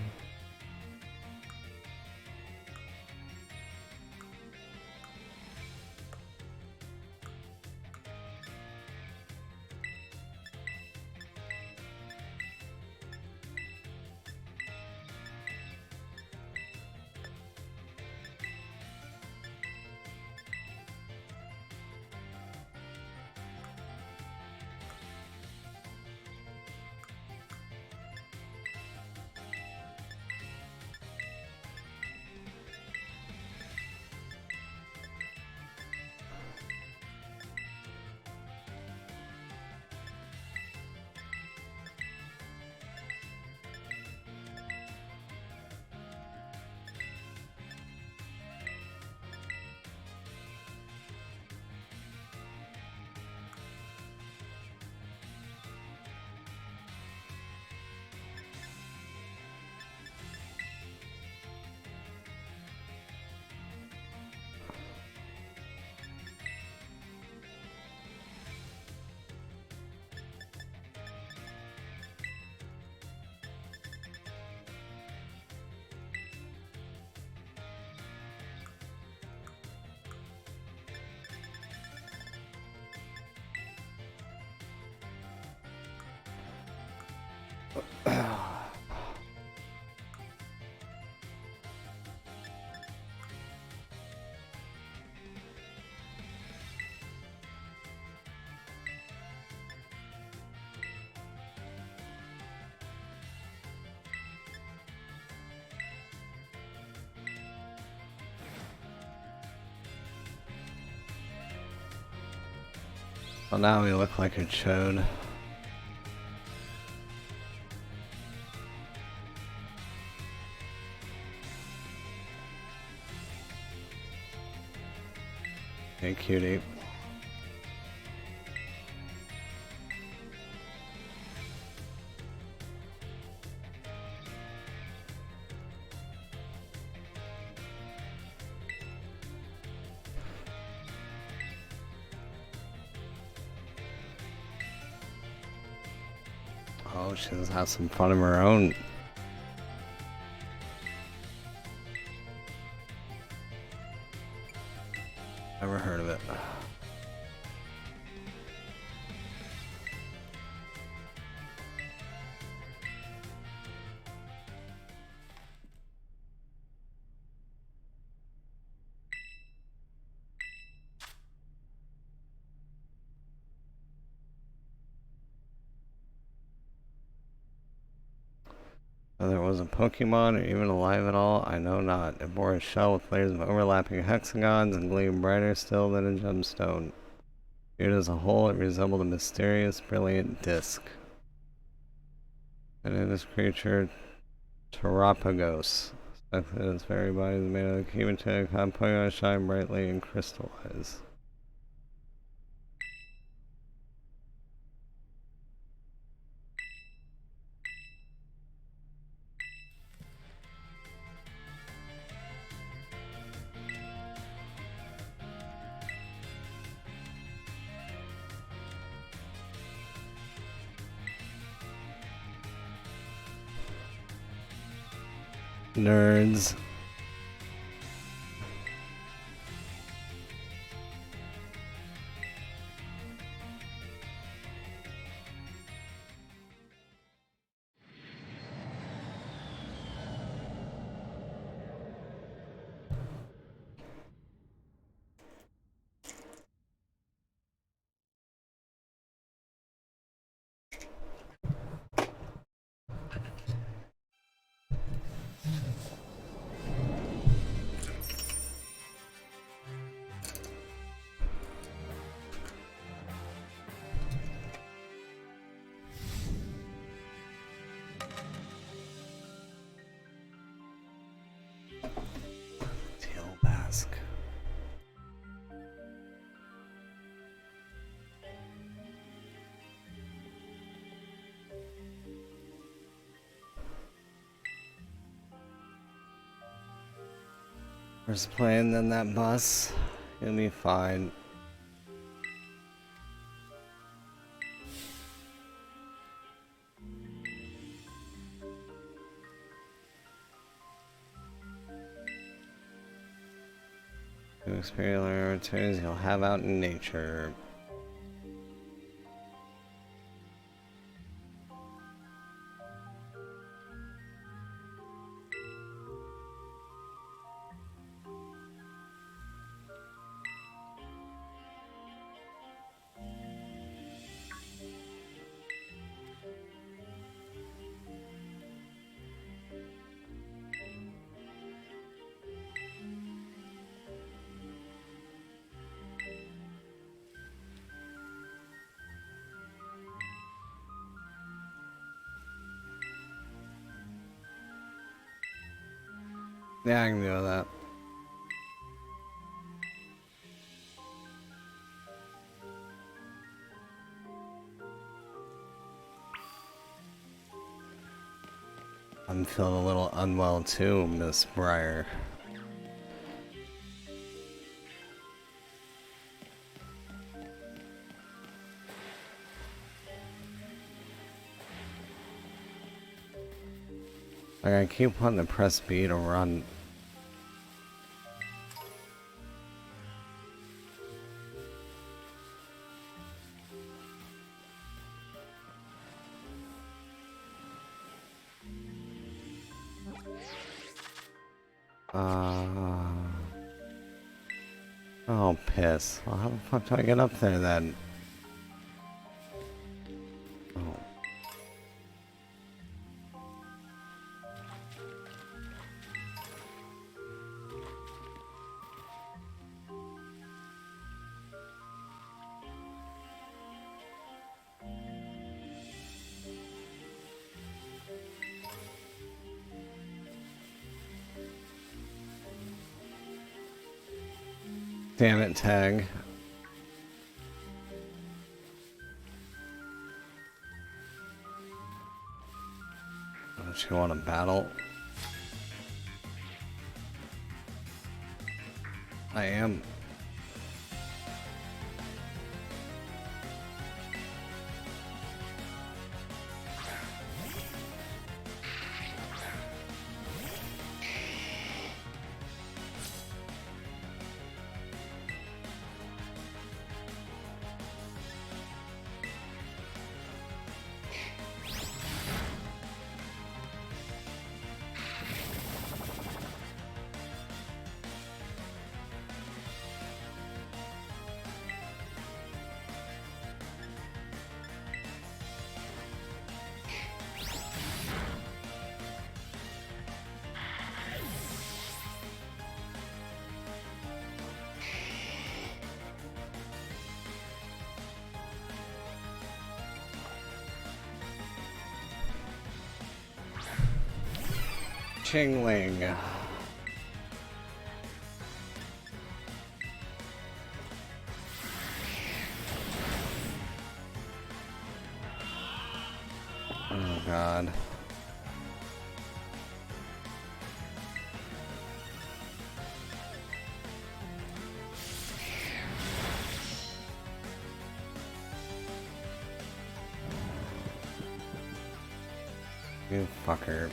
Well, now we look like a chode. Hey, cutie. Oh, she does have some fun of her own. Never heard of it. Whether it was a Pokemon or even alive at all, I know not. It bore a shell with layers of overlapping hexagons and gleamed brighter still than a gemstone. Viewed as a whole, it resembled a mysterious, brilliant disc. And in this creature, Terapagos. Suspected its very body is made of hematite, Pokemon shine brightly and crystallize. Nerds. mask. First plane, then that bus. You'll be fine. To experience opportunities you'll have out in nature. Yeah, I can do that. I'm feeling a little unwell too, Miss Breyer. Like, I keep wanting to press B to run. Oh, piss. Well, how the fuck do I get up there then? Oh. Damn it, tag. Don't you want to battle? I am. Chingling. Oh God. You fucker.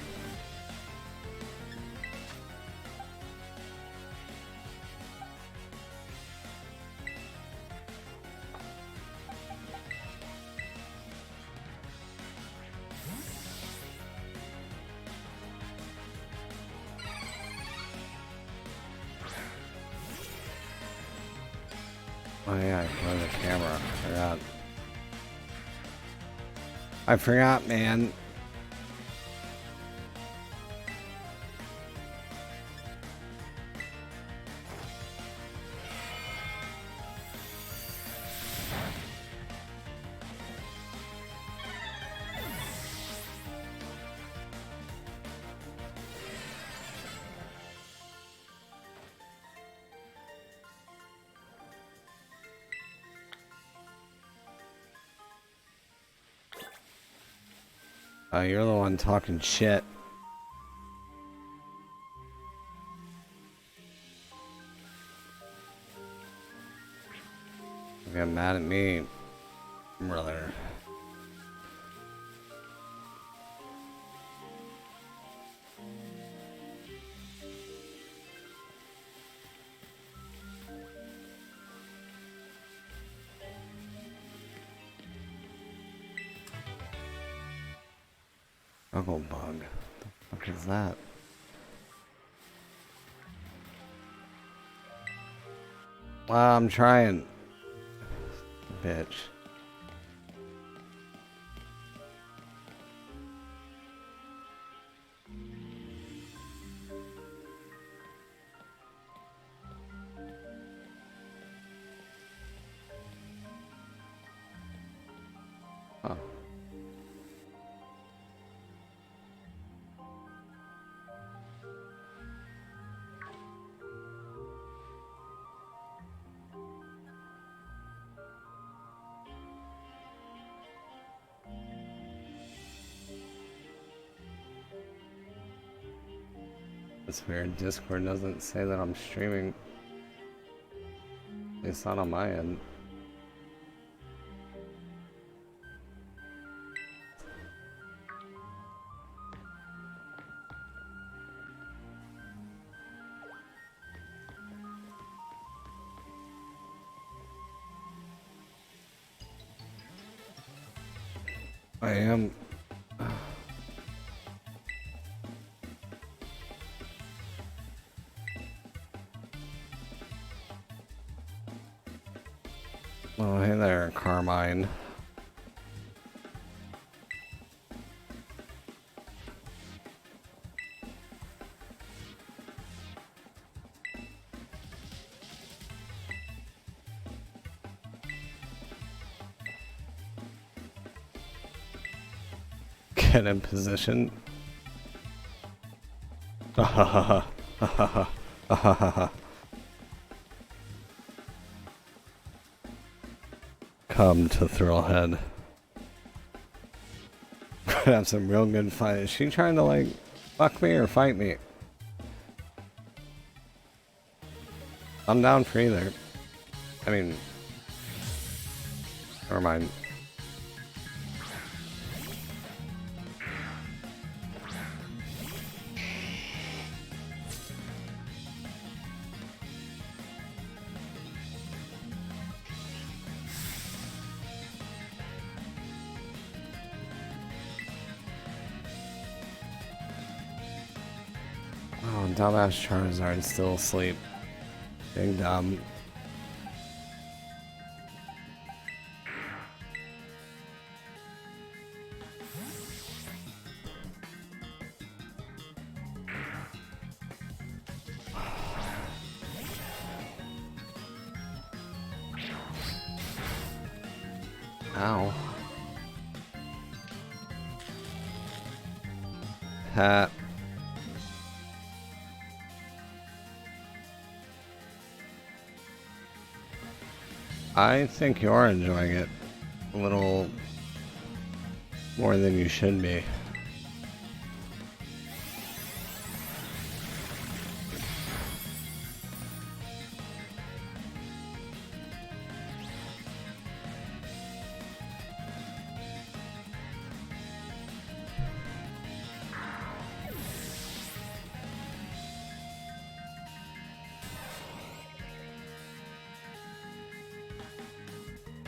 Oh yeah, I closed the camera. I forgot, man. You're the one talking shit. You get mad at me, brother. Struggle bug. The fuck is that? I'm trying. Bitch. Huh. It's weird. Discord doesn't say that I'm streaming. It's not on my end. I am. Oh, hey there, Carmine. Get in position. Come to Thrillhead. Have some real good fight. Is she trying to like fuck me or fight me? I'm down for either. I mean, never mind. Oh, dumbass Charizard still asleep. Big dumb. Ow. Hat. I think you are enjoying it a little more than you should be.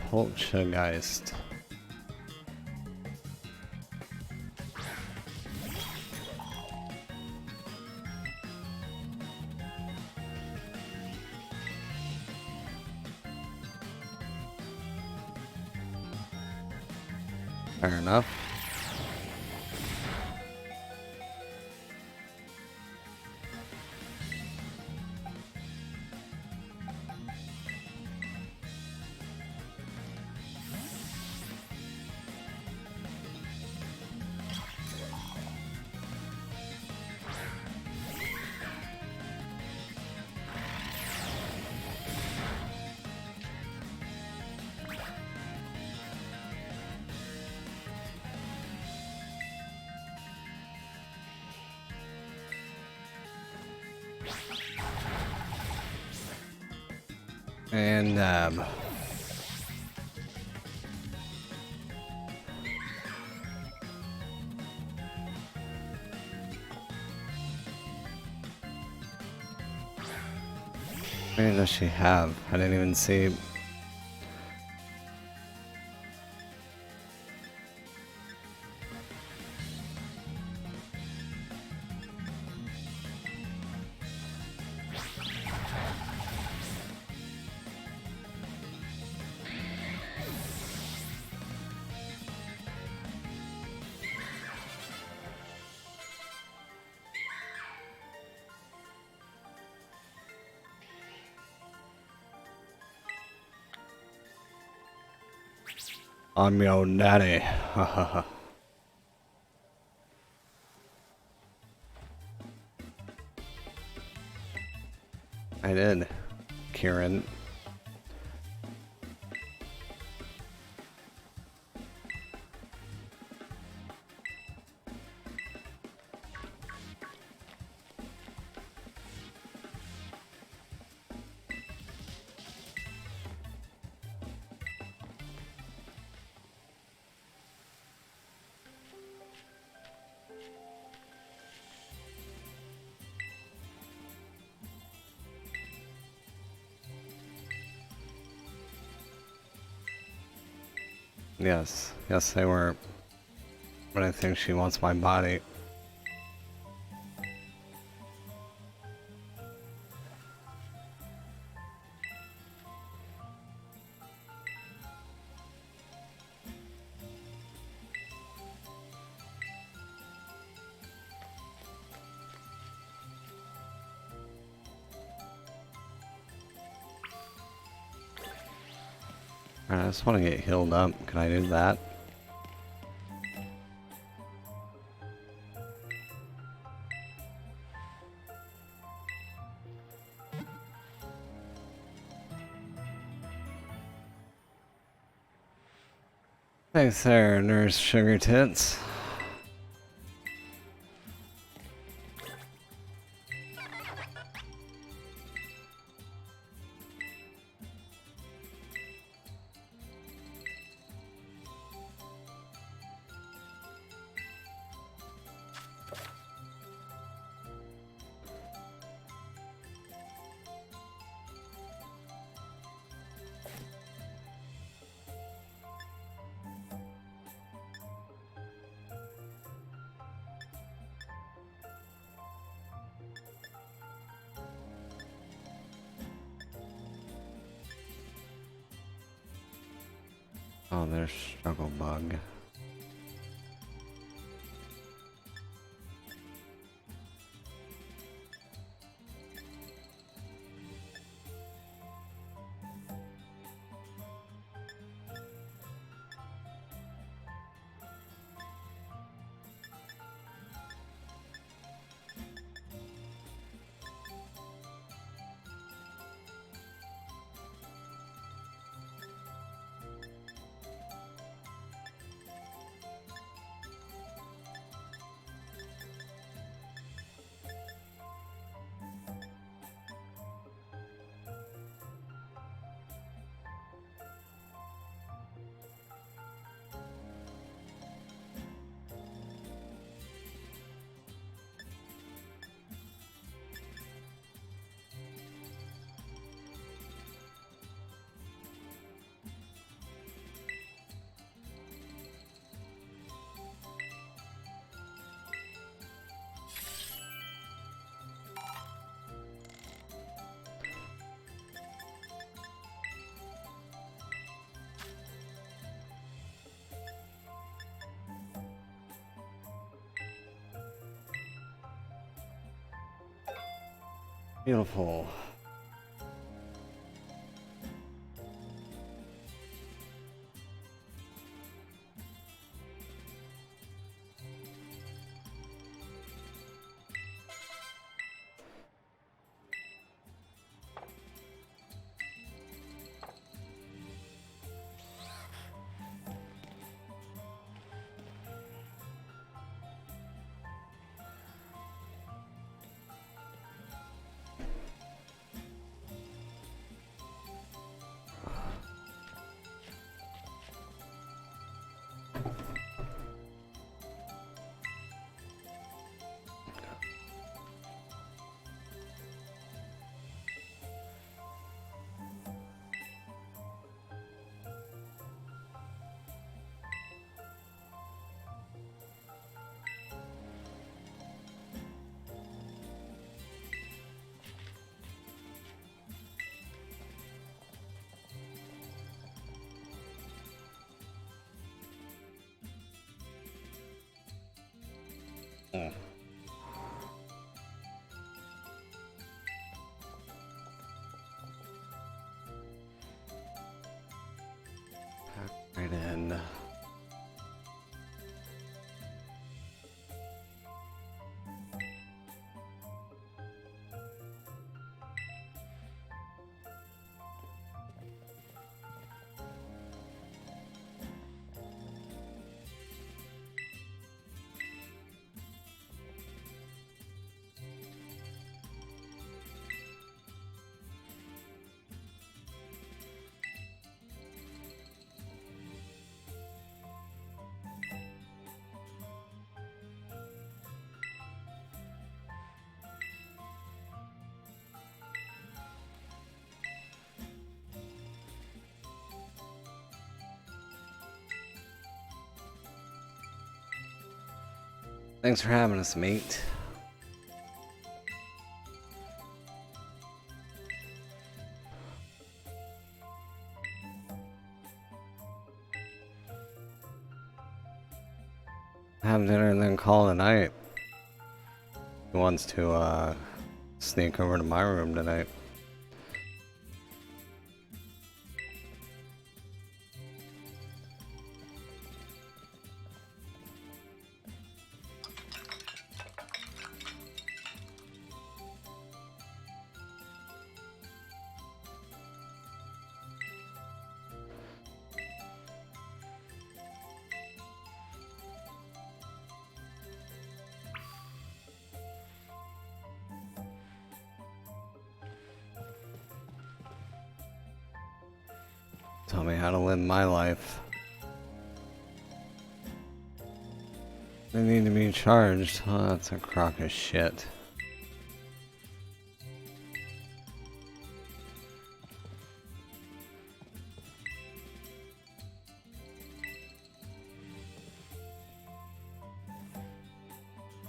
Poltergeist. Fair enough. And how many does she have? I didn't even see. I'm your daddy. I did, Kieran. Yes, yes they were. But I think she wants my body. Alright, I just want to get healed up. Can I do that? Thanks there, Nurse Sugar Tits. Oh, there's Struggle Bug. Beautiful. Mm. Pack right in. Thanks for having us, mate. Have dinner and then call it a night. Who wants to sneak over to my room tonight? Tell me how to live my life. They need to be charged. Oh, that's a crock of shit.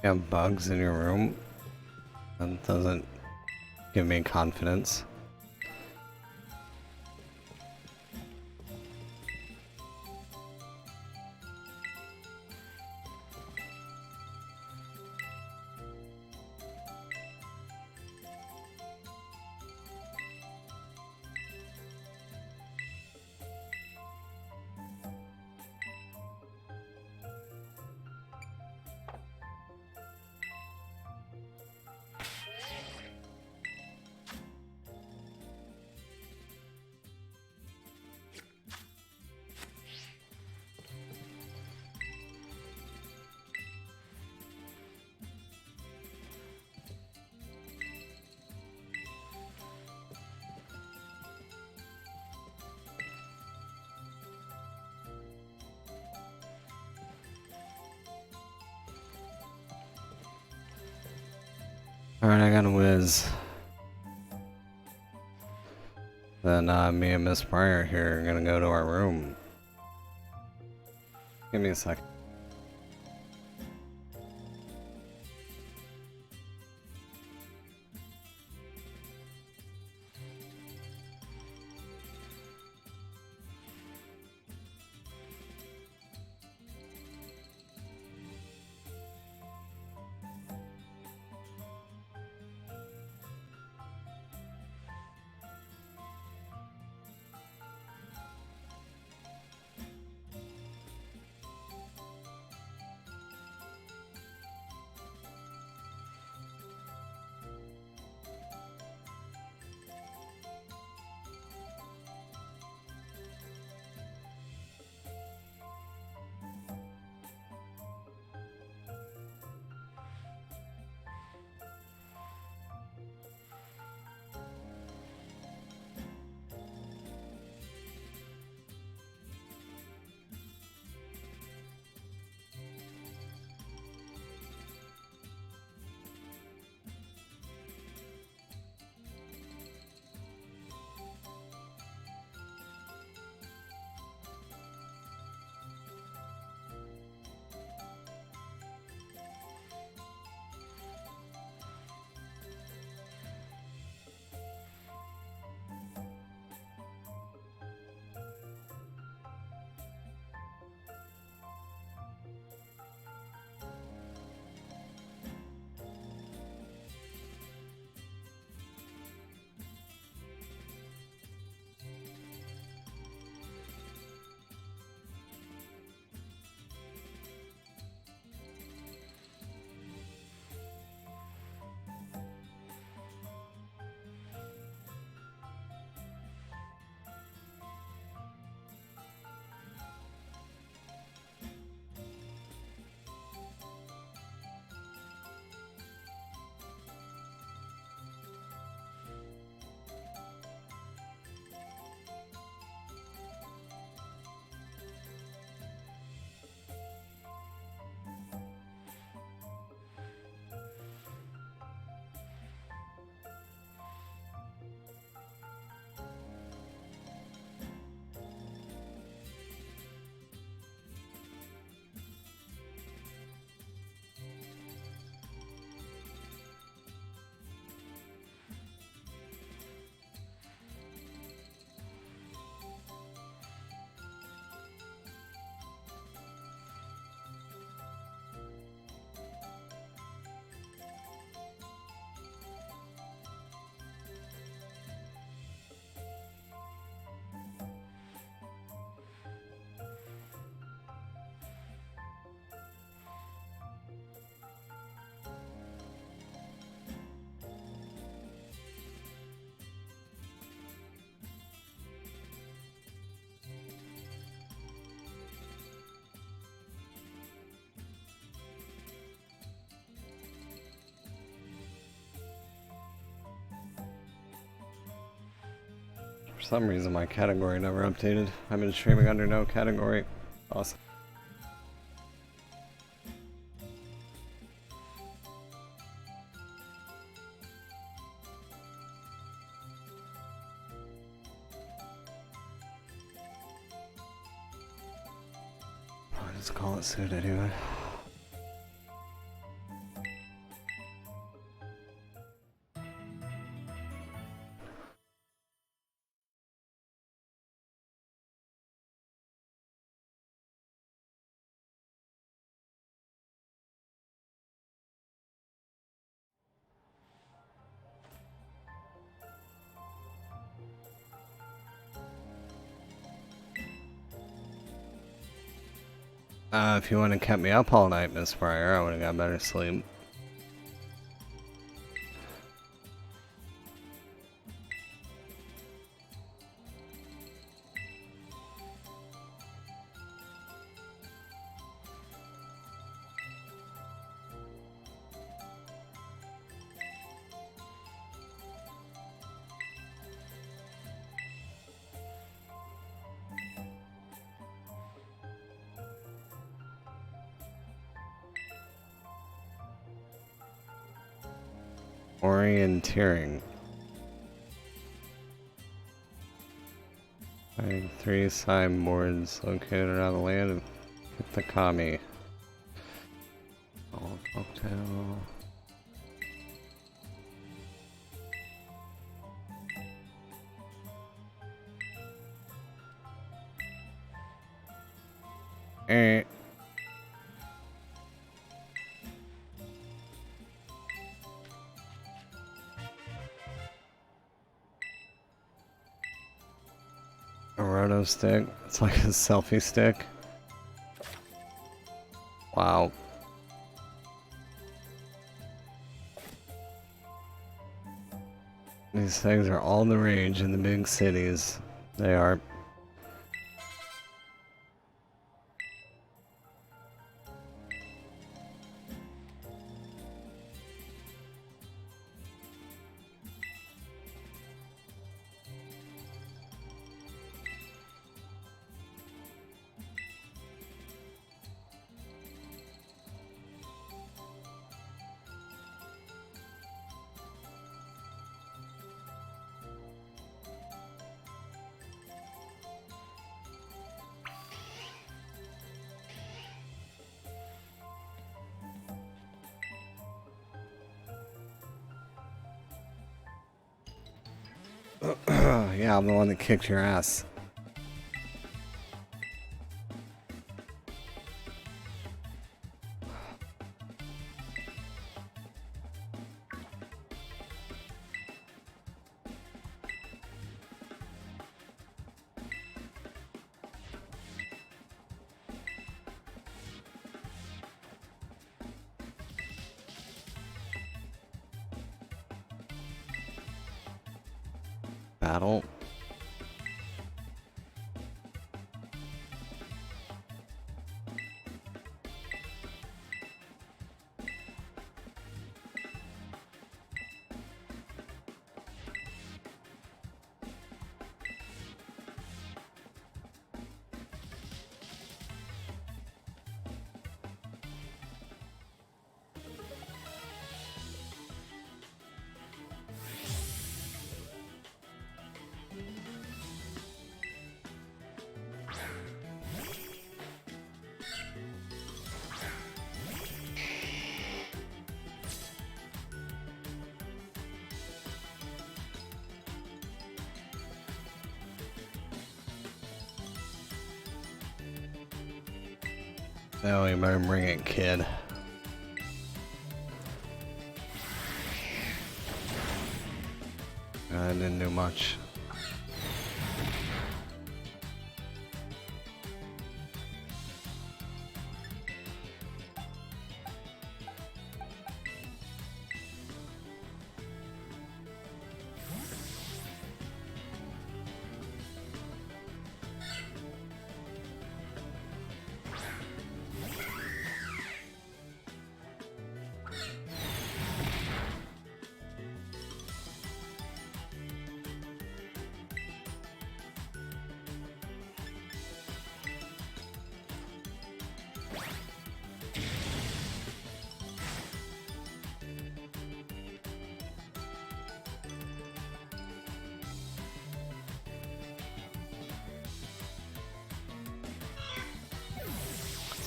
You have bugs in your room? That doesn't give me confidence. Alright, I got a whiz. Then me and Miss Breyer here are gonna go to our room. Give me a second. For some reason my category never updated. I've been streaming under no category. Awesome. I'll just call it suit anyway. If you wouldn't have kept me up all night, Miss Fryer, I would have got better sleep. Orienteering. Find 3 signboards located around the land of the Kami. All cocktail. Eh. A roto stick. It's like a selfie stick. Wow. These things are all the rage in the big cities. They are. Yeah, I'm the one that kicked your ass. Battle. Oh, you better bring it, kid. I didn't do much.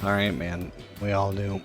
It's alright, man. We all do.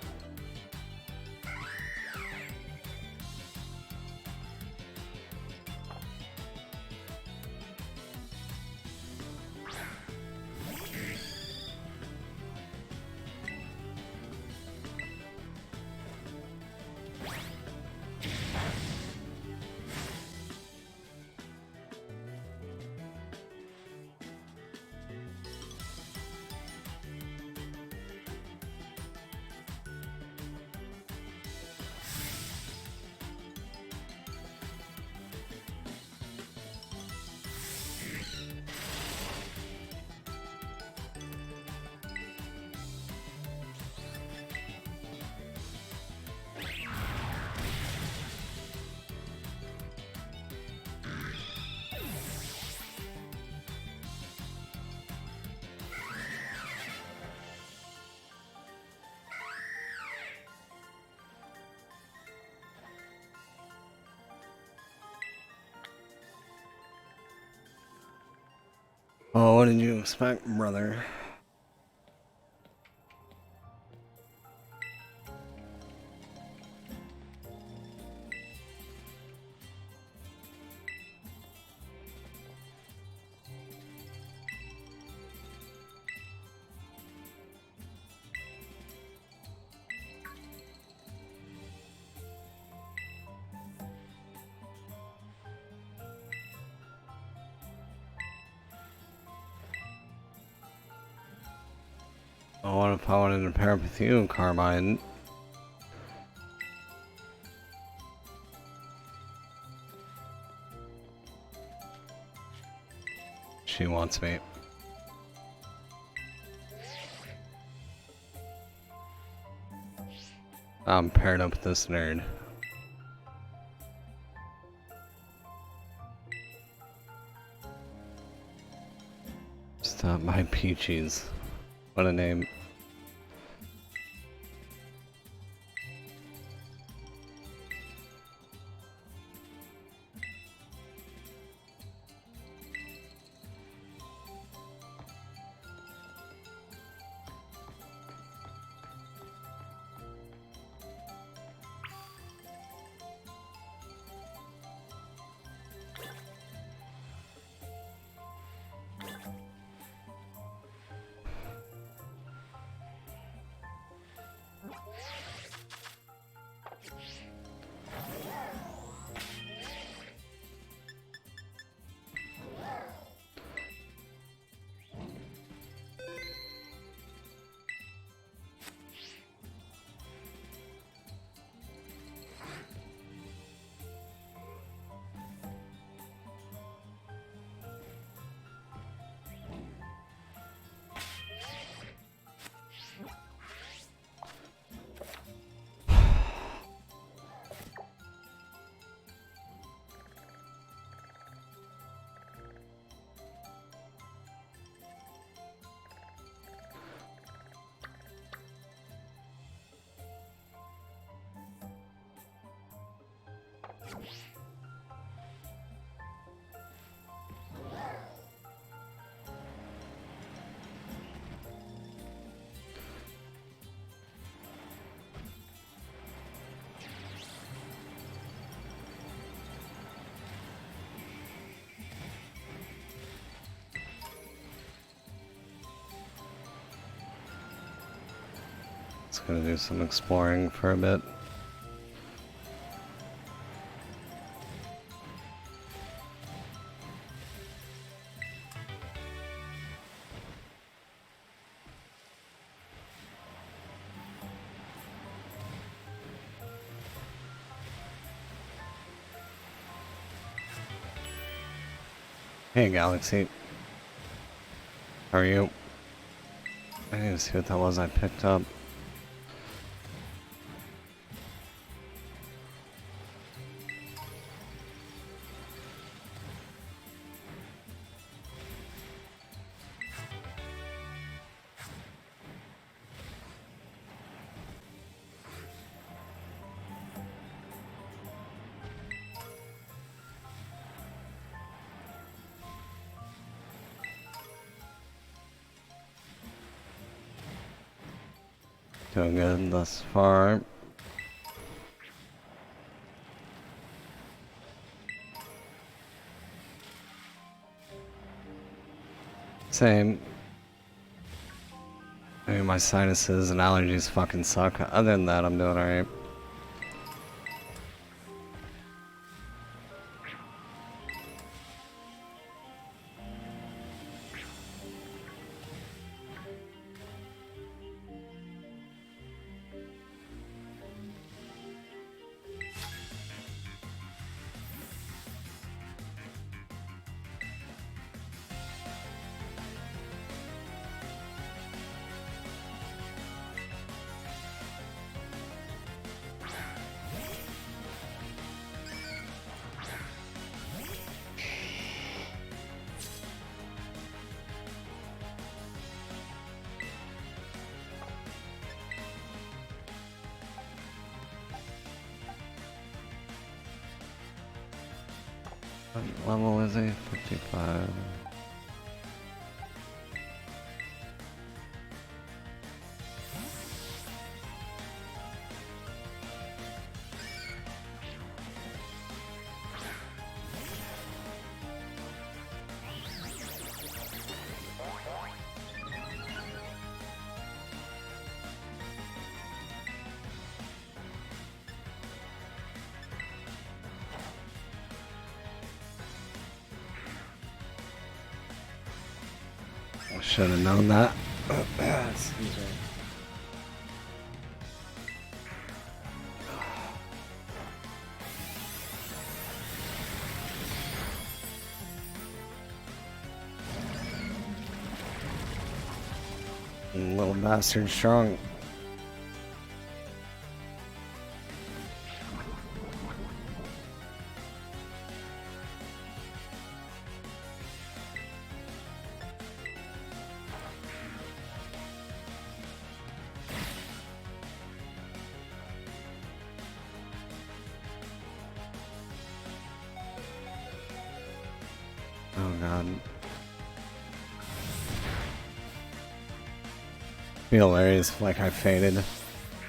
Oh, what did you expect, brother? Oh, what if I wanted to pair up with you, Carmine? She wants me. I'm paired up with this nerd. Stop my peaches. What a name. It's gonna do some exploring for a bit. Hey Galaxy, how are you? I need to see what that was I picked up. Doing good thus far. Same. I mean, my sinuses and allergies fucking suck. Other than that, I'm doing alright. What level is he? 55. I should have known that. Excuse me. Little bastard strong. Oh god. Be hilarious if like I faded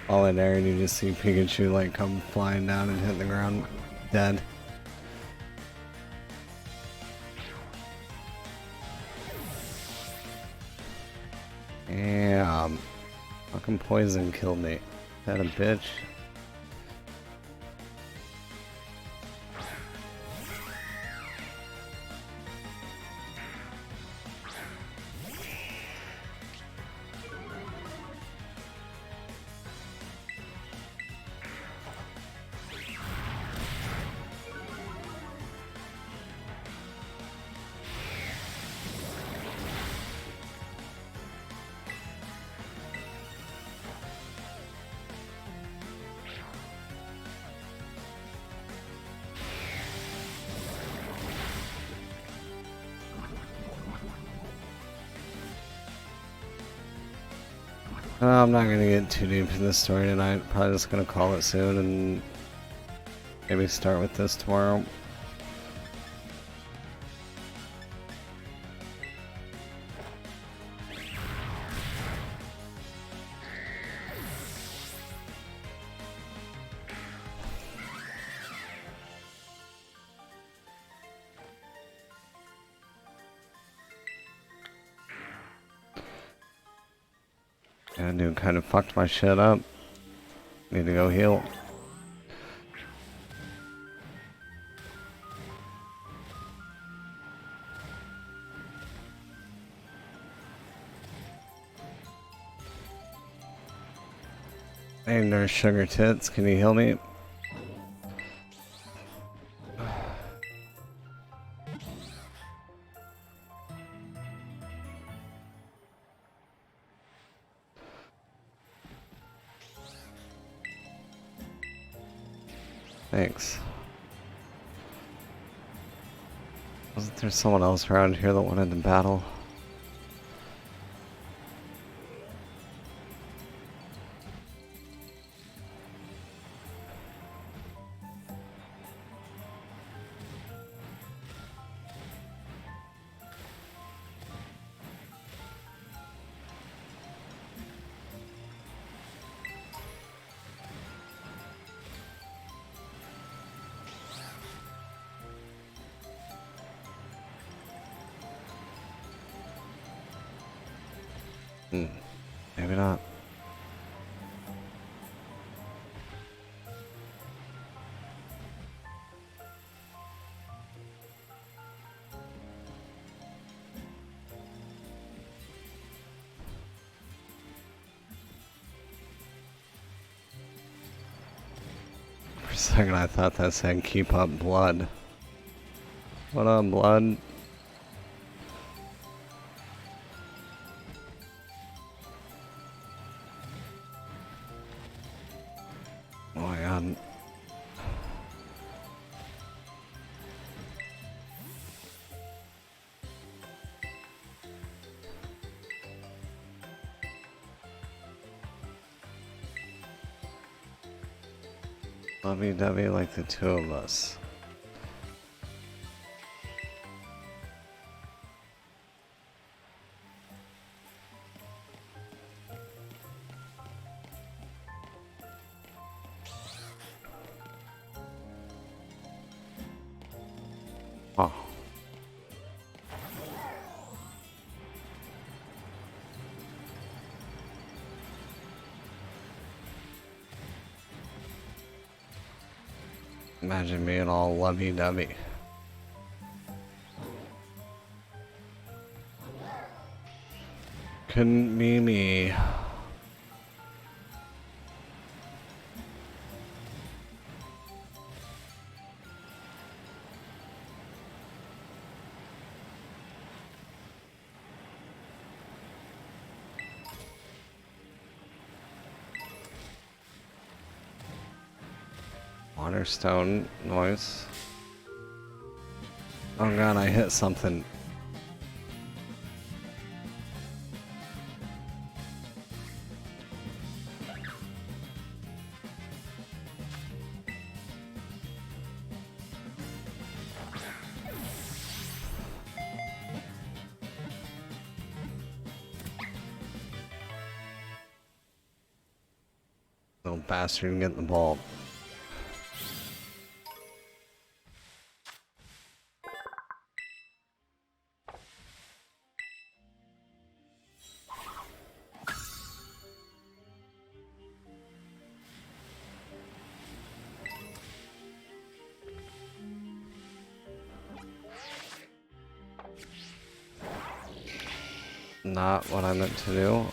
all in air and you just see Pikachu like come flying down and hit the ground dead. Damn. Fucking poison killed me. That a bitch. I'm not gonna get too deep in this story tonight. Probably just gonna call it soon and maybe start with this tomorrow. Yeah, dude kind of fucked my shit up. Need to go heal. Hey, Nurse Sugar Tits, can you heal me? Thanks. Wasn't there someone else around here that wanted to battle? Maybe not. For a second I thought that said keep up blood. What up, blood? Oh my god. Lovey-dovey like the two of us. Oh. Imagine being all lovey-dovey. Couldn't be me. Waterstone noise. Oh god, I hit something. Little bastard can get the ball. Not what I meant to do.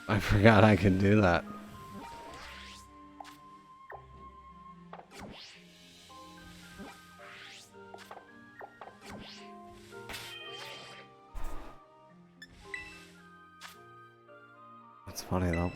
I forgot I could do that. That's funny though.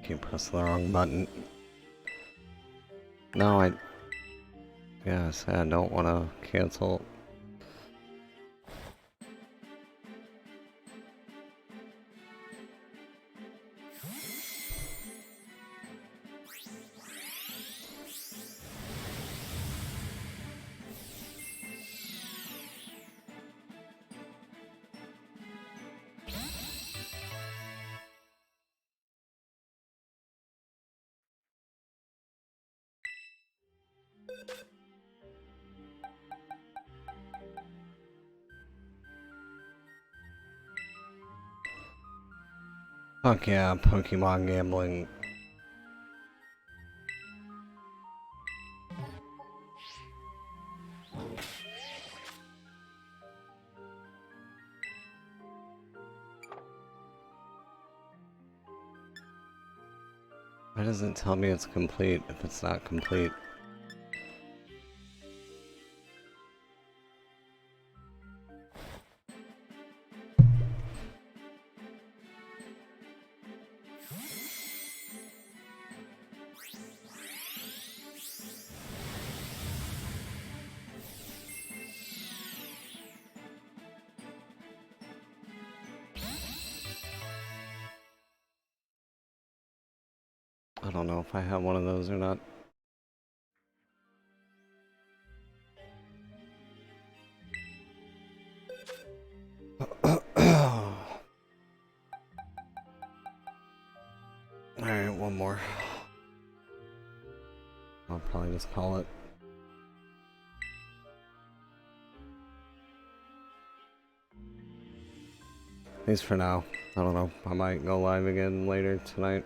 Keep pressing the wrong button. No, yes, I don't want to cancel. Fuck yeah, Pokemon gambling. Why does it tell me it's complete if it's not complete? I don't know if I have one of those or not. Alright, one more. I'll probably just call it. At least for now. I don't know. I might go live again later tonight.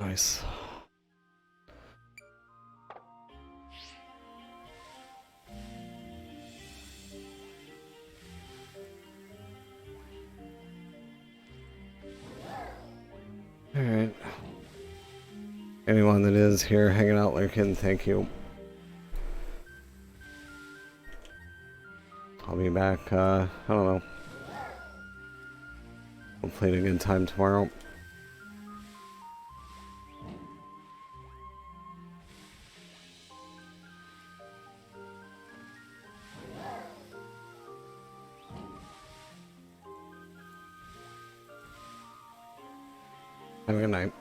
Nice. Alright. Anyone that is here hanging out lurking, thank you. I'll be back, I don't know. Hopefully at a good time tomorrow. Have a good night.